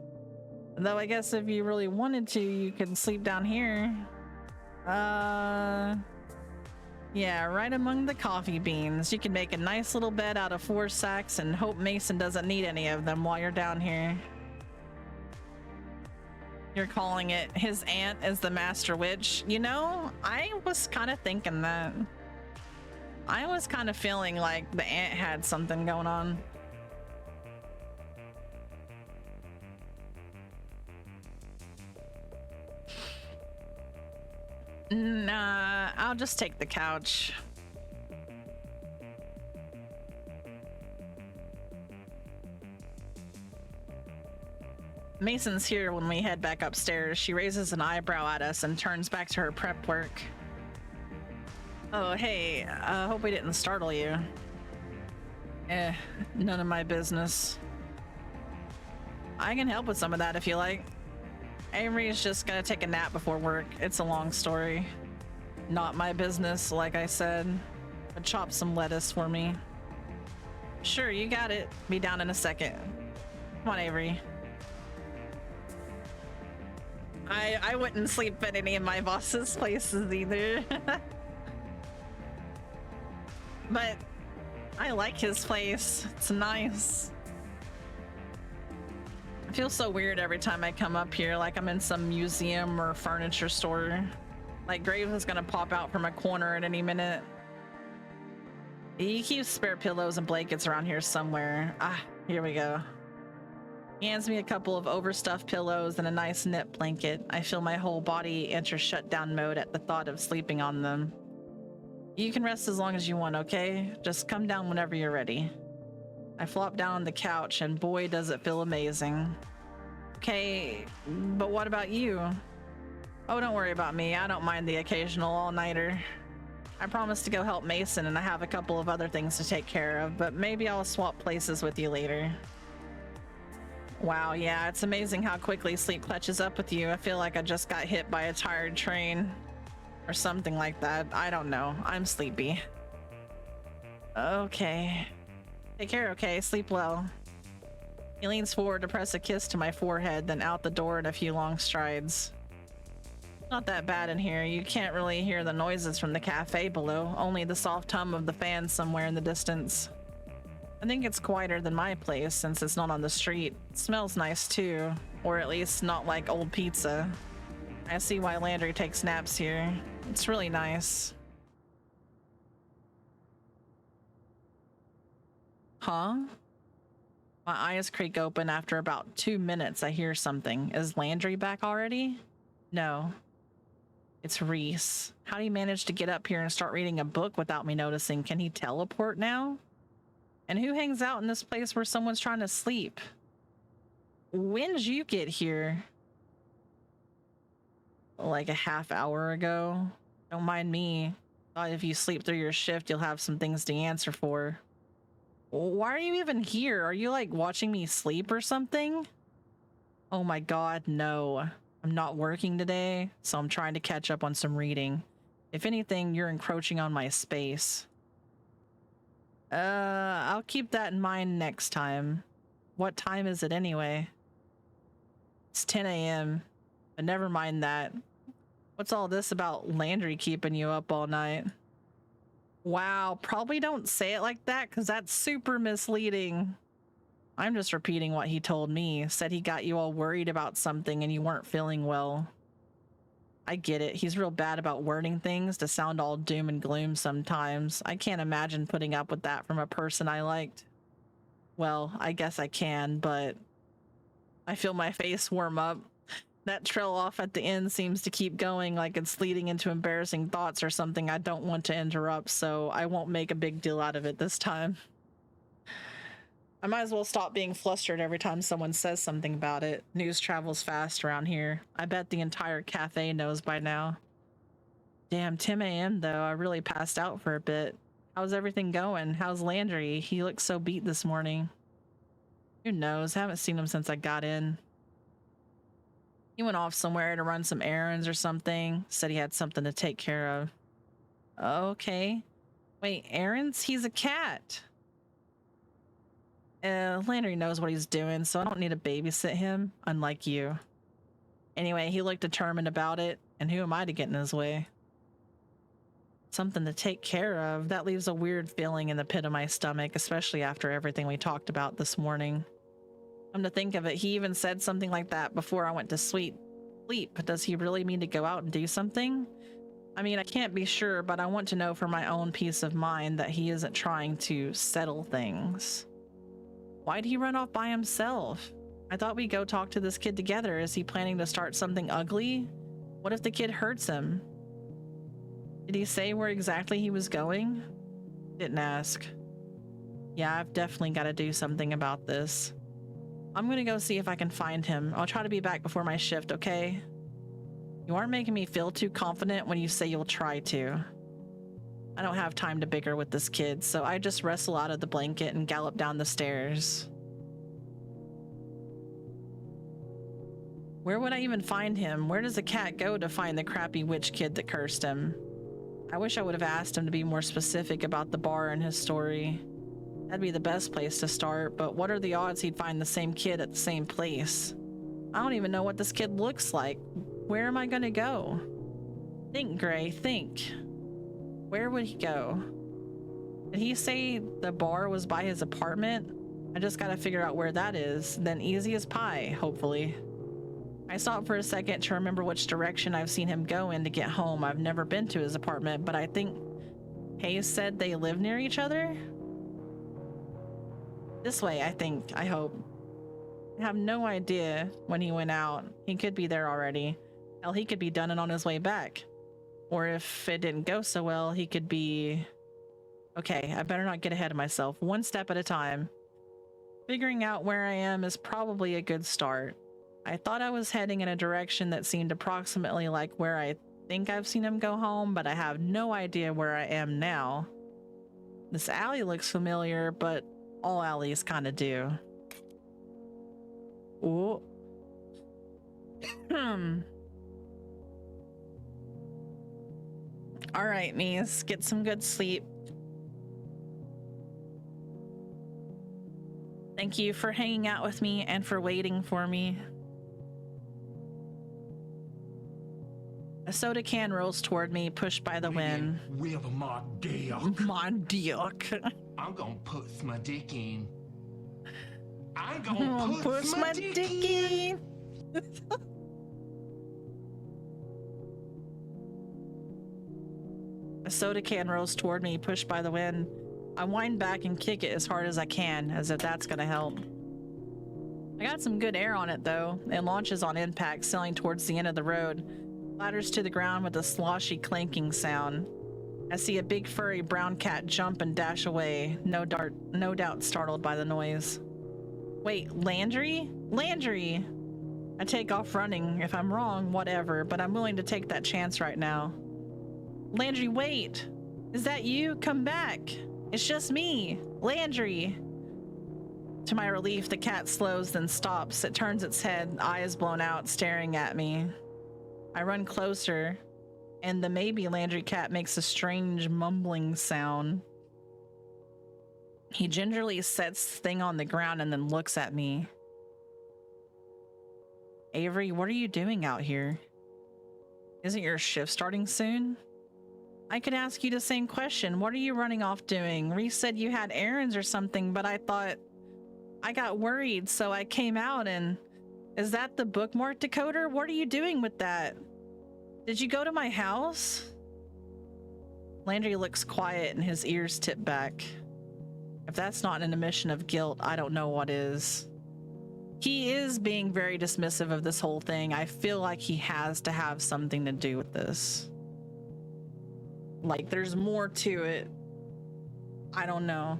Though I guess if you really wanted to, you could sleep down here. Yeah, right among the coffee beans. You can make a nice little bed out of 4 sacks and hope Mason doesn't need any of them while you're down here. You're calling it his aunt is the master witch. You know, I was kind of thinking that. I was kind of feeling like the aunt had something going on. Nah, I'll just take the couch. Mason's here when we head back upstairs. She raises an eyebrow at us and turns back to her prep work. Oh, hey, hope we didn't startle you. None of my business. I can help with some of that if you like. Avery's just gonna take a nap before work. It's a long story. Not my business, like I said. But chop some lettuce for me. Sure, you got it. Be down in a second. Come on, Avery. I wouldn't sleep at any of my boss's places either. But I like his place. It's nice. I feel so weird every time I come up here, like I'm in some museum or furniture store. Like Graves is gonna pop out from a corner at any minute. He keeps spare pillows and blankets around here somewhere. Ah, here we go. He hands me a couple of overstuffed pillows and a nice knit blanket. I feel my whole body enter shutdown mode at the thought of sleeping on them. You can rest as long as you want, okay? Just come down whenever you're ready. I flop down on the couch and boy does it feel amazing. Okay, but what about you? Oh, don't worry about me. I don't mind the occasional all-nighter. I promised to go help Mason and I have a couple of other things to take care of, but maybe I'll swap places with you later. Wow, yeah, it's amazing how quickly sleep catches up with you. I feel like I just got hit by a tired train. Or something like that. I don't know. I'm sleepy. Okay. Take care, okay? Sleep well. He leans forward to press a kiss to my forehead, then out the door in a few long strides. Not that bad in here. You can't really hear the noises from the cafe below, only the soft hum of the fan somewhere in the distance. I think it's quieter than my place since it's not on the street. It smells nice too, or at least not like old pizza. I see why Landry takes naps here. It's really nice. Huh? My eyes creak open after about 2 minutes. I hear something. Is Landry back already? No. It's Reese. How do you manage to get up here and start reading a book without me noticing? Can he teleport now? And who hangs out in this place where someone's trying to sleep? When did you get here? Like a half hour ago. Don't mind me. Thought if you sleep through your shift, you'll have some things to answer for. Why are you even here? Are you like watching me sleep or something? Oh my god, no. I'm not working today, so I'm trying to catch up on some reading. If anything, you're encroaching on my space. I'll keep that in mind next time. What time is it anyway? It's 10 a.m. But never mind that. What's all this about Landry keeping you up all night? Wow, probably don't say it like that because that's super misleading. I'm just repeating what he told me. Said he got you all worried about something and you weren't feeling well. I get it. He's real bad about wording things to sound all doom and gloom sometimes. I can't imagine putting up with that from a person I liked. Well, I guess I can, but I feel my face warm up. That trail off at the end seems to keep going like it's leading into embarrassing thoughts or something I don't want to interrupt, so I won't make a big deal out of it this time. I might as well stop being flustered every time someone says something about it. News travels fast around here. I bet the entire cafe knows by now. Damn, 10 a.m. though. I really passed out for a bit. How's everything going? How's Landry? He looks so beat this morning. Who knows? Haven't seen him since I got in. He went off somewhere to run some errands or something. Said he had something to take care of. Okay. Wait, Aaron's? He's a cat. Landry knows what he's doing, so I don't need to babysit him, unlike you. Anyway, he looked determined about it, and who am I to get in his way? Something to take care of. That leaves a weird feeling in the pit of my stomach, especially after everything we talked about this morning. Come to think of it, he even said something like that before I went to sleep. Does he really mean to go out and do something? I mean, I can't be sure, but I want to know for my own peace of mind that he isn't trying to settle things. Why'd he run off by himself? I thought we'd go talk to this kid together. Is he planning to start something ugly? What if the kid hurts him? Did he say where exactly he was going? Didn't ask. Yeah, I've definitely got to do something about this. I'm gonna go see if I can find him. I'll try to be back before my shift, okay? You aren't making me feel too confident when you say you'll try to. I don't have time to bicker with this kid, so I just wrestle out of the blanket and gallop down the stairs. Where would I even find him? Where does a cat go to find the crappy witch kid that cursed him? I wish I would have asked him to be more specific about the bar and his story. That'd be the best place to start, but what are the odds he'd find the same kid at the same place? I don't even know what this kid looks like. Where am I gonna go? Think, Gray, think. Where would he go? Did he say the bar was by his apartment? I just gotta figure out where that is, then easy as pie, hopefully. I stopped for a second to remember which direction I've seen him go in to get home. I've never been to his apartment, but I think Hayes said they live near each other? This way, I hope. I have no idea when he went out. He could be there already. Hell, he could be done and on his way back. Or if it didn't go so well, he could be... Okay, I better not get ahead of myself. One step at a time. Figuring out where I am is probably a good start. I thought I was heading in a direction that seemed approximately like where I think I've seen him go home, but I have no idea where I am now. This alley looks familiar, but all alleys kind of do. Ooh. All right, Mies, get some good sleep. Thank you for hanging out with me and for waiting for me. A soda can rolls toward me, pushed by the wind. With my dick. My dick. I'm gonna put my dick in. I'm gonna put my dick in. A soda can rolls toward me, pushed by the wind. I wind back and kick it as hard as I can, as if that's gonna help. I got some good air on it though. It launches on impact, sailing towards the end of the road. Ladders to the ground with a sloshy clanking sound. I see a big furry brown cat jump and dash away, no doubt startled by the noise. Wait, Landry? Landry! I take off running. If I'm wrong, whatever, but I'm willing to take that chance right now. Landry, wait! Is that you? Come back! It's just me! Landry! To my relief, the cat slows, then stops. It turns its head, eyes blown out, staring at me. I run closer, and the maybe Landry cat makes a strange mumbling sound. He gingerly sets the thing on the ground and then looks at me. Avery, what are you doing out here? Isn't your shift starting soon? I could ask you the same question. What are you running off doing? Reese said you had errands or something, but I thought... I got worried, so I came out and... Is that the bookmark decoder? What are you doing with that? Did you go to my house? Landry looks quiet and his ears tip back. If that's not an admission of guilt, I don't know what is. He is being very dismissive of this whole thing. I feel like he has to have something to do with this. Like, there's more to it. I don't know.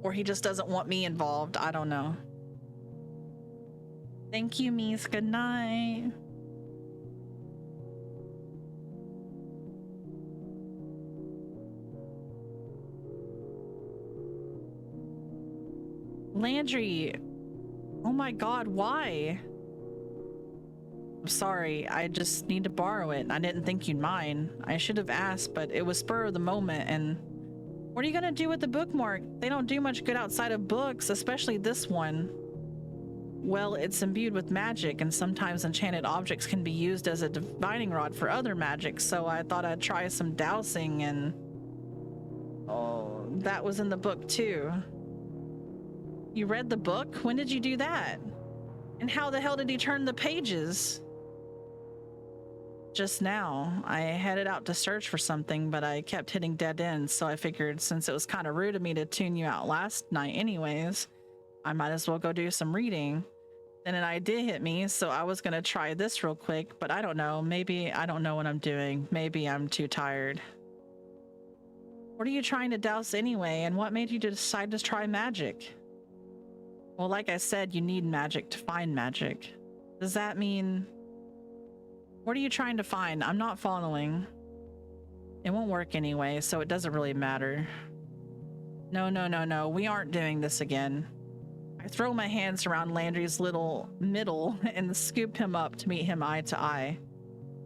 Or he just doesn't want me involved. I don't know. Thank you, Mies. Good night. Landry. Oh my god, why? I'm sorry, I just need to borrow it. I didn't think you'd mind. I should have asked, but it was spur of the moment, and what are you gonna do with the bookmark? They don't do much good outside of books, especially this one. Well, it's imbued with magic, and sometimes enchanted objects can be used as a divining rod for other magic, so I thought I'd try some dowsing, and oh, that was in the book too. You read the book? When did you do that? And how the hell did he turn the pages? Just now. I headed out to search for something, but I kept hitting dead ends, so I figured since it was kind of rude of me to tune you out last night anyways, I might as well go do some reading. Then an idea hit me, so I was gonna try this real quick, but I don't know. Maybe I don't know what I'm doing. Maybe I'm too tired. What are you trying to douse anyway, and what made you decide to try magic? Well, like I said, you need magic to find magic. Does that mean... What are you trying to find? I'm not following. It won't work anyway, so it doesn't really matter. No, we aren't doing this again. I throw my hands around Landry's little middle and scoop him up to meet him eye to eye.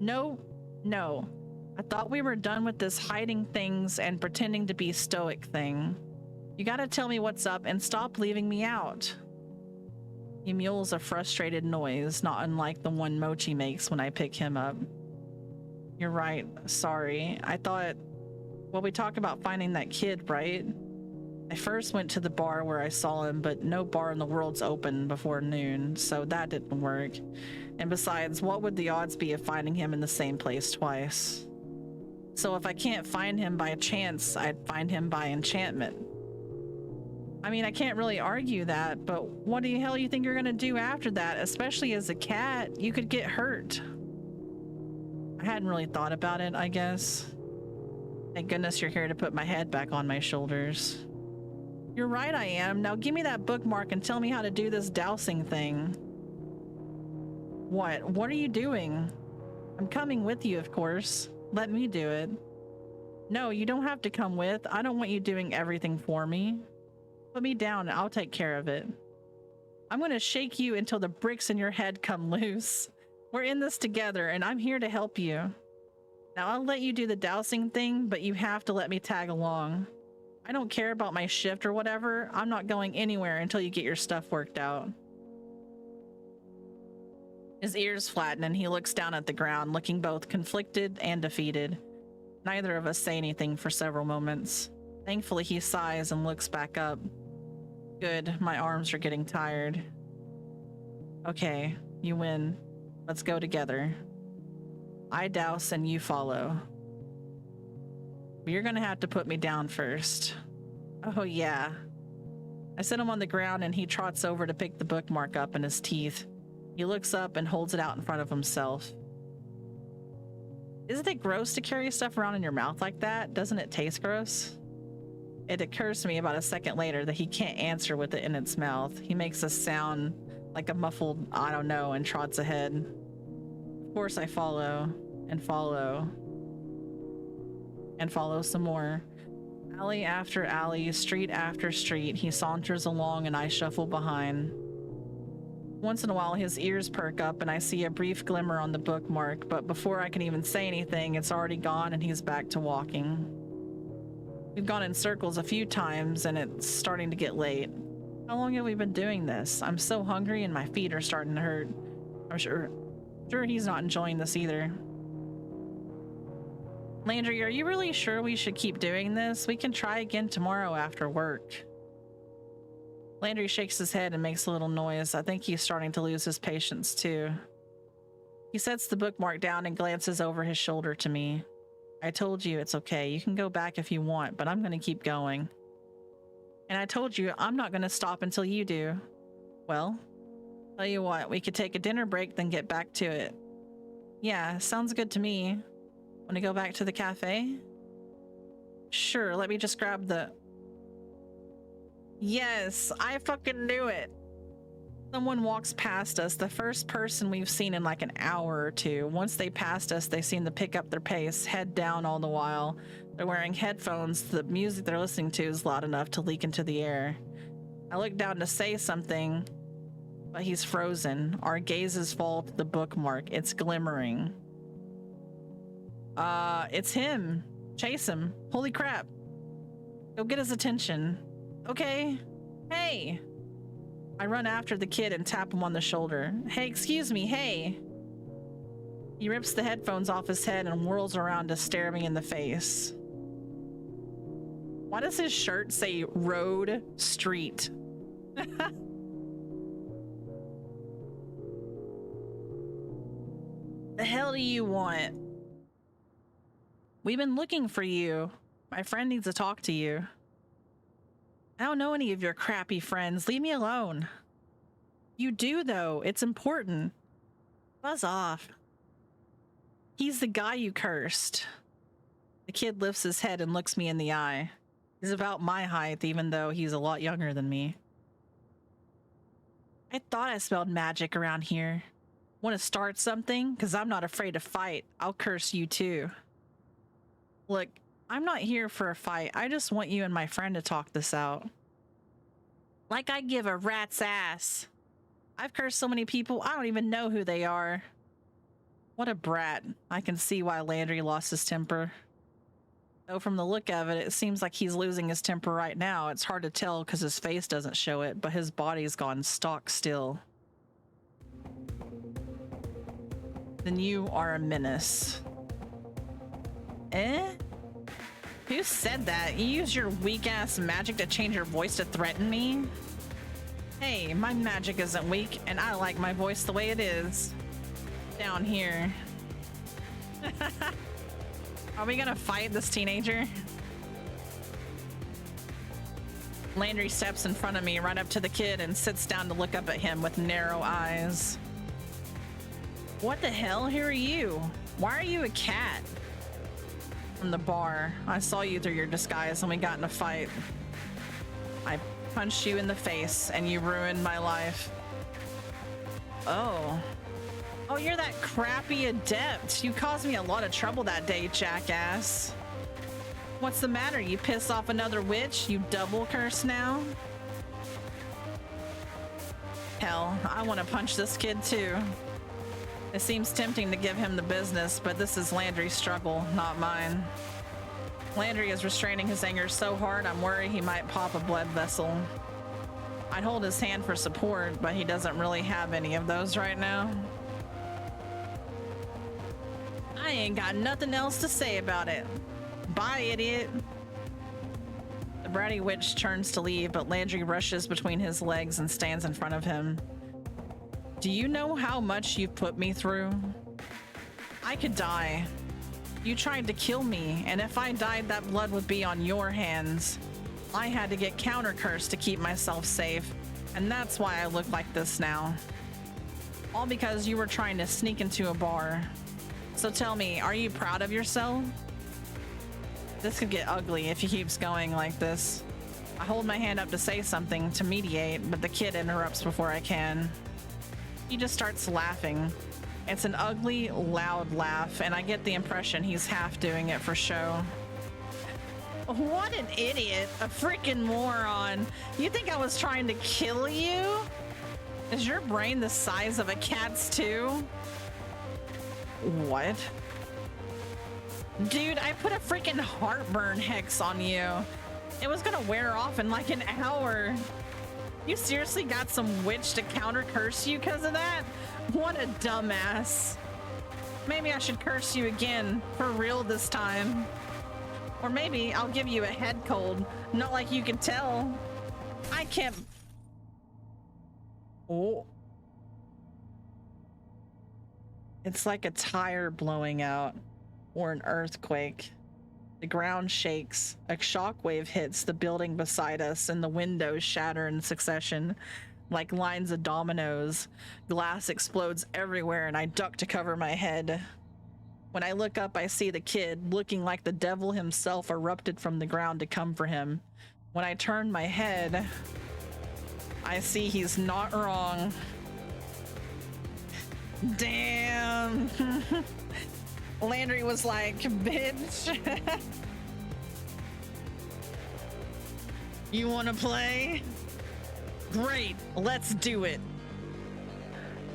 No. I thought we were done with this hiding things and pretending to be stoic thing. You gotta tell me what's up and stop leaving me out. He mules a frustrated noise, not unlike the one Mochi makes when I pick him up. You're right, sorry. I thought... Well, we talked about finding that kid, right? I first went to the bar where I saw him, but no bar in the world's open before noon, so that didn't work. And besides, what would the odds be of finding him in the same place twice? So if I can't find him by chance, I'd find him by enchantment. I mean, I can't really argue that, but what the hell do you think you're gonna do after that? Especially as a cat, you could get hurt. I hadn't really thought about it, I guess. Thank goodness you're here to put my head back on my shoulders. You're right, I am. Now give me that bookmark and tell me how to do this dowsing thing. What? What are you doing? I'm coming with you, of course. Let me do it. No, you don't have to come with. I don't want you doing everything for me. Put me down and I'll take care of it. I'm gonna shake you until the bricks in your head come loose. We're in this together and I'm here to help you. Now I'll let you do the dowsing thing, but you have to let me tag along. I don't care about my shift or whatever. I'm not going anywhere until you get your stuff worked out. His ears flatten and he looks down at the ground, looking both conflicted and defeated. Neither of us say anything for several moments. Thankfully, he sighs and looks back up. Good, my arms are getting tired. Okay, you win. Let's go together. I douse and you follow. But you're gonna have to put me down first. Oh yeah. I set him on the ground and he trots over to pick the bookmark up in his teeth. He looks up and holds it out in front of himself. Isn't it gross to carry stuff around in your mouth like that? Doesn't it taste gross? It occurs to me about a second later that he can't answer with it in its mouth. He makes a sound like a muffled, I don't know, and trots ahead. Of course I follow, and follow, and follow some more. Alley after alley, street after street, he saunters along and I shuffle behind. Once in a while his ears perk up and I see a brief glimmer on the bookmark, but before I can even say anything, it's already gone and he's back to walking. We've gone in circles a few times and it's starting to get late. How long have we been doing this? I'm so hungry and my feet are starting to hurt. I'm sure he's not enjoying this either. Landry, are you really sure we should keep doing this? We can try again tomorrow after work. Landry shakes his head and makes a little noise. I think he's starting to lose his patience too. He sets the bookmark down and glances over his shoulder to me. I told you it's okay. You can go back if you want, but I'm going to keep going. And I told you I'm not going to stop until you do. Well, tell you what, we could take a dinner break, then get back to it. Yeah, sounds good to me. Want to go back to the cafe? Sure, let me just grab the... Yes, I fucking knew it. Someone walks past us, the first person we've seen in like an hour or two. Once they passed us, they seem to pick up their pace, head down all the while. They're wearing headphones. The music they're listening to is loud enough to leak into the air. I look down to say something, but he's frozen. Our gazes fall to the bookmark. It's glimmering. It's him. Chase him. Holy crap. Go get his attention. Okay. Hey. I run after the kid and tap him on the shoulder. Hey, excuse me, hey. He rips the headphones off his head and whirls around to stare me in the face. Why does his shirt say Road Street? The hell do you want? We've been looking for you. My friend needs to talk to you. I don't know any of your crappy friends. Leave me alone. You do, though. It's important. Buzz off. He's the guy you cursed. The kid lifts his head and looks me in the eye. He's about my height, even though he's a lot younger than me. I thought I smelled magic around here. Want to start something? Because I'm not afraid to fight. I'll curse you too. Look, I'm not here for a fight. I just want you and my friend to talk this out. Like I give a rat's ass. I've cursed so many people, I don't even know who they are. What a brat. I can see why Landry lost his temper. Though from the look of it, it seems like he's losing his temper right now. It's hard to tell because his face doesn't show it, but his body's gone stock still. Then you are a menace. Eh? Who said that? You use your weak-ass magic to change your voice to threaten me? Hey, my magic isn't weak, and I like my voice the way it is. Down here. Are we gonna fight this teenager? Landry steps in front of me right up to the kid and sits down to look up at him with narrow eyes. What the hell? Who are you? Why are you a cat? From the bar. I saw you through your disguise and we got in a fight. I punched you in the face and you ruined my life. Oh. Oh, you're that crappy adept. You caused me a lot of trouble that day, jackass. What's the matter? You piss off another witch? You double curse now? Hell, I want to punch this kid too. It seems tempting to give him the business, but this is Landry's struggle, not mine. Landry is restraining his anger so hard, I'm worried he might pop a blood vessel. I'd hold his hand for support, but he doesn't really have any of those right now. I ain't got nothing else to say about it. Bye, idiot. The bratty witch turns to leave, but Landry rushes between his legs and stands in front of him. Do you know how much you've put me through? I could die. You tried to kill me, and if I died, that blood would be on your hands. I had to get counter-cursed to keep myself safe, and that's why I look like this now. All because you were trying to sneak into a bar. So tell me, are you proud of yourself? This could get ugly if he keeps going like this. I hold my hand up to say something, to mediate, but the kid interrupts before I can. He just starts laughing. It's an ugly, loud laugh, and I get the impression he's half doing it for show. What an idiot. A freaking moron. You think I was trying to kill you? Is your brain the size of a cat's too? What? Dude, I put a freaking heartburn hex on you. It was gonna wear off in like an hour. You seriously got some witch to counter curse you because of that? What a dumbass. Maybe I should curse you again, for real this time. Or maybe I'll give you a head cold, not like you can tell. I can't... Oh. It's like a tire blowing out, or an earthquake. The ground shakes, a shockwave hits the building beside us, and the windows shatter in succession, like lines of dominoes. Glass explodes everywhere, and I duck to cover my head. When I look up, I see the kid, looking like the devil himself, erupted from the ground to come for him. When I turn my head, I see he's not wrong. Damn. Landry was like, bitch. You wanna play? Great, let's do it.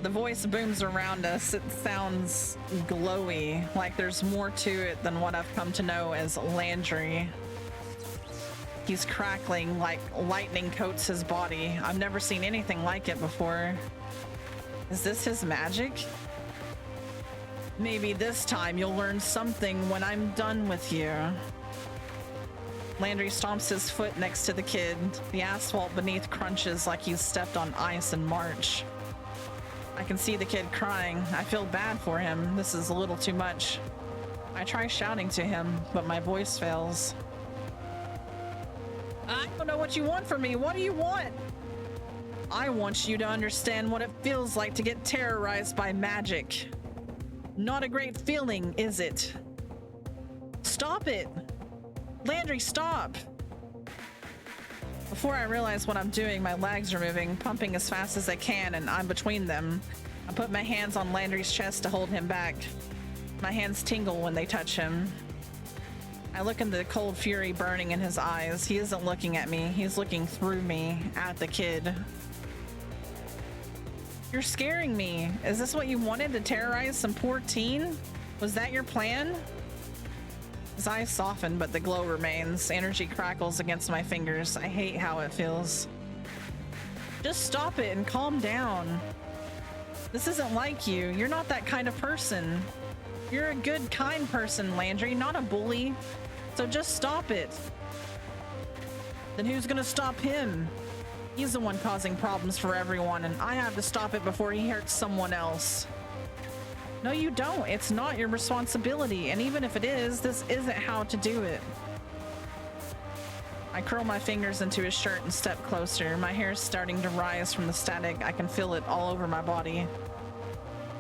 The voice booms around us. It sounds glowy, like there's more to it than what I've come to know as Landry. He's crackling like lightning coats his body. I've never seen anything like it before. Is this his magic? Maybe this time you'll learn something when I'm done with you. Landry stomps his foot next to the kid. The asphalt beneath crunches like he's stepped on ice in March. I can see the kid crying. I feel bad for him. This is a little too much. I try shouting to him, but my voice fails. I don't know what you want from me. What do you want? I want you to understand what it feels like to get terrorized by magic. Not a great feeling, is it? Stop it! Landry, stop! Before I realize what I'm doing, my legs are moving, pumping as fast as I can, and I'm between them. I put my hands on Landry's chest to hold him back. My hands tingle when they touch him. I look into the cold fury burning in his eyes. He isn't looking at me. He's looking through me, at the kid. You're scaring me. Is this what you wanted, to terrorize some poor teen? Was that your plan? His eyes soften, but the glow remains. Energy crackles against my fingers. I hate how it feels. Just stop it and calm down. This isn't like you. You're not that kind of person. You're a good, kind person, Landry, not a bully. So just stop it. Then who's gonna stop him? He's the one causing problems for everyone, and I have to stop it before he hurts someone else. No, you don't. It's not your responsibility, and even if it is, this isn't how to do it. I curl my fingers into his shirt and step closer. My hair is starting to rise from the static. I can feel it all over my body.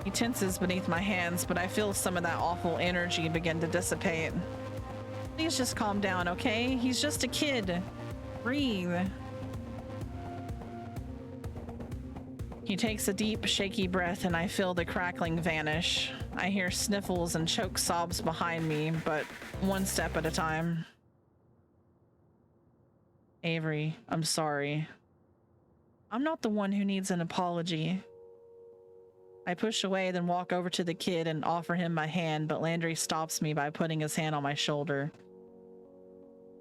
He tenses beneath my hands, but I feel some of that awful energy begin to dissipate. Please just calm down, okay? He's just a kid. Breathe. He takes a deep, shaky breath, and I feel the crackling vanish. I hear sniffles and choke sobs behind me, but one step at a time. Avery, I'm sorry. I'm not the one who needs an apology. I push away, then walk over to the kid and offer him my hand, but Landry stops me by putting his hand on my shoulder.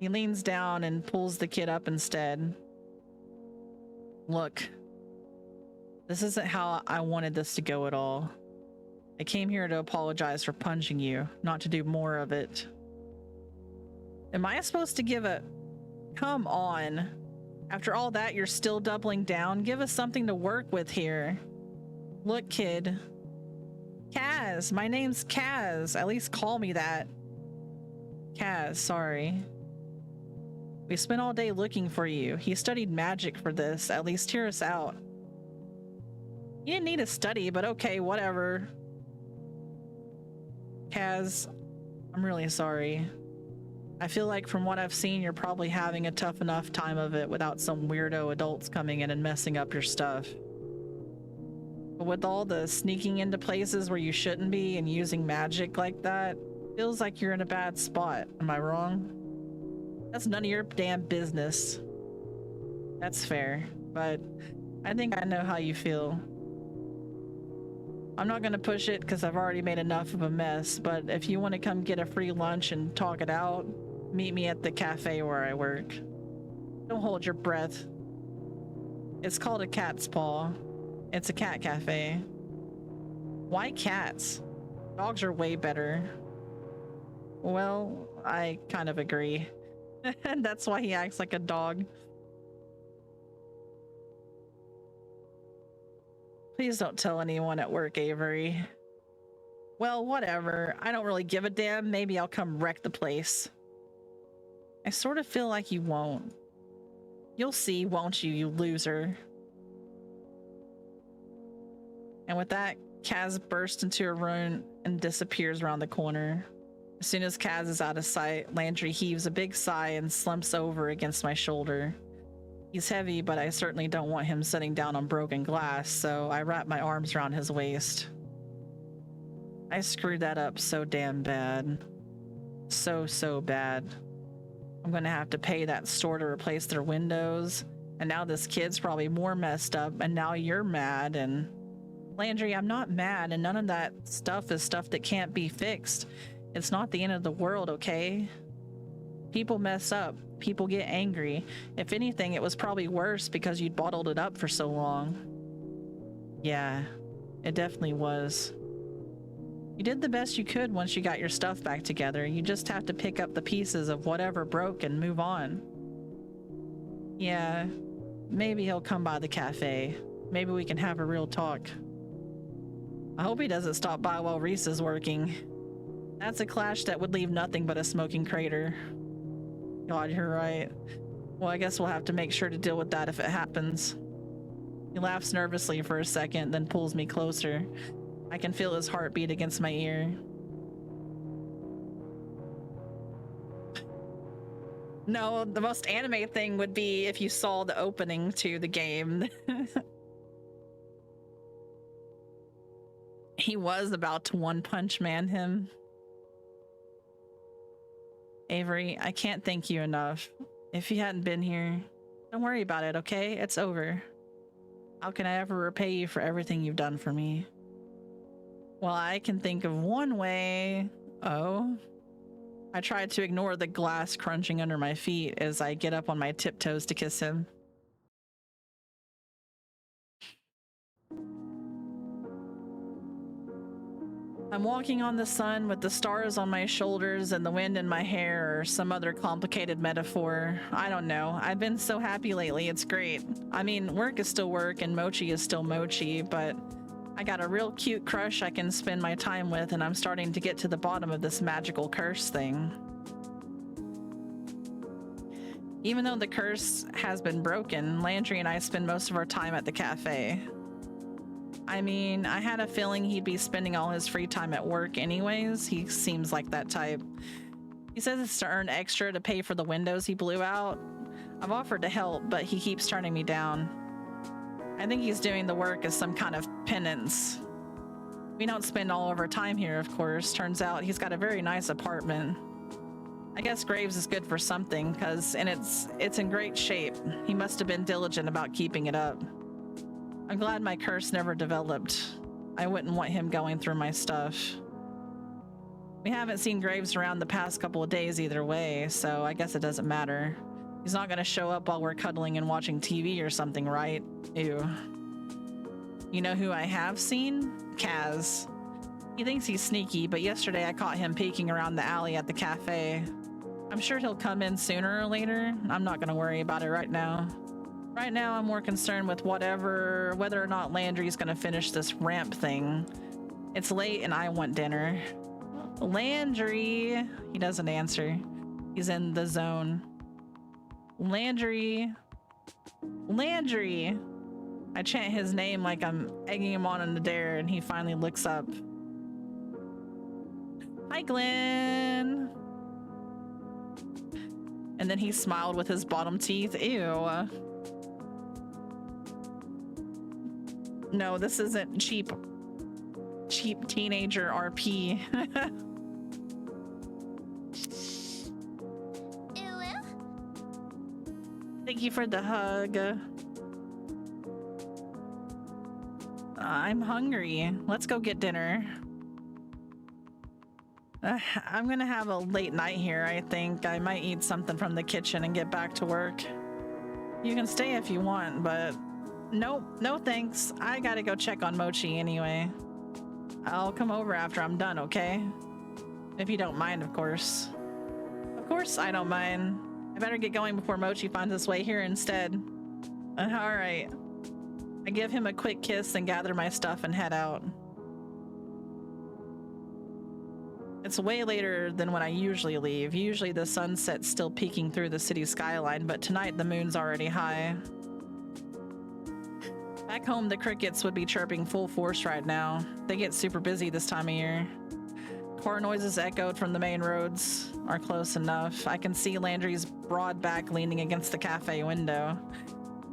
He leans down and pulls the kid up instead. Look. This isn't how I wanted this to go at all. I came here to apologize for punching you, not to do more of it. Am I supposed to give a... Come on. After all that, you're still doubling down? Give us something to work with here. Look, kid. Kaz. My name's Kaz. At least call me that. Kaz, sorry. We spent all day looking for you. He studied magic for this. At least hear us out. You didn't need to study, but okay, whatever. Kaz, I'm really sorry. I feel like from what I've seen, you're probably having a tough enough time of it without some weirdo adults coming in and messing up your stuff. But with all the sneaking into places where you shouldn't be and using magic like that, feels like you're in a bad spot. Am I wrong? That's none of your damn business. That's fair, but I think I know how you feel. I'm not gonna push it because I've already made enough of a mess, but if you want to come get a free lunch and talk it out, meet me at the cafe where I work. Don't hold your breath. It's called a Cat's Paw. It's a cat cafe. Why cats? Dogs are way better. Well, I kind of agree. And that's why he acts like a dog. Please don't tell anyone at work, Avery. Well, whatever. I don't really give a damn. Maybe I'll come wreck the place. I sort of feel like you won't. You'll see, won't you, you loser? And with that, Kaz bursts into a room and disappears around the corner. As soon as Kaz is out of sight, Landry heaves a big sigh and slumps over against my shoulder. He's heavy, but I certainly don't want him sitting down on broken glass, so I wrap my arms around his waist. I screwed that up so damn bad. So bad. I'm gonna have to pay that store to replace their windows, and now this kid's probably more messed up, and now you're mad, and Landry, I'm not mad, and none of that stuff is stuff that can't be fixed. It's not the end of the world, okay? People mess up. People get angry. If anything, it was probably worse because you'd bottled it up for so long. Yeah, it definitely was. You did the best you could once you got your stuff back together. You just have to pick up the pieces of whatever broke and move on. Yeah, maybe he'll come by the cafe. Maybe we can have a real talk. I hope he doesn't stop by while Reese is working. That's a clash that would leave nothing but a smoking crater. God, you're right. Well, I guess we'll have to make sure to deal with that if it happens. He laughs nervously for a second, then pulls me closer. I can feel his heartbeat against my ear. No, the most anime thing would be if you saw the opening to the game. He was about to One Punch Man him. Avery, I can't thank you enough. If you hadn't been here, don't worry about it, okay? It's over. How can I ever repay you for everything you've done for me? Well, I can think of one way. Oh. I tried to ignore the glass crunching under my feet as I get up on my tiptoes to kiss him. I'm walking on the sun with the stars on my shoulders and the wind in my hair, or some other complicated metaphor. I don't know. I've been so happy lately, it's great. I mean, work is still work and mochi is still mochi, but I got a real cute crush I can spend my time with, and I'm starting to get to the bottom of this magical curse thing. Even though the curse has been broken, Landry and I spend most of our time at the cafe. I mean, I had a feeling he'd be spending all his free time at work anyways. He seems like that type. He says it's to earn extra to pay for the windows he blew out. I've offered to help, but he keeps turning me down. I think he's doing the work as some kind of penance. We don't spend all of our time here, of course. Turns out he's got a very nice apartment. I guess Graves is good for something, because it's in great shape. He must have been diligent about keeping it up. I'm glad my curse never developed. I wouldn't want him going through my stuff. We haven't seen Graves around the past couple of days either way, so I guess it doesn't matter. He's not gonna show up while we're cuddling and watching TV or something, right? Ew. You know who I have seen? Kaz. He thinks he's sneaky, but yesterday I caught him peeking around the alley at the cafe. I'm sure he'll come in sooner or later. I'm not gonna worry about it right now. Right now, I'm more concerned with whether or not Landry's gonna finish this ramp thing. It's late and I want dinner. Landry! He doesn't answer. He's in the zone. Landry! Landry! I chant his name like I'm egging him on the dare, and he finally looks up. Hi, Glenn! And then he smiled with his bottom teeth. Ew. No, this isn't cheap teenager RP. Thank you for the hug. I'm hungry. Let's go get dinner. I'm gonna have a late night here, I think. I might eat something from the kitchen and get back to work. You can stay if you want, but nope, no thanks. I gotta go check on Mochi anyway. I'll come over after I'm done, okay? If you don't mind, of course. Of course I don't mind. I better get going before Mochi finds his way here instead. Alright. I give him a quick kiss and gather my stuff and head out. It's way later than when I usually leave. Usually the sunset's still peeking through the city skyline, but tonight the moon's already high. Back home, the crickets would be chirping full force right now. They get super busy this time of year. Car noises echoed from the main roads are close enough. I can see Landry's broad back leaning against the cafe window.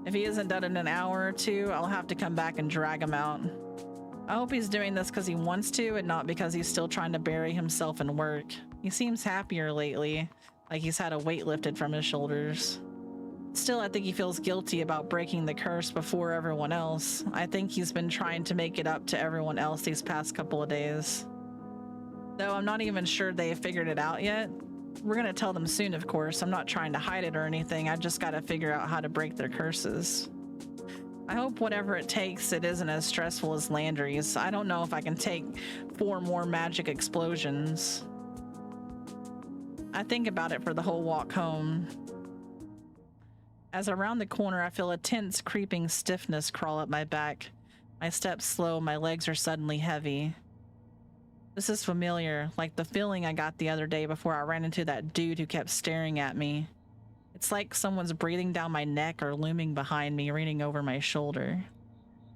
If he isn't done in an hour or two, I'll have to come back and drag him out. I hope he's doing this because he wants to and not because he's still trying to bury himself in work. He seems happier lately, like he's had a weight lifted from his shoulders. Still, I think he feels guilty about breaking the curse before everyone else. I think he's been trying to make it up to everyone else these past couple of days. Though I'm not even sure they have figured it out yet. We're gonna tell them soon, of course. I'm not trying to hide it or anything. I just gotta figure out how to break their curses. I hope whatever it takes, it isn't as stressful as Landry's. I don't know if I can take 4 more magic explosions. I think about it for the whole walk home. As I round the corner, I feel a tense, creeping stiffness crawl up my back. My steps slow, my legs are suddenly heavy. This is familiar, like the feeling I got the other day before I ran into that dude who kept staring at me. It's like someone's breathing down my neck or looming behind me, leaning over my shoulder.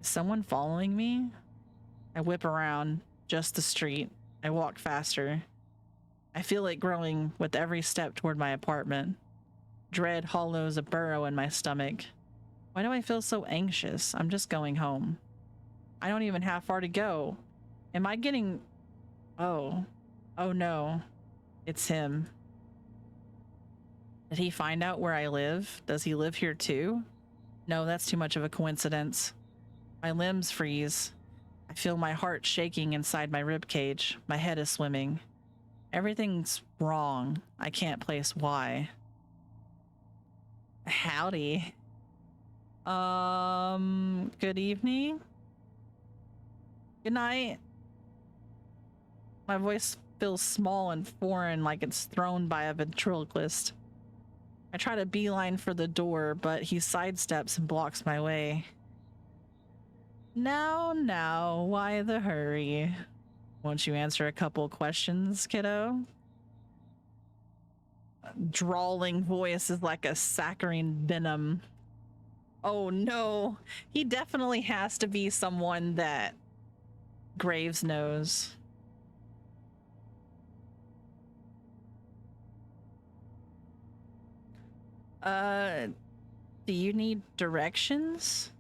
Is someone following me? I whip around, just the street. I walk faster. I feel it growing with every step toward my apartment. Dread hollows a burrow in my stomach. Why do I feel so anxious? I'm just going home. I don't even have far to go. Am I getting... Oh no. It's him. Did he find out where I live? Does he live here too? No, that's too much of a coincidence. My limbs freeze. I feel my heart shaking inside my ribcage. My head is swimming. Everything's wrong. I can't place why. Howdy. Good evening? Good night. My voice feels small and foreign, like it's thrown by a ventriloquist. I try to beeline for the door, but he sidesteps and blocks my way. Now, why the hurry? Won't you answer a couple questions, kiddo? Drawling voice is like a saccharine venom. Oh no, he definitely has to be someone that Graves knows. Do you need directions?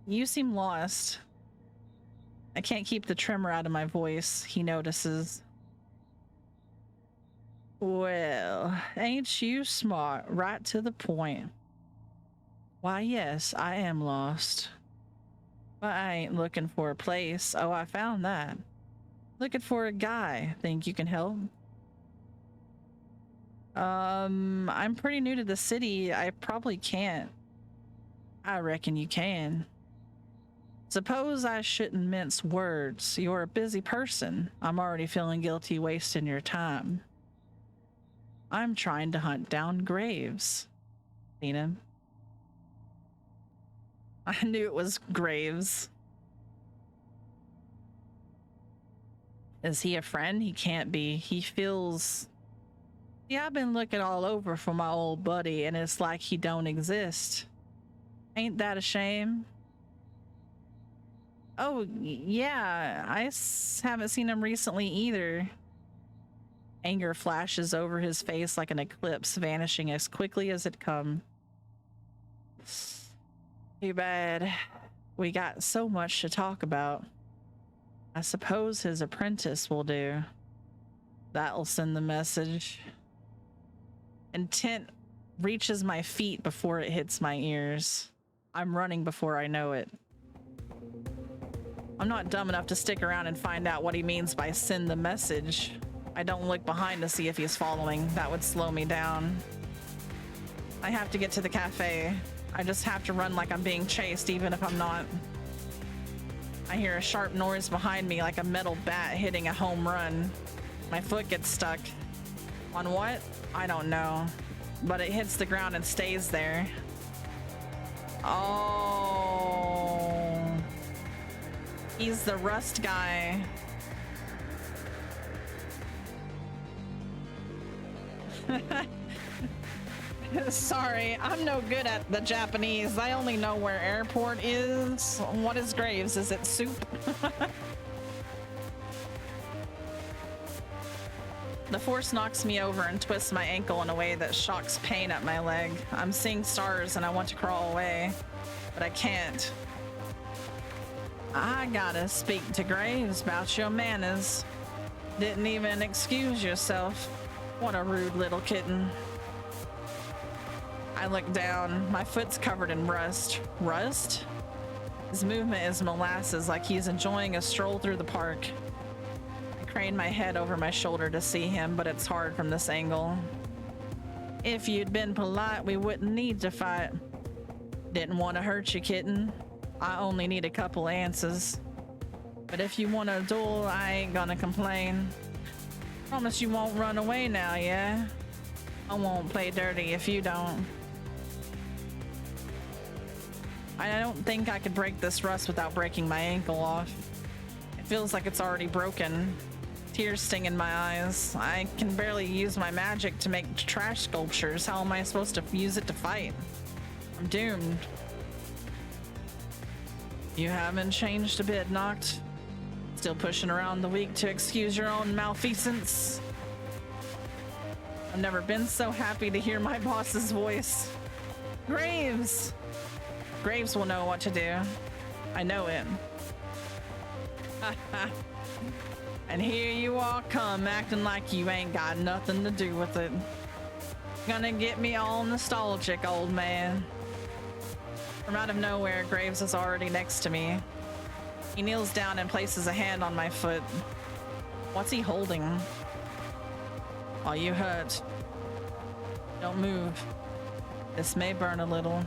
You seem lost. I can't keep the tremor out of my voice, he notices. Well, ain't you smart? Right to the point. Why, yes, I am lost. But I ain't looking for a place. Oh, I found that. Looking for a guy. Think you can help? I'm pretty new to the city. I probably can't. I reckon you can. Suppose I shouldn't mince words. You're a busy person. I'm already feeling guilty wasting your time. I'm trying to hunt down Graves. Seen him? I knew it was Graves. Is he a friend? He can't be. He feels... Yeah, I've been looking all over for my old buddy, and it's like he don't exist. Ain't that a shame? Oh, yeah, I haven't seen him recently either. Anger flashes over his face like an eclipse, vanishing as quickly as it come. Too bad. We got so much to talk about. I suppose his apprentice will do. That'll send the message. Intent reaches my feet before it hits my ears. I'm running before I know it. I'm not dumb enough to stick around and find out what he means by send the message. I don't look behind to see if he's following. That would slow me down. I have to get to the cafe. I just have to run like I'm being chased, even if I'm not. I hear a sharp noise behind me like a metal bat hitting a home run. My foot gets stuck. On what? I don't know. But it hits the ground and stays there. Oh. He's the rust guy. Sorry, I'm no good at the Japanese. I only know where airport is. What is Graves? Is it soup? The force knocks me over and twists my ankle in a way that shocks pain up my leg. I'm seeing stars and I want to crawl away, but I can't. I gotta speak to Graves about your manners. Didn't even excuse yourself. What a rude little kitten. I look down. My foot's covered in rust. Rust? His movement is molasses, like he's enjoying a stroll through the park. I crane my head over my shoulder to see him, but it's hard from this angle. If you'd been polite, we wouldn't need to fight. Didn't want to hurt you, kitten. I only need a couple answers. But if you want a duel, I ain't gonna complain. Promise you won't run away now, yeah? I won't play dirty if you don't. I don't think I could break this rust without breaking my ankle off. It feels like it's already broken. Tears sting in my eyes. I can barely use my magic to make trash sculptures. How am I supposed to use it to fight? I'm doomed. You haven't changed a bit, Noct. Still pushing around the weak to excuse your own malfeasance. I've never been so happy to hear my boss's voice. Graves! Graves will know what to do. I know it. And here you all come, acting like you ain't got nothing to do with it. Gonna get me all nostalgic, old man. From out of nowhere, Graves is already next to me. He kneels down and places a hand on my foot. What's he holding? Are you hurt? Don't move. This may burn a little.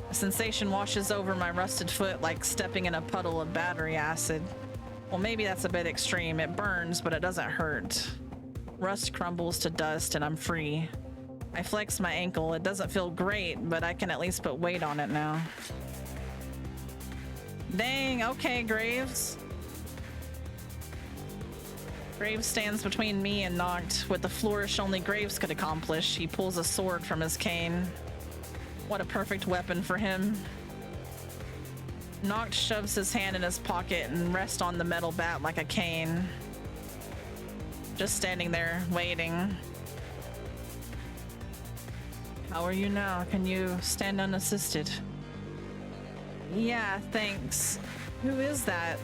A sensation washes over my rusted foot like stepping in a puddle of battery acid. Well, maybe that's a bit extreme. It burns, but it doesn't hurt. Rust crumbles to dust and I'm free. I flex my ankle. It doesn't feel great, but I can at least put weight on it now. Dang, okay, Graves. Graves stands between me and Noct. With the flourish only Graves could accomplish, he pulls a sword from his cane. What a perfect weapon for him. Noct shoves his hand in his pocket and rests on the metal bat like a cane. Just standing there, waiting. How are you now? Can you stand unassisted? Yeah, thanks. Who is that?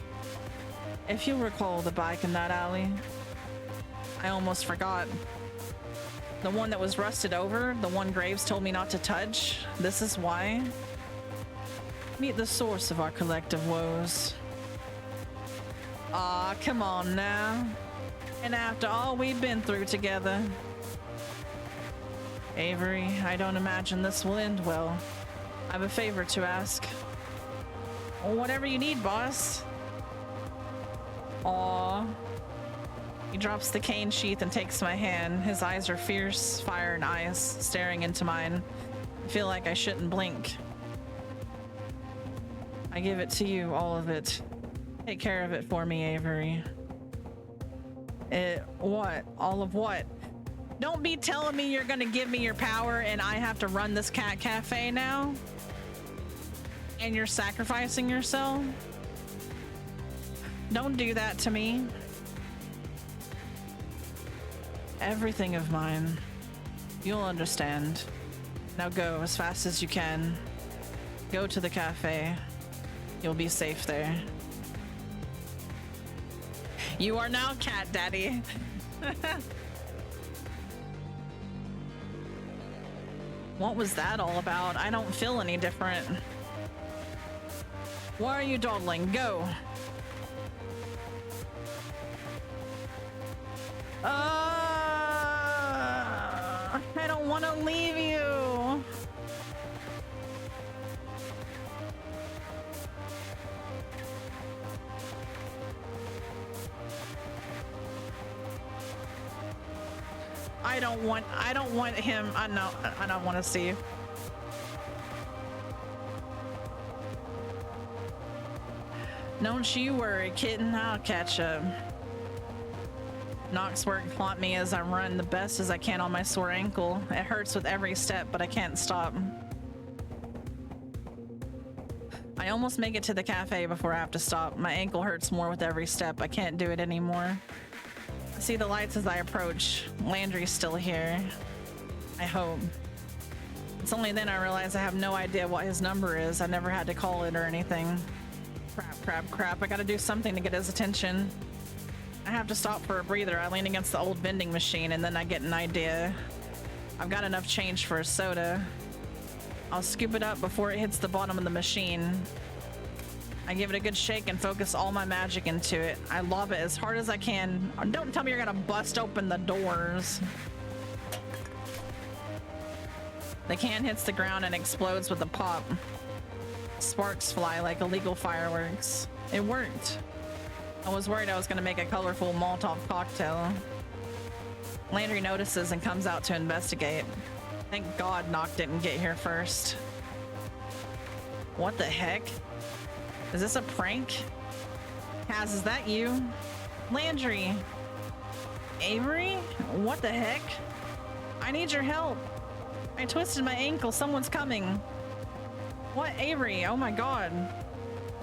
If you recall the bike in that alley. I almost forgot. The one that was rusted over? The one Graves told me not to touch? This is why? Meet the source of our collective woes. Aw, come on now. And after all we've been through together. Avery, I don't imagine this will end well. I have a favor to ask. Whatever you need, boss. Aw. He drops the cane sheath and takes my hand. His eyes are fierce, fire and ice, staring into mine. I feel like I shouldn't blink. I give it to you, all of it. Take care of it for me, Avery. What? All of what? Don't be telling me you're gonna give me your power and I have to run this cat cafe now? And you're sacrificing yourself? Don't do that to me. Everything of mine. You'll understand. Now go as fast as you can. Go to the cafe. You'll be safe there. You are now Cat Daddy. What was that all about? I don't feel any different. Why are you dawdling? Go. I don't want to leave you. I don't want him. No, I don't want to see you. Don't you worry, kitten. I'll catch up. Noct's work haunt me as I run the best as I can on my sore ankle. It hurts with every step, but I can't stop. I almost make it to the cafe before I have to stop. My ankle hurts more with every step. I can't do it anymore. I see the lights as I approach. Landry's still here. I hope. It's only then I realize I have no idea what his number is. I never had to call it or anything. Crap. I gotta do something to get his attention. I have to stop for a breather. I lean against the old vending machine and then I get an idea. I've got enough change for a soda. I'll scoop it up before it hits the bottom of the machine. I give it a good shake and focus all my magic into it. I lob it as hard as I can. Don't tell me you're gonna bust open the doors. The can hits the ground and explodes with a pop. Sparks fly like illegal fireworks. It worked. I was worried I was gonna make a colorful Molotov cocktail. Landry notices and comes out to investigate. Thank God Knock didn't get here first. What the heck? Is this a prank? Kaz, is that you? Landry! Avery? What the heck? I need your help. I twisted my ankle. Someone's coming. What, Avery? Oh my God.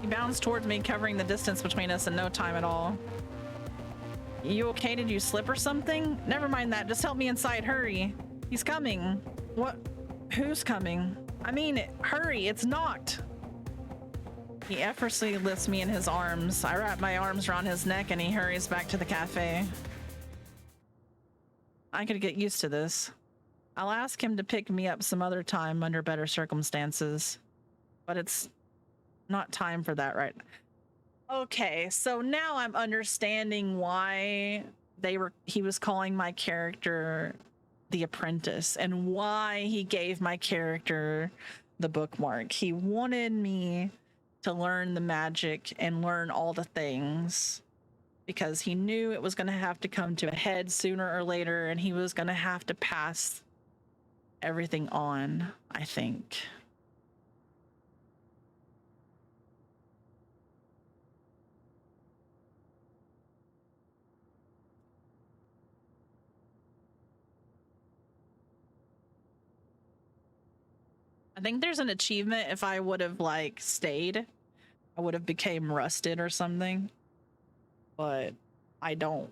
He bounced towards me, covering the distance between us in no time at all. You okay? Did you slip or something? Never mind that. Just help me inside. Hurry. He's coming. What? Who's coming? I mean, hurry. It's Knocked. He effortlessly lifts me in his arms. I wrap my arms around his neck and he hurries back to the cafe. I could get used to this. I'll ask him to pick me up some other time under better circumstances. But it's not time for that right now. Okay, so now I'm understanding why he was calling my character the Apprentice and why he gave my character the bookmark. He wanted me to learn the magic and learn all the things because he knew it was going to have to come to a head sooner or later and he was going to have to pass everything on, I think. I think there's an achievement if I would have like stayed. I would have became rusted or something. But I don't.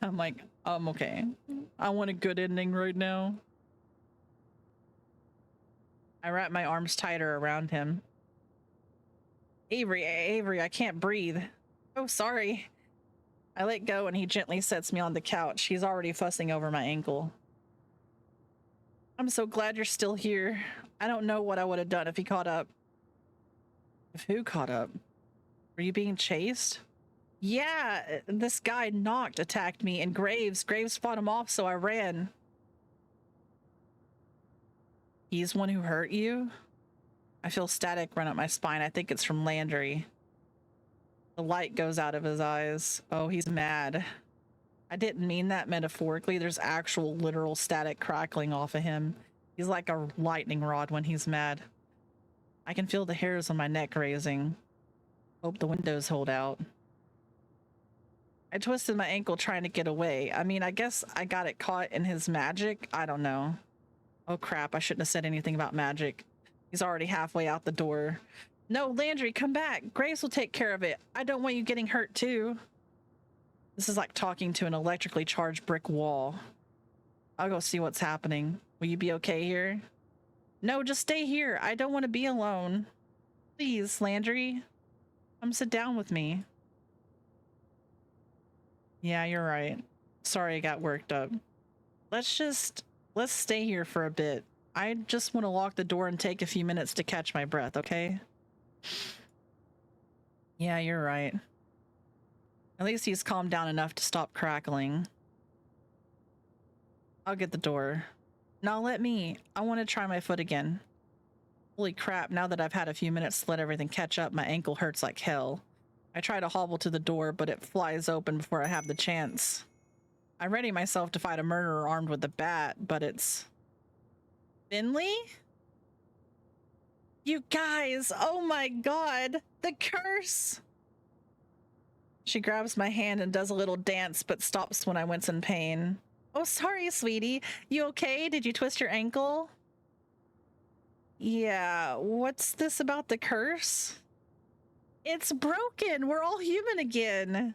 I'm like, I'm okay. I want a good ending right now. I wrap my arms tighter around him. Avery, I can't breathe. Oh, sorry. I let go and he gently sets me on the couch. He's already fussing over my ankle. I'm so glad you're still here. I don't know what I would have done if he caught up. If who caught up? Were you being chased? Yeah, this guy Knocked attacked me and Graves fought him off, so I ran. He's the one who hurt you? I feel static run up my spine. I think it's from Landry. The light goes out of his eyes. Oh, he's mad. I didn't mean that metaphorically. There's actual literal static crackling off of him. He's like a lightning rod when he's mad. I can feel the hairs on my neck raising. Hope the windows hold out. I twisted my ankle trying to get away. I mean, I guess I got it caught in his magic. I don't know. Oh crap, I shouldn't have said anything about magic. He's already halfway out the door. No, Landry, come back. Grace will take care of it. I don't want you getting hurt too. This is like talking to an electrically charged brick wall. I'll go see what's happening. Will you be okay here? No, just stay here. I don't want to be alone. Please, Landry. Come sit down with me. Yeah, you're right. Sorry I got worked up. Let's stay here for a bit. I just want to lock the door and take a few minutes to catch my breath, okay? Yeah, you're right. At least he's calmed down enough to stop crackling. I'll get the door. Now let me. I want to try my foot again. Holy crap, now that I've had a few minutes to let everything catch up, my ankle hurts like hell. I try to hobble to the door, but it flies open before I have the chance. I ready myself to fight a murderer armed with a bat, but it's... Finley? You guys, oh my god, the curse! She grabs my hand and does a little dance, but stops when I wince in pain. Oh, sorry, sweetie. You okay? Did you twist your ankle? Yeah, what's this about the curse? It's broken. We're all human again.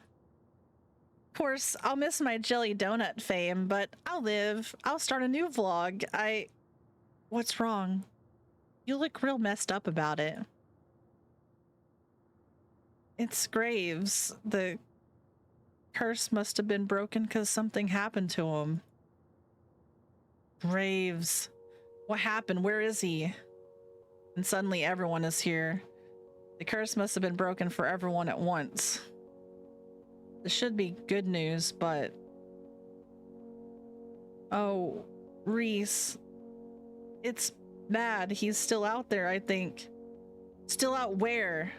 Of course, I'll miss my jelly donut fame, but I'll live. I'll start a new vlog. What's wrong? You look real messed up about it. It's Graves. The curse must have been broken because something happened to him. Graves. What happened? Where is he? And suddenly everyone is here. The curse must have been broken for everyone at once. This should be good news, but... Oh, Reese. It's bad. He's still out there, I think. Still out where?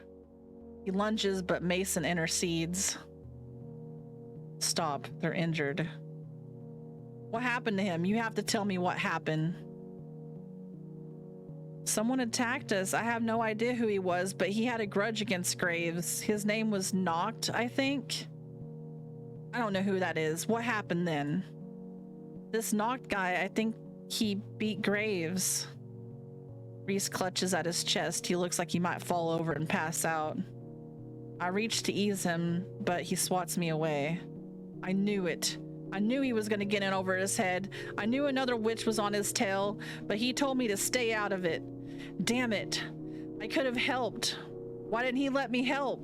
He lunges, but Mason intercedes. Stop. They're injured. What happened to him? You have to tell me what happened. Someone attacked us. I have no idea who he was, but he had a grudge against Graves. His name was Noct, I think. I don't know who that is. What happened then? This Noct guy, I think he beat Graves. Reese clutches at his chest. He looks like he might fall over and pass out. I reach to ease him, but he swats me away. I knew it. I knew he was going to get in over his head. I knew another witch was on his tail, but he told me to stay out of it. Damn it. I could have helped. Why didn't he let me help?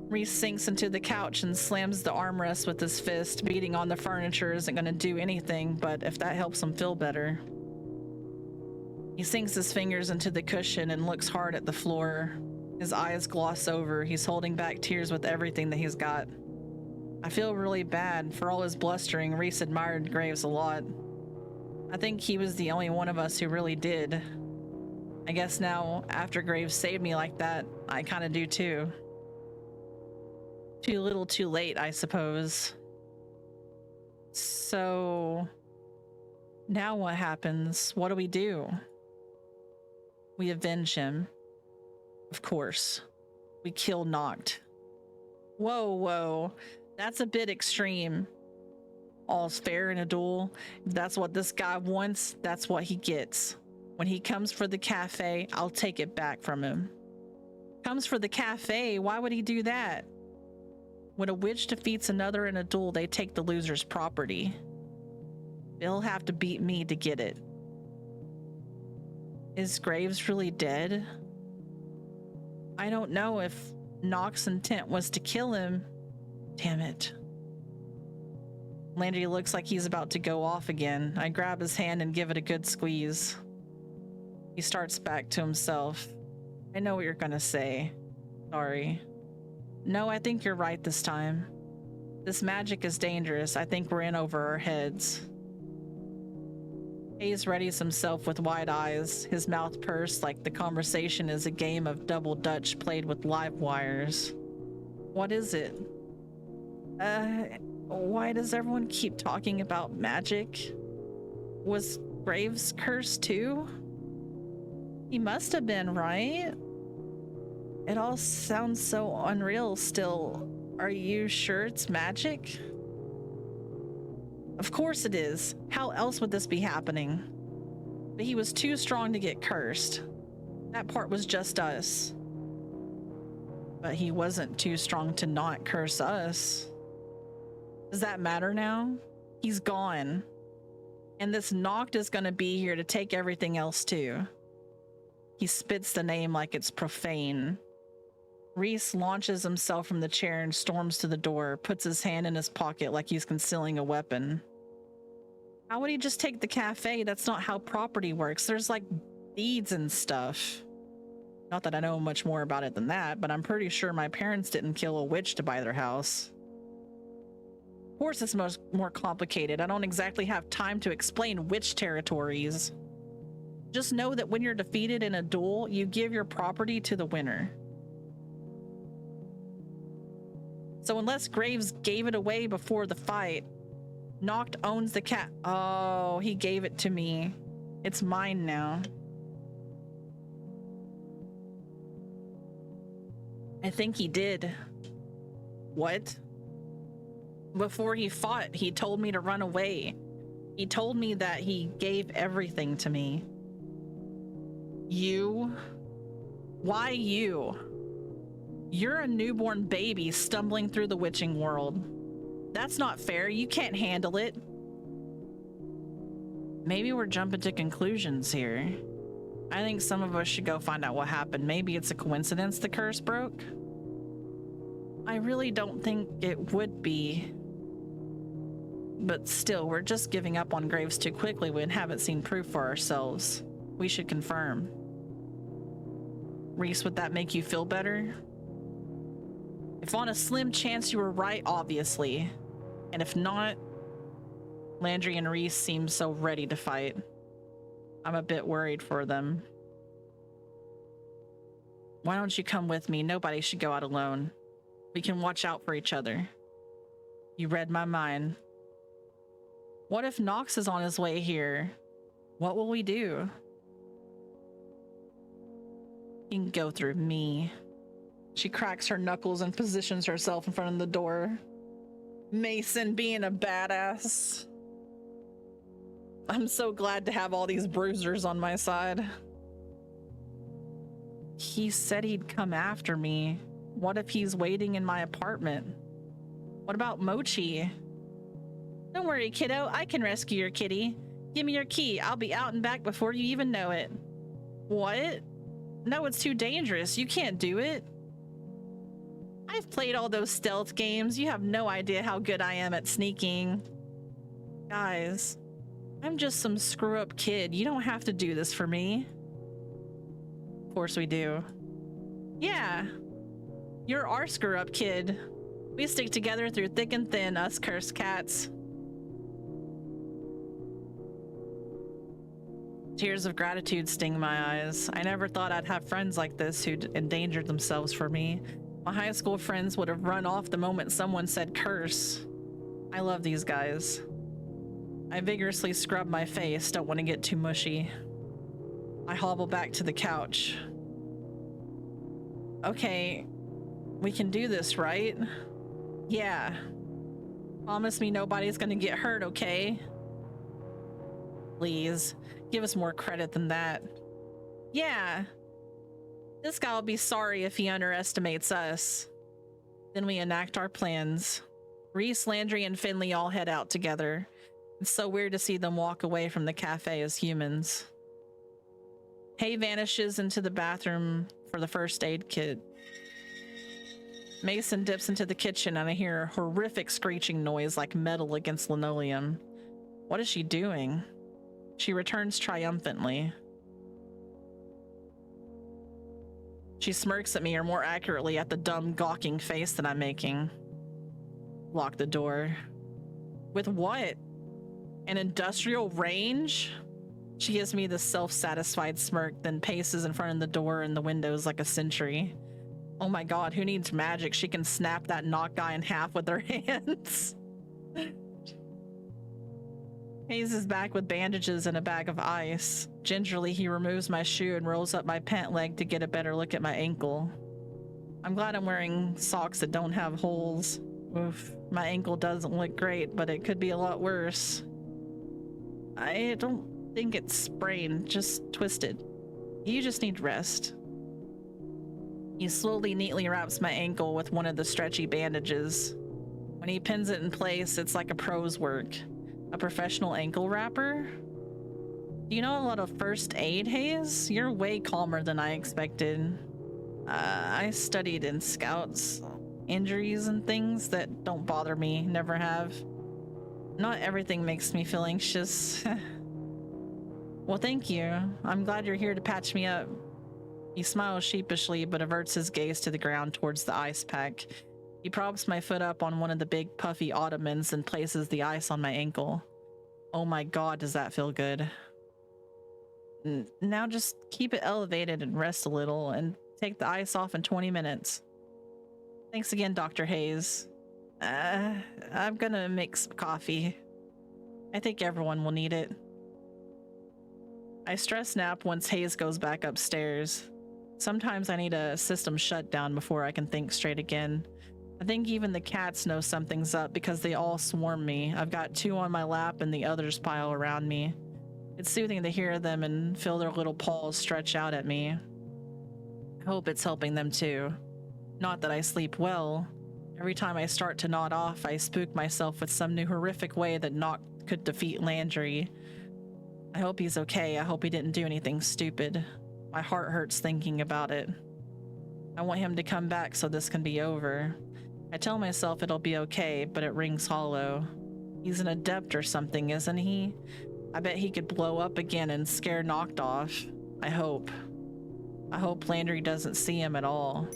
Reese sinks into the couch and slams the armrest with his fist. Beating on the furniture isn't going to do anything, but if that helps him feel better. He sinks his fingers into the cushion and looks hard at the floor. His eyes gloss over. He's holding back tears with everything that he's got. I feel really bad. For all his blustering, Reese admired Graves a lot. I think he was the only one of us who really did. I guess now, after Graves saved me like that, I kind of do too. Too little too late, I suppose. So... now what happens? What do we do? We avenge him. Of course. We kill Noct. Whoa, whoa. That's a bit extreme. All's fair in a duel. If that's what this guy wants, that's what he gets. When he comes for the cafe, I'll take it back from him. Comes for the cafe? Why would he do that? When a witch defeats another in a duel, they take the loser's property. They'll have to beat me to get it. Is Graves really dead? I don't know if Noct's intent was to kill him. Damn it. Landry looks like he's about to go off again. I grab his hand and give it a good squeeze. He starts back to himself. I know what you're gonna say. Sorry. No, I think you're right this time. This magic is dangerous. I think we're in over our heads. Hayes readies himself with wide eyes, his mouth pursed like the conversation is a game of double dutch played with live wires. What is it? Why does everyone keep talking about magic? Was Graves cursed too? He must have been, right? It all sounds so unreal still. Are you sure it's magic? Of course it is. How else would this be happening? But he was too strong to get cursed. That part was just us. But he wasn't too strong to not curse us. Does that matter now? He's gone. And this Noct is gonna be here to take everything else too. He spits the name like it's profane. Reese launches himself from the chair and storms to the door, puts his hand in his pocket like he's concealing a weapon. How would he just take the cafe? That's not how property works. There's like deeds and stuff. Not that I know much more about it than that, but I'm pretty sure my parents didn't kill a witch to buy their house. Of course it's more complicated. I don't exactly have time to explain witch territories. Just know that when you're defeated in a duel, you give your property to the winner. So unless Graves gave it away before the fight, Noct owns the cat. Oh, he gave it to me. It's mine now. I think he did. What? Before he fought, he told me to run away. He told me that he gave everything to me. You? Why you? You're a newborn baby stumbling through the witching world. That's not fair. You can't handle it. Maybe we're jumping to conclusions here. I think some of us should go find out what happened. Maybe it's a coincidence the curse broke. I really don't think it would be. But still, we're just giving up on Graves too quickly. We haven't seen proof for ourselves. We should confirm. Reese, would that make you feel better? If on a slim chance you were right, obviously. And if not, Landry and Reese seem so ready to fight. I'm a bit worried for them. Why don't you come with me? Nobody should go out alone. We can watch out for each other. You read my mind. What if Knox is on his way here? What will we do? He can go through me. She cracks her knuckles and positions herself in front of the door. Mason being a badass. I'm so glad to have all these bruisers on my side. He said he'd come after me. What if he's waiting in my apartment? What about Mochi? Don't worry, kiddo. I can rescue your kitty. Give me your key. I'll be out and back before you even know it. What? No, it's too dangerous. You can't do it. I've played all those stealth games. You have no idea how good I am at sneaking. Guys, I'm just some screw-up kid. You don't have to do this for me. Of course we do. Yeah. You're our screw-up kid. We stick together through thick and thin, us cursed cats. Tears of gratitude sting my eyes. I never thought I'd have friends like this who'd endangered themselves for me. My high school friends would have run off the moment someone said curse. I love these guys. I vigorously scrub my face, don't want to get too mushy. I hobble back to the couch. Okay, we can do this, right? Yeah. Promise me nobody's gonna get hurt, okay? Please, give us more credit than that. Yeah. This guy will be sorry if he underestimates us. Then we enact our plans. Reese, Landry, and Finley all head out together. It's so weird to see them walk away from the cafe as humans. Hay vanishes into the bathroom for the first aid kit. Mason dips into the kitchen and I hear a horrific screeching noise like metal against linoleum. What is she doing? She returns triumphantly. She smirks at me, or more accurately at the dumb gawking face that I'm making. Lock the door. With what? An industrial range? She gives me this self-satisfied smirk, then paces in front of the door and the windows like a sentry. Oh my god, who needs magic? She can snap that knock guy in half with her hands. Hayes is back with bandages and a bag of ice. Gingerly, he removes my shoe and rolls up my pant leg to get a better look at my ankle. I'm glad I'm wearing socks that don't have holes. Oof, my ankle doesn't look great, but it could be a lot worse. I don't think it's sprained, just twisted. You just need rest. He slowly, neatly wraps my ankle with one of the stretchy bandages. When he pins it in place, it's like a pro's work. A professional ankle wrapper? Do you know a lot of first aid, Hayes? You're way calmer than I expected. I studied in scouts. Injuries and things that don't bother me, never have. Not everything makes me feel anxious. Well, thank you. I'm glad you're here to patch me up. He smiles sheepishly but averts his gaze to the ground towards the ice pack. He props my foot up on one of the big puffy ottomans and places the ice on my ankle. Oh my god, does that feel good. Now just keep it elevated and rest a little and take the ice off in 20 minutes. Thanks again, Dr. Hayes. I'm gonna make some coffee. I think everyone will need it. I stress nap once Hayes goes back upstairs. Sometimes I need a system shutdown before I can think straight again. I think even the cats know something's up because they all swarm me. I've got 2 on my lap and the others pile around me. It's soothing to hear them and feel their little paws stretch out at me. I hope it's helping them too. Not that I sleep well. Every time I start to nod off, I spook myself with some new horrific way that Noct could defeat Landry. I hope he's okay. I hope he didn't do anything stupid. My heart hurts thinking about it. I want him to come back so this can be over. I tell myself it'll be okay, but it rings hollow. He's an adept or something, isn't he? I bet he could blow up again and scare Knocked off. I hope. I hope Landry doesn't see him at all.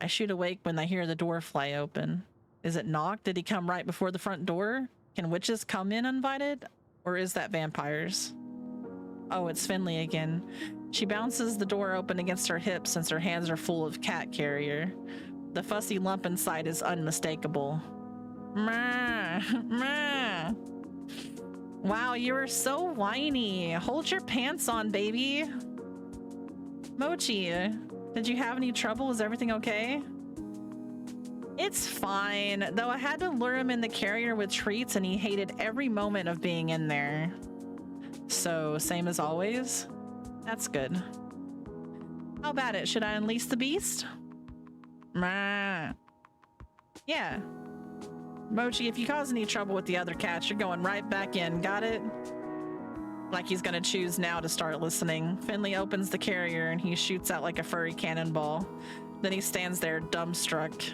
I shoot awake when I hear the door fly open. Is it Knocked? Did he come right before the front door? Can witches come in uninvited? Or is that vampires? Oh, it's Finley again. She bounces the door open against her hips since her hands are full of cat carrier. The fussy lump inside is unmistakable. Meh, meh. Wow, you are so whiny. Hold your pants on, baby. Mochi, did you have any trouble? Is everything okay? It's fine, though I had to lure him in the carrier with treats and he hated every moment of being in there. So, same as always? That's good. How about it? Should I unleash the beast? Meh. Yeah. Mochi, if you cause any trouble with the other cats, you're going right back in. Got it? Like he's gonna choose now to start listening. Finley opens the carrier and he shoots out like a furry cannonball. Then he stands there dumbstruck.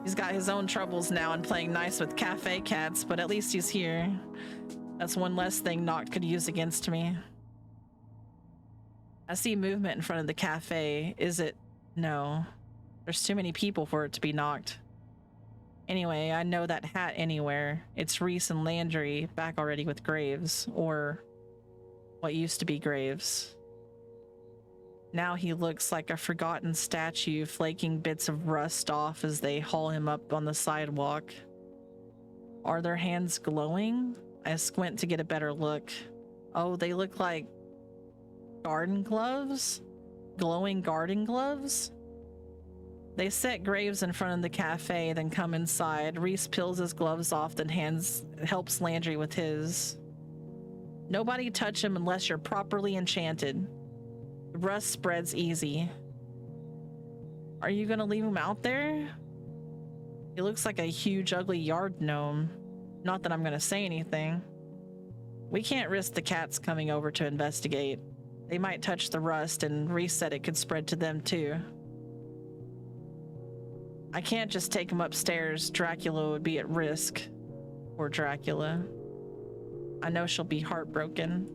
He's got his own troubles now and playing nice with cafe cats, but at least he's here. That's one less thing Knocked could use against me. I see movement in front of the cafe. Is it? No. There's too many people for it to be Knocked. Anyway, I know that hat anywhere. It's Reese and Landry back already with Graves, or what used to be Graves. Now he looks like a forgotten statue, flaking bits of rust off as they haul him up on the sidewalk. Are their hands glowing? I squint to get a better look. Oh, they look like garden gloves? Glowing garden gloves? They set Graves in front of the cafe, then come inside. Reese peels his gloves off, then helps Landry with his. Nobody touch him unless you're properly enchanted. The rust spreads easy. Are you gonna leave him out there? He looks like a huge, ugly yard gnome. Not that I'm gonna say anything. We can't risk the cats coming over to investigate. They might touch the rust, and Reese said it could spread to them too. I can't just take him upstairs. Dracula would be at risk. Or Dracula. I know she'll be heartbroken.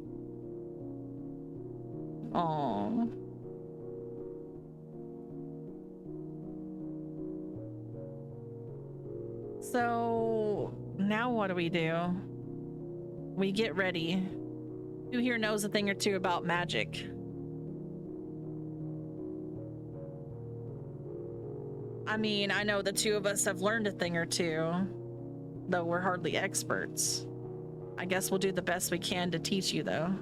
Aww. So, now what do? We get ready. Who here knows a thing or two about magic? I mean, I know the two of us have learned a thing or two, though we're hardly experts. I guess we'll do the best we can to teach you, though.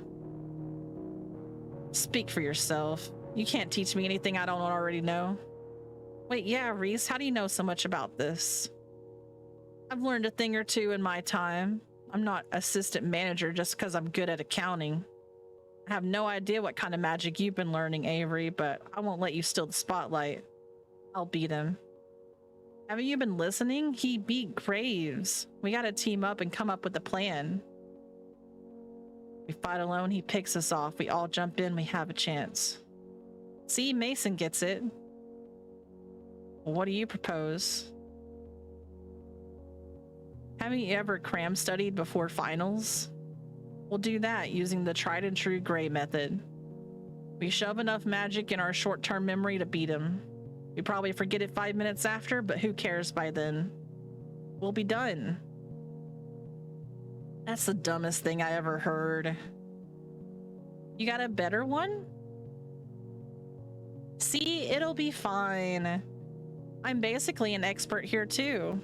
Speak for yourself. You can't teach me anything I don't already know. Wait, yeah, Reese, how do you know so much about this? I've learned a thing or two in my time. I'm not assistant manager just because I'm good at accounting. I have no idea what kind of magic you've been learning, Avery, but I won't let you steal the spotlight. I'll beat him. Haven't you been listening? He beat Graves. We gotta team up and come up with a plan. We fight alone, he picks us off. We all jump in, we have a chance. See, Mason gets it. Well, what do you propose? Haven't you ever cram studied before finals? We'll do that using the tried and true Gray method. We shove enough magic in our short-term memory to beat him. We probably forget it 5 minutes after, but who cares by then? We'll be done. That's the dumbest thing I ever heard. You got a better one? See, it'll be fine. I'm basically an expert here too.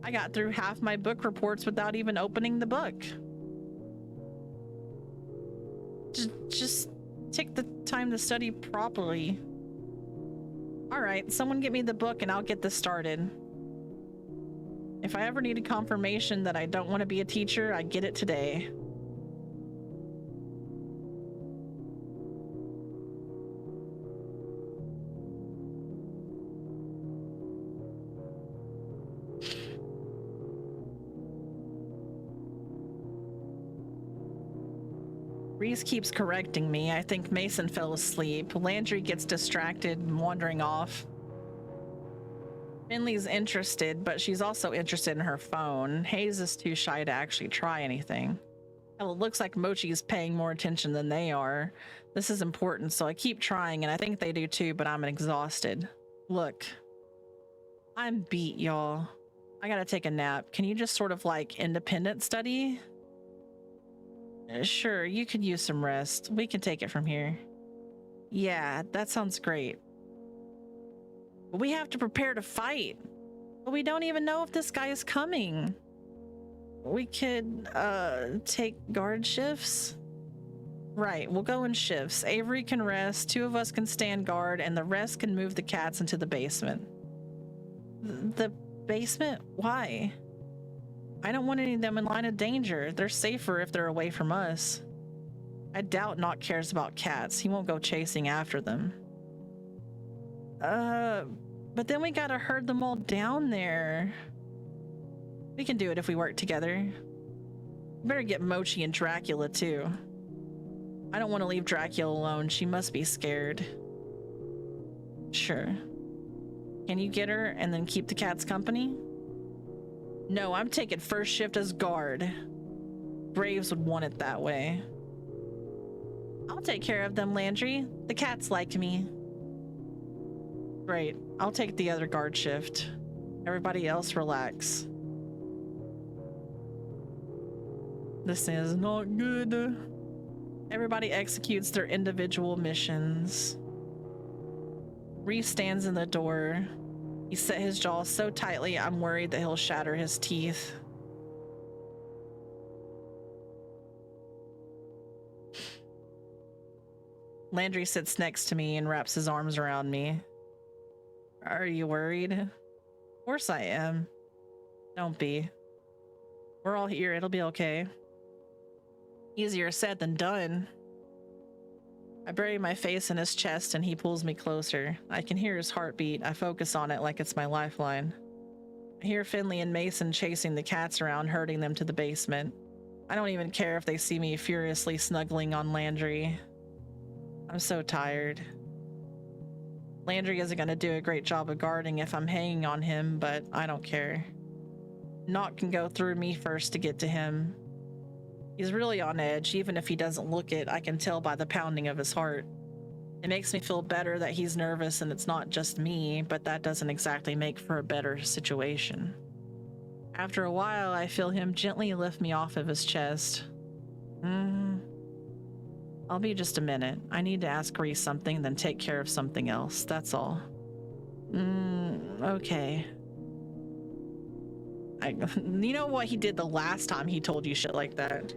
I got through half my book reports without even opening the book. Just take the time to study properly. All right, someone get me the book and I'll get this started. If I ever needed confirmation that I don't want to be a teacher, I get it today. Reese keeps correcting me. I think Mason fell asleep. Landry gets distracted and wandering off. Finley's interested, but she's also interested in her phone. Hayes is too shy to actually try anything. Hell, it looks like Mochi is paying more attention than they are. This is important, so I keep trying, and I think they do too, but I'm exhausted. Look, I'm beat, y'all. I gotta take a nap. Can you just sort of like independent study? Sure, you could use some rest. We can take it from here. Yeah, that sounds great. But we have to prepare to fight. But we don't even know if this guy is coming. We could, take guard shifts? Right, we'll go in shifts. Avery can rest, 2 of us can stand guard, and the rest can move the cats into the basement. The basement? Why? I don't want any of them in line of danger. They're safer if they're away from us. I doubt Nock cares about cats. He won't go chasing after them. But then we gotta herd them all down there. We can do it if we work together. Better get Mochi and Dracula too. I don't want to leave Dracula alone. She must be scared. Sure. Can you get her and then keep the cats company? No, I'm taking first shift as guard. Braves would want it that way. I'll take care of them, Landry. The cats like me. Great. I'll take the other guard shift. Everybody else relax. This is not good. Everybody executes their individual missions. Reese stands in the door. He set his jaw so tightly, I'm worried that he'll shatter his teeth. Landry sits next to me and wraps his arms around me. Are you worried? Of course I am. Don't be. We're all here. It'll be okay. Easier said than done. I bury my face in his chest and he pulls me closer. I can hear his heartbeat. I focus on it like it's my lifeline. I hear Finley and Mason chasing the cats around, herding them to the basement. I don't even care if they see me furiously snuggling on Landry. I'm so tired. Landry isn't going to do a great job of guarding if I'm hanging on him, but I don't care. Nock can go through me first to get to him. He's really on edge. Even if he doesn't look it, I can tell by the pounding of his heart. It makes me feel better that he's nervous and it's not just me, but that doesn't exactly make for a better situation. After a while, I feel him gently lift me off of his chest. I'll be just a minute. I need to ask Reese something, then take care of something else. That's all. Okay. You know what he did the last time he told you shit like that?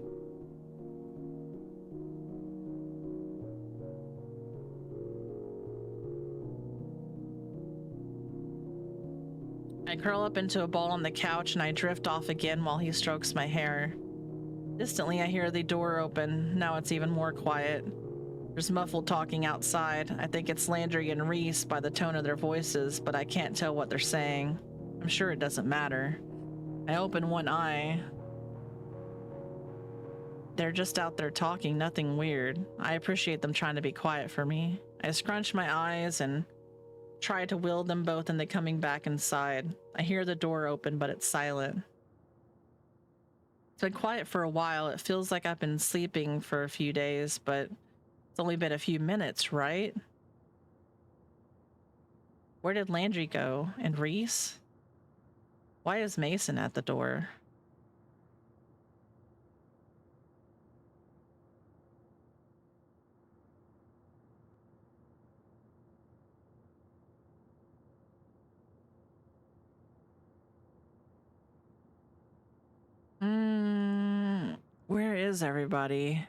I curl up into a ball on the couch and I drift off again while he strokes my hair. Distantly, I hear the door open. Now it's even more quiet. There's muffled talking outside. I think it's Landry and Reese by the tone of their voices, but I can't tell what they're saying. I'm sure it doesn't matter. I open one eye. They're just out there talking, nothing weird. I appreciate them trying to be quiet for me. I scrunch my eyes and try to will them both into coming back inside. I hear the door open, but it's silent. It's been quiet for a while. It feels like I've been sleeping for a few days, but it's only been a few minutes, right? Where did Landry go? And Reese? Why is Mason at the door? Where is everybody?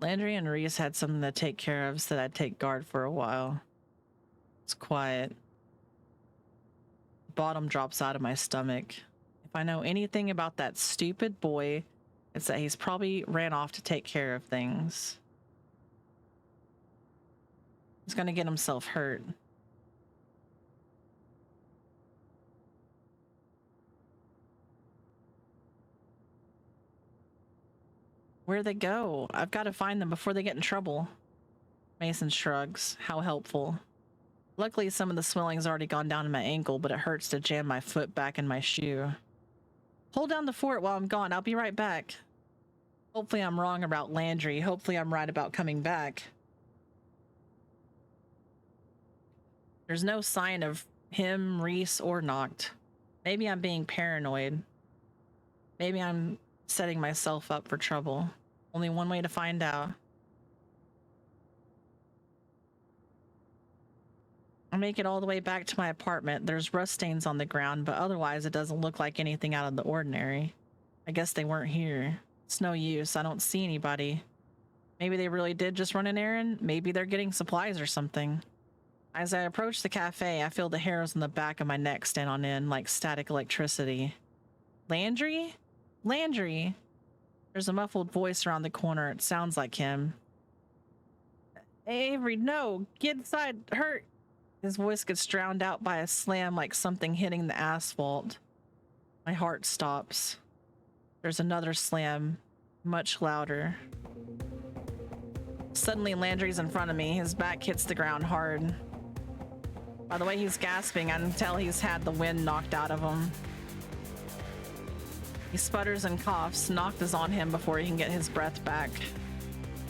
Landry and Reese had something to take care of, so I'd take guard for a while. It's quiet. Bottom drops out of my stomach. If I know anything about that stupid boy, it's that he's probably ran off to take care of things. He's gonna get himself hurt. Where'd they go? I've got to find them before they get in trouble. Mason shrugs. How helpful. Luckily, some of the swelling's already gone down to my ankle, but it hurts to jam my foot back in my shoe. Hold down the fort while I'm gone. I'll be right back. Hopefully I'm wrong about Landry. Hopefully I'm right about coming back. There's no sign of him, Reese, or Noct. Maybe I'm being paranoid. Maybe I'm setting myself up for trouble. Only one way to find out. I make it all the way back to my apartment. There's rust stains on the ground, but otherwise it doesn't look like anything out of the ordinary. I guess they weren't here. It's no use. I don't see anybody. Maybe they really did just run an errand. Maybe they're getting supplies or something. As I approach the cafe, I feel the hairs on the back of my neck stand on end like static electricity. Landry? Landry! There's a muffled voice around the corner. It sounds like him. Avery, no! Get inside! Hurt! His voice gets drowned out by a slam like something hitting the asphalt. My heart stops. There's another slam, much louder. Suddenly, Landry's in front of me. His back hits the ground hard. By the way he's gasping, I can tell he's had the wind knocked out of him. He sputters and coughs. Noct is on him before he can get his breath back.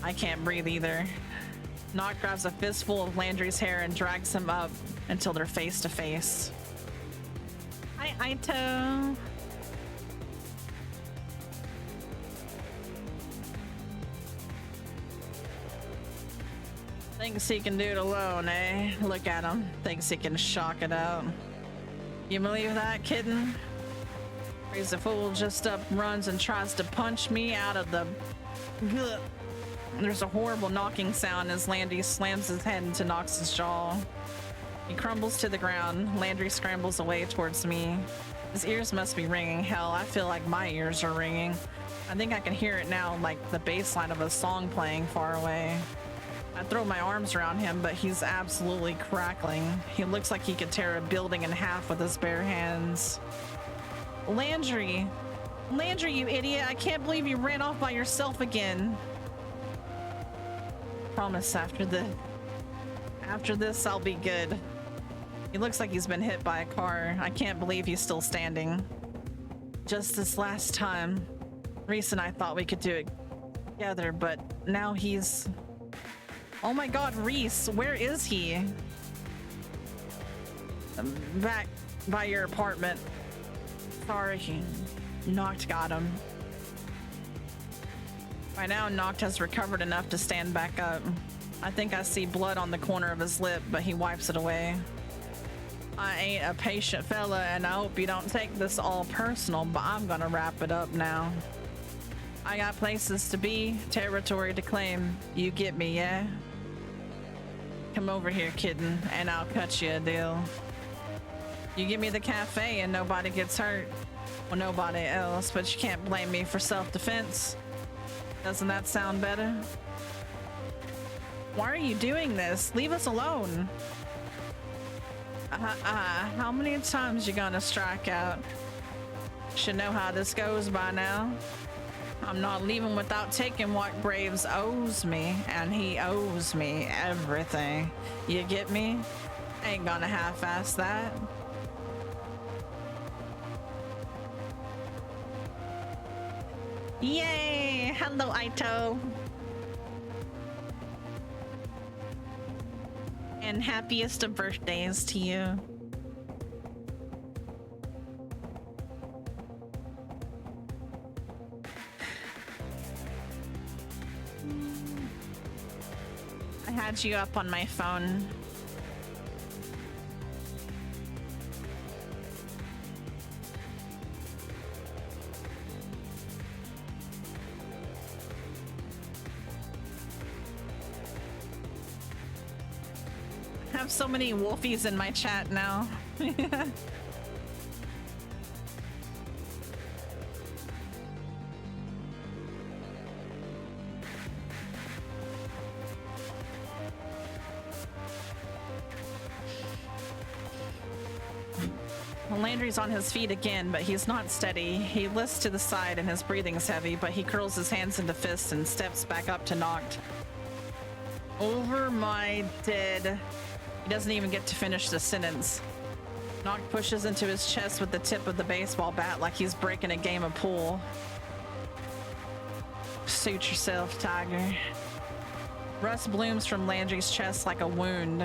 I can't breathe either. Noct grabs a fistful of Landry's hair and drags him up until they're face to face. Hi, Ito. Thinks he can do it alone, eh? Look at him. Thinks he can shock it out. You believe that, kitten? He's a fool, just up, runs, and tries to punch me out of the... Ugh. There's a horrible knocking sound as Landry slams his head into Nox's jaw. He crumbles to the ground. Landry scrambles away towards me. His ears must be ringing. Hell, I feel like my ears are ringing. I think I can hear it now, like the bass line of a song playing far away. I throw my arms around him, but he's absolutely crackling. He looks like he could tear a building in half with his bare hands. Landry! Landry, you idiot! I can't believe you ran off by yourself again. Promise after this I'll be good. He looks like he's been hit by a car. I can't believe he's still standing. Just this last time, Reese and I thought we could do it together, but now he's... Oh my god, Reese, where is he? Back by your apartment. Sorry, Noct got him. By now, Noct has recovered enough to stand back up. I think I see blood on the corner of his lip, but he wipes it away. I ain't a patient fella, and I hope you don't take this all personal, but I'm gonna wrap it up now. I got places to be, territory to claim. You get me, yeah? Come over here, kitten, and I'll cut you a deal. You give me the cafe and nobody gets hurt. Well, nobody else, but you can't blame me for self-defense. Doesn't that sound better? Why are you doing this? Leave us alone. How many times you gonna strike out? Should know how this goes by now. I'm not leaving without taking what Graves owes me, and he owes me everything. You get me? Ain't gonna half-ass that. Yay! Hello, Ito. And happiest of birthdays to you. I had you up on my phone. I have so many wolfies in my chat now. Landry's on his feet again, but he's not steady. He lifts to the side and his breathing's heavy, but he curls his hands into fists and steps back up to Noct. Over my dead He doesn't even get to finish the sentence. Noct pushes into his chest with the tip of the baseball bat like he's breaking a game of pool. Suit yourself, tiger. Rust blooms from Landry's chest like a wound.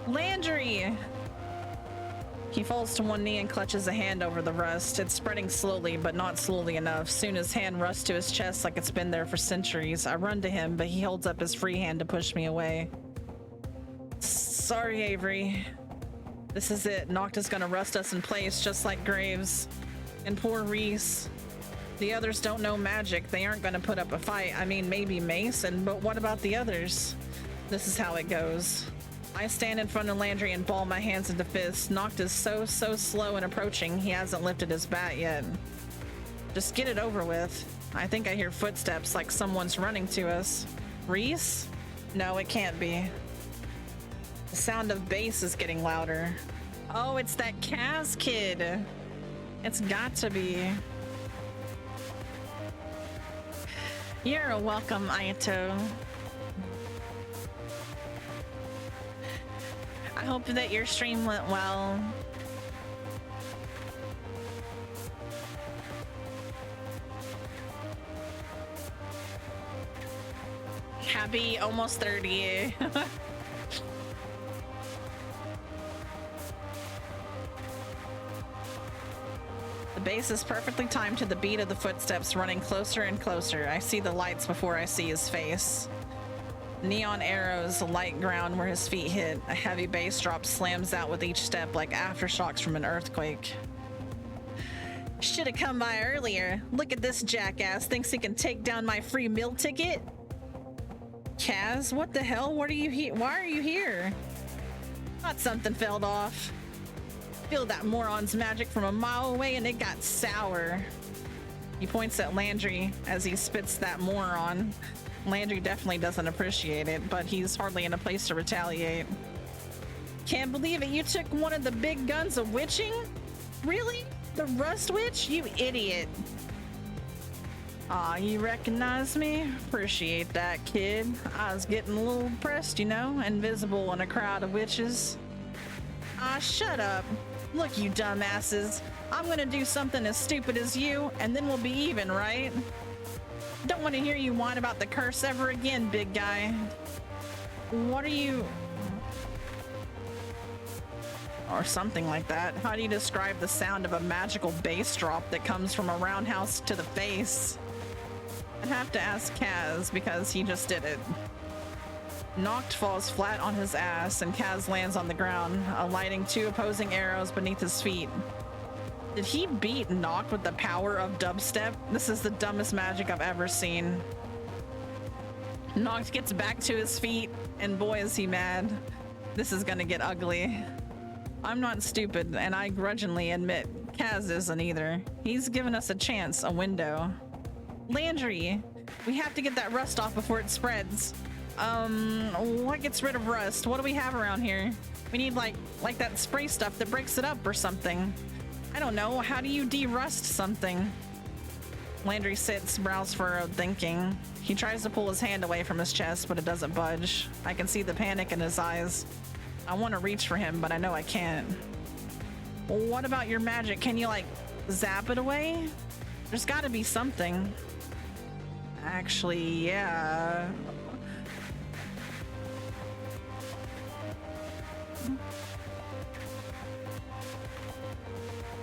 Landry! He falls to one knee and clutches a hand over the rust. It's spreading slowly, but not slowly enough. Soon his hand rusts to his chest like it's been there for centuries. I run to him, but he holds up his free hand to push me away. Sorry, Avery. This is it. Noct is gonna rust us in place, just like Graves. And poor Reese. The others don't know magic. They aren't gonna put up a fight. I mean, maybe Mace, but what about the others? This is how it goes. I stand in front of Landry and ball my hands into fists. Noct is so slow in approaching, he hasn't lifted his bat yet. Just get it over with. I think I hear footsteps like someone's running to us. Reese? No, it can't be. The sound of bass is getting louder. Oh, it's that Kaz kid. It's got to be. You're welcome, Ayato. I hope that your stream went well. Happy almost 30. The bass is perfectly timed to the beat of the footsteps running closer and closer. I see the lights before I see his face. Neon arrows light ground where his feet hit. A heavy bass drop slams out with each step like aftershocks from an earthquake. Should have come by earlier. Look at this jackass. Thinks he can take down my free meal ticket? Kaz, what the hell? What are you here? Why are you here? Thought something fell off. Feel that moron's magic from a mile away and it got sour. He points at Landry as he spits that moron. Landry definitely doesn't appreciate it, but he's hardly in a place to retaliate. Can't believe it, you took one of the big guns of witching? Really? The Rust Witch? You idiot. Aw, you recognize me? Appreciate that, kid. I was getting a little pressed, you know, invisible in a crowd of witches. Ah, shut up. Look, you dumbasses. I'm gonna do something as stupid as you, and then we'll be even, right? Don't want to hear you whine about the curse ever again, big guy. What are you... Or something like that. How do you describe the sound of a magical bass drop that comes from a roundhouse to the face? I'd have to ask Kaz because he just did it. Noct falls flat on his ass and Kaz lands on the ground, alighting two opposing arrows beneath his feet. Did he beat Noct with the power of dubstep? This is the dumbest magic I've ever seen. Noct gets back to his feet, and boy is he mad. This is gonna get ugly. I'm not stupid, and I grudgingly admit Kaz isn't either. He's given us a chance, a window. Landry, we have to get that rust off before it spreads. What gets rid of rust? What do we have around here? We need like that spray stuff that breaks it up or something. I don't know. How do you de-rust something? Landry sits, brows furrowed, thinking. He tries to pull his hand away from his chest, but it doesn't budge. I can see the panic in his eyes. I want to reach for him, but I know I can't. Well, what about your magic? Can you, like, zap it away? There's got to be something. Actually, yeah.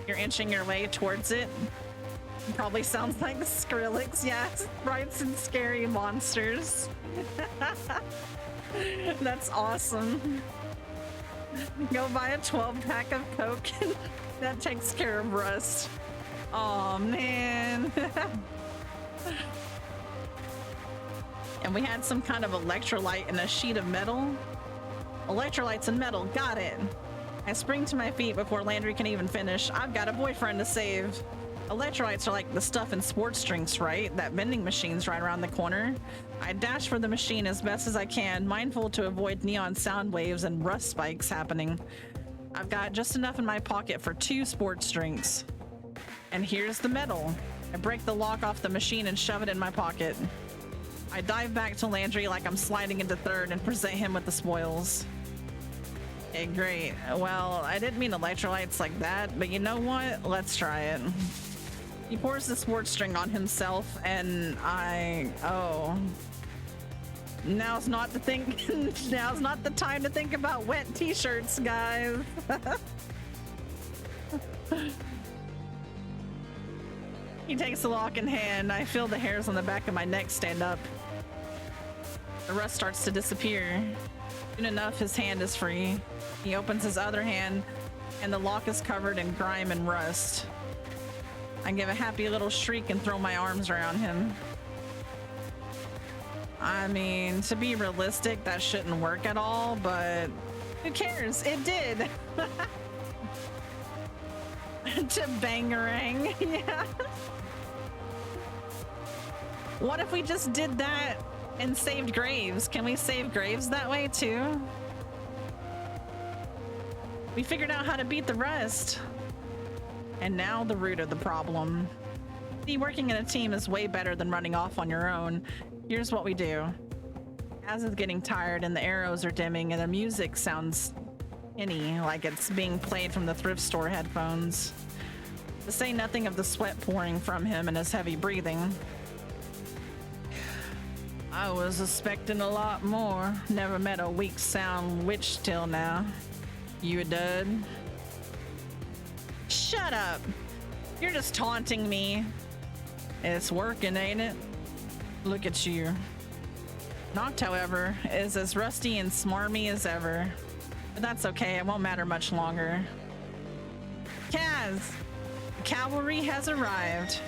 You're inching your way towards it. Probably sounds like Skrillex, yeah. Sprites and scary monsters. That's awesome. Go buy a 12-pack of Coke. That takes care of rust. Oh man. And we had some kind of electrolyte in a sheet of metal. Electrolytes and metal, got it. I spring to my feet before Landry can even finish. I've got a boyfriend to save. Electrolytes are like the stuff in sports drinks, right? That vending machine's right around the corner. I dash for the machine as best as I can, mindful to avoid neon sound waves and rust spikes happening. I've got just enough in my pocket for 2 sports drinks. And here's the metal. I break the lock off the machine and shove it in my pocket. I dive back to Landry like I'm sliding into third and present him with the spoils. Okay, great. Well, I didn't mean electrolytes like that, but you know what? Let's try it. He pours the sports drink on himself, and oh. Now's not the thing. Now's not the time to think about wet t-shirts, guys. He takes the lock in hand. I feel the hairs on the back of my neck stand up. The rust starts to disappear. Soon enough, his hand is free. He opens his other hand, and the lock is covered in grime and rust. I give a happy little shriek and throw my arms around him. I mean, to be realistic, that shouldn't work at all, but who cares? It did. To bangarang, yeah. What if we just did that and saved graves? Can we save graves that way too? We figured out how to beat the rust. And now the root of the problem. See, working in a team is way better than running off on your own. Here's what we do. As it's getting tired and the arrows are dimming and the music sounds tinny, like it's being played from the thrift store headphones. To say nothing of the sweat pouring from him and his heavy breathing. I was expecting a lot more. Never met a weak sound witch till now. You a dud? Shut up! You're just taunting me. It's working, ain't it? Look at you. Noct, however, is as rusty and smarmy as ever. But that's okay, it won't matter much longer. Kaz! The cavalry has arrived.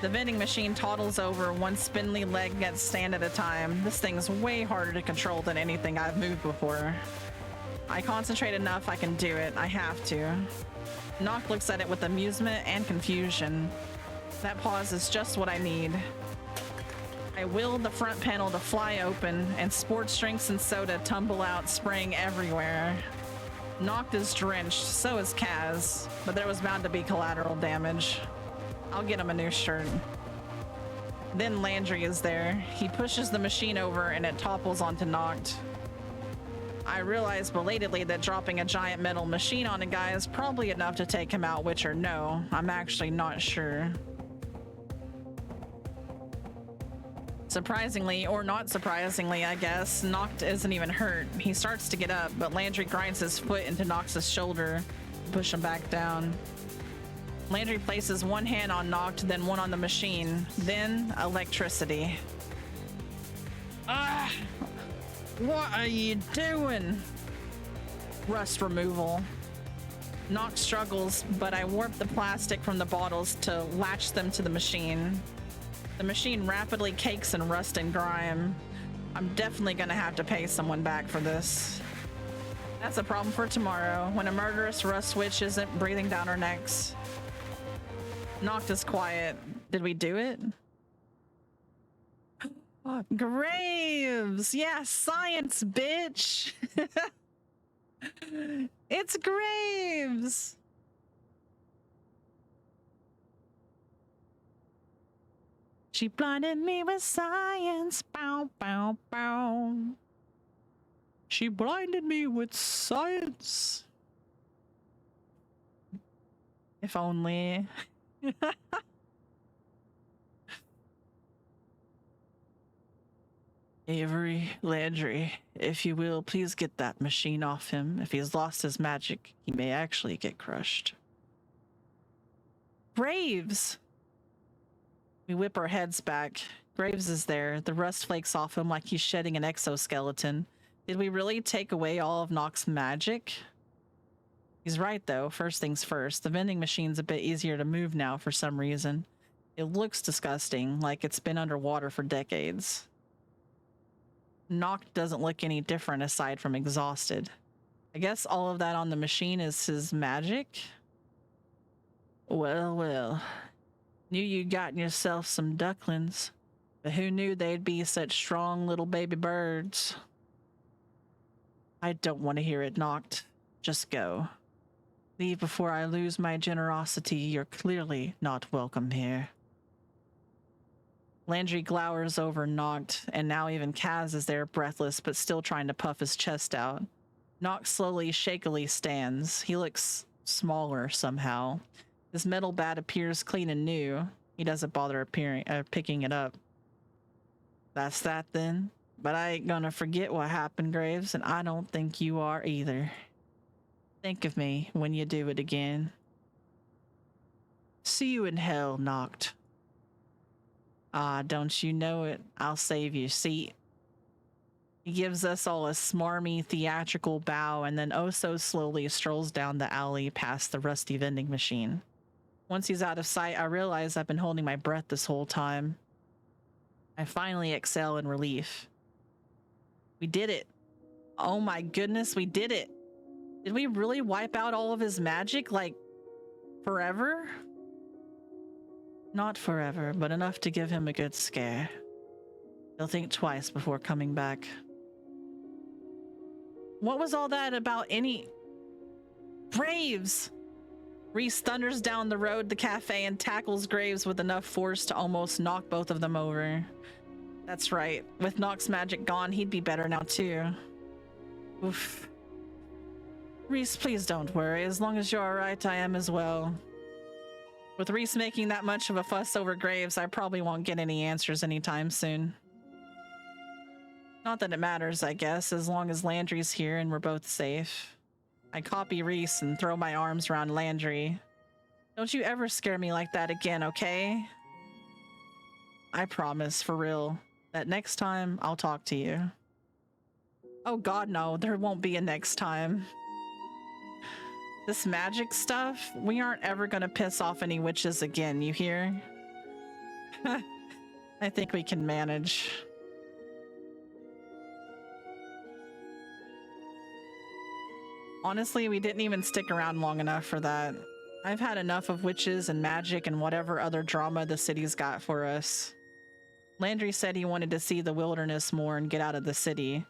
The vending machine toddles over, one spindly leg gets stand at a time. This thing's way harder to control than anything I've moved before. I concentrate enough, I can do it. I have to. Noct looks at it with amusement and confusion. That pause is just what I need. I will the front panel to fly open, and sports drinks and soda tumble out, spraying everywhere. Noct is drenched, so is Kaz, but there was bound to be collateral damage. I'll get him a new shirt. Then Landry is there. He pushes the machine over and it topples onto Noct. I realize belatedly that dropping a giant metal machine on a guy is probably enough to take him out, which or no, I'm actually not sure. Surprisingly, or not surprisingly, I guess, Noct isn't even hurt. He starts to get up, but Landry grinds his foot into Nox's shoulder to push him back down. Landry places one hand on Noct, then one on the machine, then electricity. Ah! What are you doing? Rust removal. Noct struggles, but I warp the plastic from the bottles to latch them to the machine. The machine rapidly cakes in rust and grime. I'm definitely gonna have to pay someone back for this. That's a problem for tomorrow, when a murderous rust witch isn't breathing down our necks. Noct is quiet. Did we do it? Graves! Yeah, science, bitch! It's Graves! She blinded me with science. Bow, bow, bow. She blinded me with science. If only. Avery, Landry, if you will, please get that machine off him. If he's lost his magic, he may actually get crushed. Graves! We whip our heads back. Graves is there. The rust flakes off him like he's shedding an exoskeleton. Did we really take away all of Noct's magic? He's right, though. First things first. The vending machine's a bit easier to move now for some reason. It looks disgusting, like it's been underwater for decades. Noct doesn't look any different aside from exhausted. I guess all of that on the machine is his magic? Well, well. Knew you gotten yourself some ducklings, but who knew they'd be such strong little baby birds? I don't want to hear it, Noct. Just go. Leave before I lose my generosity. You're clearly not welcome here. Landry glowers over Noct, and now even Kaz is there breathless but still trying to puff his chest out. Nox slowly, shakily stands. He looks smaller somehow. His metal bat appears clean and new. He doesn't bother picking it up. That's that then. But I ain't gonna forget what happened, Graves, and I don't think you are either. Think of me when you do it again. See you in hell, Noct. Ah, don't you know it? I'll save your seat. He gives us all a smarmy, theatrical bow and then oh so slowly strolls down the alley past the rusty vending machine. Once he's out of sight, I realize I've been holding my breath this whole time. I finally exhale in relief. We did it. Oh my goodness, we did it. Did we really wipe out all of his magic, like, forever? Not forever, but enough to give him a good scare. He'll think twice before coming back. What was all that about any... Graves! Reese thunders down the road to the cafe and tackles Graves with enough force to almost knock both of them over. That's right. With Nox's magic gone, he'd be better now too. Oof. Reese, please don't worry. As long as you're alright, I am as well. With Reese making that much of a fuss over Graves, I probably won't get any answers anytime soon. Not that it matters, I guess, as long as Landry's here and we're both safe. I copy Reese and throw my arms around Landry. Don't you ever scare me like that again, okay? I promise, for real, that next time I'll talk to you. Oh god, no, there won't be a next time. This magic stuff, we aren't ever gonna piss off any witches again, you hear? I think we can manage. Honestly, we didn't even stick around long enough for that. I've had enough of witches and magic and whatever other drama the city's got for us. Landry said he wanted to see the wilderness more and get out of the city.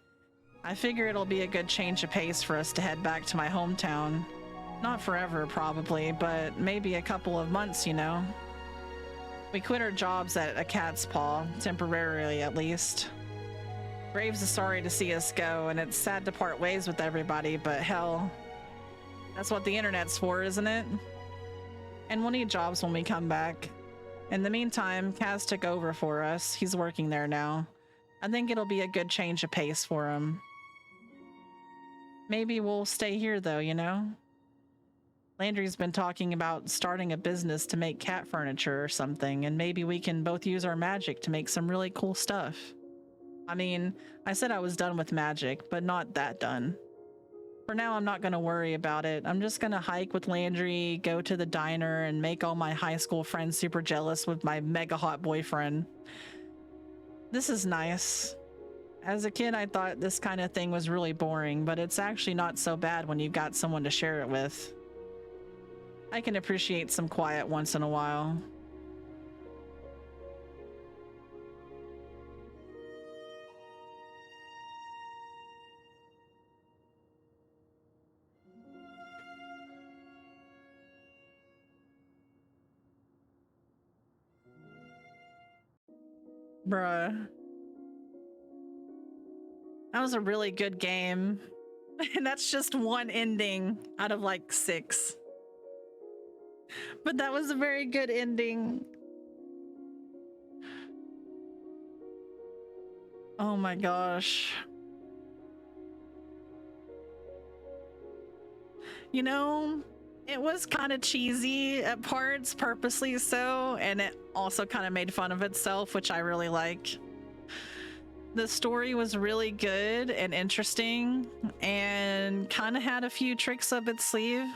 I figure it'll be a good change of pace for us to head back to my hometown. Not forever, probably, but maybe a couple of months, you know? We quit our jobs at a cat's paw, temporarily at least. Graves is sorry to see us go, and it's sad to part ways with everybody, but hell, that's what the internet's for, isn't it? And we'll need jobs when we come back. In the meantime, Kaz took over for us. He's working there now. I think it'll be a good change of pace for him. Maybe we'll stay here though, you know? Landry's been talking about starting a business to make cat furniture or something, and maybe we can both use our magic to make some really cool stuff. I mean, I said I was done with magic, but not that done. For now, I'm not going to worry about it. I'm just going to hike with Landry, go to the diner, and make all my high school friends super jealous with my mega hot boyfriend. This is nice. As a kid, I thought this kind of thing was really boring, but it's actually not so bad when you've got someone to share it with. I can appreciate some quiet once in a while. Bruh. That was a really good game. And that's just one ending out of like 6. But that was a very good ending. Oh my gosh. You know, it was kind of cheesy at parts, purposely so, and it also kind of made fun of itself, which I really like. The story was really good and interesting and kind of had a few tricks up its sleeve.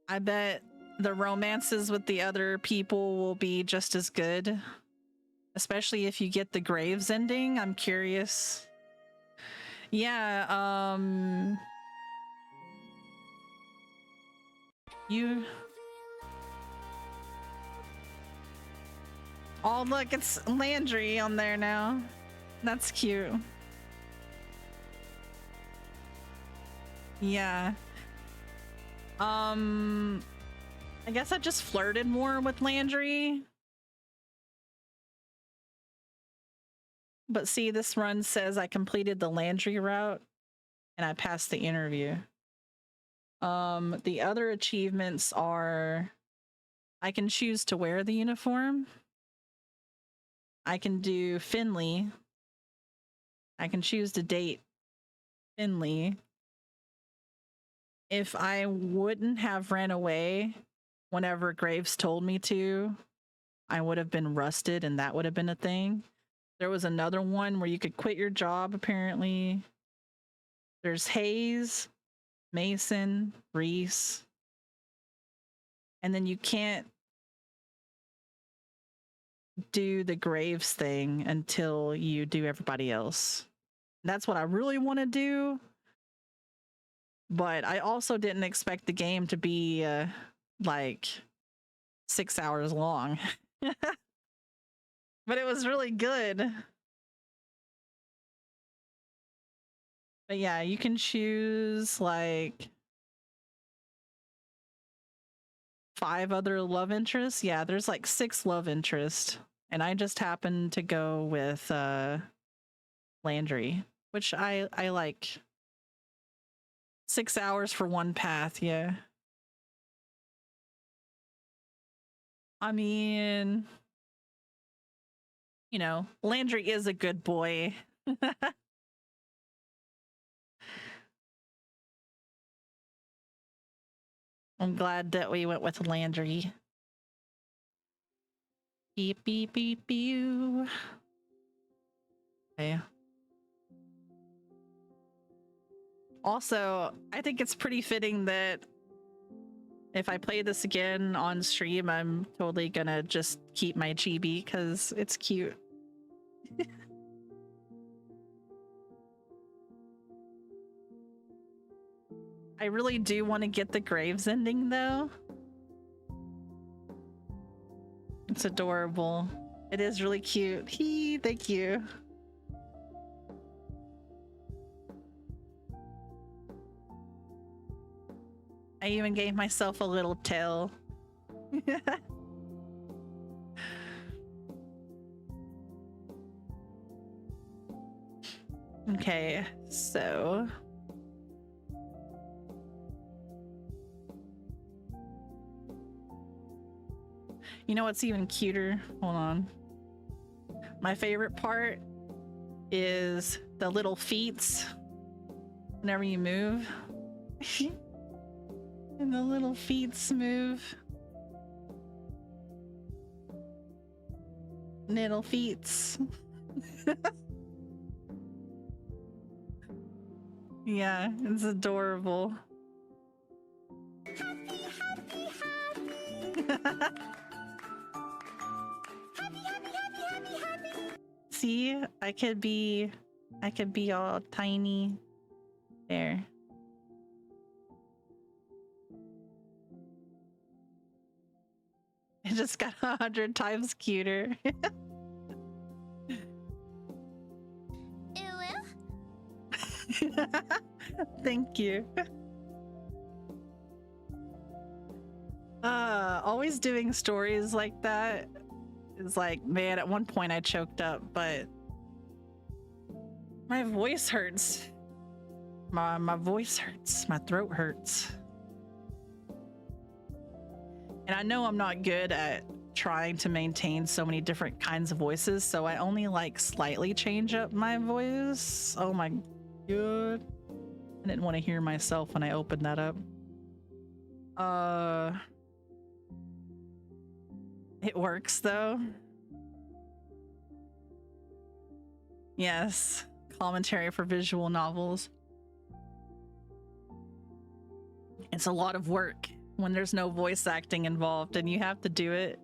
I bet the romances with the other people will be just as good, especially if you get the Graves ending. I'm curious. Yeah, you... Oh, look, it's Landry on there now. That's cute. Yeah. I guess I just flirted more with Landry. But see, this run says I completed the Landry route and I passed the interview. The other achievements are I can choose to wear the uniform. I can do Finley. I can choose to date Finley. If I wouldn't have ran away whenever Graves told me to, I would have been rusted and that would have been a thing. There was another one where you could quit your job, apparently. There's Hayes, Mason, Reese. And then you can't do the Graves thing until you do everybody else. That's what I really want to do. But I also didn't expect the game to be like 6 hours long. But it was really good. But yeah, you can choose like 5 other love interests. Yeah, there's like 6 love interests. And I just happened to go with Landry, which I like. 6 hours for one path, yeah. I mean, you know, Landry is a good boy. I'm glad that we went with Landry. Beep, beep, beep, beep. Okay. Also, I think it's pretty fitting that if I play this again on stream, I'm totally gonna just keep my chibi because it's cute. I really do want to get the Graves ending though. It's adorable. It is really cute. Thank you. I even gave myself a little tail. Okay, so you know what's even cuter? Hold on. My favorite part is the little feet whenever you move. And the little feet move. Little feet. Yeah, it's adorable. Happy, happy, happy. See, I could be all tiny there. It just got 100 times cuter. Thank you. Always doing stories like that is like, man, at one point I choked up, but my voice hurts. My voice hurts. My throat hurts. And I know I'm not good at trying to maintain so many different kinds of voices, so I only like slightly change up my voice. Oh my god. I didn't want to hear myself when I opened that up. It works though. Yes, commentary for visual novels. It's a lot of work when there's no voice acting involved and you have to do it.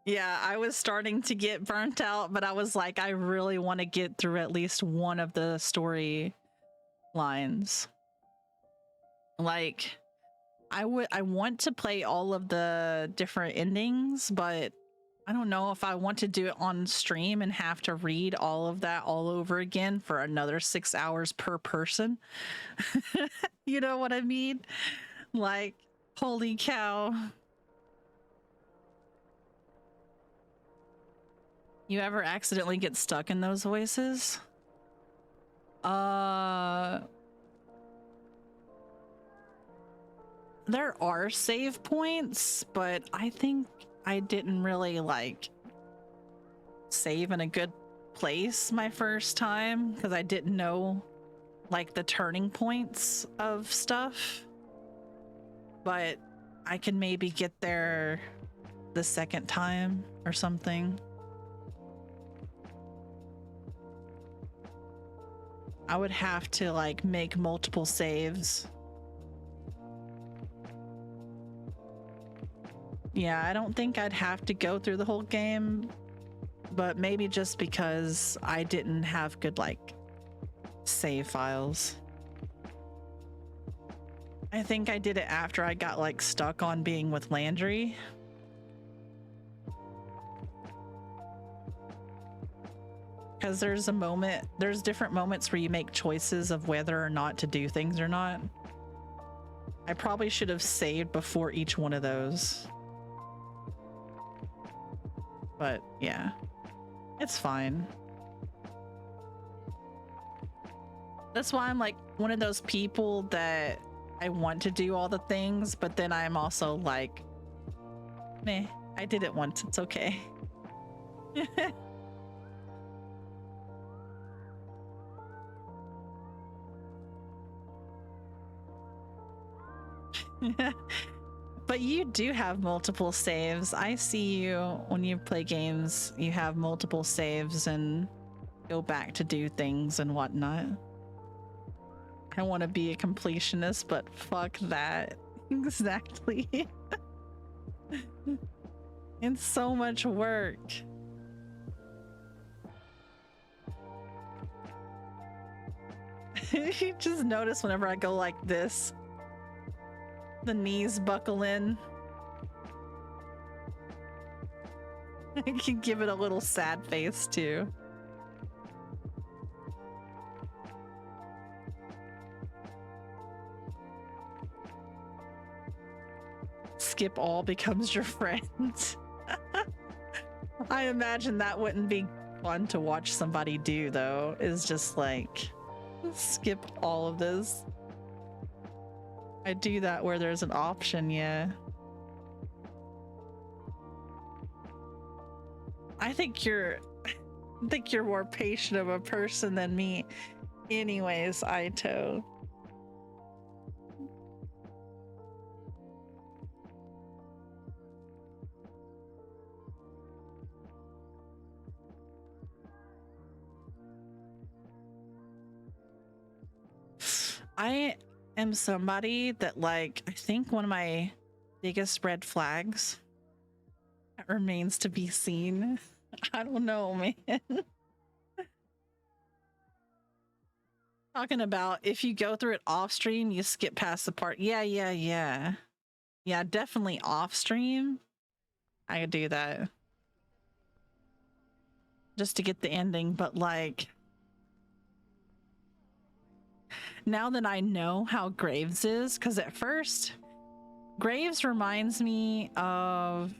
Yeah, I was starting to get burnt out, but I was like, I really want to get through at least one of the story lines. Like, I want to play all of the different endings, but I don't know if I want to do it on stream and have to read all of that all over again for another 6 hours per person. You know what I mean? Like, holy cow. You ever accidentally get stuck in those voices? There are save points, but I think I didn't really like save in a good place my first time because I didn't know like the turning points of stuff. But I can maybe get there the second time or something. I would have to like make multiple saves. Yeah, I don't think I'd have to go through the whole game, but maybe just because I didn't have good like save files. I think I did it after I got like stuck on being with Landry. Because there's different moments where you make choices of whether or not to do things or not. I probably should have saved before each one of those. But yeah, it's fine. That's why I'm like one of those people that I want to do all the things, but then I'm also like, meh, I did it once, it's okay. But you do have multiple saves. I see you when you play games, you have multiple saves and go back to do things and whatnot. I want to be a completionist, but fuck that. Exactly. It's so much work. You just notice whenever I go like this, the knees buckle in. I can give it a little sad face too. Skip all becomes your friend. I imagine that wouldn't be fun to watch somebody do though, is just like skip all of this. I do that where there's an option, yeah. I think you're more patient of a person than me. Anyways, Aito. I am somebody that like, I think one of my biggest red flags that remains to be seen. I don't know, man. Talking about if you go through it off stream, you skip past the part. Yeah. Yeah, definitely off stream. I could do that. Just to get the ending, but like now that I know how Graves is, because at first Graves reminds me of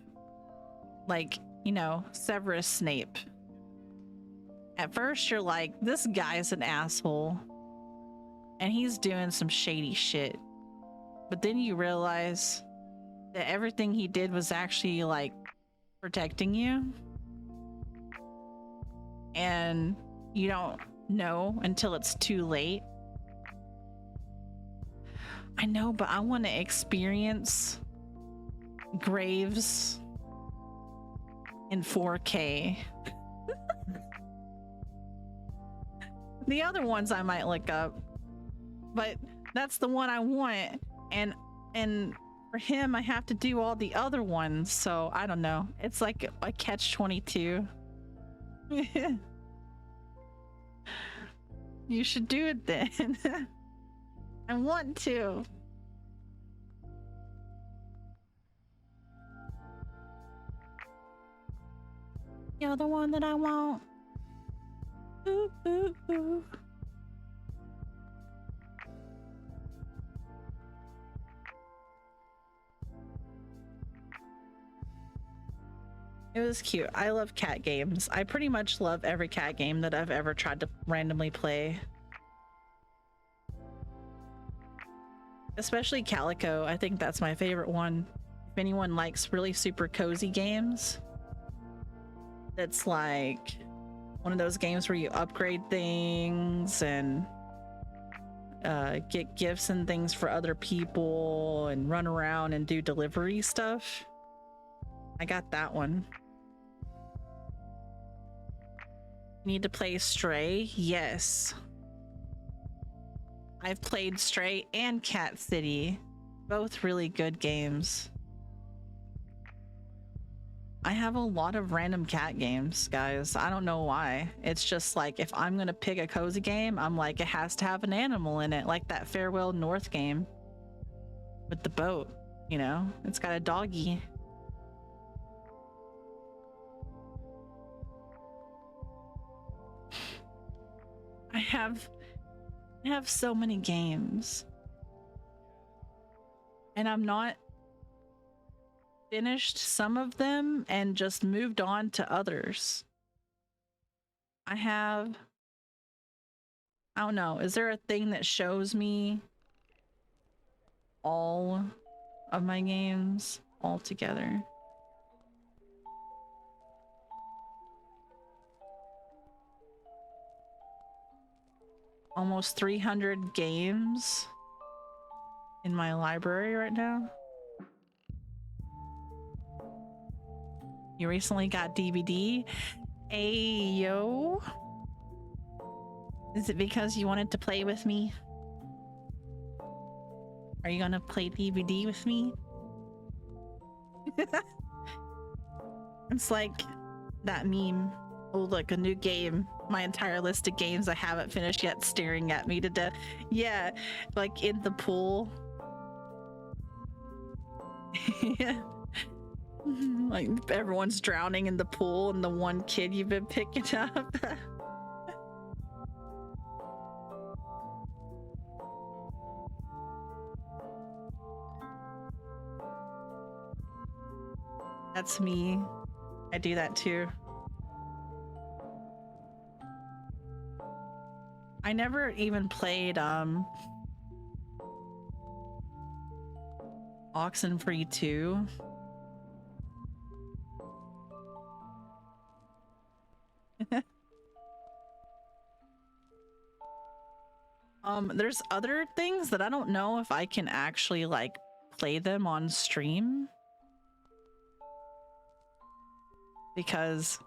like, you know, Severus Snape. At first you're like, this guy's an asshole and he's doing some shady shit, but then you realize that everything he did was actually like protecting you, and you don't know until it's too late. I know, but I want to experience Graves in 4K. The other ones I might look up, but that's the one I want, and for him I have to do all the other ones, so I don't know. It's like a catch-22. You should do it then. I want to. You're the one that I want. Ooh, ooh, ooh. It was cute. I love cat games. I pretty much love every cat game that I've ever tried to randomly play. Especially Calico. I think that's my favorite one. If anyone likes really super cozy games, that's like one of those games where you upgrade things and get gifts and things for other people and run around and do delivery stuff. I got that one. Need to play Stray? Yes. I've played Stray and Cat City. Both really good games. I have a lot of random cat games, guys. I don't know why. It's just like, if I'm gonna pick a cozy game, I'm like, it has to have an animal in it, like that Farewell North game with the boat, you know? It's got a doggy. I have so many games, and I'm not finished some of them and just moved on to others. I don't know, is there a thing that shows me all of my games all together? Almost 300 games in my library right now. You recently got DVD? Ayo. Is it because you wanted to play with me? Are you gonna play DVD with me? It's like that meme. Oh, look, a new game. My entire list of games I haven't finished yet staring at me to death. Yeah, like in the pool. Yeah. Like everyone's drowning in the pool and the one kid you've been picking up. That's me. I do that too. I never even played Oxenfree 2. There's other things that I don't know if I can actually like play them on stream, because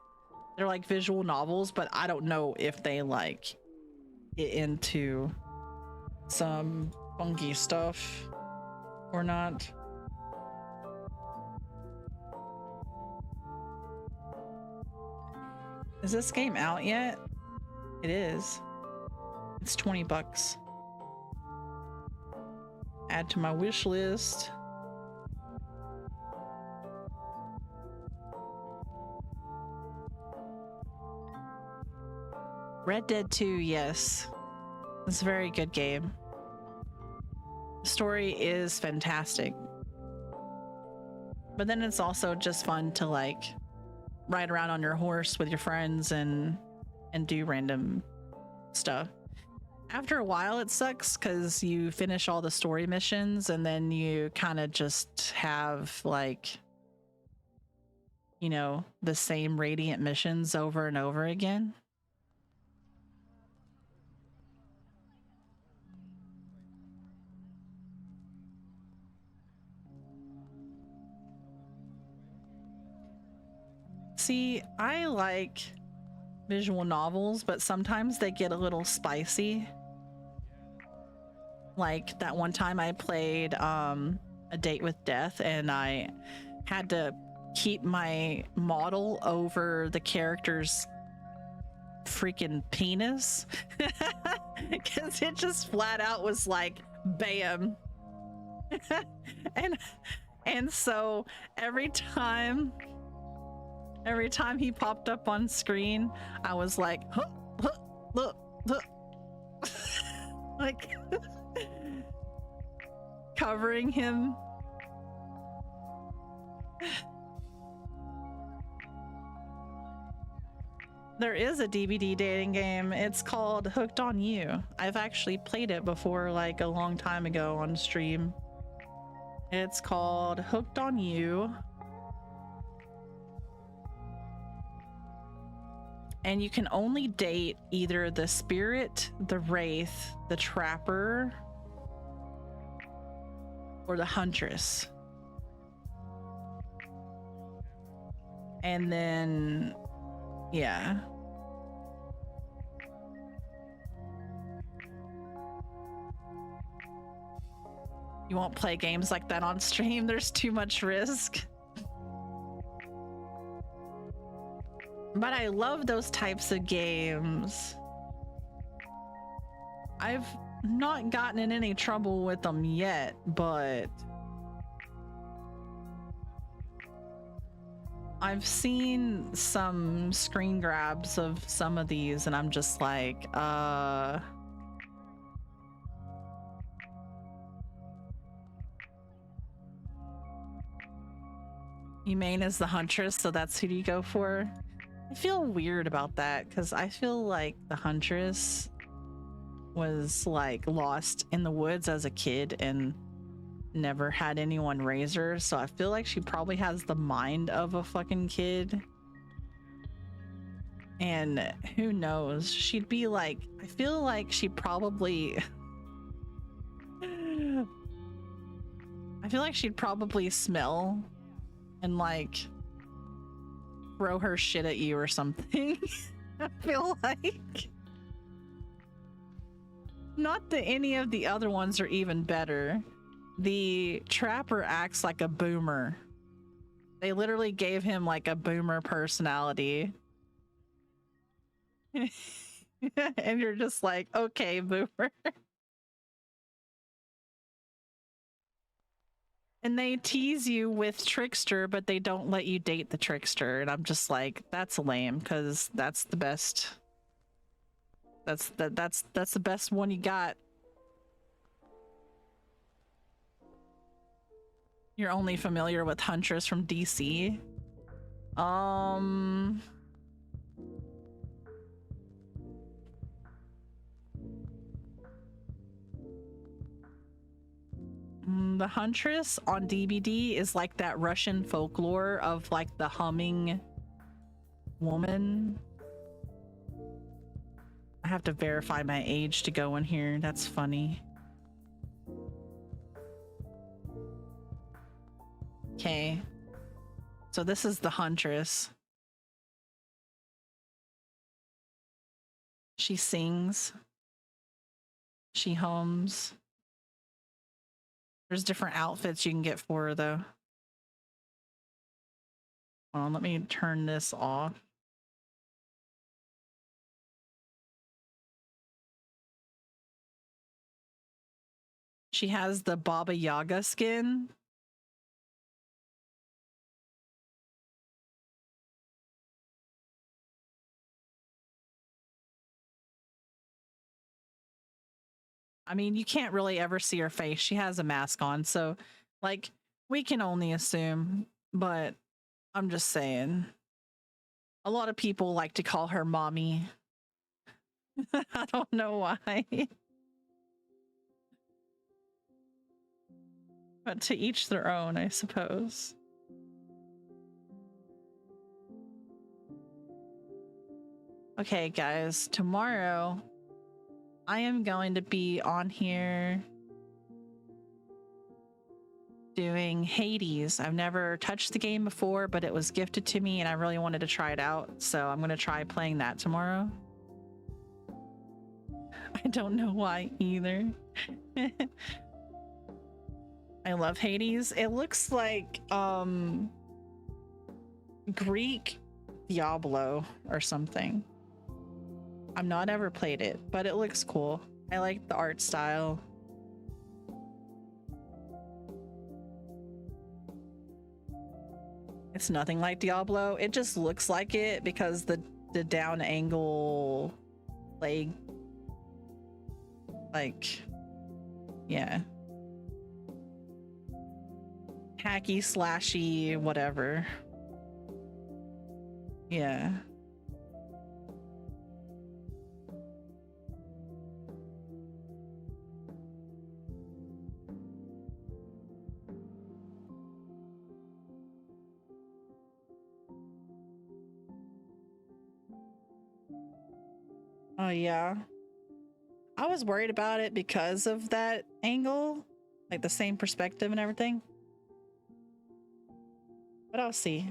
they're like visual novels, but I don't know if they like get into some funky stuff or not. Is this game out yet? It is. It's 20 bucks. Add to my wish list. Red Dead 2, yes. It's a very good game. The story is fantastic. But then it's also just fun to like ride around on your horse with your friends and do random stuff. After a while it sucks because you finish all the story missions and then you kind of just have like, you know, the same radiant missions over and over again. See, I like visual novels, but sometimes they get a little spicy. Like that one time I played A Date with Death and I had to keep my model over the character's freaking penis because it just flat out was like bam. and so every time he popped up on screen, I was like, huh, huh, look, look. Like covering him. There is a DVD dating game. It's called Hooked on You. I've actually played it before, like a long time ago on stream. It's called Hooked on You. And you can only date either the spirit, the wraith, the trapper, or the huntress. And then, yeah. You won't play games like that on stream. There's too much risk. But I love those types of games. I've not gotten in any trouble with them yet, but I've seen some screen grabs of some of these and I'm just like, Humane is the huntress, so that's who you go for. I feel weird about that because I feel like the huntress was like lost in the woods as a kid and never had anyone raise her, so I feel like she probably has the mind of a fucking kid. And who knows, she'd be like, I feel like she probably I feel like she'd probably smell and like throw her shit at you or something. I feel like. Not that any of the other ones are even better. The trapper acts like a boomer. They literally gave him like a boomer personality. And you're just like, okay, boomer. And they tease you with trickster, but they don't let you date the trickster. And I'm just like, that's lame, because that's the best. That's the best one you got. You're only familiar with Huntress from DC. The Huntress on DVD is like that Russian folklore of like the humming woman. I have to verify my age to go in here. That's funny. Okay. So this is the Huntress. She sings. She hums. There's different outfits you can get for her, though. Hold on, let me turn this off. She has the Baba Yaga skin. I mean, you can't really ever see her face. She has a mask on, so like we can only assume, but I'm just saying. A lot of people like to call her mommy. I don't know why. But to each their own, I suppose. Okay, guys, tomorrow I am going to be on here doing Hades. I've never touched the game before, but it was gifted to me and I really wanted to try it out. So I'm going to try playing that tomorrow. I don't know why either. I love Hades. It looks like Greek Diablo or something. I've not ever played it, but it looks cool. I like the art style. It's nothing like Diablo. It just looks like it because the down angle leg, like, yeah. Hacky, slashy, whatever. Yeah. Oh, yeah. I was worried about it because of that angle, like the same perspective and everything. But I'll see.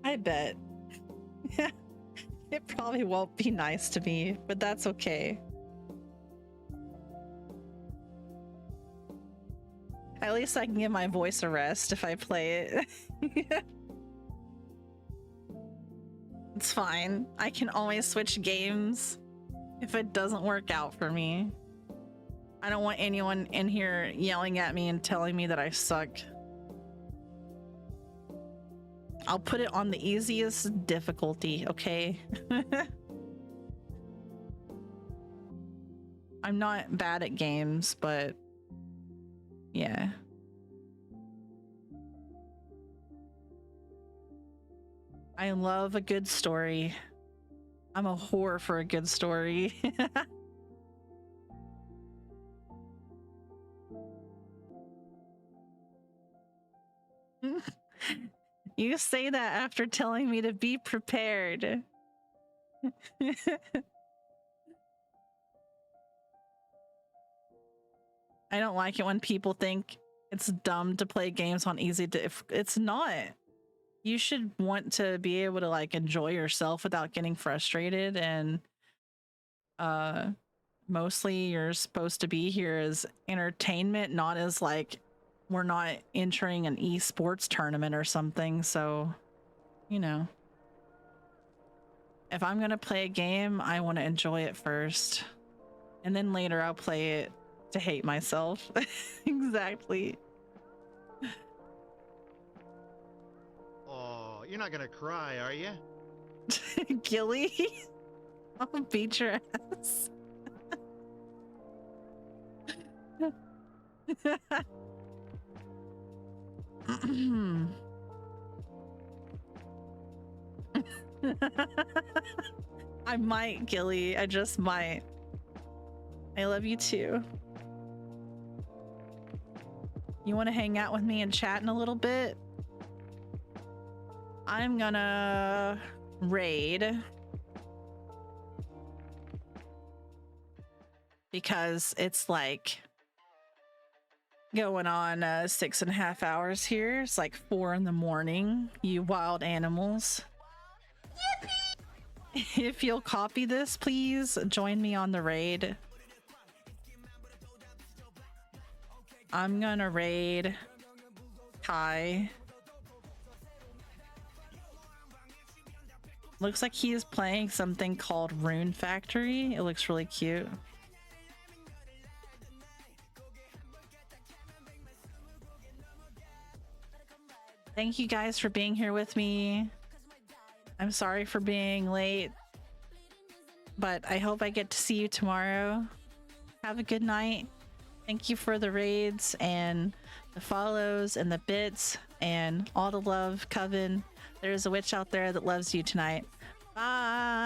I bet. It probably won't be nice to me, but that's okay. At least I can give my voice a rest if I play it. It's fine. I can always switch games if it doesn't work out for me. I don't want anyone in here yelling at me and telling me that I suck. I'll put it on the easiest difficulty, okay? I'm not bad at games, but yeah. I love a good story. I'm a whore for a good story. You say that after telling me to be prepared. I don't like it when people think it's dumb to play games on easy. If it's not. You should want to be able to like enjoy yourself without getting frustrated, and mostly you're supposed to be here as entertainment, not as like we're not entering an esports tournament or something. So, you know, if I'm gonna play a game, I want to enjoy it first, and then later I'll play it to hate myself. Exactly. Oh, you're not gonna cry, are you? Gilly, I'll beat your ass. I might, Gilly. I just might. I love you too. You want to hang out with me and chat in a little bit? I'm gonna raid because it's like going on 6.5 hours here. It's like 4 in the morning, you wild animals. Yippee! If you'll copy this, please join me on the raid. I'm gonna raid Kai. Looks like he is playing something called Rune Factory. It looks really cute. Thank you guys for being here with me. I'm sorry for being late, but I hope I get to see you tomorrow. Have a good night. Thank you for the raids and the follows and the bits and all the love, Coven. There's a witch out there that loves you tonight. Bye.